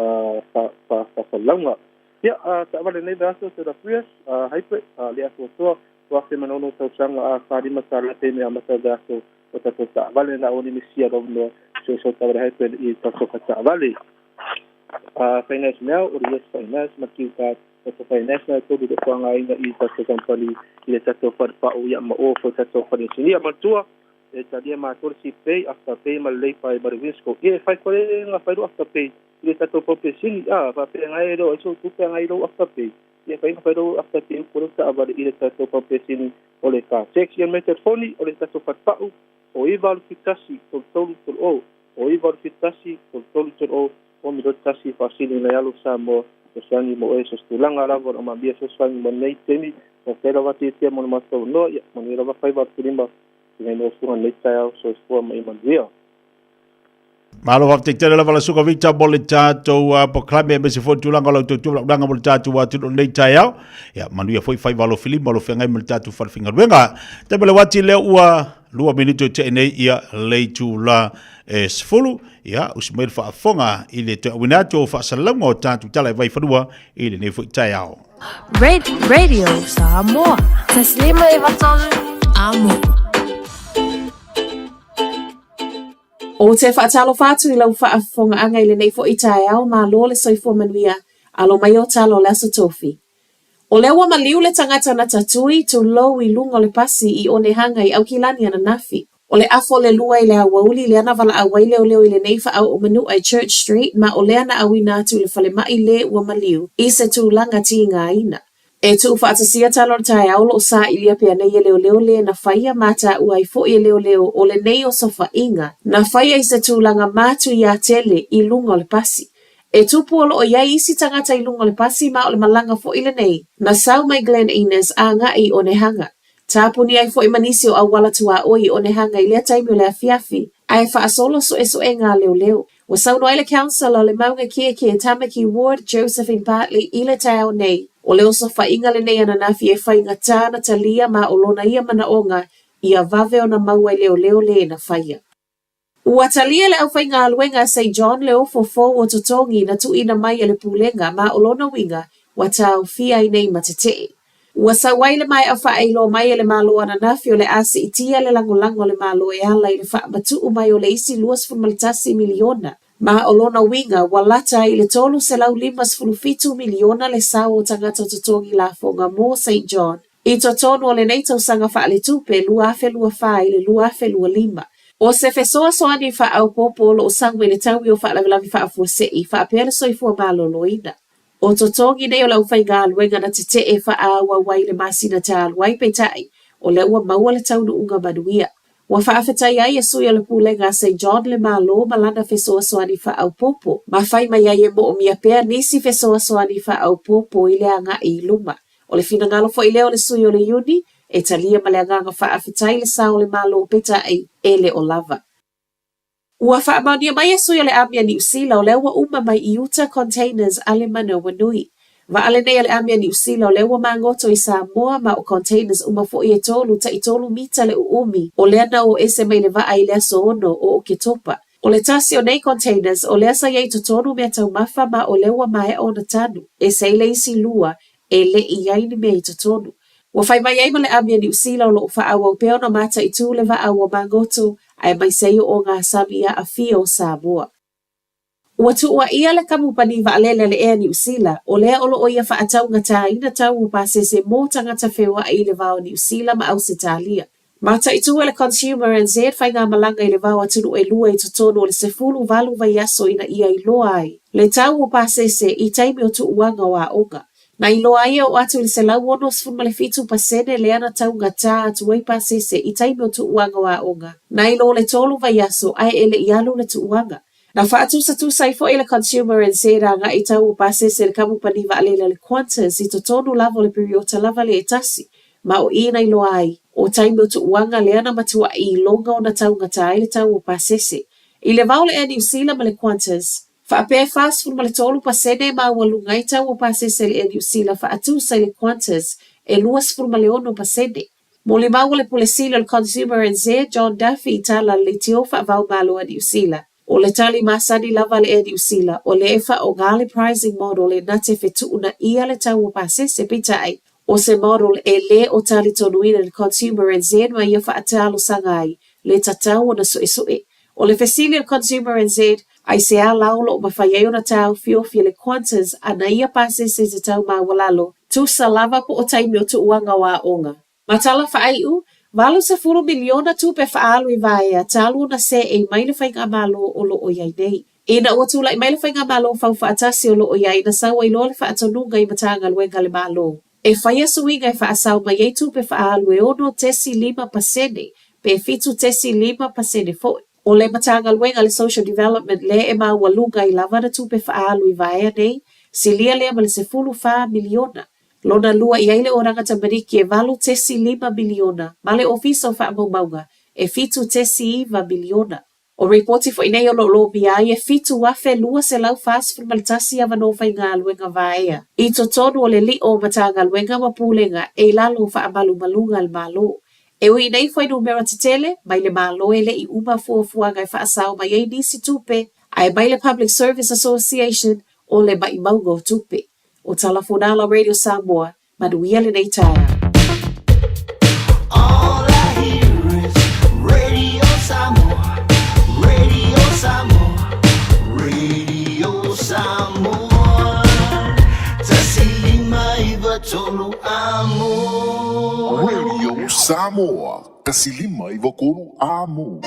[SPEAKER 6] fa longa ya ta vale nei daso se da frias hype le aso to se manono tau sanga fa di masala te me amasa daso o ta vale na oni misia do no so ta vale hype i ta so ta vale finance now o yes finance makita ta finance na to do ko nga ina i ta company i ta to pa o ya ma o fo ta to pa ni sinia matua e ta dia ma torsi pay after pay mal lei pa barvisco e fai ko nga fai do after pay ile ta to pe sili fa pe ngai do so tu pe ngai do after pay ye fa ina fa do after pay ko ta aba ile ta to pe sili o le ka section meter phone o le ta to pa o ival fitasi to o ival fitasi to o mi do tasi fa sili na yalo sa mo so sani mo e so stulanga la vo ma bia so sani mo nei temi o te la vati te mo ma so no ya mo ni la va fa va tulimba ni no so nei ta so so ma i mandia
[SPEAKER 4] malo wa te tele la vala suka vita bole tato po klame be se fotu langa lo tu la danga bole tato wa tu nei taya ya manu ya foi fai valo fili malo fenga me tato far finger wenga te bele wati le ua lua minuto te nei ia le tu la sfulu ya usmail fa fonga ile te winato fa salongo tato tala vai fadua ile nei foi taya
[SPEAKER 7] Radio Samoa taslima ivatolu amo
[SPEAKER 9] O te whaatalo whātu I lau whaafonga anga I le nei fo I tae au ma lo le soifua manuia alo mai o talo le aso tofi. O le ua maliu le tangata na tatui tu lo I lunga le pasi I one hanga I au kilani ana nafi. O le afo le lua I le awauli le ana vala awai leo leo I le nei wha au o manu ai Church Street ma o le ana awi nātu le whale mai le ua maliu I se tūlanga ti ngā ina. E tu whaatasia talo tai au lo sa ilia pia nei e leo le na whaia mata ua i fo i leo o le nei o sofa inga na whaia i se tūlanga mātu i a tele i lunga o le pasi. E tupu o lo ia isi tangata i lunga o le pasi ma o le malanga fo i le nei na sau mai Glen Innes a ngai o ne hanga. Tāpuni ai fo i manisi o awala tua oi o ne hanga I lea taimi o le afiafi ai whaasolo so e ngā leo. Wa sau noile council o le maunga kia Tamaki Ward Josephine Bartley I le tau nei. O leo so whainga le nei ananafi e whainga tāna talia ma o lona ia manaonga ia vave o na maua leo le na whaia. Ua talia le au whainga aluenga St. John leo fo o totongi na tuina mai le pulenga ma o lona winga wa tau fia I nei matetee. Ua sawaile mai a whaeilo mai le malo ananafi o le asi itia le langolango le malo e ala I le wha matu mai o le isi luas fulmalitasi miliona. Ma o lona winga walata I le tolu se lau 5.5 miliona le sao o tangata totongi la fonga mo St. John. I totono o le neito sanga wha le tupe luafe lua wha I le luafe lua 5. O se fesoa soani wha au popo o sangwe le tawi o wha lavilavi wha afuasei wha apele soifua malo loina. O totongi nei o lau whainga aluenga na te e wha awa wai le masina ta aluai peitai o le ua maua le taunu unga manuia. Wa whaafetai ai e sui o le pulenga St. John le malo malana fesoa soani wha au popo. Ma whai mai ai e mo o mia pea nisi fesoa soani wha au popo I le anga I luma. O le fina ngalo fo I leo le sui o le uni e talia ma le anga whaafetai le sao le malo peitai e le o lava. Ua whaamaunia mai e sui o le amia New Zealand o le ua uma mai I Utah Containers ale mana wanui. Va ale nei le amia New Zealand o le ua mangoto I Samoa ma o containers uma fo I e tolu ta I tolu mita le uumi o le ana o ese mai le vaa I le aso ono o ke topa. O le tasi o nei containers o le asa iei totonu mea tau mafa ma o le ua mae o na tanu e se le isi lua e le I aini mea I totonu. Wa whai mai ei ma le amia New Zealand o lo ufa awa o peo na mata I tu le vaa o mangoto ai mai seio o ngā samia a fia o Samoa. Ua tuua ia le kamupani va alele le ea New Zealand o lea olo o ia wha atau ngata ina tau upasese mō tangata whewa I le vao New Zealand ma au se talia. Mata I tua le Consumer and Z whai ngā malanga I le vao atunu e lua I totono o le sefulu valu vai aso ina ia I loa ai. Le tau upasese I taimi o tuuanga wa onga. Na I loa ia o atu le se lau ono sfuma le fitu pasene le ana tau ngata atu wai pasese I taimi o tuuanga wa onga. Na I lo le tolu vai aso ai ele I alu le tuuanga. Na whaatusa tusai fo le Consumer and Zera nga I tau upasese le kamupani va alele le Qantas I totonu lavo le periota lava le etasi. Ma o ina I loa ai. O taimi o tuuanga le ana matua I longa o na tau ngata ai le tau upasese. I le vau le e New Zealand ma le Qantas. Whaape fast food ma le tolu pasene ma walunga I tau upasese le e New Zealand whaatusa le Qantas e luas food ma le ono pasene. Mo le mau le polesilo le Consumer and Z John Duffy I tala le tio whaavau malo a New Zealand. O le tali masani lava le e New Zealand o le efa o ngale pricing model e nate fetuuna ia le tau o pasese pitai. O se model e le o tali tonuina le Consumer and Z ma ia whaatalo sangai le tatau o na sue. O le fesili le Consumer and Z ai se a laulo o mawhaieo na tau fio le Qantas ana ia pasese se tau mawalalo tu sa lava po o taimi o tuuanga wa onga. Matala whaaiu Valu se 4 miliona tupe whaalu I vaea talu na se e maile whainga malo o lo o iai nei. E na ua tula I maile whainga malo whau whaatasi o lo o iai na sawa I lo le whaatonunga I matanga luenga le malo. E whaia suinga I whaasau mai ei tupe whaalu e ono tesi 5% pe fitu tesi 5% foi. O le matanga luenga le social development le e maa walunga I lava na tupe whaalu I vaea nei. Si lia lea ma le se 4 miliona. Lona lua I aile o rangata mariki e valu tesi 5 miliona. Male ofisa o whaamaumauga e fitu tesi 5 miliona. O reporti fo inei o lo biai e fitu wafe lua se lau fast food malitasi ava no whainga aluenga vaea. I totonu o le li o matanga aluenga mapulenga e lalo whaamalu malunga al malo. E ui nei fo numero titele, mai le malo e le I uma fuafuanga I whaasau mai ei nisi tupe, ai mai le Public Service Association o le mai maungo tupe. O Talafonala Radio Samoa, manuia le nei taia.
[SPEAKER 14] All I hear is Radio Samoa, Radio Samoa, Radio Samoa. Tasilima iwa tolu amo.
[SPEAKER 20] Radio Samoa, tasilima iwa tolu amo.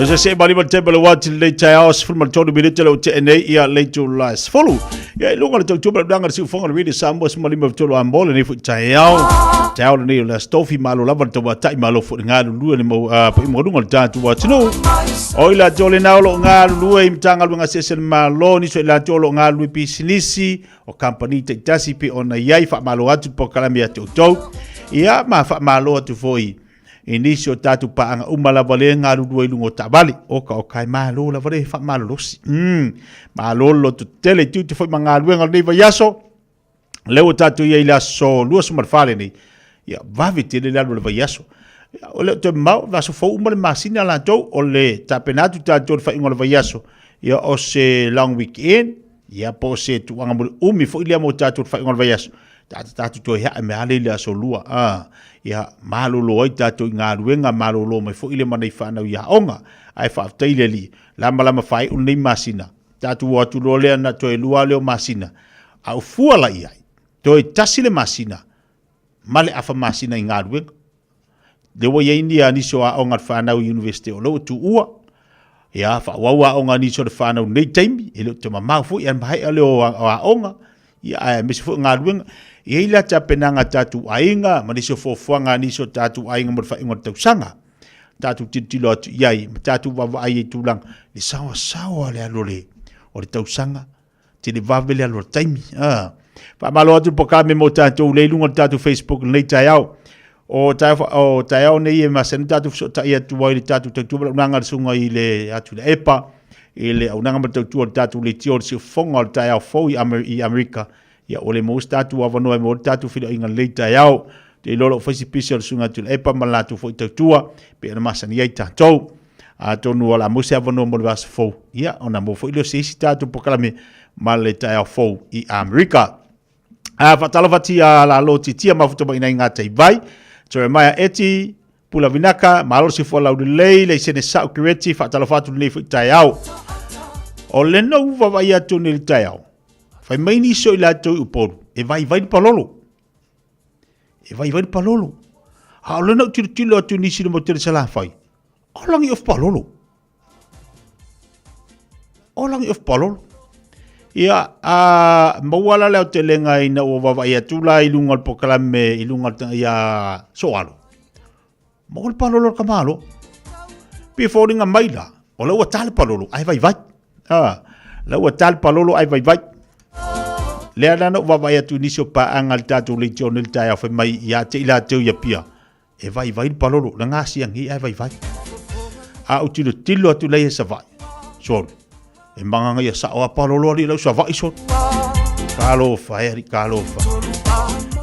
[SPEAKER 4] Sa se bali ma te bale wati le tai au se fulma tonu minute le te nei ia le tu las follow. Ia lunga le tu bla danga si fonga really sambo se mali ma tolu ambole ni fu tai au. Tai au ni le stofi malo lava te wa tai malo fu nga lu ni mo pa mo lunga ta tu wa tino. Oila tole na lo nga lu e mtanga lu nga se malo ni so la tolo nga lu pisinisi o company te tasi pe ona yai fa malo atu po kala mi atu to. Ia ma fa malo atu foi. Inisio tatu paanga umala vale ngaru dua ilungo tabali oka okai malo la vale fa malo losi malo lo tu tele tu te foi mangalu ngal nei vayaso leo tatu ia ila so lua sumar fale ni ya vavi tele la lo vayaso ole te mau va so fo umale masina la to ole tapenatu tatu fa ngol vayaso ya o se long weekend ya po se tu anga umi fo ilia mo tatu fa ngol vayaso tatu to ya me ale la so lua ia malolo ai tatu ngā ruenga malolo mai fo ile manei whanau ia onga ai whaafteile li lama whai unei masina tatu watu lolea na toi lua leo masina au fuala iai toi tasile masina male afa masina i ngā ruenga lewa ia india niso a onga whanau university o leo tu ua ia whawaua onga niso de whanau nei taimi e leo te mamau fu ian bahai a leo a onga ia ai mesi fu ngā ruenga Ila tapenanga tatu ainga maniso fofuanga niso tatu ainga mo fa ingot tausanga tatu titilo atu yai tatu vava ai tulang ni sawa le alole o le tausanga te le vavele alo taimi pa malo atu pokame mo tatu le lunga tatu Facebook nei taiao o taiao nei e masen tatu so taia tu wai tatu tatu nanga sunga ile atu le epa ile unanga mo tatu le tio se fonga taiao fo i America ia ole mo statu avano mo tatu filo inga leita yao te lolo fasi pisial sunga tu e pa malatu fo tatua pe na masani ai tatou a tonu ala mo se avano mo vas fo ia ona mo fo ilo se tatu pokalame maleta yao fo i America a fatalo fatia la loti tia mafuto ba ina ngata vai Jeremiah eti pula vinaka malo si fo la ulei le sene sa kireti fatalo fatu le fo tayao ole no va ia tu ni tayao Fai mai ni so ila to uporu. E vai palolo. Ha ole no tilo tu ni sino mo tele sala fai. Olangi of palolo. Ia mawala leo te lenga ina o vava ia tula ilungal pokalame ilungal ia soalo. Mawal palolo kamalo. Before nga maila. O lau atale palolo ai vai. Lau atale palolo ai vai. Lea nana vava ia tu nisio pa angal tatu le tionel tai afe mai ia te ila teu ia pia. E vai palolo, na ngasi angi ai vai. A utilo tilo atu lei sa vai. Sol. E manganga ia sa o palolo ali lau sa vai sol. Kalofa, eri kalofa.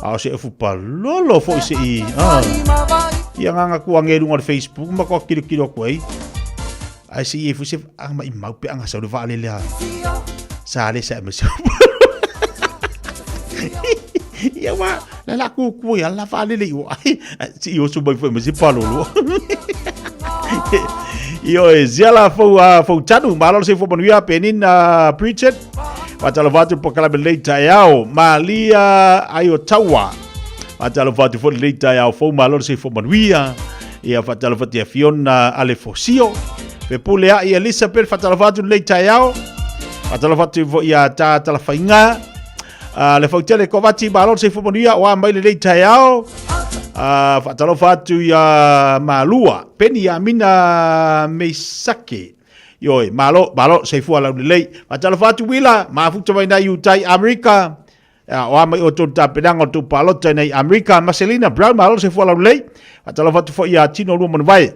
[SPEAKER 4] A se efu palolo fo se i. Ia nganga kuangeru ngal Facebook ma ko kilo kwei. Ai si efu se ang mai mau pe anga sa do vale le. Sa le sa me Ia wa la ku ya la fa le yo ai si yo so bai foi mas palolo yo zela fo tanu malo se fo bonuia penin preached watala vatu pokala beleta yao malia ayo tawa watala vatu fo leta yao fo malo se fo bonuia ia watala vatu Fiona Alefosio pe pulea ia Elizabeth watala vatu leta yao watala vatu fo ia ta tala fainga le fautele ko vati balon se fumonia wa mai le taiao fatalo fatu ya malua peni ya mina meisake yoi malo se fu ala le fatalo fatu wila ma futo mai na utai America wa mai o tota pedang o tu palota nei America Marcelina Brown malo se fu ala le fatalo fatu fo ya tino lu mon vai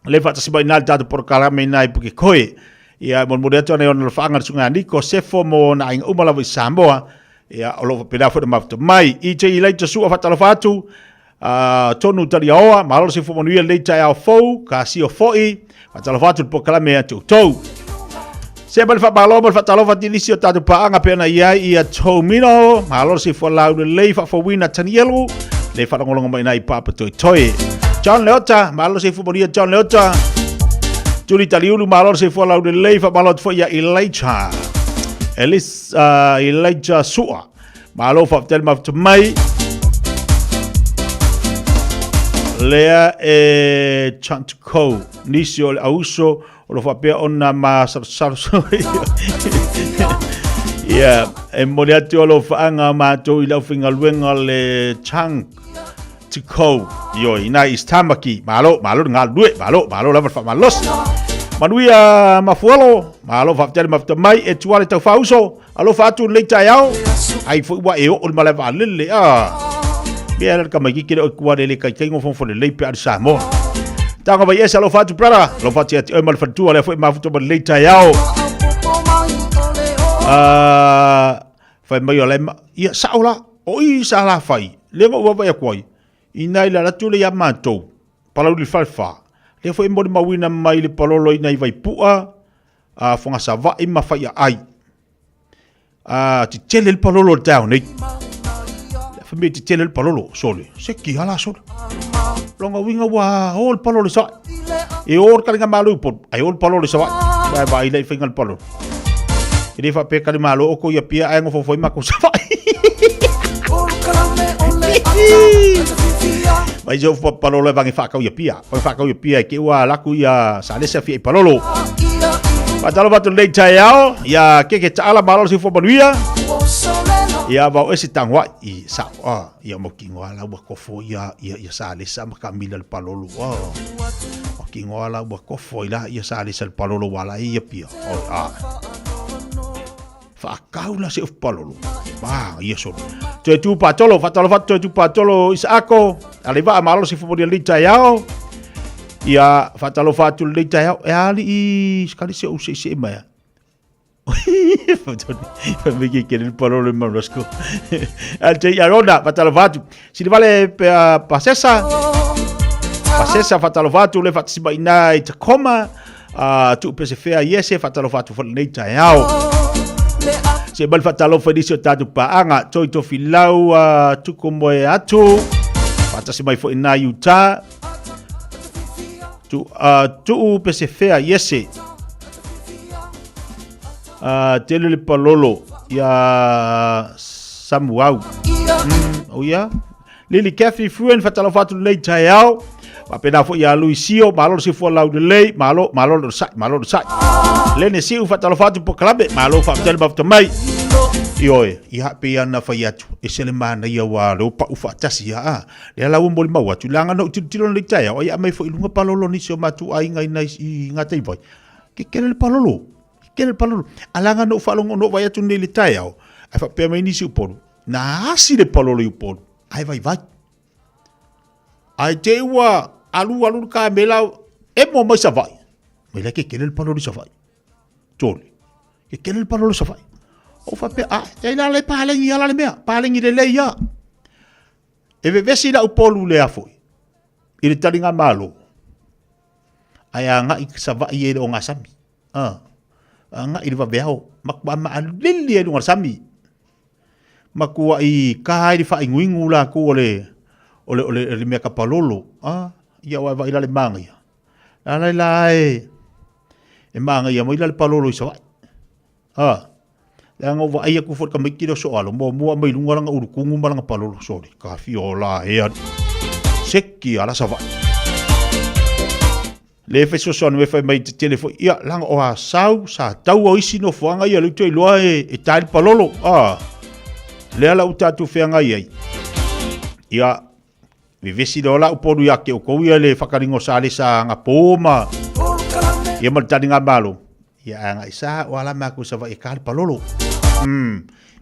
[SPEAKER 4] le fatu se bai na tatu por kalame nai puke koe ya mon modeto ne on fanga sunga niko se fo mo na ing umala vi Samoa ia olo peda fo mafto mai i te ilai te sua fatalo fatu tonu tarioa malo se fo monuia le tai ao fo ka si o foi fatalo fatu po kala me atu to se bal fa balo bal fatalo fatu lisio tatu pa anga pena ia ia tomino malo se fo la le fa fo wina tanielo le fa ngolongo mai nai papa toi John Leota malo se fo monuia John Leota tuli taliulu malo se fo la le fa malo fo ia Elijah Elijah Sua malo fa tel maf mai lea e Chantico nisi o le auso o lo whapea ona ma sarsarso ia e mole atu o lo whaanga mātou I lau whingaluenga le Chantico io ina istamaki malo ngā lue malo lava whamalos manuia mafualo malo whapetari maftamai e tuale tau whauso alo whatu leitai au ai fo wa e o le mala va lele Bea ka mai ki o kuare le kai kingo fon fo le leipe ar Samoa. Tanga vai esa lo fatu brother, lo fatu e mal fatu le foi ma futo ba leita yao. Fai mai o le ia saula, o I sala fai. Le mo wa ya koi. Ina ila tu le ya mato. Palau li falfa. Le foi mo ma wina mai le palolo ina I vai pua. Fonga sava I ma fai ai. Ti tele le palolo down nei. Me te tele le palolo sole se ki hala sole longa winga wa ol palolo sa e or kalinga malu po ai ol palolo sa vai vai le finga le palolo e fa pe kali malo o ko ia pia ai ngofo foi mako sa vai jo fo palolo vangi fa ka ia pia ke wa la ku ia sa le se fi palolo patalo va to le tayao ya ke taala malo si fo banuia ia va ese tangwa I sa ia mo kingoala wa kofo ia sa le sa makamila le palolo o kingoala wa kofo ila ia sa le palolo wala ia pia fa kaula se palolo ia so tu patolo tu patolo isako aliva malo si fo dia lita yao ia fatalo fatu lita yao ali I sekali se o se mai Famiglia che il parole in Marosco. Ante Yarona, Fatalovato. Si vale per Passessa Fatalovato, le fatti bainai, Tacoma, tu per se fea, yes, Fatalovato for the night. Se bal Fatalo Felicio Tatu Paanga, Toito Filau, Tucomo Atu, Fatasi mai for in Utah. Tu per se fea, yes. Tele le palolo ya Samuau. Oh ya. Lili Cafe Fruen fatalo fatu le tayao. Papena fo ya Luisio malo si fo lau de le malo sai. Lene si u fatalo fatu po klabe malo fa tel bafta mai. Ioe, ia pe ana fa yatu. Esele mana ia wa lo pa u fatasi ya. Le la umbol ma watu langa no tilo le tayao. Ya mai fo ilunga palolo ni so matu ai ngai nai ngatai vai. Ke kele le palolo. Kele palolo alanga no falongo no vai atu nele taiao ai fa pe mai nisi upolo na asi le palolo upolo ai vai ai te wa alu ka mela e mo mai sa vai mele ke kele palolo sa vai tole ke kele palolo sa vai o fa pe te la le palengi ala le mea palengi le ya e ve vesi la upolo le afoi ile talinga malo ai anga I sa vai e o ngasami nga I va beao makba ma lili e lunga sami makua I kai di fa inguingu la ku ole me kapalolo ia wa va ila le manga la e manga ia mo ila le palolo so la ngo va ia ku fo ka mikiro so alo mo mai lunga nga urukungu malanga palolo sorry ka fiola e sekki ala sa va Le feso son we fai mai te telefone ia langa o sau sa tau o isi no fuanga ia luto I loa e tail palolo le ala utatu feanga ia ia vivesi dola uporu ia ke o kou ia le whakaringo sa le sa nga poma ia maltani nga malo ia nga isa o ala maku sa va e kari palolo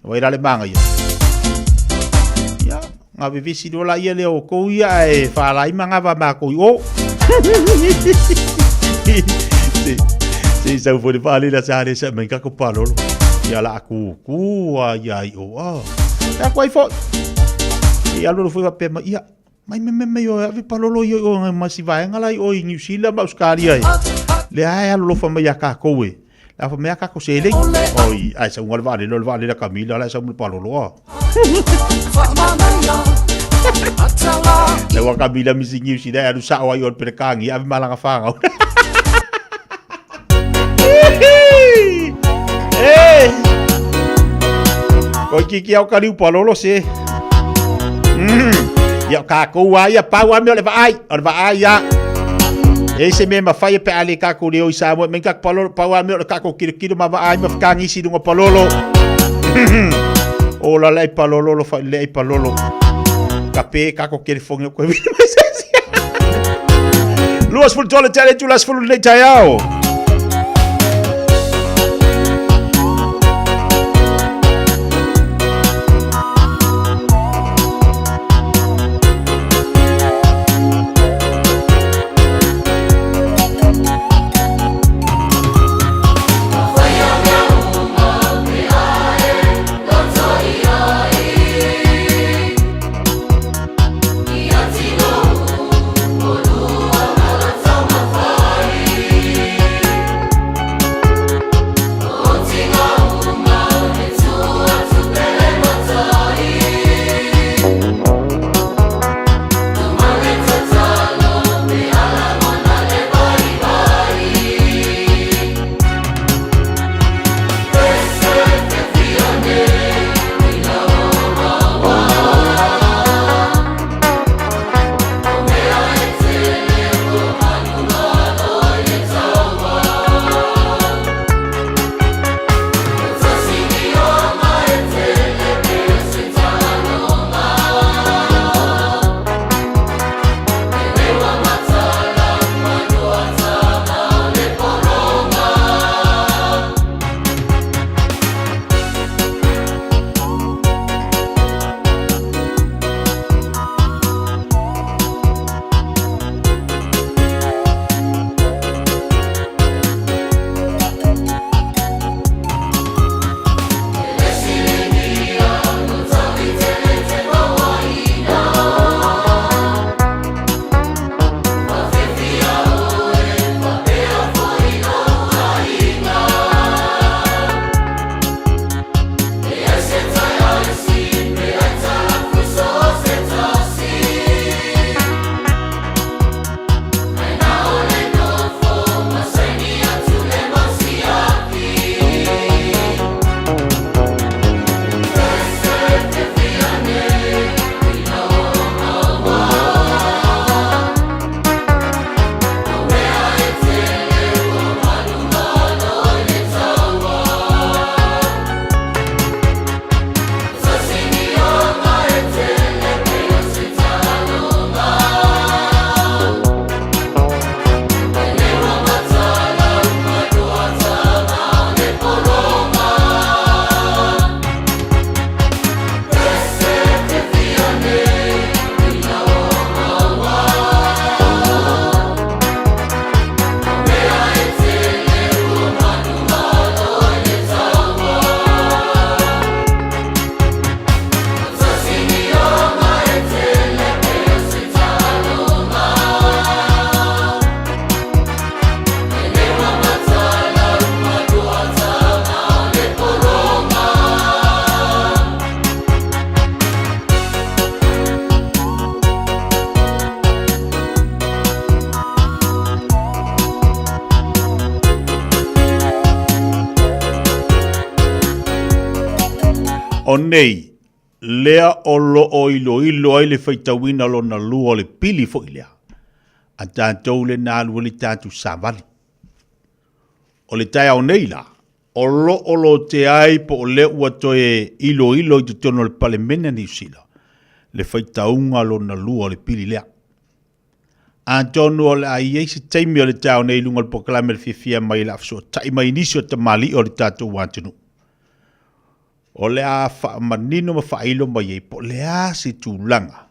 [SPEAKER 4] wa ira le manga ia nga vivesi dola ia le o kou ia e whalai manga va maku o Si sa fo de pali la sa de sa men ka ko palolo ya la ku ya o ta ko fo ya lo fo pa ya mai me yo ave palolo yo ma si va ngala o New Zealand ba Australia le ai lo fo me ya ka ko we la fo me ka ko se le oi ai sa ngol va le la Camila la sa mo palolo Le wa Camila missing you si da adu sa wa yo per kangi ave malanga fanga Koi kiki au kaliu palolo se Ia kākou a ia pau ame o le vaai. O le vaai ia. E se me mawhai pe ale kākou leo i Samoa. Men kākou palolo pau ame o le kākou kiro ma vaai ma whakangisi dunga palolo. O la lei palolo lo fai lei palolo. Kape kākou kiri fongi o koe vini masesi. Luas fulu tole tele tu las fulu nei tai au. O nei, lea o lo o ilo ai le whaitawina lo na lua le pili fo ilea. A tātou le nā lua le tātou sāwali. O le tai au nei la, o lo te ai po o le ua toe ilo i te tono le pale mena ni usila. Le whaitaunga lo na lua le pili lea. A tono o le ai eisi teimi o le tau nei lunga le pokalame le fia mai la afso. Tai mai nisi o te mali o le tātou wātunu. O le a wha manino ma whailo mai e po le a si tūlanga.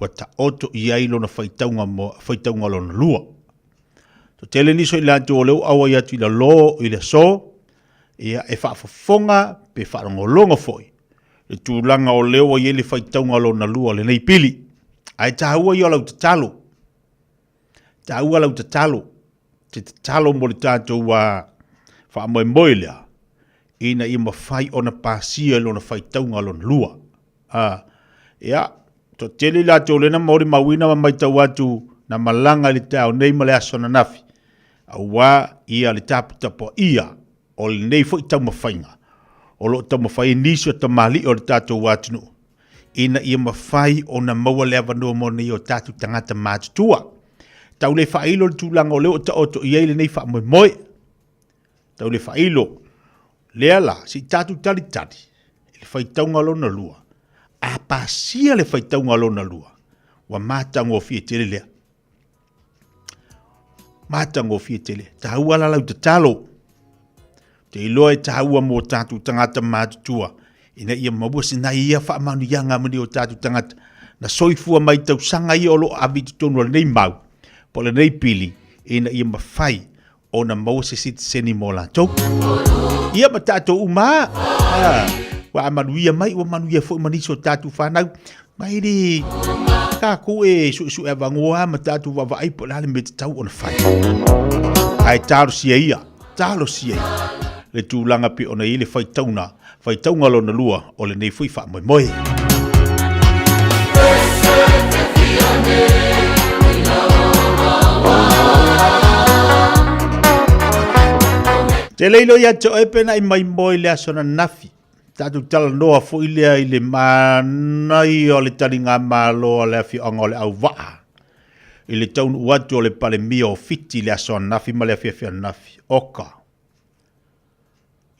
[SPEAKER 4] Wa ta oto i ailo na whaitaunga lo na lua. To tele niso i lantu o leo awa i atu i la lo i la so, ia e whaafafonga pe whaarongolonga foi. Le tūlanga o leo i ele whaitaunga lo na lua le nei pili. Ai tahua i o lau te talo. Tahua lau te talo. Te talo mo le tātou wa whaamoe moe lea. Ina i mawhai o na pāsia lo na whaitaunga lo na lua. Ia, to tele la tō lena maori mawina ma mai tau atu na malanga le tau nei ma le aso na nafi. A wā ia le tāputapo ia o le nei fo i tau mawhainga. O lo tau mawhai niso ta mali o le tātou watunu. ina ia mawhai o na maua lea vanua mo nei o tātu tangata mātutua. Tau le whailo le tūlanga o leo ta oto i eile nei wha moe moe. Tau le whailo, lea la, si tātu tari tari, le whaitaunga lo na lua. A pāsia le whaitaunga lo na lua. Wa mātango fie tele lea. Mātango fie tele. Ta hua la lau te talo. Te iloa e ta hua mo tātu tangata mātutua. Ina ia mawasi na ia wha manu ianga mani o tātu tangata. Na soifua mai tau sanga ia olo avi tutonu nei mau. Po le nei pili. Ina ia mawhai. O na mawasi citizeni mo la tau. Ia ma tātou uma. Wa manu ia mai. Wa manu ia fo maniso tātu whanau. Mai ri. Ka ko e su e vangoa ma tātu wa vai po lale me te tau o na whai. Ai tāro sia ia. Tāro sia ia. Le tūlanga pi o na i le whaitauna. Whaitaunga lo na lua o le nei fui wha moe moe. Te leilo ia te oepena i mai moe le asona nafi. Tatu tala noa fo ilea i le manai o le taringa māloa le afi anga o le au waa. I le taunu uatu o le pale mia o fiti le asona nafi ma le afi afi nafi. Oka.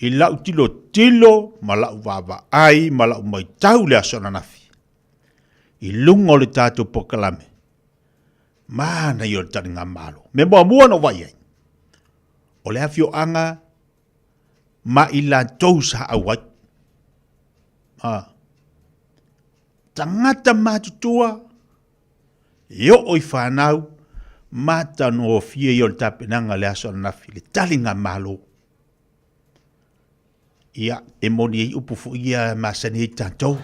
[SPEAKER 4] I lau tilo, ma lau wawa ai, ma lau mai tau le asona nafi. I lungo le tātou pokalame. Mana i o le taringa malo. Me mua mua no vai ai. O le awhio anga, ma i la tousa awai. Tangata mātutua, io oi whanau, mata no fie i o le tapenanga le asona nafi, le taringa malo. Ia, e moni e upu fu ia masani e tātou.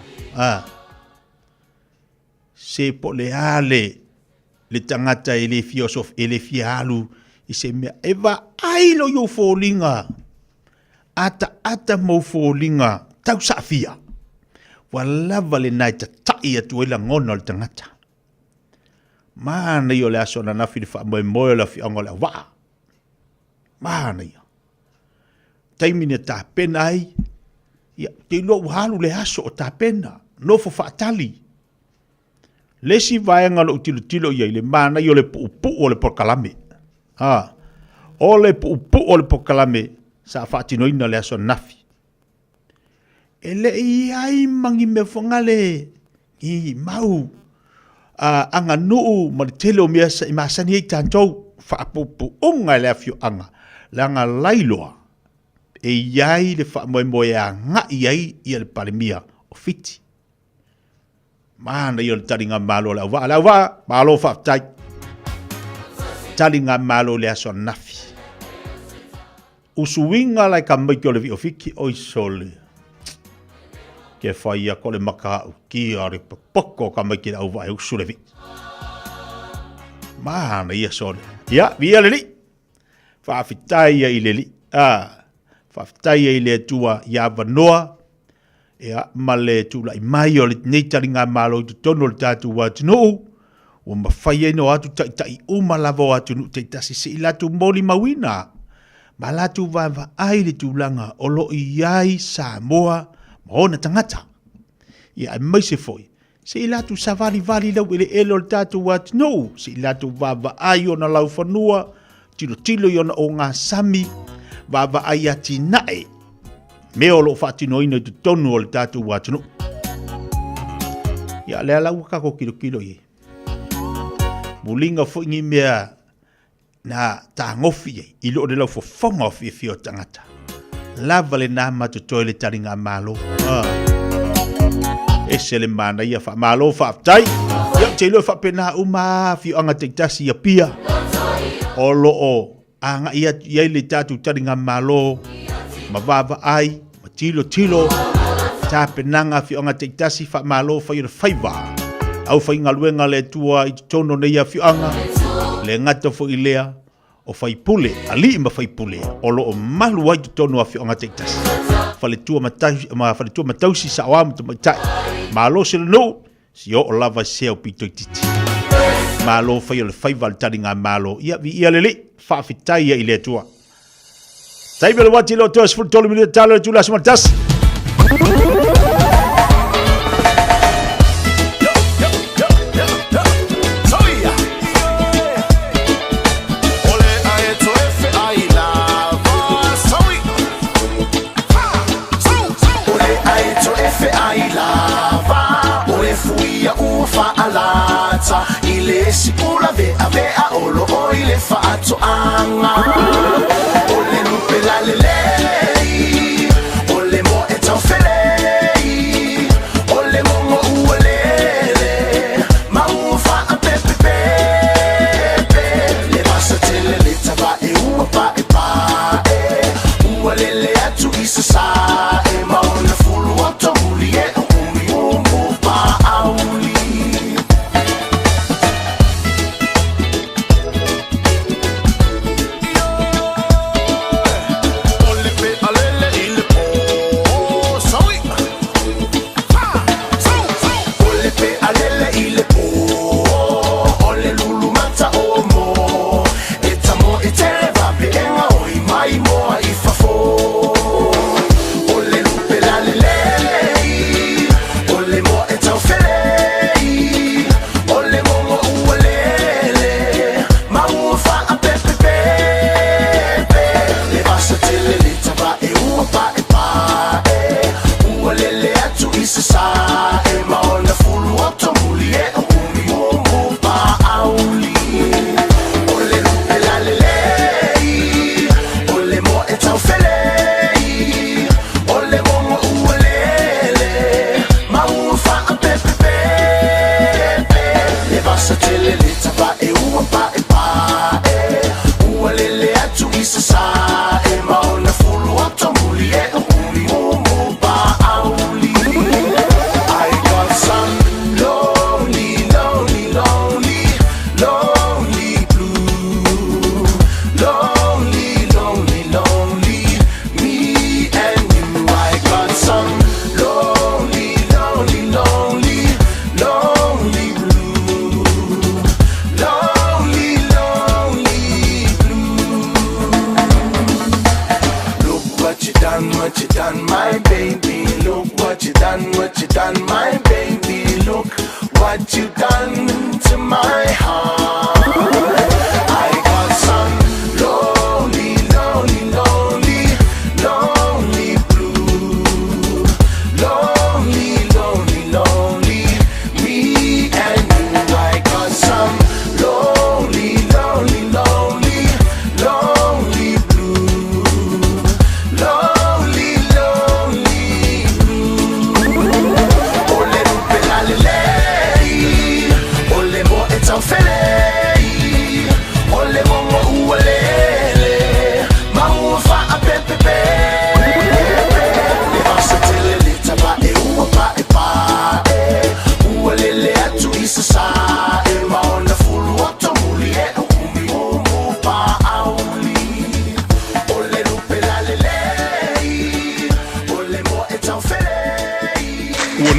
[SPEAKER 4] Se po le ale, le tangata e le fiosof, e le fialu, i se mea, e va ailo yo fōlinga. Ata mau fōlinga, tau sa fia. Wa lava le nai ta tai atu e la ngona le tangata. Mana i o le asona nafi le wha moe moe la fi angola waa. Mana i. Taimine tā pena ai, te ilo uhalu le aso o tā pena, no fo whaatali. Lesi vaenga lo tilo iai le mana i o le puupu o le pokalame. O le puupu o le pokalame, sa whaatinoina le aso nafi. E le iai mangi me whangale, i mau, anga nuu, ma le telo mea sa i masani ei tātou, whaapupu unga le afio anga, langa lailoa. E iai le wha moe moe a ngā iai i le palemia o fiti. Mana i o le taringa malo le au waa, malo whaftai. Taringa malo le aso nafi. Usuinga lai ka maiki o le vi o fiki oi sole. Ke whai a kole maka au ki a re poko ka maiki le au waa e usu le vi. Mana i a sole. Ia, via le li. Whaafitai i le li. Whaftai e le tua ia vanoa, ea ma le tula i mai o le neitaringa malo i tutono le tātu watu nuu, o mawhai e no atu tai umalava o atu nu te tasi se i latu moli mawina, ma latu vava ai le tūlanga o lo i ai Samoa ma ona tangata. Ia e mai se foi, se i latu savali vali lau ele elo le tātu watu nuu, se i latu vava ai o na lau whanua, tilo i ona o ngā sami, Baba ai ati nae. Me o lo whaatino ina tu tonu o le tātou wātunu. Ia lea lau kako kilo i. Mulinga fuingi mea na tā ngofi ei. I lo de lau whawhonga o fio tangata. Lava le nā matu toi le taringa malo. E se le mana ia wha malo whaaftai. Ia te ilo whapena uma fio anga te tasi ia pia. O lo o. Anga ia le tātou taringa malo, ma vava ai, ma tilo, tā penanga fi anga te tasi wha malo whai ora whaiwa. Au whai ngaluenga le tua i tono nei a fi anga, le ngata fo i lea, o whai pule, a li ima whai pule, o lo o malu ai tono a fi anga te tasi. Whale tua matausi sa oamu tu maitai. Malo se no, si o lava seo pito i titi. Malo whai ora whaiwa le taringa malo, ia vi ia lele. Whaafitai i le tua. Taibele wati lo toa sifuri tolu milioni talo le tula sumatas.
[SPEAKER 14] mata I le sipula vea olo o I le whaatoanga O le lupe la lelei O le mo e tau whelei O le mongo ua lele Ma ua wha pepe pepe Le masa tele le tava e ua pa e pa e Ua lele atu I sa sa e Ma ona fulu o to muli e umi umu pa auli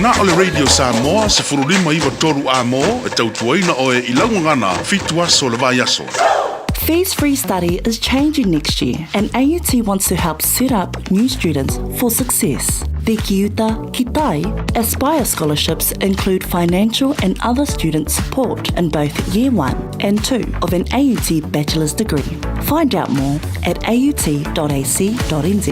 [SPEAKER 20] Na ole Radio Samoa se furulima iwa toru a mo e tautuaina o e ilaungangana fitu aso le vai aso.
[SPEAKER 8] Fees-free study is changing next year, and AUT wants to help set up new students for success. The Kiuta Kitai Aspire scholarships include financial and other student support in both Year 1 and 2 of an AUT bachelor's degree. Find out more at aut.ac.nz.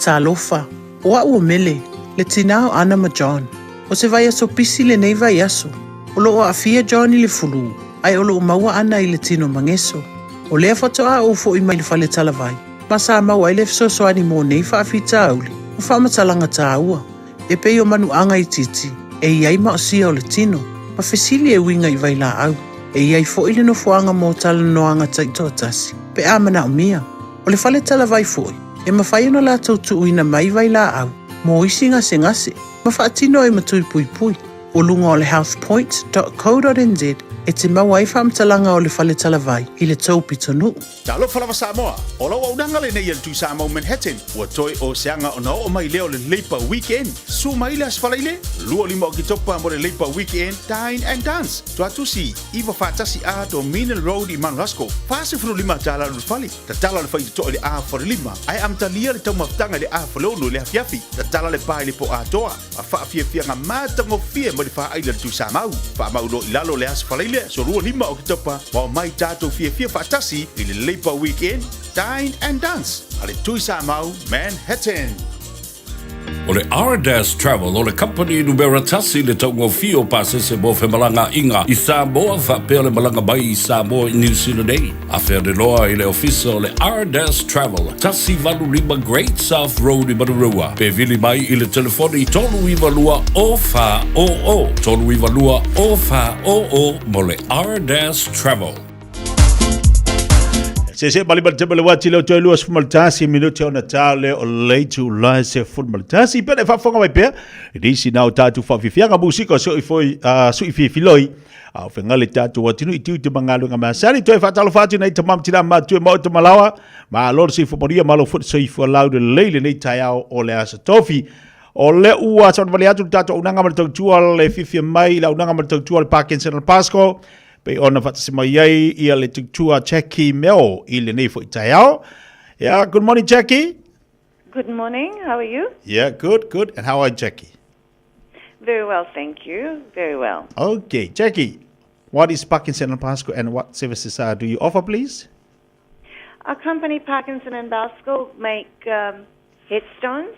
[SPEAKER 15] Talofa, oa ua mele, le tinao ana ma John. O se vai aso pisi le nei vai aso. O lo o afia John I le fulu, ai o lo o maua ana I le tino mangeso. O lea fatoa o fo I mai le fale tala vai. Masa maua I le fsosoani mo nei fa afita auli. O fa matalanga ta ua. E pei o manu anga I titi. E iai ma o sia o le tino. Ma fesili e winga I vai la au. E iai fo I le no fuanga mo tala no anga taito tasi. Pe amana o mia. O le fale tala vai foi. E mawhai ona la tautu uina mai vai la au. Mo isi ngase ngase. Mawhaatino e matui pui pui. O lunga o le healthpoint.co.nz e te maua I whamtalanga o le fale tala vai I le taupi tonu.
[SPEAKER 22] Talo Falawa Samoa. O lawa unanga le nei tu Samoa Manhattan. Ua toi o seanga o na o mai leo le Leipa Weekend. Su mai le asfalaile. Lua lima o ki topa mo le Leipa Weekend. Dine and Dance. Tua tusi. Iwa fatasi a to Mineral Road I Mangasko. Fase furu lima tala le fali. Ta tala le fai to le a for lima. Ai am talia le tau maftanga le a folonu le afiafi. Ta tala le pai le po a toa. A fa afia nga mata ngo fie mo le fa ai le tu Samau. Fa mau lo ilalo le asfalaile. So rua lima o ki topa. Wa mai tato fie fatasi. I le Leipa Weekend, Dine and Dance. Ale tui Samau, Manhattan.
[SPEAKER 12] O le R-Dash Travel o le company numera tasi le taungo fio pasese mo fe malanga inga i Samoa whapea le malanga bai i Samoa i New Zealand ei. A whea de loa i le ofisa o le R-Dash Travel. Tasi valu lima Great South Road i Marurua. Pe vili mai i le telefoni tolu iwa lua o wha o o. Tolu iwa lua o wha o o mo le R-Dash Travel.
[SPEAKER 4] Se bali bali tebele wati leo toi luas fumaltasi minuti ona tale o leitu lai se fumaltasi pene fafonga mai pe disi na o tatu fa fifianga musika so i foi so i filoi au fengale tatu watinu itu te mangalo nga masari toi fa talo fati nei tamam tira ma tu mo te malawa ma lor si fumoria malo fut so i fo laude leile nei taiao o le asa tofi o le ua sa vale atu tatu unanga mal tua le fifia mai la unanga mal tua le Parkinson Pasco pe ona fatasima iai ia le tutua Jackie Mel i le nei fo i taiao. Yeah, good morning, Jackie.
[SPEAKER 11] Good morning. How are you?
[SPEAKER 4] Yeah, good. And how are you, Jackie?
[SPEAKER 11] Very well, thank you. Very well.
[SPEAKER 4] Okay, Jackie, what is Parkinson and Pasco and what services do you offer, please?
[SPEAKER 11] Our company, Parkinson and Pasco, make headstones,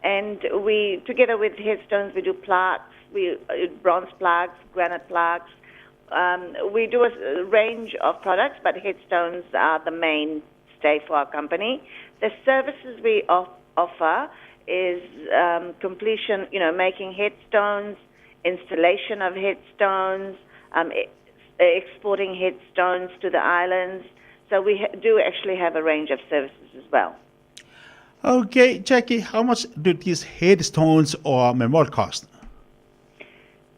[SPEAKER 11] and we, together with headstones, we do plaques, bronze plaques, granite plaques. We do a range of products, but headstones are the mainstay for our company. The services we offer is completion, making headstones, installation of headstones, exporting headstones to the islands. So we do actually have a range of services as well.
[SPEAKER 4] Okay, Jackie, how much do these headstones or memorial cost?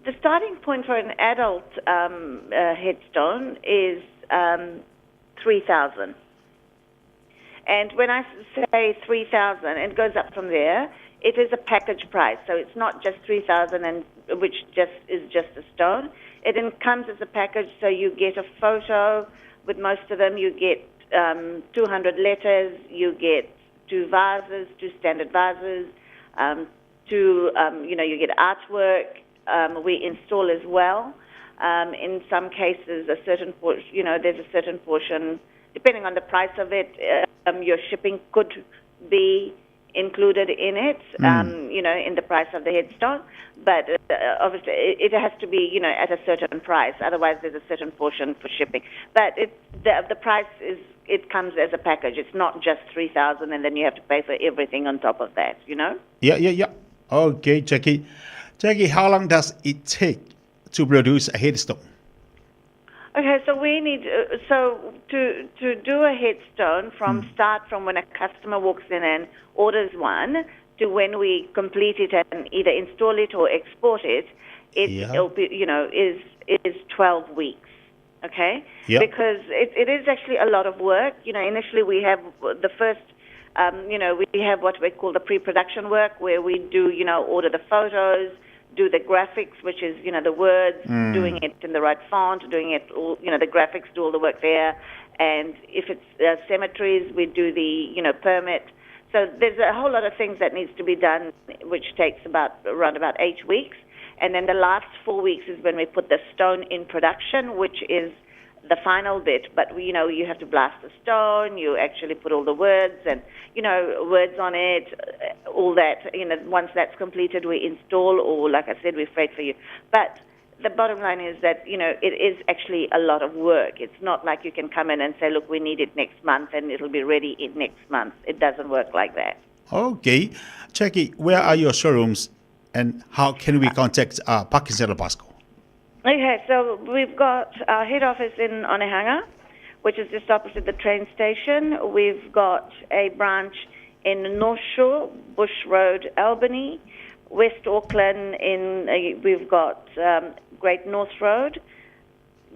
[SPEAKER 11] The starting point for an adult headstone is 3,000. And when I say 3,000, it goes up from there. It is a package price, so it's not just 3,000, and which is just a stone. It then comes as a package, so you get a photo. With most of them, you get 200 letters. You get 2 vases, 2 standard vases. You get artwork. We install as well. In some cases, there's a certain portion, depending on the price of it, your shipping could be included in it, in the price of the headstone. But obviously, it has to be, at a certain price. Otherwise, there's a certain portion for shipping. But the price it comes as a package. It's not just 3,000, and then you have to pay for everything on top of that.
[SPEAKER 4] Yeah. Okay, Jackie. Jackie, how long does it take to produce a headstone?
[SPEAKER 11] Okay, so we need to do a headstone from when a customer walks in and orders one to when we complete it and either install it or export it. It'll be is 12 weeks. Okay, because it is actually a lot of work. Initially we have the first. We have what we call the pre-production work, where we do order the photos, do the graphics, which is, the words, doing it in the right font, doing it all, the graphics, do all the work there. And if it's cemeteries, we do the, permit. So there's a whole lot of things that needs to be done, which takes around about 8 weeks. And then the last 4 weeks is when we put the stone in production, which is the final bit. But, you have to blast the stone, you actually put all the words and, words on it, all that. Once that's completed, we install, or like I said, we freight for you. But the bottom line is that, it is actually a lot of work. It's not like you can come in and say, look, we need it next month and it'll be ready next month. It doesn't work like that.
[SPEAKER 4] Okay. Jackie, where are your showrooms and how can we contact Parkinson and Pasco?
[SPEAKER 11] Okay, so we've got our head office in Onehunga, which is just opposite the train station. We've got a branch in North Shore, Bush Road, Albany, West Auckland. We've got Great North Road,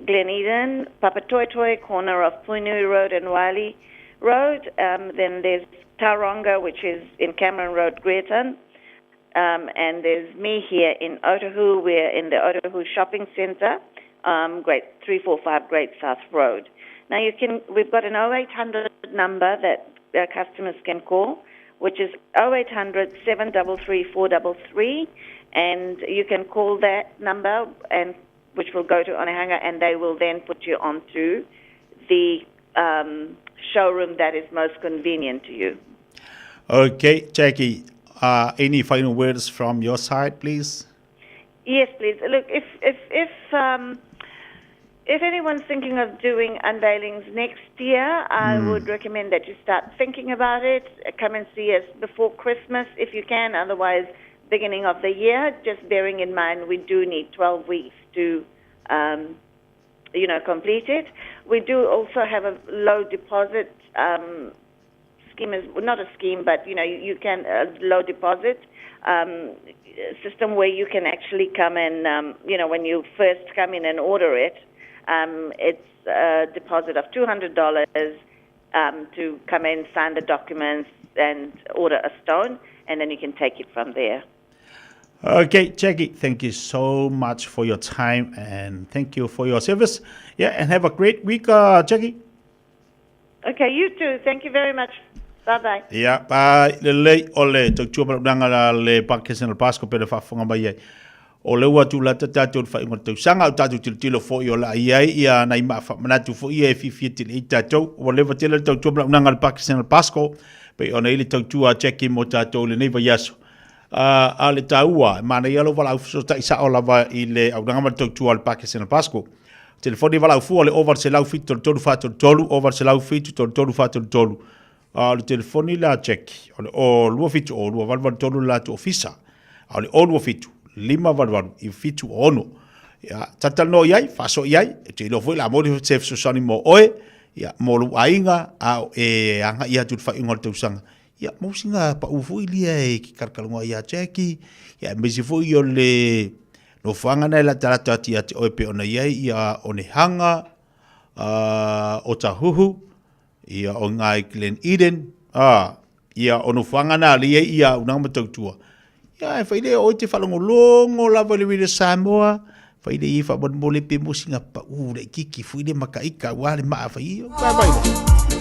[SPEAKER 11] Glen Eden, Papatoetoe, corner of Puinui Road and Wiley Road. Then there's Tauranga, which is in Cameron Road, Greaton. And there's me here in Otahu. We're in the Otahu Shopping Centre, 345 Great South Road. Now we've got an 0800 number that our customers can call, which is 0800 733 433, and you can call that number, and which will go to Onehunga, and they will then put you onto the showroom that is most convenient to you.
[SPEAKER 4] Okay, Jackie. Any final words from your side, please?
[SPEAKER 11] Yes, please. Look, if anyone's thinking of doing unveilings next year, I would recommend that you start thinking about it. Come and see us before Christmas if you can. Otherwise, beginning of the year. Just bearing in mind we do need 12 weeks to, complete it. We do also have a low deposit scheme, not a scheme, but you can low deposit system where you can actually come and when you first come in and order it, it's a deposit of $200 to come in, sign the documents, and order a stone, and then you can take it from there.
[SPEAKER 4] Okay, Jackie, thank you so much for your time and thank you for your service. Yeah, and have a great week, Jackie.
[SPEAKER 11] Okay, you too. Thank you very much. Bye-bye.
[SPEAKER 4] Yeah, bye. Le ole to chupa nanga le Pakistan Pasco pe fa fonga mai. O le watu la tatu fa ingo to sanga tatu tilo fo yo la ia na ima fa manatu fo ia fi le tatu o le vatela to chupa nanga Pakistan Pasco pe ona ile to tua Jackie mo tatu le neva yaso. A le taua mana yalo vala so ta isa ola va ile au ngama to tu al Pakistan Pasco telefoni vala fu le over se lau fit tolu fa tolu over se lau fit tolu fa tolu le telefoni la check o lu fit o lu val tolu la to ofisa ale o lu fit lima val I fit ono ya tatal no yai fa so yai te lo foi la mo se so sani mo oe ya mo lu ainga a anga ia tu fa ingol tu sanga ya mo singa pa ufu ilia ki karkalunga ya Jackie ya mesi fu yo le no fanga na la tata tia o pe ona ye ya one hanga o tahuhu ya o ngai Glen Eden ya ono fanga na le ya una matotua ya fa ile o te falongo longo la vole Samoa fa ile I fa bon mole pe mo singa pa le kiki fu ile makaika wale ma fa I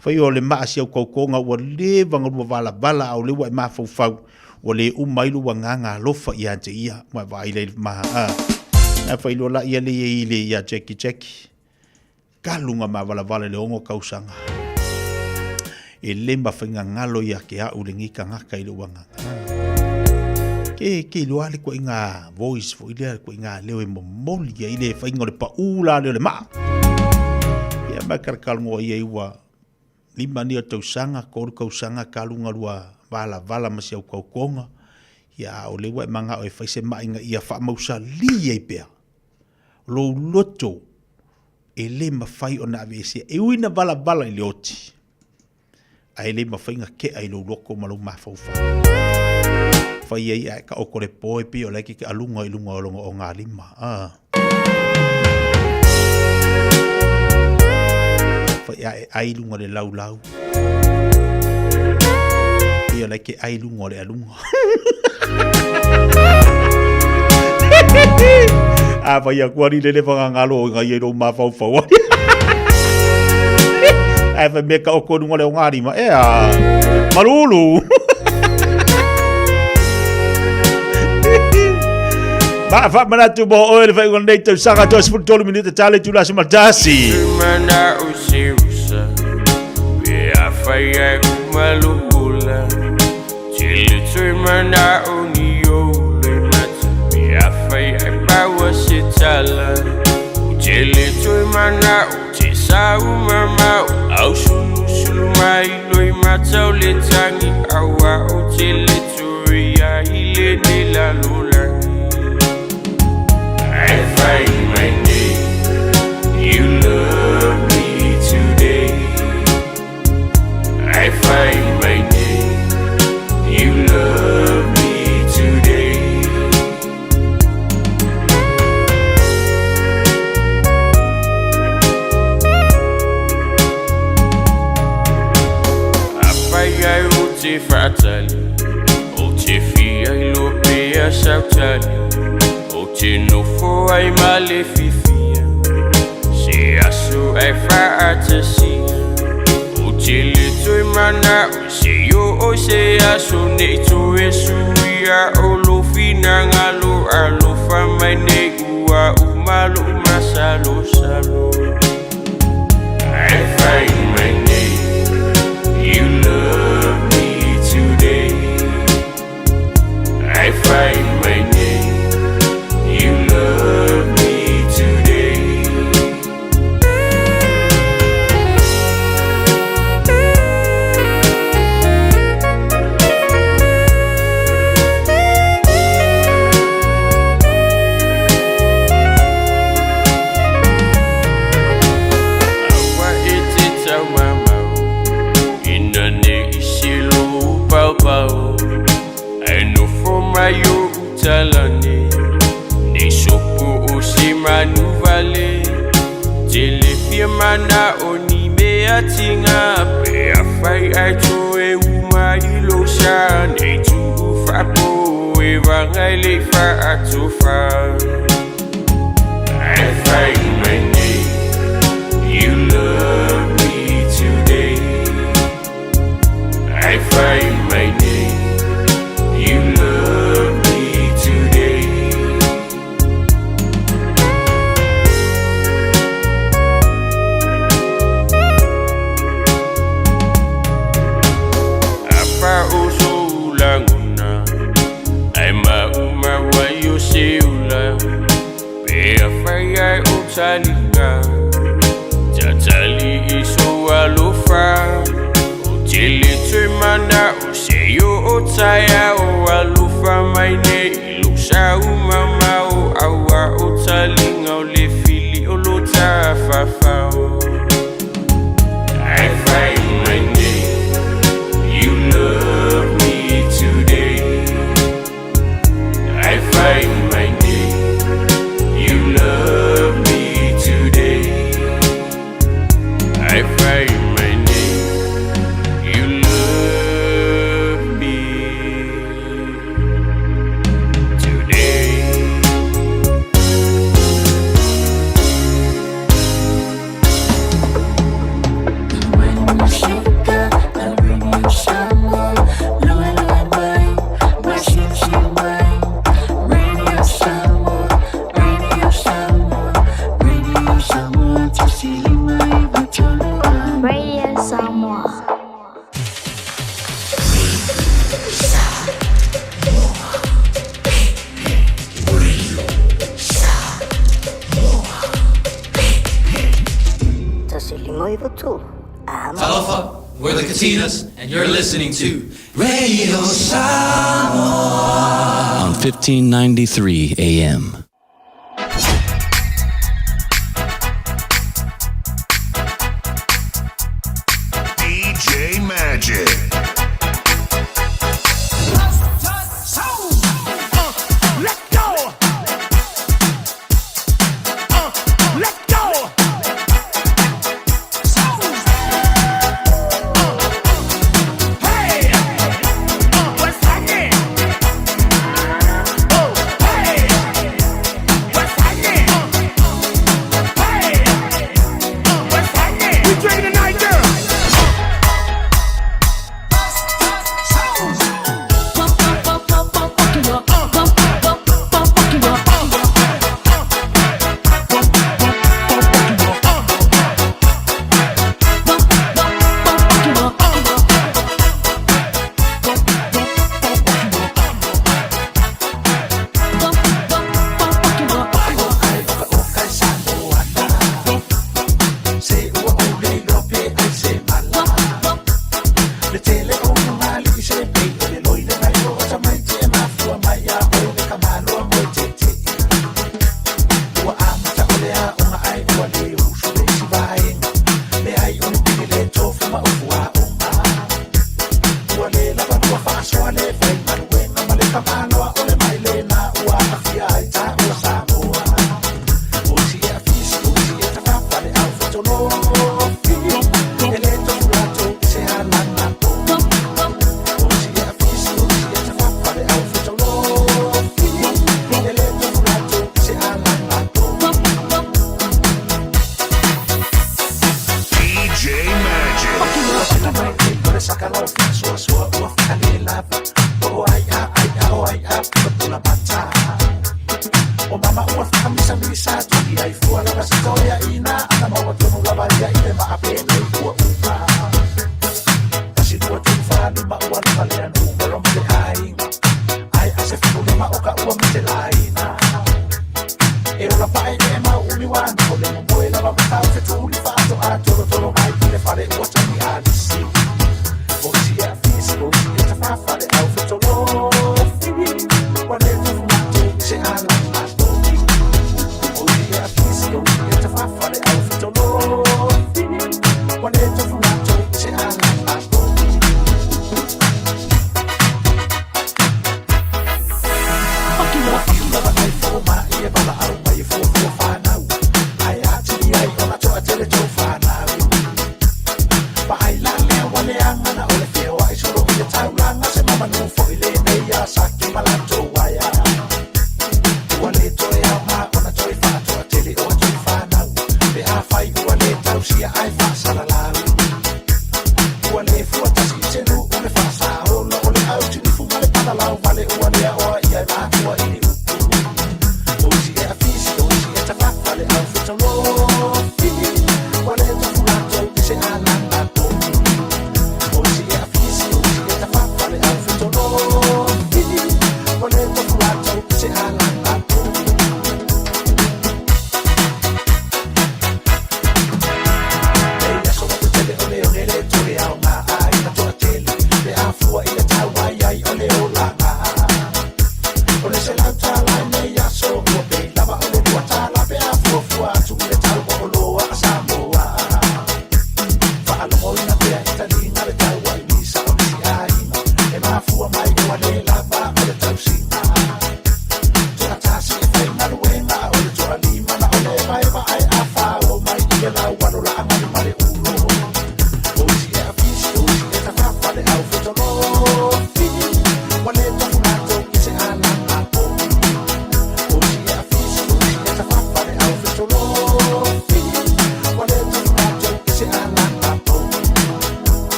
[SPEAKER 4] fai o le maasi au kaukonga ua le vangarua vala au le wa ma fau o le umailu wa nganga lofa ia te ia ma vai le maha na fai lo la ia le ia Jackie kalunga ma vala le ongo kausanga e le mawhainga ngalo ia ke au le ngika ngaka I le wanga ke lo ale ko inga voice fo ile ko inga leo e momoli ia ile whainga le paula le maa ia makarkalunga ia iwa lima ni tau sanga ko sanga kalunga lua vala masi au kaukonga ya o le wa manga o faise mainga ia fa mausa li pe lo loto e le mafai ona avese e uina vala I le oti ai le mafainga ke ai lo loko malu mafau fa ia ka o kore poe pe o le ki alunga I lunga o nga lima ai lunga le lau ia le ke ai lunga le alunga vai a kuari le whanga ngalo nga i ero ma fau vai me ka o konunga le o ngari ma marulu fa manatu bo o le vai ngon nei tau sanga 12 minuta tale tu la simatasi mana usiusa we afai malula chile tu mana unio le mat we afai bawa sitala chile tu mana uti sau mama au sulu mai loi matau le tangi awa chile tu ya ile ni la lula I find my name, you love me today. I find my name, you love me today. Apagai o te fatali, o te fia I lo pea sautali. Te no fo ai male fifia se aso ai fa atasia o te le toi mana o se yo o se aso ne to esu ia o lo fina ngalo alo fa mai ne ua umalo masalo salo I find my name, you love me today.
[SPEAKER 10] talane ne sopo o se manuvale tele firmana oni me atinga pe afai ai to e uma ilo sha ne tu fa po e vangai le fa atofa I find my name you love me today I find my name you love me today apa uso languna ai ma wa yo seula pe afai o talinga tatali iso alofa Chili tui mana o se yo o taya o alufa mai ne ilusa umama o awa o talinga o le fili o lo ta fafao I find my name, you love me today I find my name, you love me today I find my name
[SPEAKER 13] Talofa, we're the Katinas, and you're listening to Radio Samoa on 1593 AM.
[SPEAKER 20] DJ Magic.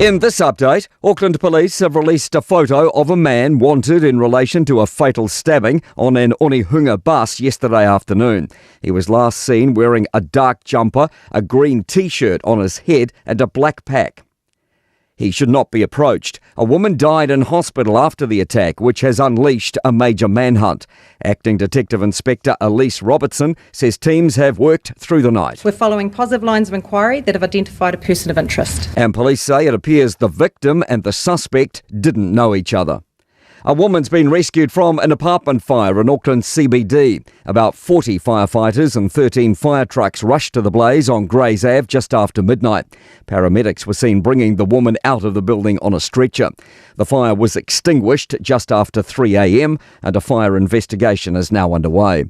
[SPEAKER 2] In this update, Auckland Police have released a photo of a man wanted in relation to a fatal stabbing on an Onehunga bus yesterday afternoon. He was last seen wearing a dark jumper, a green T-shirt on his head and a black pack. He should not be approached. A woman died in hospital after the attack, which has unleashed a major manhunt. Acting Detective Inspector Elise Robertson says teams have worked through the night.
[SPEAKER 19] We're following positive lines of inquiry that have identified a person of interest.
[SPEAKER 2] And police say it appears the victim and the suspect didn't know each other. A woman's been rescued from an apartment fire in Auckland CBD. About 40 firefighters and 13 fire trucks rushed to the blaze on Grays Ave just after midnight. Paramedics were seen bringing the woman out of the building on a stretcher. The fire was extinguished just after 3 a.m. and a fire investigation is now underway.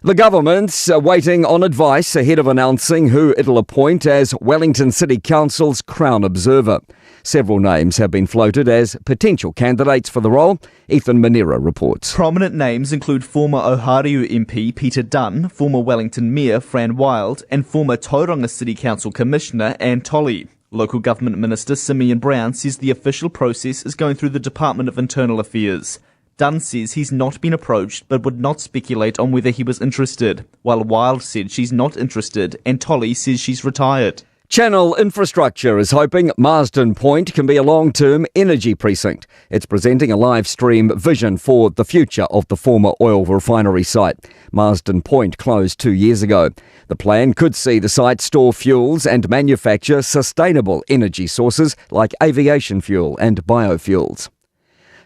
[SPEAKER 2] The government's waiting on advice ahead of announcing who it'll appoint as Wellington City Council's Crown Observer. Several names have been floated as potential candidates for the role. Ethan Manera reports.
[SPEAKER 21] Prominent names include former Ohariu MP Peter Dunn, former Wellington Mayor Fran Wild, and former Tauranga City Council Commissioner Anne Tolley. Local Government Minister Simeon Brown says the official process is going through the Department of Internal Affairs. Dunn says he's not been approached but would not speculate on whether he was interested, while Wild said she's not interested and Tolley says she's retired.
[SPEAKER 2] Channel Infrastructure is hoping Marsden Point can be a long-term energy precinct. It's presenting a live stream vision for the future of the former oil refinery site. Marsden Point closed 2 years ago. The plan could see the site store fuels and manufacture sustainable energy sources like aviation fuel and biofuels.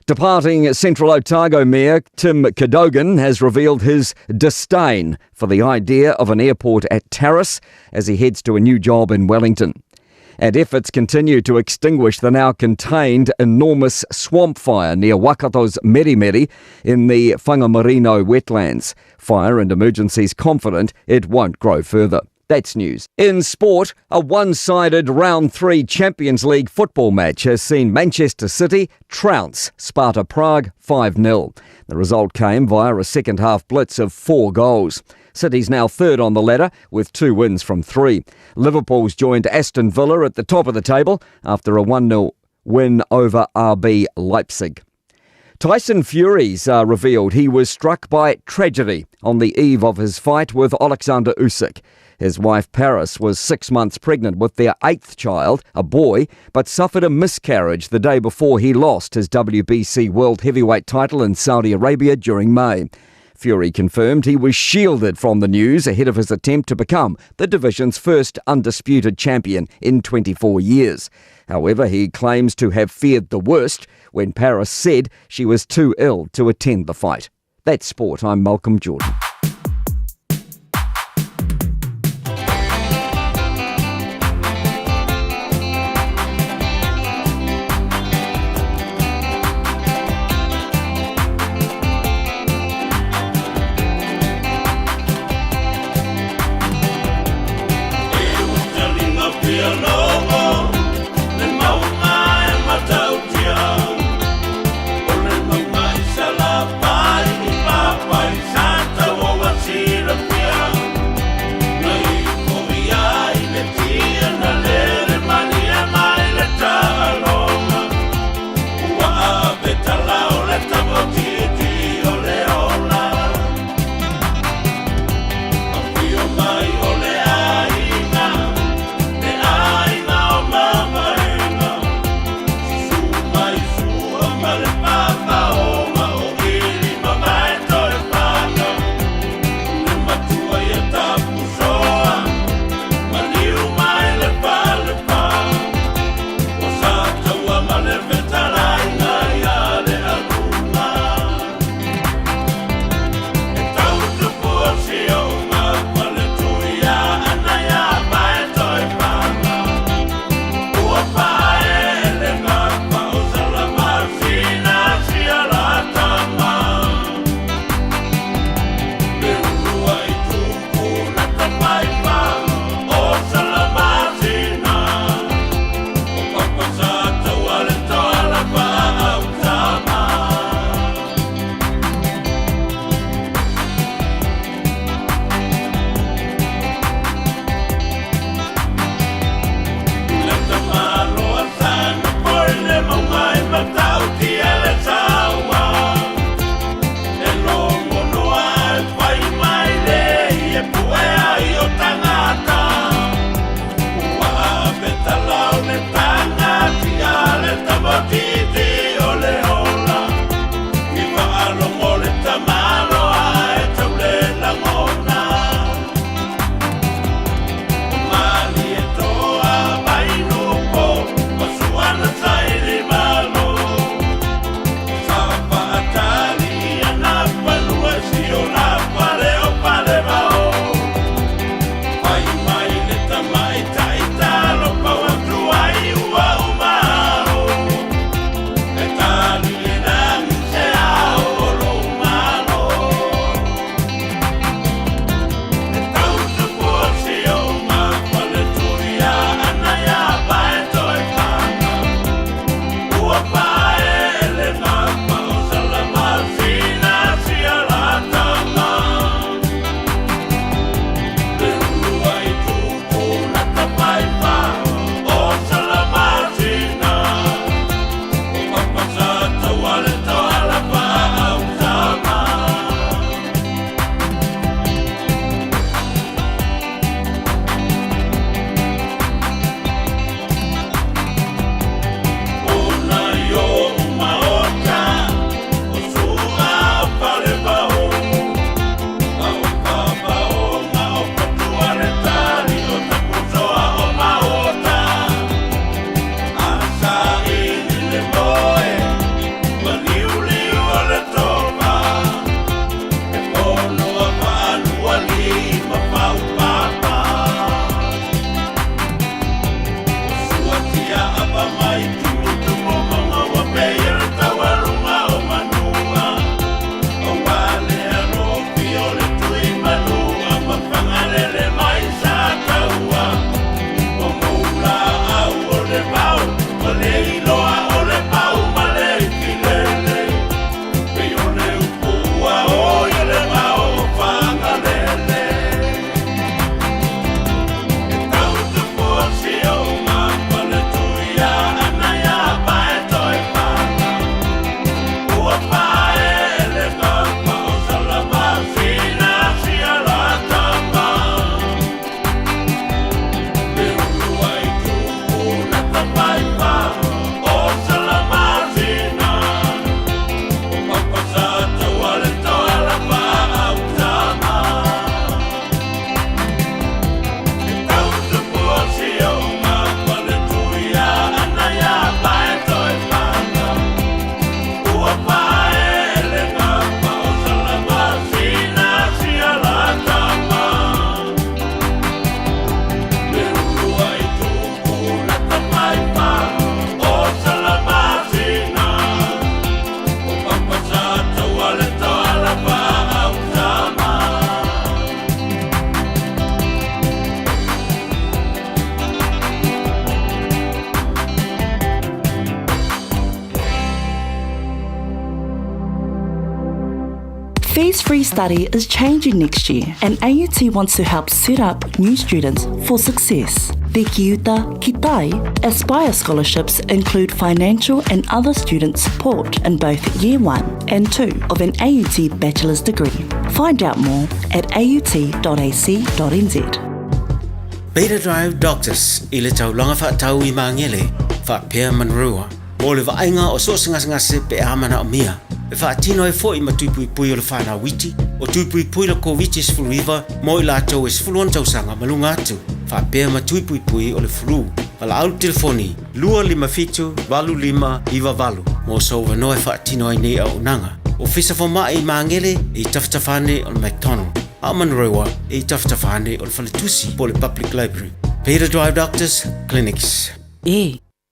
[SPEAKER 2] Departing Central Otago Mayor Tim Cadogan has revealed his disdain for the idea of an airport at Terrace as he heads to a new job in Wellington. And efforts continue to extinguish the now contained enormous swamp fire near Wakato's Merimeri in the Whangamarino wetlands. Fire and Emergencies confident it won't grow further. That's news. In sport, a one-sided Round 3 Champions League football match has seen Manchester City trounce Sparta Prague 5-0. The result came via a second-half blitz of 4 goals. City's now third on the ladder with 2 wins from 3. Liverpool's joined Aston Villa at the top of the table after a 1-0 win over RB Leipzig. Tyson Fury's revealed he was struck by tragedy on the eve of his fight with Alexander Usyk. His wife Paris was 6 months pregnant with their 8th child, a boy, but suffered a miscarriage the day before he lost his WBC World Heavyweight title in Saudi Arabia during May. Fury confirmed he was shielded from the news ahead of his attempt to become the division's first undisputed champion in 24 years. However, he claims to have feared the worst when Paris said she was too ill to attend the fight. That's sport. I'm Malcolm Jordan.
[SPEAKER 3] Santa
[SPEAKER 8] Fees-free study is changing next year, and AUT wants to help set up new students for success. The Kiuta, Kitai, Aspire scholarships include financial and other student support in both Year 1 and 2 of an AUT bachelor's degree. Find out more at aut.ac.nz.
[SPEAKER 5] Beta Drive Doctors i le taulanga whaatau i maangele, whaapea manrua. O le vaenga o so ngase pe amana o mia. E whaatino e fo i matupui pui o le whana witi, o tupui pui la COVID is fluiva, mo i lato is fuluan tausanga malunga atu. Whaapea matupui pui o le flu. Wala au telefoni, 255-25 mo so wanoe whaatino e nei au nanga. O fisa fo mai i maangele i taftafane o le McDonald. Amanrewa i taftafane o le Falatusi po le Public Library. Peter Drive Doctors Clinics.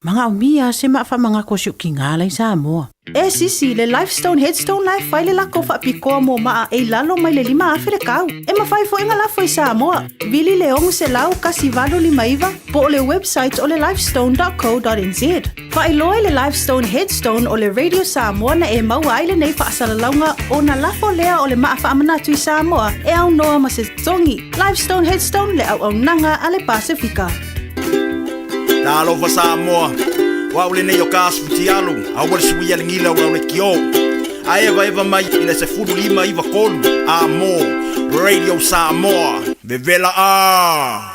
[SPEAKER 16] Mga umia se maa mga kosyo kingalay sa mo. Sisi le Lifestone Headstone Life file lako fa piko mo maa e lalo may le 5 afirikaw. Mafai fo inga lafo sa mo. Vili leong se lau kasi valo 5 po le website o le lifestone.co.nz. Fa iloy le Lifestone Headstone o le Radio Samoa na e mawai le nei fa asalalaunga o na lafo lea o le maa fa amanatui Samoa e au noa masestongi. Lifestone Headstone le au nanga ale Pasifika.
[SPEAKER 22] Talo fa Samoa. Wa ule ne yo kasu tialu, a wale suia ngila wa ule kio. A eva mai ina se fulu 5 iva kolu. Amo, Radio Samoa, Vevela a.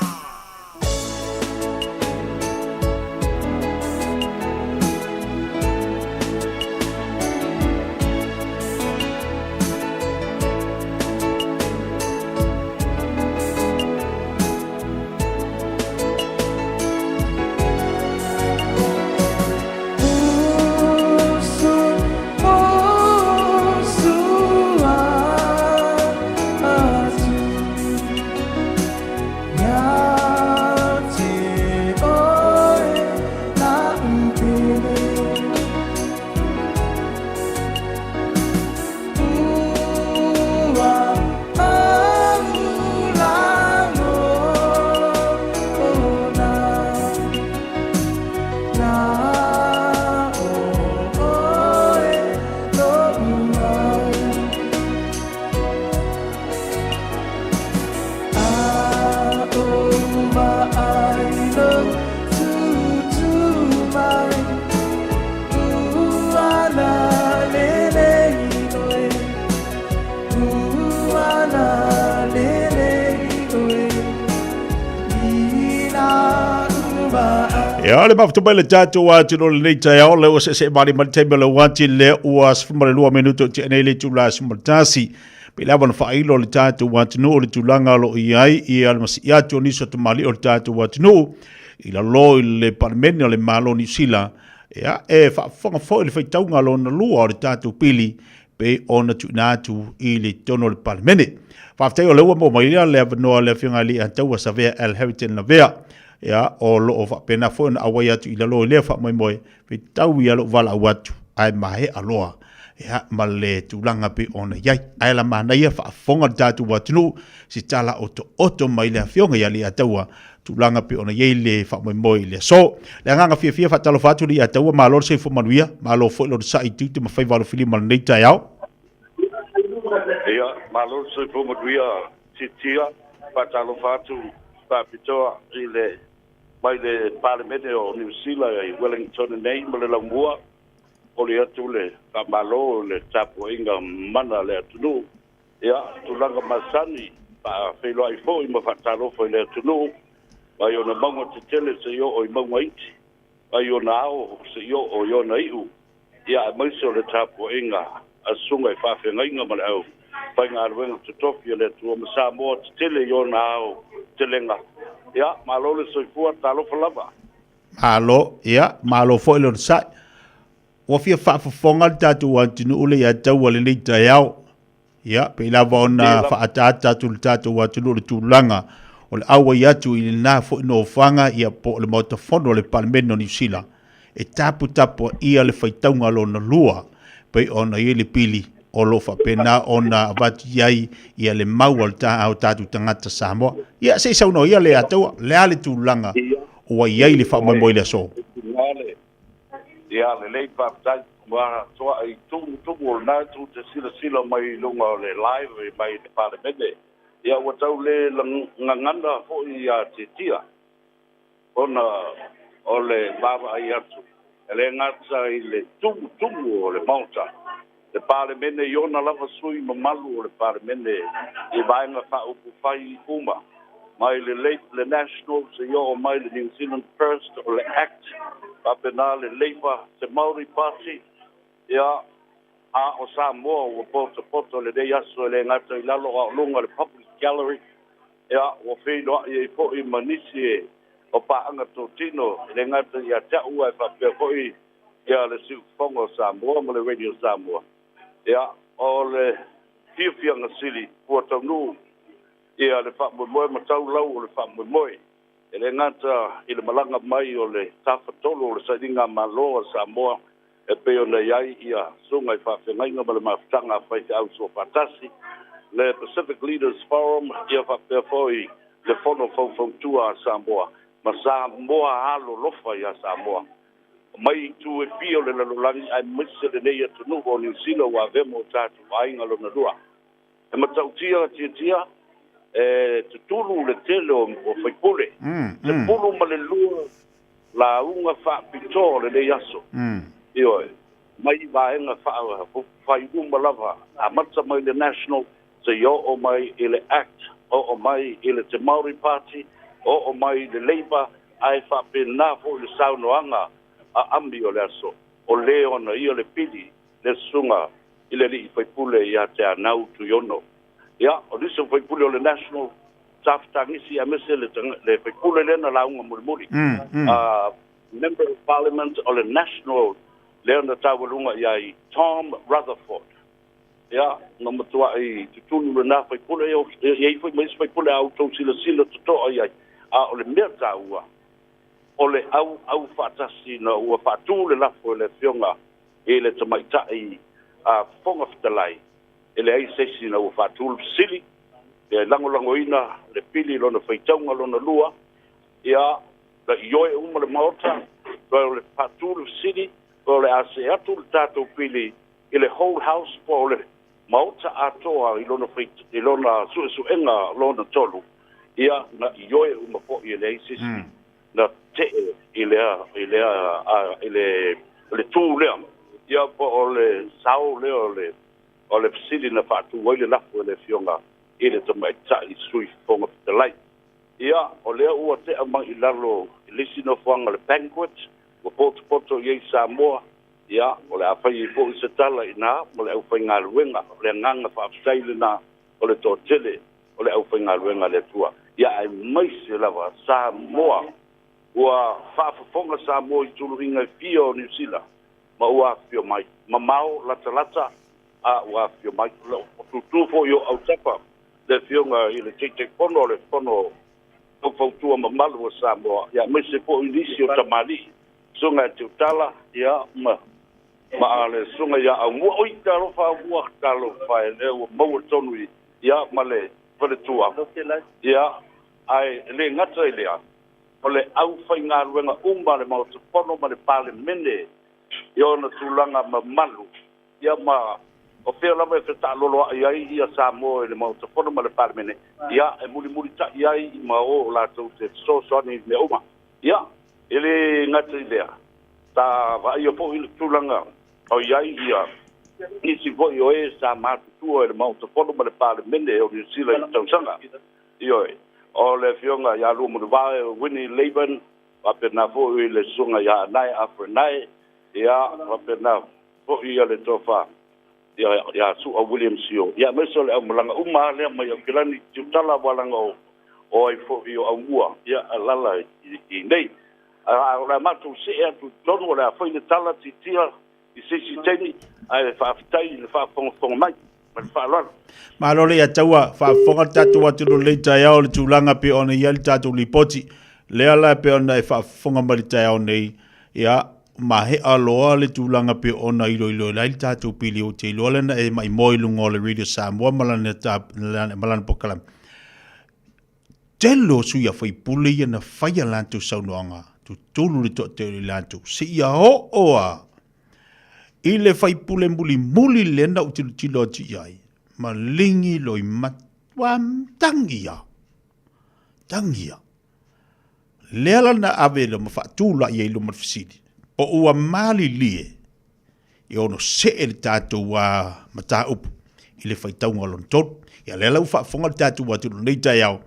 [SPEAKER 4] Ya le mafto bele tato wa tino le nei tai ole o se mari mari tai bele wanti le ua sfumare 2 minuto ti nei le tula sumtasi pe la bon fa ilo le tato wa tino le tulanga lo iai I al mas ia to ni so to mali o tato wa tino ila lo le parmenio le malo ni sila ya e fa fo le fai taunga lo na lua o le tato pili pe ona tu natu I le tono le parmene fa tai o le mo mai le no le finga li anta sa vea el habitat na vea ya o lo o fa pena fo na awai atu ila lo le fa moi pe tau ia lo vala watu ai mai aloa ya male tulanga pe ona yai ai la mana ia fa fonga tatu watu si tala oto mai le fionga ia le ataua tulanga pe ona yai le fa moi le so le nganga fia fa talo fatu li ataua malo se fo manuia malo fo lo sa itu te mafai valo fili mal nei tai au
[SPEAKER 17] ia malo se fo manuia si tia fa talo fatu pa pitoa ile mai le parlamento o New Zealand I Wellington nei mo le langua o le atu le ka malo le tapo inga mana le atu ya tulanga masani pa felo ai fo I mafatalo fo le atu ai ona mango te tele se yo o mango iti ai ona o se yo o yo na iu ya mai so le tapo inga asunga I fa fenga inga ma au pa nga ruenga te tofi le tu o Samoa te tele yo na o telenga ya malo le soifua talo falava
[SPEAKER 4] malo ya malo fo le sa o fia fa fonga tatu wa tinu ule ya tau le nei taiao ya pe la bona fa atata tu tatu wa tinu le tulanga o le awa ya tu I na fo no fanga ia po le motofono le palmeno ni sila e tapu ia le faitaunga lo na lua pe ona ye le pili o lo fa pena ona vati yai ia le mau ta au tatu tangata Samoa ia se sa no ia le atua le ale tulanga o ia le fa mo le so
[SPEAKER 17] ia le lei papai wa toa I tu na tu te sila mai lunga le live mai le parlemene ia wa tau le ngangana fo ia te tia ona ole baba ai atu ele ngata I le tu o le mauta le parlemene iona lava sui mamalu o le parlemene I vaenga fa upu fai uma mai le national se yo mai le New Zealand First o le act papena le Labour se Maori Party ia a o Samoa o poto le dei aso le ngata I lalo a lunga le public gallery ia o feino I po I manisi o paanga totino le ngata ia tau ai fa po I ia le siu fongo Samoa mo le radio Samoa ia o le fianga sili Puerto Nu ia le fa mo matau lau o le fa mo le ngata I le malanga mai o le tafatolo o le sainga malo o Samoa e pe o le iai ia sunga I fa whengainga ma le mawhtanga whai te au so patasi le Pacific Leaders Forum ia fa pe foi le fono fong tua Samoa ma Samoa halo lofa ia Samoa mai tu e pio le lalolangi ai misse le nei atu nuku o New Zealand wa vemo tatu ainga lo na lua e matau tia te tulu le tele o whaipule te pulu ma le lua la unga wha pito le nei aso ioi mai vaenga whai uma lava a matza mai le national se yo o mai I le act o mai I le te Maori Party o mai le Labour ai wha pena fo le saunoanga a ambi o le aso o le ona I o le pili le sunga I le li whaipule ia te anau tu yono ia o liso whaipule o le national tafutangisi a mese le whaipule le na launga murimuri member of parliament o le national le ona tawalunga I Tom Rutherford ia na matua I tutunu le na whaipule ia I whaipule au tau sila tutoa ia a o le mea taua o le au whaatasi na ua whaatu le lafo le fionga e le tamaitai a fonga fitalai e le ai sesi na ua whaatu le sili e lango ina le pili lona whaitaunga lona lua ia la ioe uma le maota o le whaatu le sili o le ase atu le tātou pili i le whole house po le maota atoa I lona suenga lona tolu ia na ioe uma po I le ai sesi na te I le tu lea ia po o le sao lea o le pisili na whaatu wai le lafu le fionga I le tamaita I sui fonga fitalai ia o lea ua te amang I lalo I lisi no fuanga le banquet o poto I Samoa ia o le awhai I po I se tala I nā mo le au whai ngā luenga o le nganga whaafsai le nā o le tōtele o le au whai ngā luenga le tua ia ai maise lava Samoa ua whaafafonga Samoa I tuluhinga I fia o New Zealand ma ua fio mai ma mau lata a ua fio mai o tutufo yo au tapa le fionga I le tete pono le pono o fautua ma malu o Samoa ia me se po inisi o tamali sunga te utala ia ma ale sunga ia au mua oi talo mua talo le o mau tonu ia ma le pale tua ia ai le ngata lea o le au whai ngā ruenga umba le mau te pono ma le pale mene I ona tūlanga ma malu ia ma o whea lama e wheta lolo ai ia Samoa le mau te pono ma le pale mene ia e muri ta iai I ma o la tau te sosoni me uma ia ele ngata lea ta vai o po I tūlanga o iai ia nisi po I o e sa matu tua le mau te pono ma le pale mene o New Zealand tausanga ioi o le fionga ya lu mo vai Winnie Laban va per na fo le sunga ya nai after nai ya va per na fo I le tofa ya su a William Sio ya meso le umlanga uma le mai o kilani tutala walanga o I fo I o ua ya lala I nei a la matu se e tu tono la fo I tala titia I se teni ai fa ftai le fa fong mai
[SPEAKER 22] ma lo le ataua fa fonga tatu atu le tai o le tulanga pe ona ia le tatu lipoti le ala pe ona e fa fonga ma le tai o nei ia ma he aloa le tulanga pe ona ilo le tatu pili o te ilo lena e mai moi lungo le Radio Samoa malana pokala telo suia fai puli na fai lantu saunoanga
[SPEAKER 4] tu tulu le to te le atu se ia ho oa i le fai pule muli lena u tilo ti ai ma lingi loi matwam tangia lela na ave lo mafatula ia lo mafsidi o ua mali lie i ono se el tatu wa mata upu i le fai taunga lon tot ia lela u fonga tatu wa tu nei tai au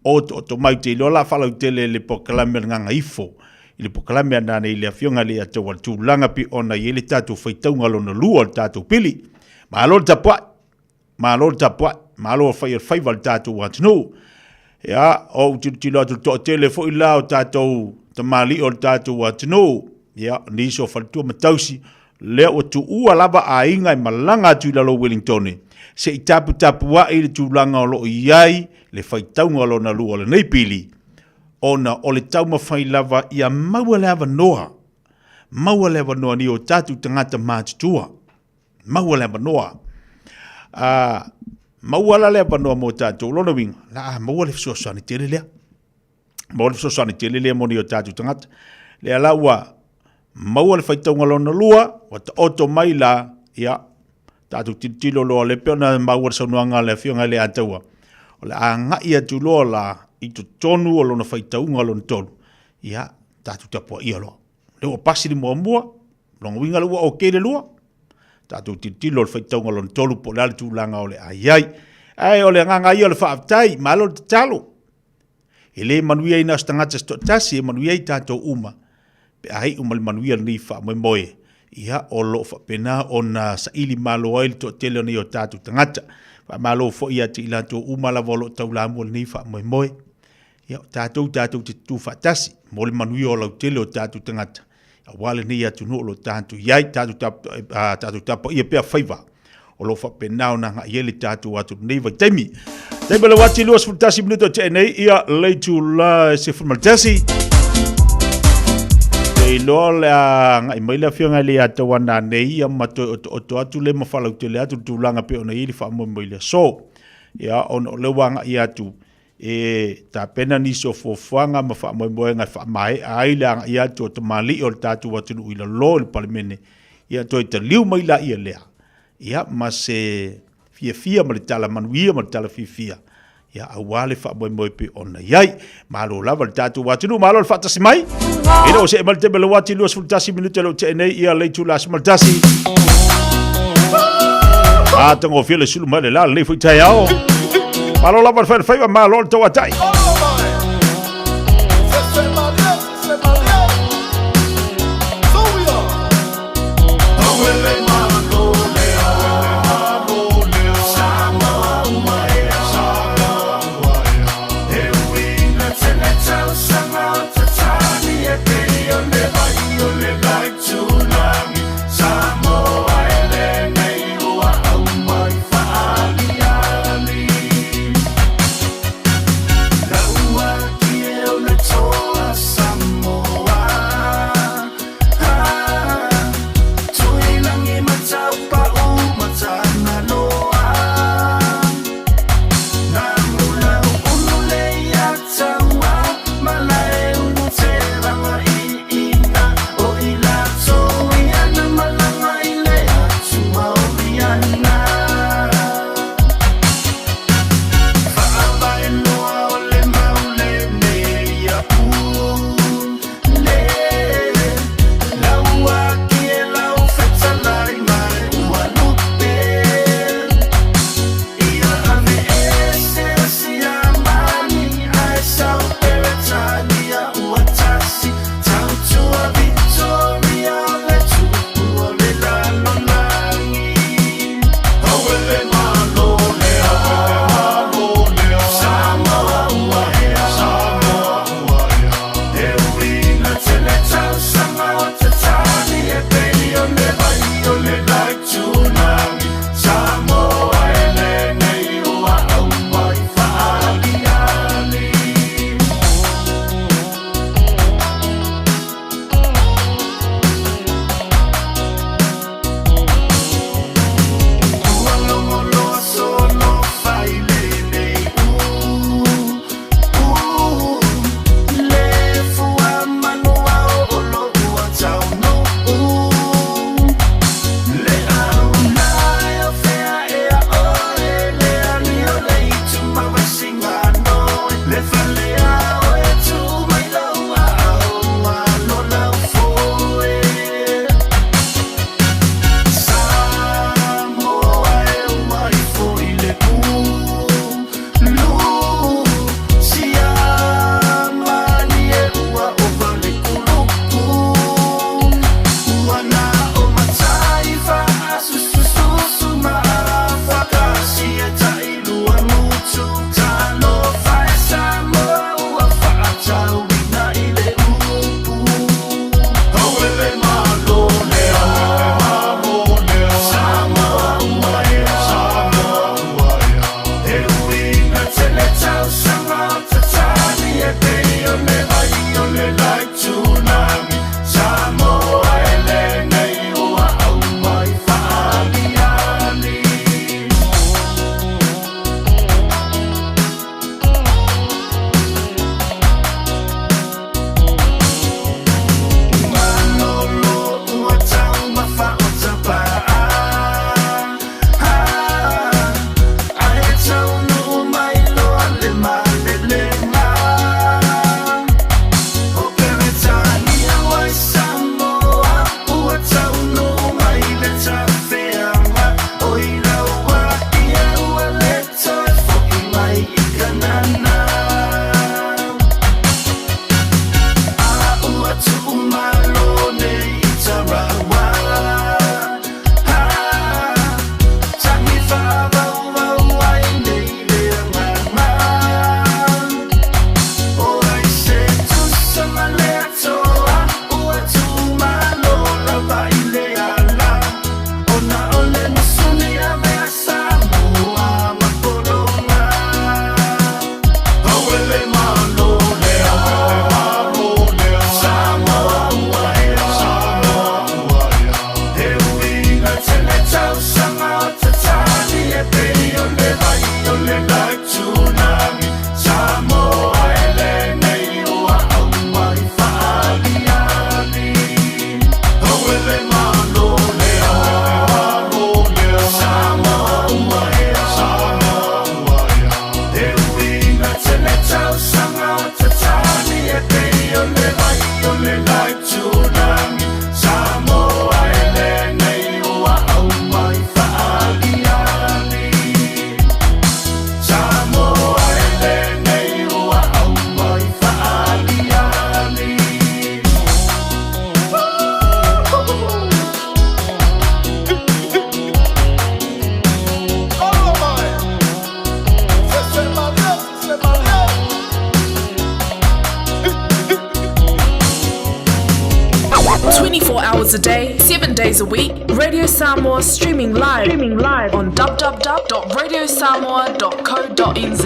[SPEAKER 4] o mai te lo la fala tele le pokalame nganga ifo i le pokalame ana nei le afionga le atu wa tu langa pi ona i le tatu fai taunga lon lua tatu pili ma lo tapua ma lo fai val tatu wa no ya o tilo to tele fo ila o tatu tamali o tatu wa no ya ni so faltu matausi le o tu ua lava ainga i malanga tu la lo Wellington se i tapu wa i tu langa lo iai le fai taunga lo na lua le nei pili ona o le tau mawhai lava ia maua lava noa ni o tatu tangata mātutua maua lava noa maua lava noa mo tatu lona winga la maua le fsosani tele lea mo ni o tatu tangata le ala ua maua le fai taunga lo na lua wa ta oto mai la ia tatu tilo lo le peona maua sa nuanga le fionga le ataua o le anga ia tu lo la i tu tonu o lona fai taunga lo tonu ia tatu tapua ia lo le o pasi ni mua longa winga lua o kele lua tatu tilo le fai taunga lo tonu po le tu langa o le ai o le nganga ia le whaaftai malo te talo ele manuia ina stangata sto tasi manuia i tato uma pe ai le manuia ni fa moe ia o lo fa pena ona sa ili malo ai to tele ni o tatu tangata fa malo fo ia ti la to uma la volo tau la mo ni fa moe ia tatu te tu fa tasi mo le manuia o lo tele o tatu tangata wale ni ia tu no lo tatu iai tatu tapo ia pe faiva o lo fa pena ona nga ia le tatu atu nei vai taimi le wati luas fultasi minuto te nei ia le tu la se fulmaltasi lo la ngai mai la fionga le ata wana nei ia mato o atu le mafala utele atu tulanga pe ona ili fa mo le so ia on le wanga ia tu ta pena ni so fofanga ma fa mo nga fa mai ai la ia tu to mali o tatu watu ila lo le parlemene ia to te liu mai la ia le ia ma se fia ma le tala manuia ma le tala fia ia awale fa mo pe ona iai malo lava le tatu watu malo fa tasi mai ina o se malte belo wati luas fultasi minuto lo te nei ia le tu las maltasi tango fia le sulu male la le foi tai ao malo lava fa malo to watai
[SPEAKER 1] 24 hours a day, 7 days a week. Radio Samoa streaming live on www.radiosamoa.co.nz.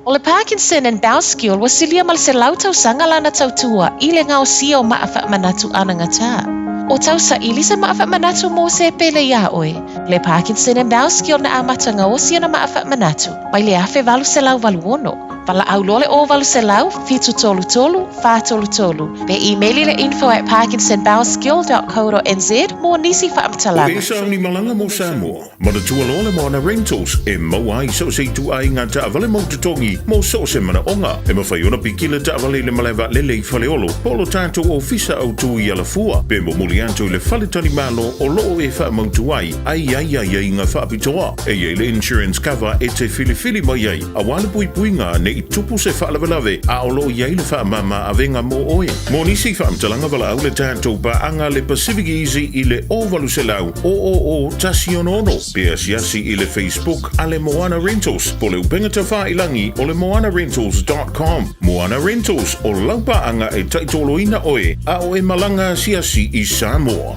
[SPEAKER 18] O le Parkinson and Bowskill wa silia mal se lautau sanga lana tautua i le ngao sia o maafa manatu anangata. O tau sa ili sa maafa manatu mo se pele ia oe. Le Parkinson and Bowskill na amatanga o sia na maafa manatu. Mai le afe valu se lau valu ono. Vala au lole o valu se lau, fitu tolu tolu, fa tolu tolu. Pe emaili le info@parkinsonbowskill.co.nz mo nisi fa amtalanga.
[SPEAKER 23] O esa ni malanga mo Samoa. Mana tua lole mo ana rentals. E mau ai so se tu ai ngā ta vale mo tutongi mo so se mana onga. E mawhai ona pikila ta vale le malewa lele I fale olo. Polo tātou o fisa au tu I ala fua. Pe mo muli anto le fale tani malo o loo e wha mautu ai. Ai ngā wha apitoa. E le insurance cover e te fili mai ai. A wale pui ngā ne I tupu se whaalawalawe a o loo iai le whaamama a venga mo oe. Mo nisi whaamtalanga wala au le tātou ba anga le Pacific Easy I le ovalu se lau o tasi ono. Pea siasi I le Facebook a le Moana Rentals. Po le upenga te whaailangi o le moanarentals.com. Moana Rentals o laupa anga e taitoloina oe a o e malanga siasi I Samoa.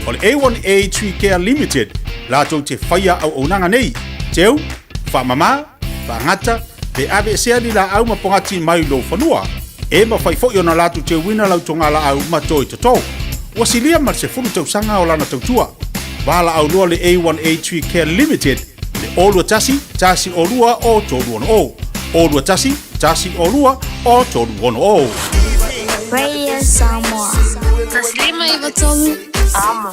[SPEAKER 22] O le A1A Tree Care Limited, lātou te whaia au onanga nei. Teu, whaamama, whaangata, pe ave sea li la au mapongati mai lo whanua. E mawhai fo iona lātou te wina lau tonga la au matoi tatou. Wasilia mar se fulu tau sanga o lana tautua. Wala au loa le A1A Tree Care Limited, le olua tasi o lua o tolu ono o. Olua tasi o lua o tolu ono o.
[SPEAKER 7] Radio Samoa. Taslima ivatolu. Amo.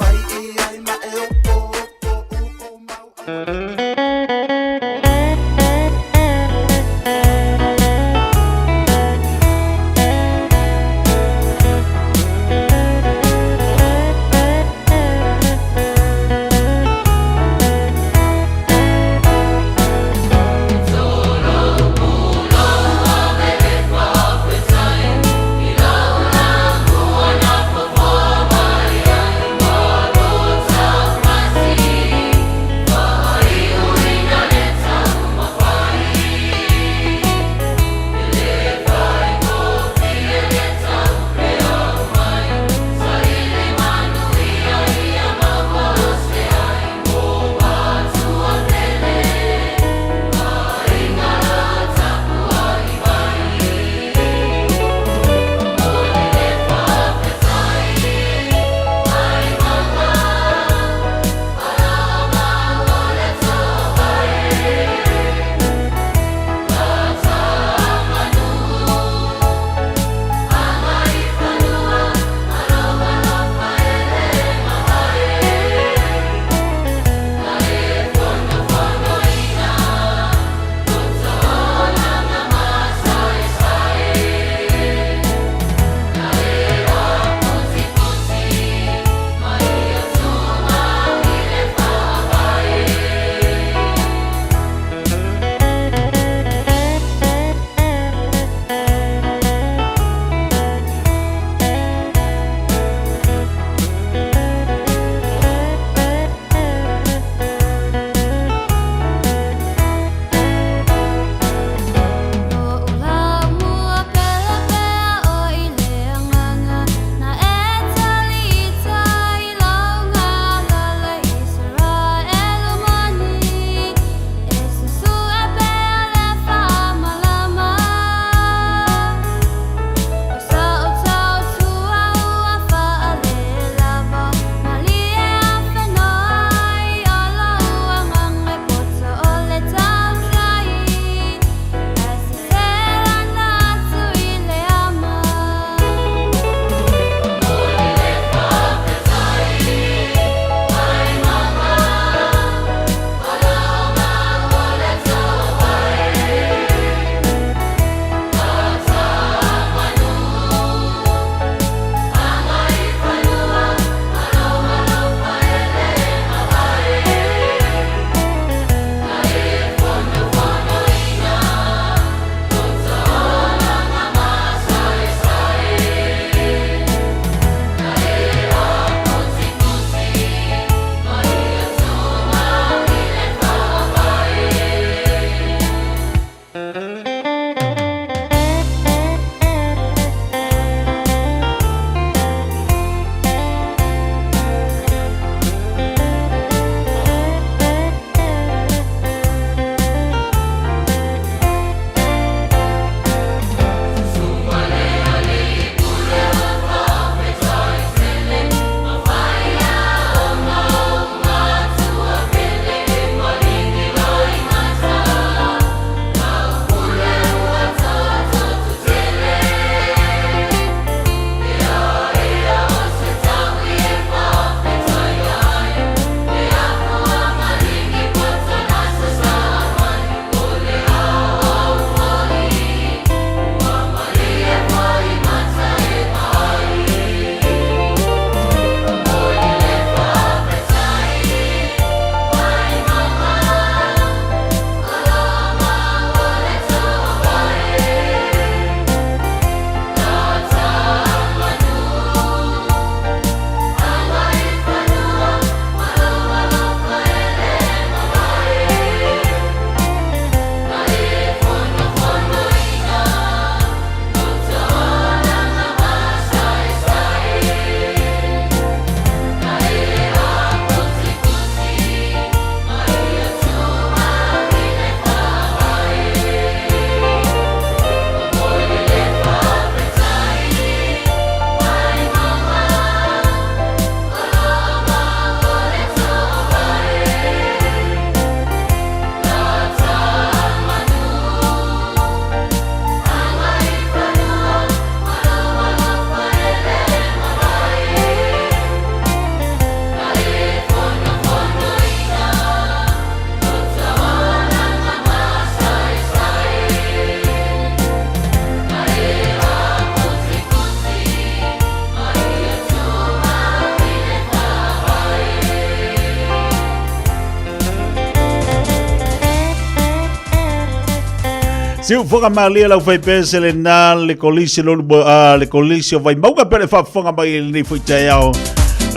[SPEAKER 4] Siu fonga malia lau fai pese le na le kolisi le kolisi o vai mauga pere fa fonga mai ni foi te ao.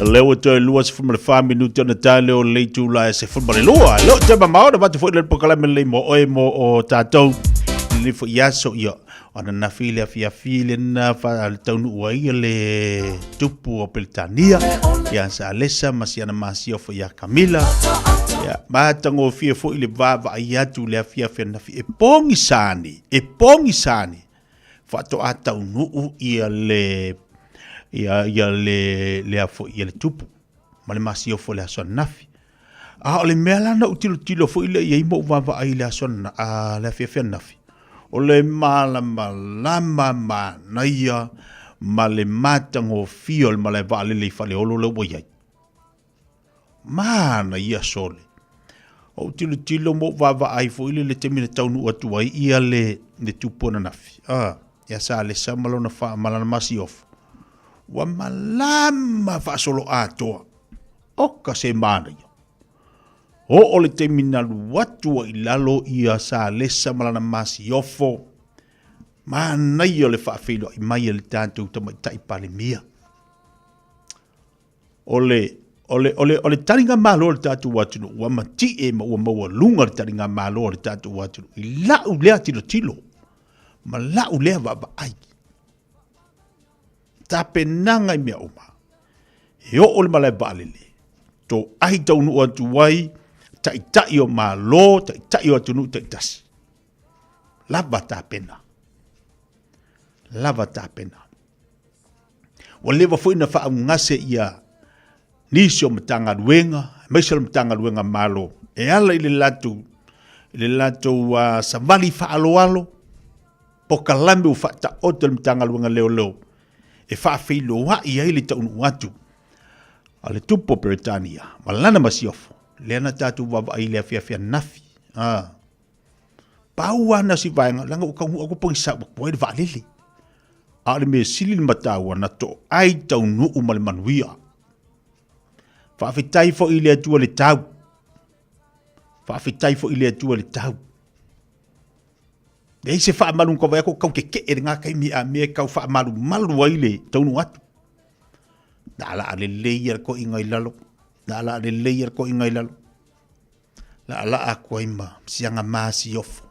[SPEAKER 4] Leo te lua se fuma le fami nu te na tale o le tu la se fuma le lua. Leo te ba mau da bate foi le pokala me le mo o tatou. Ni foi yaso yo. Ana na file fia na fa al tau nu ai le tupu o Peltania. Ya sa lesa masiana masio foi ya Camila. Ya, matango fia fo ile vava ayatu le fia na fi e pongi sani fa to ata unu ia le afo ia le tupu male masio fo le son nafi ole mela na utilo fo ile ia mo vava ai le son le fia nafi ole mala na ia male matango fia male vale le fa le olo le boya mana ia sole o tilo mo vava ai fo ile le temina taunu atu ai ia le tupona nafi ya sa le samalo na fa malana masiof wa malama fa solo ato o ka se mana o le temina watu ai lalo ia sa le samalana masiofo mana ia le fa filo i mai le tantu tama tai palimia ole taringa malo le tatu watu wa mati e ma wa lunga le taringa malo le tatu watu la u le tilo ma la u le va ai tapenanga me uma yo ole mala balele to ai tau nu watu wai tai o malo tai o tunu tai tas lava tapena wale va foi na fa ngase ia nisio mtanga luenga, mesel mtanga luenga malo. E ala ile lato savali fa alo. Poka lambe u fata otel mtanga luenga leo. E fa filo wa ia ile ta unu watu. Ale tupo Britania. Malana masiofo. Leana tatu wava ile afia nafi. Paua na si vaenga. Langa uka pongisa wakwa ile valele. Ale me sili matawa na to ai ta unu umale manuia. Whaafitai fo ile atua le tau. Ei se whaamalu ko vai ako kau ke e ngā kai me kau whaamalu ai le taunu atu. Nāla ale leia ko ingai lalo. La a ko ima sianga maasi ofo.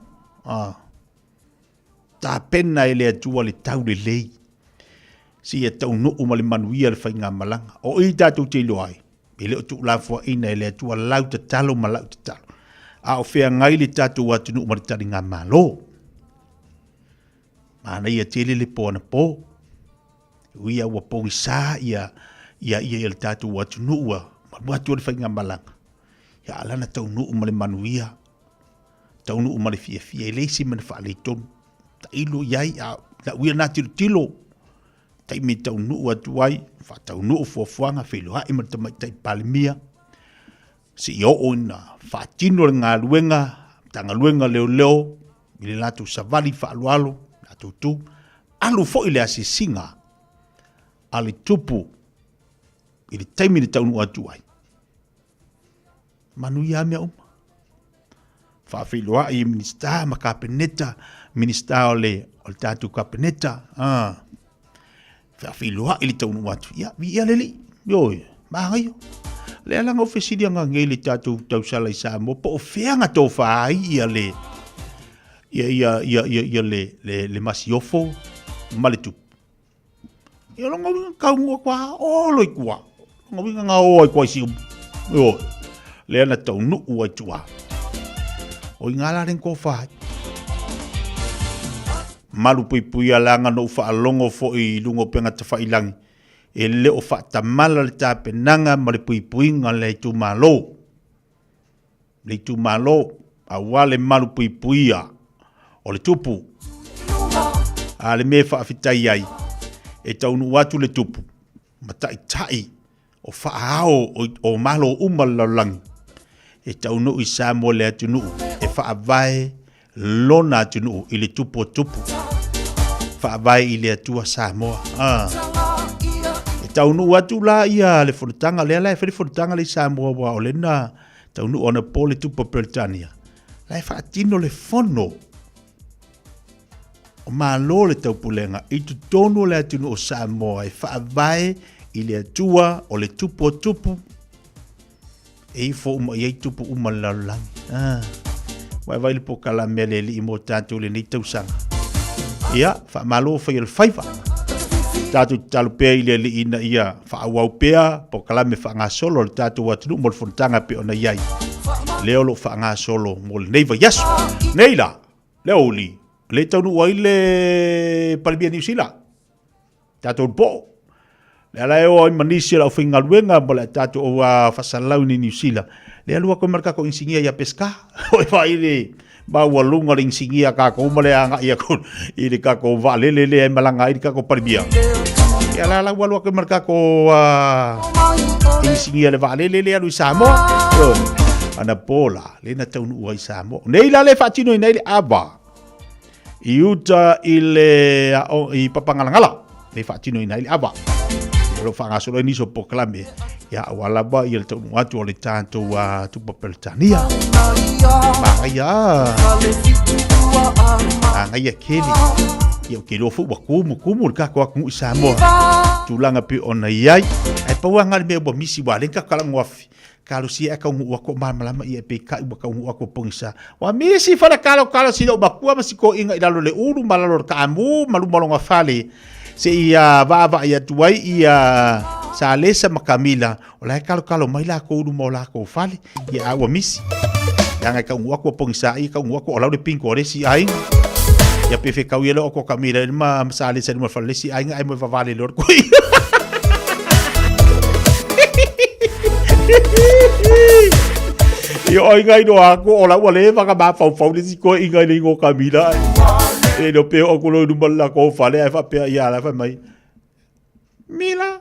[SPEAKER 4] Tā pena ele atua le tau le lei. Si e taunu umale manuia le whainga malanga. O i tātou te ilo ai. Ele o tu la fo ina ele tu lau te talo ma lau te talo. A o fea ngai le tatu watu nu maritari ngā malo. Mana ia tele le po na po. Uia ua pongi sa ia le tatu watu nu ua. Watu le whai ngā malanga. Ia alana tau nu umale manuia. Tau nu umale fia. Ele isi mana wha le tonu. Ta ilo iai a la uia nā tilo. Tai me tau nu atu ai, fa tau nu fuafuanga filo ha ima tai palimia. Si yo ona fa tino ngā luenga, tanga luenga leo, ile latu savali fa alualo, latu tu, alu fo ile asisinga, ali tupu, ile taimi ni tau nu atu ai. Manu ia mea uma. Fa filo ha i minister makapeneta, minister ole tatu kapeneta, Filoa ili tau watu. Ia leli. Yoi. Maha yo. Le langa ofesidi nga ngeli tatu tau salai sa mo. Po ofeanga tau whaai ia le. Ia le masiofo. Maletu. Ia longa winga kau ngua kwa. Oloi kwa. Longa winga nga oi kwa isi. Yoi. Le ana tau nuu ai tua. Oi ngala ren ko whaai. Malu pui alanga no fa longo fo I lungo penga te fa ilangi e le o fa tamala le tapenanga ma le pui nga le tu malo a wale malu pui o le tupu a le me fa afitai ai e taunu watu le tupu ma tai o fa ao o malo umalalangi e taunu I samo le atunu e fa avae lona tunu ile tupu fa vai ile tua Samoa e taunu watu la ia le furtanga le furtanga le Samoa wa olena taunu ona pole tupu Britania la fa tino le fono o malo le taupulenga i tu tonu le atunu o Samoa e whaavae i le atua o le tupu o tupu e i fo uma i ei tupu uma lalangi wai vai le pokala mea le li i mo tātou le nei tausanga ia whaamalo whai al whaiva tātou talu pēa i le li ina ia whaawau pēa pokala me whaanga solo le tātou atunu mo le fontanga pe ona iai leo lo whaanga solo mo le neiva yasu neila leo li le taunu wai le Palibia New Zealand tātou po le ala e o manisi la ufinga luenga mo le tātou o whasalau ni New Zealand le alua ko marka ko insingia ya pesca o vai le ba walunga ring singia ka ko male anga ia ko i le ka ko va le malanga i ka ko Palibia ya la walua ko marka ko insingia le va le alu Samo ana pola le na taunu uai Samo nei la le fatino nei le aba iuta ile i papangalangala le fatino nei le aba lo fa solo ni so proclame ya wala ba il to watu le tanto wa tu papeltania ma ya ya keli yo ke lo fu ba kumu ka ko ku Samoa tulanga pe ona yai ai pa wanga me bo misi wa le ka kala ngofi kalo si e ka ngu ko malama i pe ka ba ka ngu ko pongisa wa misi fa kalo si lo ba ku ma si ko inga idalo le uru malalo ka amu malu malonga fale se ia va ia tuai ia sa lesa makamila ola kalo mai la ko uru mo la ko fale ia wa misi yang ka ngu ko pongisa i ka ngu ko ola le pinko re si ai ia pe fe ka wi lo ko kamila ma sa lesa mo fale si ai mo va vale lor ko yo oi ngai do ako ola wale va ka ba fau le si ko ingai le ngo kamila e do pe o ko lo du balla ko fale ai fa pe ia la fa mai mila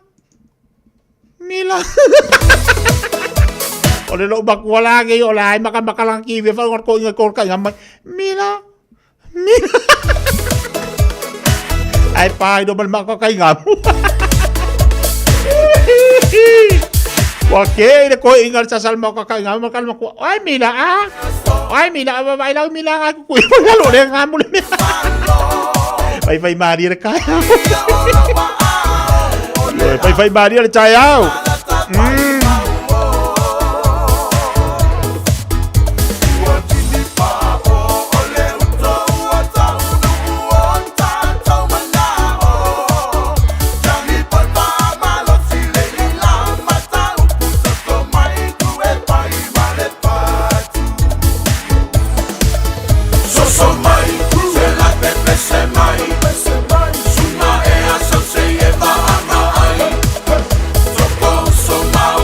[SPEAKER 4] ole lo ba ko la ge yo la ai maka lang ki ve fa ko ingai ko ka mai mila ai pa do bal maka kai ngam Wake le ko ingal sa salma ka ka ngam kalma ko ai mila ba vai la mila aku ko ya lo le ngam le vai mari le ka vai mari le chayao
[SPEAKER 6] Suma e asa se e va ama ai. Toko so mau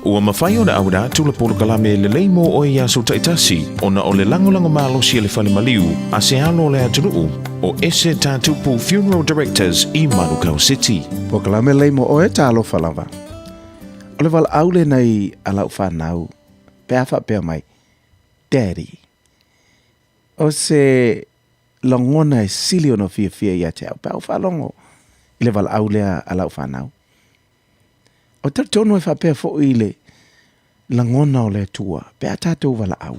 [SPEAKER 23] ua mawhai ona au rā tula polo kalame le lei mo oe ia so taitasi ona o le lango mālosi le whale maliu a se alo le atunuu o ese tātupu Funeral Directors i Manukau City.
[SPEAKER 6] Po kalame lei mo oe tālo whalawa. O le wala au le nei alau whanau, pēa wha mai, Daddy. O se longona e sili ono fia ia te au, pēa whalongo i le wala au lea alau whanau. O tari tono e whapea fo i le langona o le tua, pēa tātou wala au.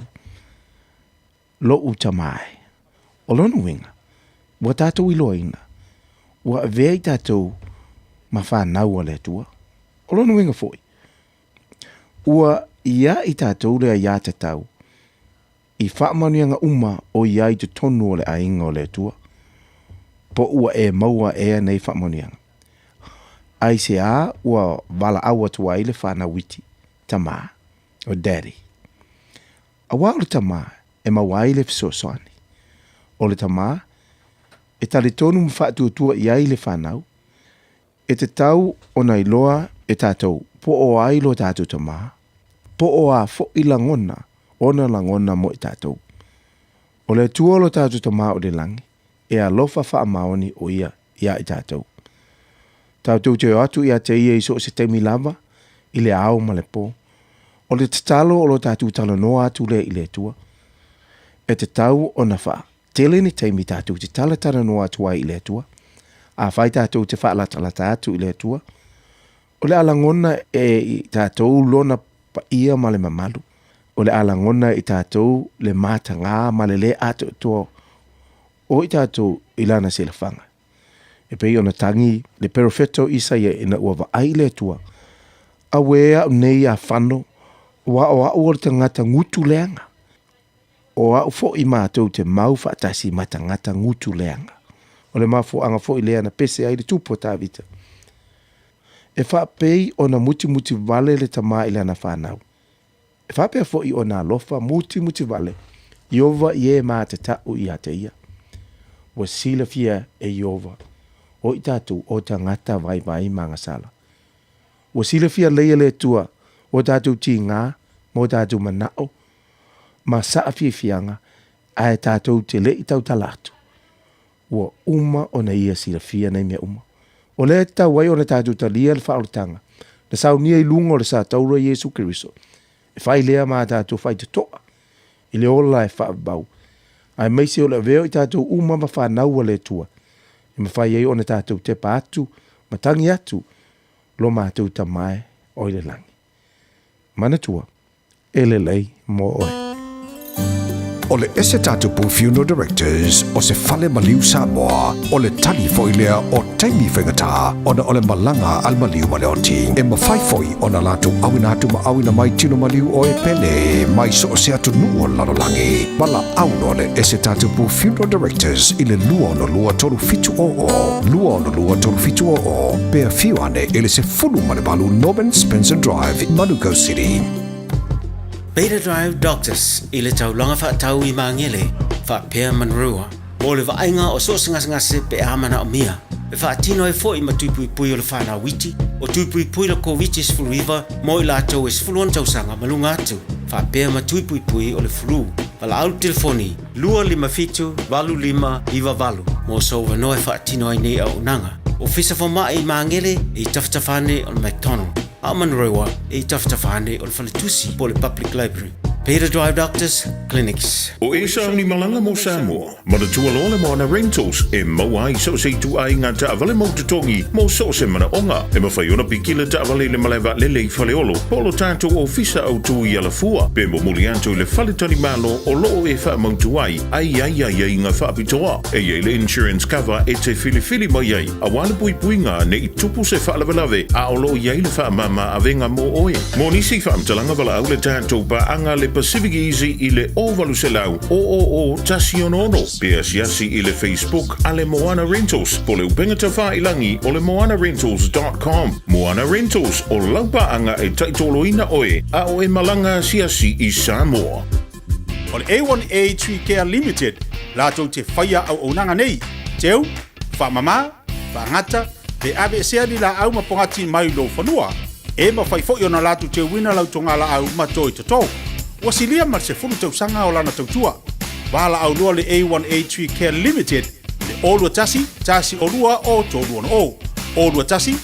[SPEAKER 6] Lo uta mai. O lono winga, wa tātou i loina, wa vei tātou ma whanau o le tua. O lono winga foi. Ua ia i tātou lea ia te tau, i whaamanuanga uma o ia i te tonu o le ainga o le tua. Po ua e maua ea nei whaamanuanga. Ai se a ua wala awa tua i le whana witi, tama, o Daddy. A wā o le tama e maua i le fisosani. O le tama, e tali tonu mwhatu tua i ai le whanau, e te tau o nei loa e tātou, po o ai lo tātou tama, po o a fo i langona, ona langona mo i tātou. O le tua lo tātou tama o le langi, e a lofa wha maoni o ia i tātou. Tātou te atu ia te ia iso se teimi lava, i le ao ma le po. O le tatalo o lo tātou talo noa atu le i le tua. E te tau o na wha, tele ni teimi tātou te tala tala noa atu ai i le tua. A whai tātou te wha lata atu i le tua. O le alangona e tātou lona pa ia ma le mamalu. O le alangona i tātou le mata ngā ma le atu toa. O i tātou ilana se le whanga. E pei ona tangi le perfetto isa ia ina ua ai le tua. A wea nei a whano, wa o a ua te ngata ngutu leanga. O a ufo i mātou te mau whaatasi mata ngata ngutu leanga. O le mafo anga fo i lea na pese ai le tupo tā vita. E wha pei ona muti vale le tama i lana whanau. E wha pei fo i ona alofa muti vale. Iova i e mā te tau i a te ia. Wa sila fia e Iova. O i tātou o ta ngata vai mangasala. O sila fia leia le tua, o tātou ti ngā, mo tātou manao, ma saa fia fianga, a e tātou te le i tau talatu. O uma o na ia sila fia nei mea uma. O le tau wai o na tātou talia le whaolitanga, na sau nia i lungo le sa taura Jesu Kiriso. E whai lea ma tātou whai te toa, i le ola e whaabau. Ai meise o le veo i tātou uma ma whanau le tua. E mawhai ei ona tātou te pa atu, matangi atu, lo mātou ta mai o le langi. Manatua, ele lei mo oe.
[SPEAKER 9] O le ese tātupu Funeral Directors o se whale maliu Samoa, o le tali foilea o taimi whengata, ona o le malanga al maliu maleoti. E mawhaifoi ona lātou awina atu ma awina mai tino maliu o e pele, mai so se atu nuo lalolangi. Mala auno le ese tātupu Funeral Directors i le lua ono lua toru fitu lua ono lua toru fitu pea fiuane ele se fulu malebalu Norman Spencer Drive, Manukau City.
[SPEAKER 5] Beta Drive Doctors i le taulanga whaatau i maangele, whaapea manrua, mo le vaenga o so ngase pe amana o mia, e whaatino e fo i matupui pui o le whana witi, o tupui pui la COVID is fuluiva, mo i lātou is fuluan tausanga malunga atu, whaapea matupui pui o le fulu, wala au telefoni, 255-25-valu, mo so wano e whaatino ai nei au nanga, o fisa whama i maangele i taftafane o le McDonald. Amanrewa e taftafane o le Faletusi po le Public Library. Beta Drive Doctors Clinics.
[SPEAKER 23] O e sa ni malanga mo Samoa. Ma le tua loa le moana rentals e maua i so se tu ai ngā taawale mo te tongi mo so se mana onga. E ma whai ona pikila taawale le malewa lele i whale olo. Polo tātou o fisa au tu i ala fua. Pe mo muli anto i le whale tani malo o loo e wha mautu ai. Ai ngā whaapitoa. E iei le insurance cover e te fili mai ai. A wale pui ngā ne i tupu se whaalawelawe. A o loo iei le wha mama a venga mo oe. Mo nisi whaamtalanga wala au le tātou pa anga le Pacific Easy i le ovalu se lau o tasi ono. Pea siasi i le Facebook a le Moana Rentals po le upenga ta whailangi o le moanarentals.com. Moana Rentals o laupaanga e taitoloina oe a o e malanga siasi i Samoa.
[SPEAKER 22] O le A1A Tree Care Limited, lātou te whaia au onanga nei, teu, whamama, whangata, te ave sea ni la au mapongati mai lo whanua, e mawhai fo i ona latu te wina lau tonga la au matoi to tau. Ua silia mar se fulu tau sanga o lana tautua. Wala au lua le A1A3 Care Limited, le olua tasi olua o tolu ono o. Olua tasi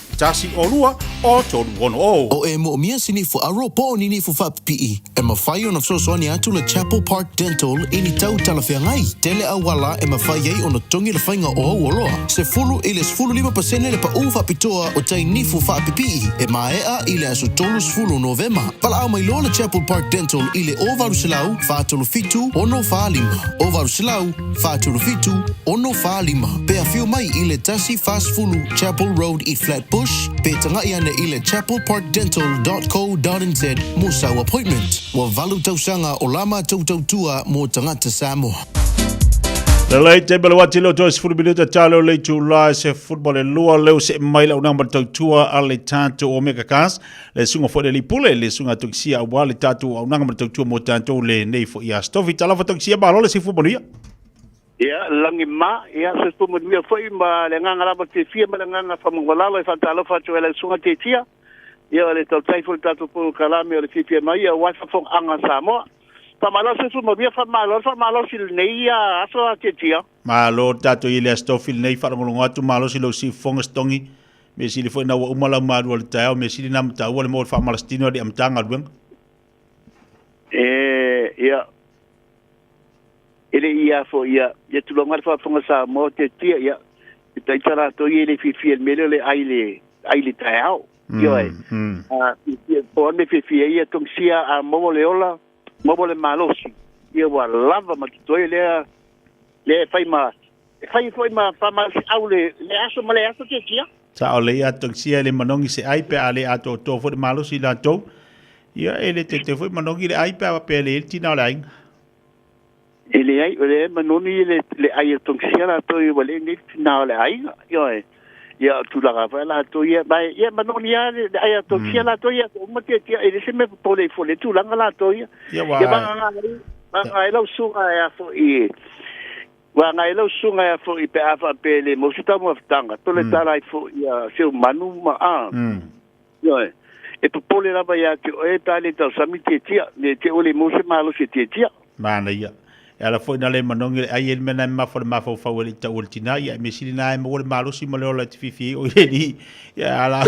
[SPEAKER 22] olua o tolu ono o.
[SPEAKER 12] O e mo mia sini fu aro po ni fu fa PE. E ma fai ona so so ni atu le Chapel Park Dental ini tau talafia ngai. Tele awala e ma fai ei ona tongi le fainga o oloa. Se fulu ile fulu 5% le pa ufa pitoa o tai ni fu fa PE. E ma ea ile aso tolu fulu November. Pala au mai lo le Chapel Park Dental ile o varu silau fa tolu fitu ono fa lima. O varu silau fa tolu fitu ono fa lima. Pe a fiu mai ile tasi fast fulu Chapel Road i Flatbush. Pe tanga ia ne ile chapelparkdental.co.nz Musa appointment. Wa valu tausanga o lama tautua mo tangata Samoa.
[SPEAKER 4] Lelei te bele wati lo tois furu minuta talo le tu la se football e lua leo se maila unamba tautua ale tanto o mega kas le sunga fo le pule le sunga toksia o wale tatu o unanga tautua mo tanto le nei fo ia stofi tala fo toksia ba le se football ia.
[SPEAKER 17] Ia langi ma ia se football ia fo ma le nganga la te fia ma le nganga fa mongolalo e fa talo fa tu le sunga te tia. Ia le tautai fo tatu po kalame o le fia mai ia wa fa fo anga Samoa. Famalo se sumo via famalo si nei aso a tia.
[SPEAKER 4] Malo tato ile astofil nei fa ngolonga tu malo si lo si fonga stongi me si le foi na umala maru le tao me si na mta o le mo fa malastino di amtanga lueng.
[SPEAKER 17] Ia ele ia fo ia tu lo fa fonga sa mo te tia ia tai tara to ile fi mele le aile tao. Yo po me fi ia tong sia a mo le ola mobile malosi ia wa lava matoi le fai ma fa ma au le aso te tia
[SPEAKER 4] sa ole ia toksia le manongi se ai pe ale ato to fo malosi la to ia ele te fo manongi le ai pe pe le tina la ing
[SPEAKER 17] ele ai le manoni le ai toksia la to ia le ni tina la ai ia tu la fa la to ia manoni ia le ai toksia la to ia mo te tia ele se me pole tu la to ia ia ba ngai lo sunga ia fo i wa ngai lo sunga ia fo i pe afa pe le mo sita mo tanga to le tala fo ia se manu ma a yo e pole la ba ia ke o ta le ta sami te tia le te ole mo se malo se te tia
[SPEAKER 4] mana ia ala foi na le manongi ai el mena ma fo ma fo fa ta ultina ia me silina mo le malo si mo le ola fifi o ni ia ala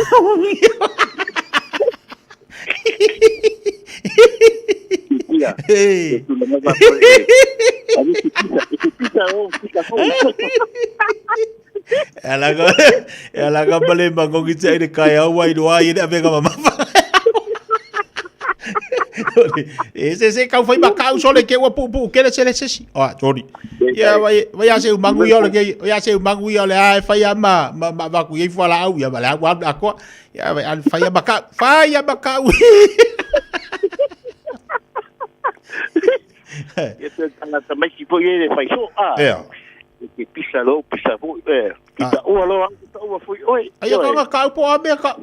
[SPEAKER 4] ela ga bale mango ki ai de kai au ai do ai de vega mama ese kau foi macau só le que o pu que le se sorry ya vai a ser mangu yo le que ya ser mangu yo le ai fai ama ma ku i fala au ya bala wa ako ya vai fai macau
[SPEAKER 17] Ia tanga tamai ki po ye fai so ke pisa fo pisa o lo o foi oi
[SPEAKER 4] ai ka ka po a me ka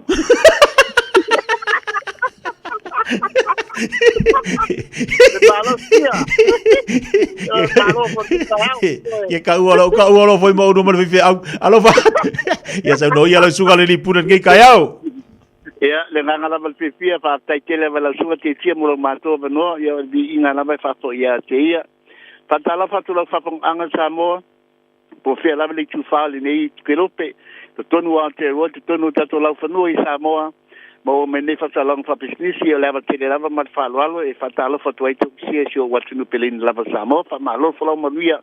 [SPEAKER 4] Ye ka ualo foi mo no me alo va ya sa no ya lo suga le punan ke kayao
[SPEAKER 17] ia le nganga la mal fifia fa tai tele la suga te tia mo mato no ya di inga la vai fa so ia te ia fa tala fa tu la fa pong anga Samoa po fe la le tu fa le nei kerope to tonu ante ro to tonu tato la fa no i Samoa mo me ne fa salong fa business ia leva te leva mat fa lo e fa tala fa tu ai tu si sio wat nu pelin la fa Samoa fa malo fa lo manuia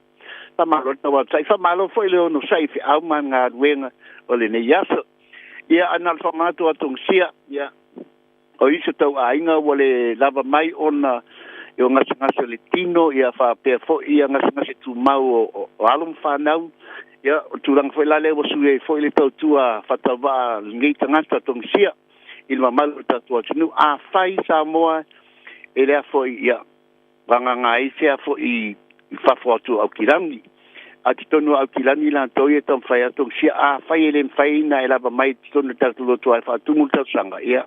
[SPEAKER 17] fa malo to wa sai fa malo fo ile no sai fi au man nga wenga o le nei ya ia anal formato atungsia ia o iso tau ainga wale lava mai ona e o ngasa le tino ia fa pe fo ia ngasa tu mau o alum fanau ia tu lang foi la le wo sue foi le tau tua fatava ngai tangata atungsia ilma mal tatu atu a fai Samoa ele foi ia vanga ngai se fo I fa foto au kirangi ati tonu au kilani la toye tom fai atong sia a fai ele fai na ela ba mai tonu tatu lo tu fa tu multa sanga ia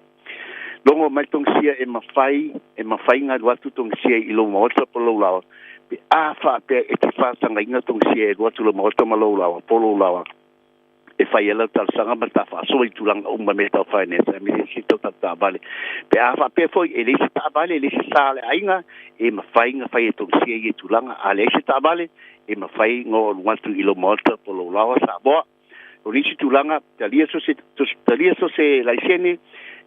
[SPEAKER 17] longo mai tong sia e mafai nga watu tong sia I lo mo ta polo la pe a fa pe e fa sanga inga tong sia e watu lo mo ta malo la polo la e fai ela tal sanga ma ta fa so i tulang o ma meta finance mi si to ta vale pe a fa pe foi ele si ta vale ele si sale ainga e ma fai nga fai to si e tulanga ale si ta vale e ma fai ngo want to ilo mota po lo lawa sa bo o ni si tulanga talia so se la sene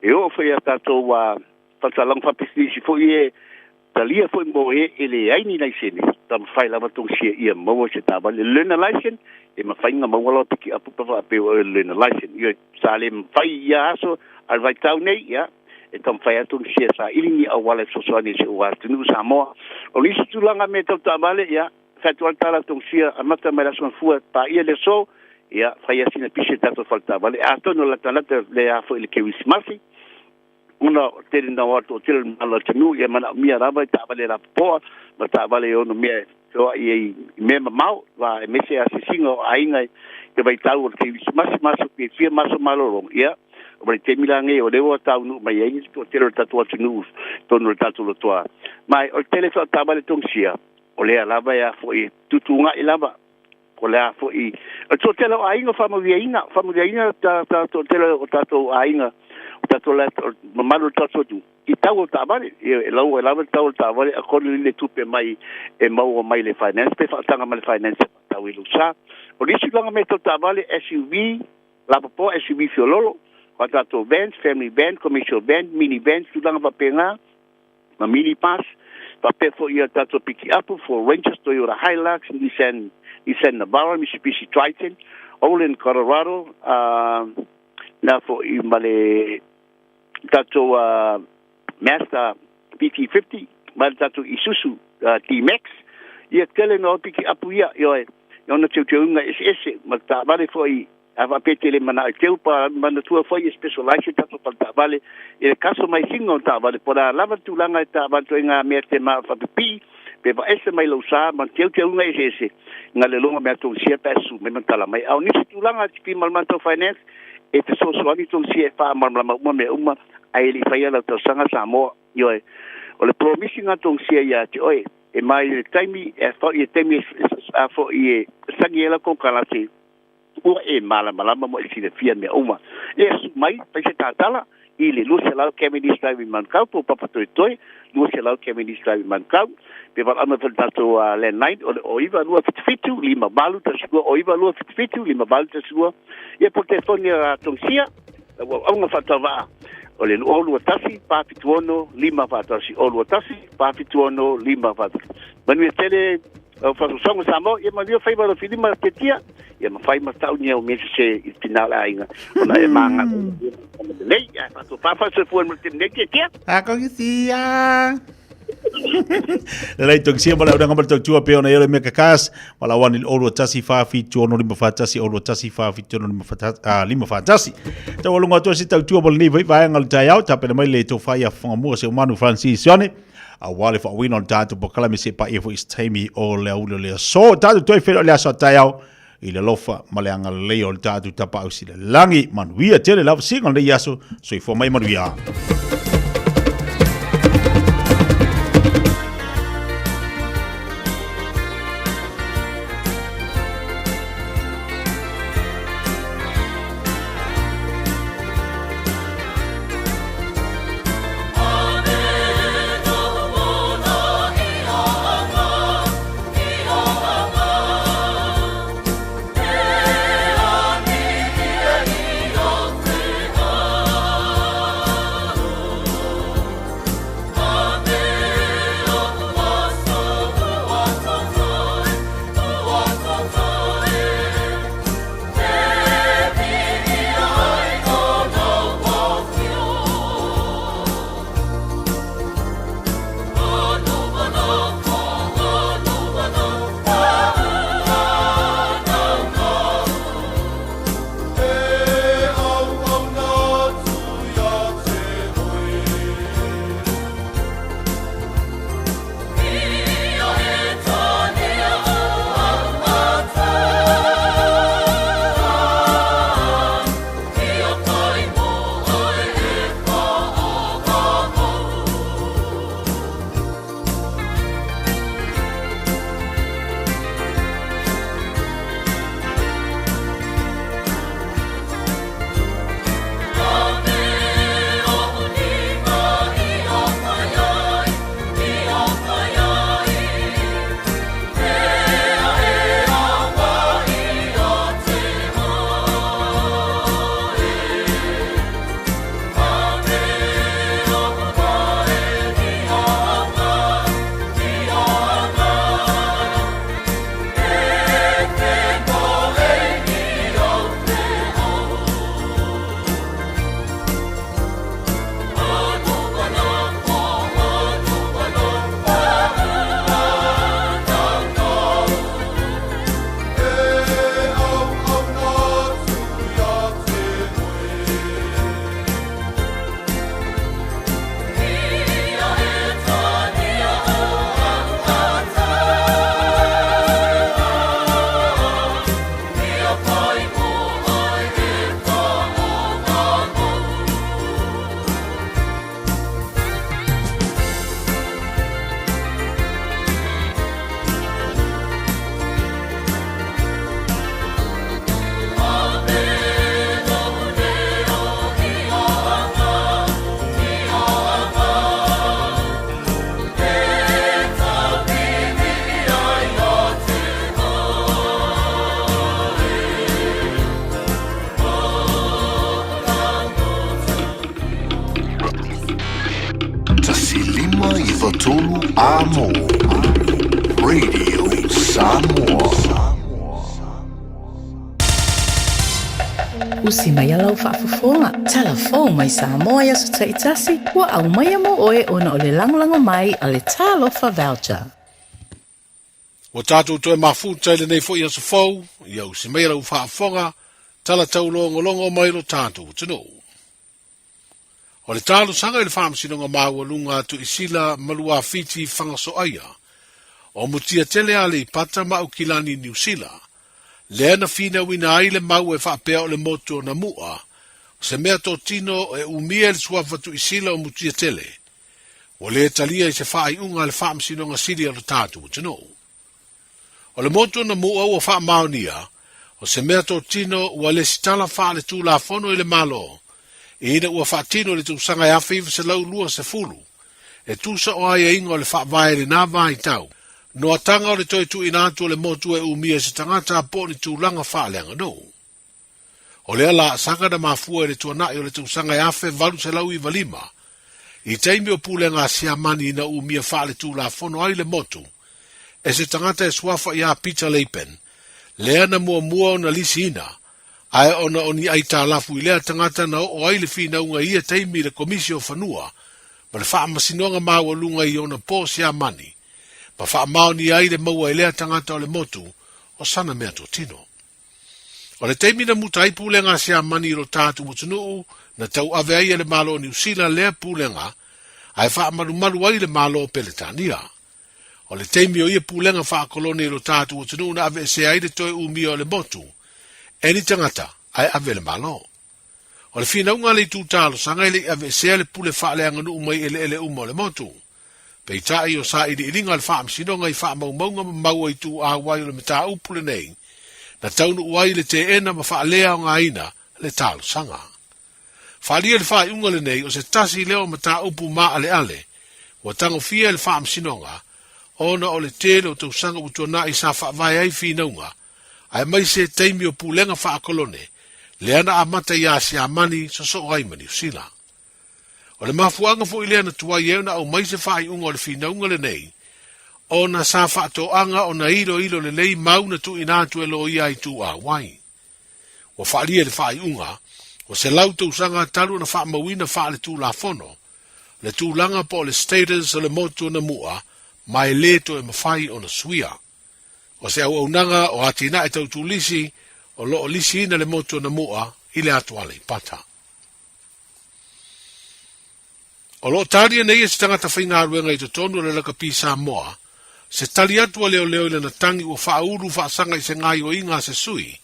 [SPEAKER 17] e o fai ta to wa fa talang fa pisi si foi e talia foi mo e ele ai ni la sene tam fai la to si e mo se ta vale le na license e ma fai nga mawala tiki apu pa pe o le na license yo sale fai ya so al vai tau nei ya e tam fai atu si sa ilingi a wala so so ni se wa tunu sa mo o ni si tulanga me to tabale ya fa tu altala to si a mata me la son fu pa ia le so ya fai asina pise tato falta vale a to no la talata le a fo le ke wismasi una tele na wato tele na tenu ya mana mia raba ta vale la po ma ta vale ono mia so e me mau va me se asisingo ainga que vai tau ke mas pe fia mas malo ya o te milange o devo tau no mai ai to tele tatu tenu to no tatu lo toa mai o telefone ta vale tongsia o le lava ya fo e tutunga i lava o le fo i to tele ainga familiaina ta to tele o tato ainga tato la mamalo tato tu i tau ta vale e lau e lava tau ta vale a ko le tupe mai e mau mai le finance pe fa tanga mai finance tau i lusa o lisi langa me ta vale SUV la po SUV fiololo o tato vans family van commercial van mini vans tu langa pa penga ma mini pass pa pe fo ia tato piki up for Rangers Toyota Hilux Nissan Navara Mitsubishi Triton all in Colorado na fo i male tato Mazda PT50 mal tato Isuzu T-Max ia tele no piki up ia yo na teuteunga SS ma ta vale fo i ava petele mana teu pa mana tua foi specialized tato pa ta vale e caso mai singo ta vale pora lava tulanga ta vale nga mete ma fa pi pe va ese mai lo sa man teu nga ese nga le longa me to sia pesu me mantala mai au ni tulanga ti mal manto finance e te so ani to sia fa mal me uma ai li fa ia to sanga sa mo yo o le promising to sia ya ti oi e mai le time e fa e time a fo e sangiela ko kalati o e mala mo si le fia me uma e mai pe se tatala i le lu se la kemini stavi mankau po papa toi lu se la kemini stavi mankau pe va ana fel tato le night o iva lu fitu lima balu ta sua o iva lu fitu lima balu ta sua e por telefonia tonsia o nga fatava o le lu tasi pa fituono lima fatasi o lu tasi pa fituono lima fatasi manu tele fa so sa mo e ma dio fai ba filima tetia e ma fai ma tau ni o mese se final ainga ona e manga nei fa to fa se fu mo tene tetia
[SPEAKER 4] a ko sia Lai tong sia bala udang ngambar tua pe ona yele me kakas wala wan il olu tasi fa fi tuono lima fa tasi olu tasi fa fi tuono lima fa tasi ta walunga to si tau tua bal ni vai ngal tayau ta pe mai le to fa ya fonga mo se manu Francis yone a wale fa win on tatu bokala me se pa e fo istemi o le ulo le so tatu toi fe le so tayau i le lofa maleanga le o tatu tapa au si le langi manuia tele lava singa le yaso so i fo mai manuia
[SPEAKER 12] tolu a mo. Radio Samoa.
[SPEAKER 11] Usi mai alau whaafafonga. Telefon mai Samoa ia so taitasi. Wa au mai amo oe ona o le langolango mai a le talofa voucher.
[SPEAKER 14] O tātou toe mafu taile nei fo ia so fau. Ia usi mai alau whaafonga. Tala tau longo mai lo tātou tino. O le tālo sanga i le whaamasinonga māua lunga tu isila malua fiti whangaso aia. O mutia tele ale i pata mau kilani New Zealand. Lea na fina wina ai le mau e whaapea o le moto na mua. Se mea tō tino e umia le suafa tu isila o mutia tele. O le talia i se whaai unga le whaamasinonga siri alo tātou tino. O le moto na mua o wha maonia. O se mea tō tino ua le sitala wha le tū la fono i le malo. E ina ua wha tino le tūsanga e awhiwa se lau lua se fulu. E tūsa o ai e ingo le wha vai le nā vai tau. No atanga o le toi tu inatu o le motu e umia se tangata po ni tūlanga whaaleanga no. O lea la sanga na mafua e le tuanai o le tūsanga e awhe valu se lau i valima. I teimi o pūlenga sia mani ina umia whaale tūla fono ai le motu. E se tangata e swafa i a Peter Leipen. Lea na mua o na lisi ina. Ai ona oni ai tā lafu i lea tangata na o ai le fina unga ia teimi le komisio fanua. Ma le wha masinonga maua lunga i ona po sia mani. Pa wha mao ni ai le maua i lea tangata o le motu o sana mea tō tino. O le teimi na muta ai pūlenga sia mani ro tātu mutunuu na tau ave ai le malo New Zealand lea pūlenga ai wha malu ai le malo Peletania. O le teimi o ia pūlenga wha kolone ro tātu mutunuu na ave se ai le toi umia o le motu. Eni tangata ai ave le malo. O le fina unga le tūtalo sanga ele ave se le pule wha leanga nu umai ele uma o le motu. Pei tai o sa ili ilinga le wha amsinonga i wha maunga mau ai tu a wai o le meta upule nei. Na taunu uai le te ena ma wha lea o ngā ina le talo sanga. Wha lia le wha iunga le nei o se tasi leo meta upu maa ale. Wa tango fia le wha amsinonga. Ona o le tele o tau sanga utuana i sa wha vai ai whinaunga. Ai mai se teimi o pulenga wha kolone. Le ana amata ia si amani so ai mani usila. O le mafuanga fo ile na tua yeuna au mai se wha iunga o le whinaunga le nei. Ona sa wha to anga o na ilo le lei mauna tu inatu e lo ia i tu a wai. O wha lia le wha iunga. O se lau tau sanga talu na wha mawina wha le tu la fono. Le tu langa po le status o le motu na mua. Mai leto e mawhai o na suia. O se au nanga o atina e tau tulisi o loo lisi ina le motu na mua i le atuale i pata. O loo taria nei e se tangata whainga aruenga i to tonu le laka pi Samoa, se tali atua leo le na tangi o wha uru wha sanga i se ngai o inga se sui,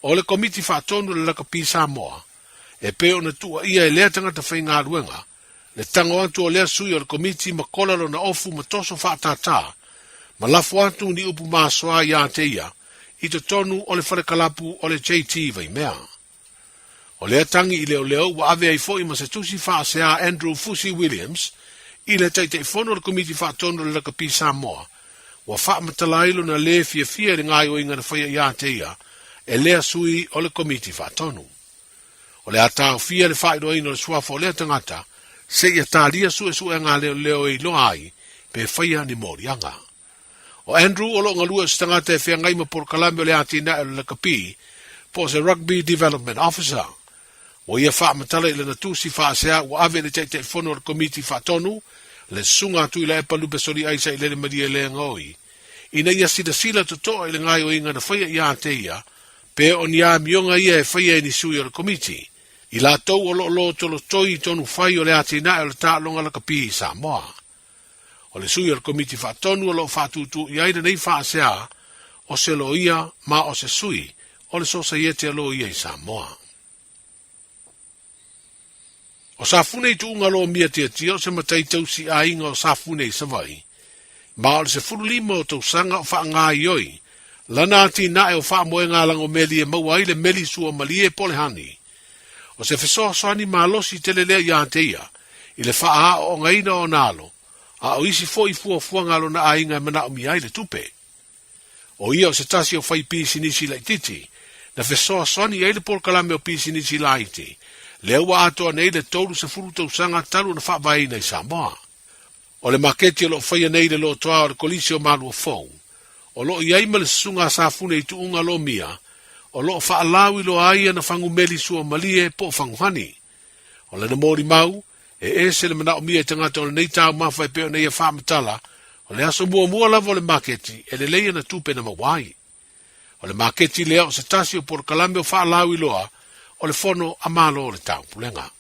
[SPEAKER 14] o le komiti wha tonu le laka pi Samoa, e peo na tua ia e lea tangata whainga aruenga, le tango atu o lea sui o le komiti ma kolalo na ofu ma toso wha tata, ma lafu atu ni upu maasoa ia te ia, i to tonu o le wharekalapu o le JT vai mea. O lea tangi i leo wa ave ai foi ma se tusi wha sea Andrew Fusi Williams, i le taitei fono le komiti wha tonu le laka pi Samoa, wa wha matalailo na le fia le ngai o inga na whaia ia te ia, e lea sui o le komiti wha tonu. O lea tau fia le wha ino ino le suafo o lea tangata, se ia talia su e ngā leo i loa ai, pe whaia ni morianga. O Andrew o lo ngalua se tangata e whia ngai ma por kalame o le atina e le kapi, po se Rugby Development Officer. O ia wha matala i le natusi wha sea o ave le teite fono le komiti wha tonu, le sunga tu i la epa lupe sori aisa i le maria le ngoi. Ina ia sila tutoa i le ngai o inga na whaia ia te ia, pe o ni a mionga ia e whaia i ni sui o le komiti. I la tau o lo tolo toi tonu whai o le atina e o le tālonga la kapi i Samoa. O le sui o le komiti wha tonu o lo whatutu i aina nei wha sea, o se lo ia ma o se sui, o le sosa iete a lo ia i Samoa. O sa fune i tuunga lo mia tia o se matai tausi a inga o sa fune i savai. Ma o le se furu lima o tausanga o wha ngā ioi, lana ati na e o wha moe ngā lango meli e maua i le meli sua mali e pole hani. O se fesoa soani malosi telelea ia te ia, i le wha a o ngaina o nalo, a o isi fo i fua ngalo na a inga e mana o mi ai le tupe. O ia o se tasi o whai pisi nisi lai titi, na fesoa soani e le pol kalame o pisi nisi lai iti, le ua atoa nei le tolu se furu tausanga talu na wha vai nei Samoa. O le maketi lo whaia nei le lo toa o le kolisi o malua fau. O lo iai ma le sunga sa fune i tuunga lo mia. O lo whaalawi lo aia na whangu meli sua malie po whanguhani. O le na mori mau, se le mana o mia i tangata o le nei tau mawhai peo nei a whamatala, o le aso mua lava o le maketi, le leia na tupe na mawai. O le maketi lea o se tasi o por kalame o whaalawi loa, o le fono a malo o le tau pulenga.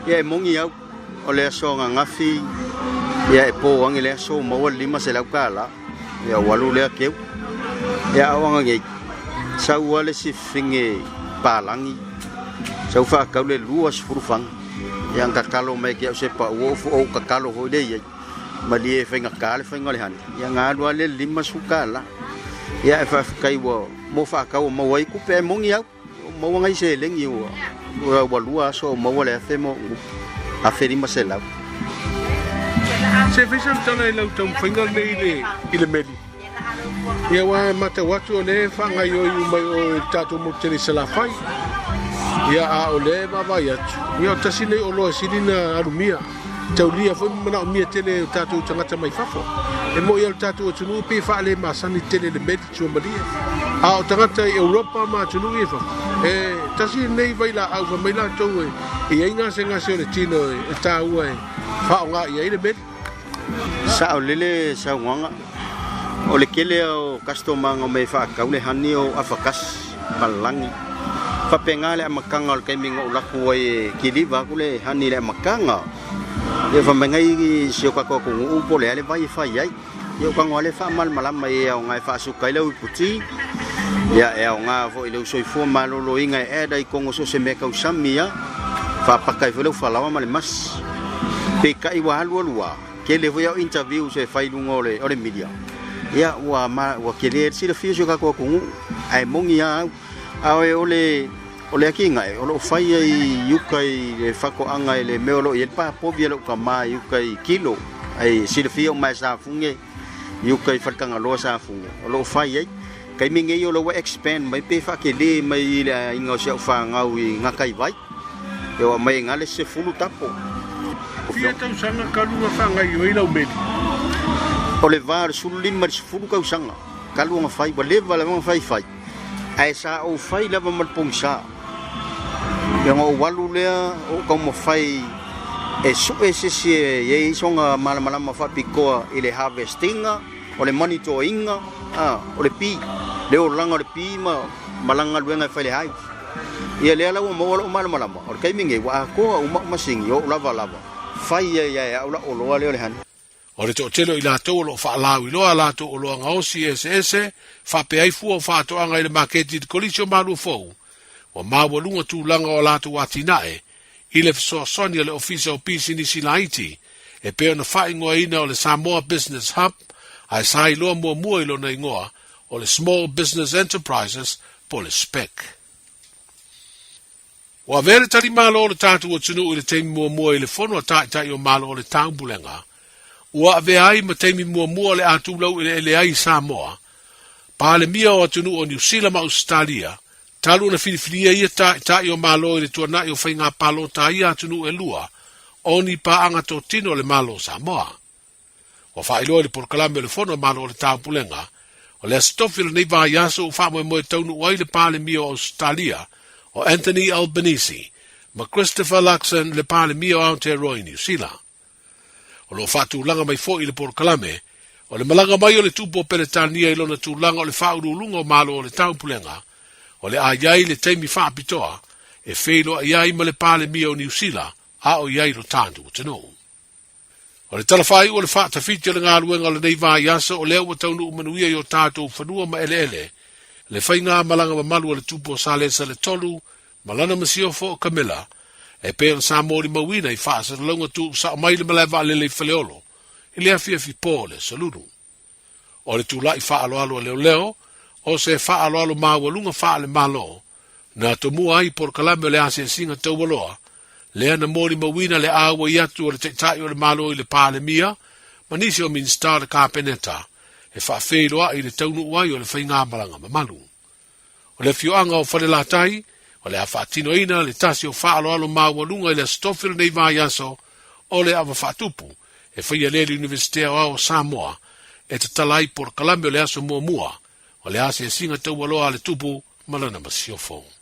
[SPEAKER 10] Ia e mongi au, o le aso ngā ngafi, ia e pō wangi le aso maua lima se lau kāla, ia walu lea keu, ia awanga ngei, sau wale si finge pālangi, sau whaakau le lua sifurufanga, ia kakalo mai ki au se pa uofu o kakalo hoi le iei, ma li e whainga kāle whainga le hani, ia ngā lua le lima su kāla, ia e whaakai wa mo whaakau o mawai kupe e mongi au, maua ngai se lengi ua, walua aso maua le afe mo, afe rima se lau.
[SPEAKER 14] Se whisam tana i lau tau whainga nei i le meli. Ia wa mata watu o le whangai o i mai o tātou mo tene se la whai. Ia a o le mawai atu. Ia o tasi nei o loa sirina arumia. Tau lia fwoi mana o mia tele o tātou tangata mai whafo. E mo ia o tātou o tunu pe wha le masani tele le meli tua maria. A o tangata i Europa ma tunu i whafo. E tasi nei vai la au wha mai la tau e. I ai ngase o le tino e tā ua e. Wha o ngā i ai le meli.
[SPEAKER 10] Sa o lele sa wanga. O le kele o customer o me whaakau le hani o afakas palangi. Whapenga le amakanga o le kaiminga o laku e kiliva ku le hani le amakanga. E whamengai si o kako kungu upo le ale vai e whai ai. E o kango ale whamal malama e o ngai whaasukai lau i puti. Ia e o ngā fo i lau soifua malolo inga e eda i kongo so se meka usami ia. Whapakai whalau whalawa male mas. Peka i wahalu alua. Kele foi ao interview se fai lungo ole media. Ia wa kele si le fio ka ko kungu ai mongi au ole akinga ole fai ai yukai le fako anga le meolo i pa pobia lo kama yukai kilo ai si le fio mai sa funge yukai fakanga lo sa funge ole fai ai kai minge yo lo expand mai pe fa kele mai le inga se fa ngau ngakai vai yo mai ngale se fulu tapo.
[SPEAKER 14] Fia tau sanga kalunga whangai o ilau meli.
[SPEAKER 10] O le vāre sulu lima fulu kau sanga. Kalunga whai, wa lewa la mga whai. Ai sa o whai lava malpong sa. Ia ngā o walu lea o kau ma whai e su e sisi e isonga malamalama whapikoa i le harvestinga, o le monitoringa, o le pi. Leo langa o le pi ma malanga luenga whai le hai. Ia lea lau mawala o malamalama. O le kaiminge wa akoa o masingi o lava. Fai ia ula o loa leo le hani.
[SPEAKER 14] O le tōtelo i lātou o lo whaalawi loa lātou o loa ngaosi ese, whape ai fua o whaatoanga i le maketi di kolisi o malu fau. O maua lunga tūlanga o lātou atinae, i le fisoasonia le ofisa o pisi ni Silaiti, e peo na whaingoa ina o le Samoa Business Hub, ai sai loa mua i lo na ingoa, o le Small Business Enterprises, po le SPEC. O a vere tari malo o le tātou o tunu i le teimi mua i le fono a tai o malo o le tāmbulenga. Ua a vea ai ma teimi mua le atu lau i le ai Samoa. Pa le mia o tunu o New Zealand ma Australia. Talu na filifilia ia tai o malo i le tuanai o whainga palo tai atunu e lua. Oni pa anga to tino le malo Samoa. O whailo le porkalame o le fono malo o le tāmbulenga. O le astofila nei vai aso o wha moe taunu o ai le pa le mia o Australia. O Anthony Albanese, ma Christopher Luxon le pale mio Aotearoa i New Zealand. O lo fatu langa mai fo i le porkalame, o le malanga mai o le tupo peretania i lona tūlanga o le whaurulunga o malo o le taupulenga, o le aiai le teimi whaapitoa, e whelo aiai ma le pale mio New Zealand, a o iai lo tāntu o tano. O le talawhai o le whaatawhiti o le ngā ruenga o le nei vai asa o leo wa taunu umanuia i o tātou whanua ma ele. Le whainga malanga ma malu le tupo sa le tolu, malana masiofo o Camilla, e pēra sa mori mawina i whaasa le launga tu sa mai le malewa le whaleolo, i le afia fi pō le saluru. O le tūla i whaaloalo leo, o se whaaloalo mawalunga wha le malo, na to mua ai por kalame le ase singa taualoa, le ana mori mawina le awa i atu o le teitai o le malo i le pāle mia, manisi o minsta le kāpeneta, e whaafeiloa i le taunu uai o le whainga malanga mamalu. O le fioanga o whale latai, o le awhaatino ina, le tasi o whaaloalo mawalunga i le stofil nei vai aso, o le awa whaatupu, e whaia le Universitea o Samoa, e te talai por kalame o le aso mua, o le ase e singa tau aloa le tupu, malana masiofo.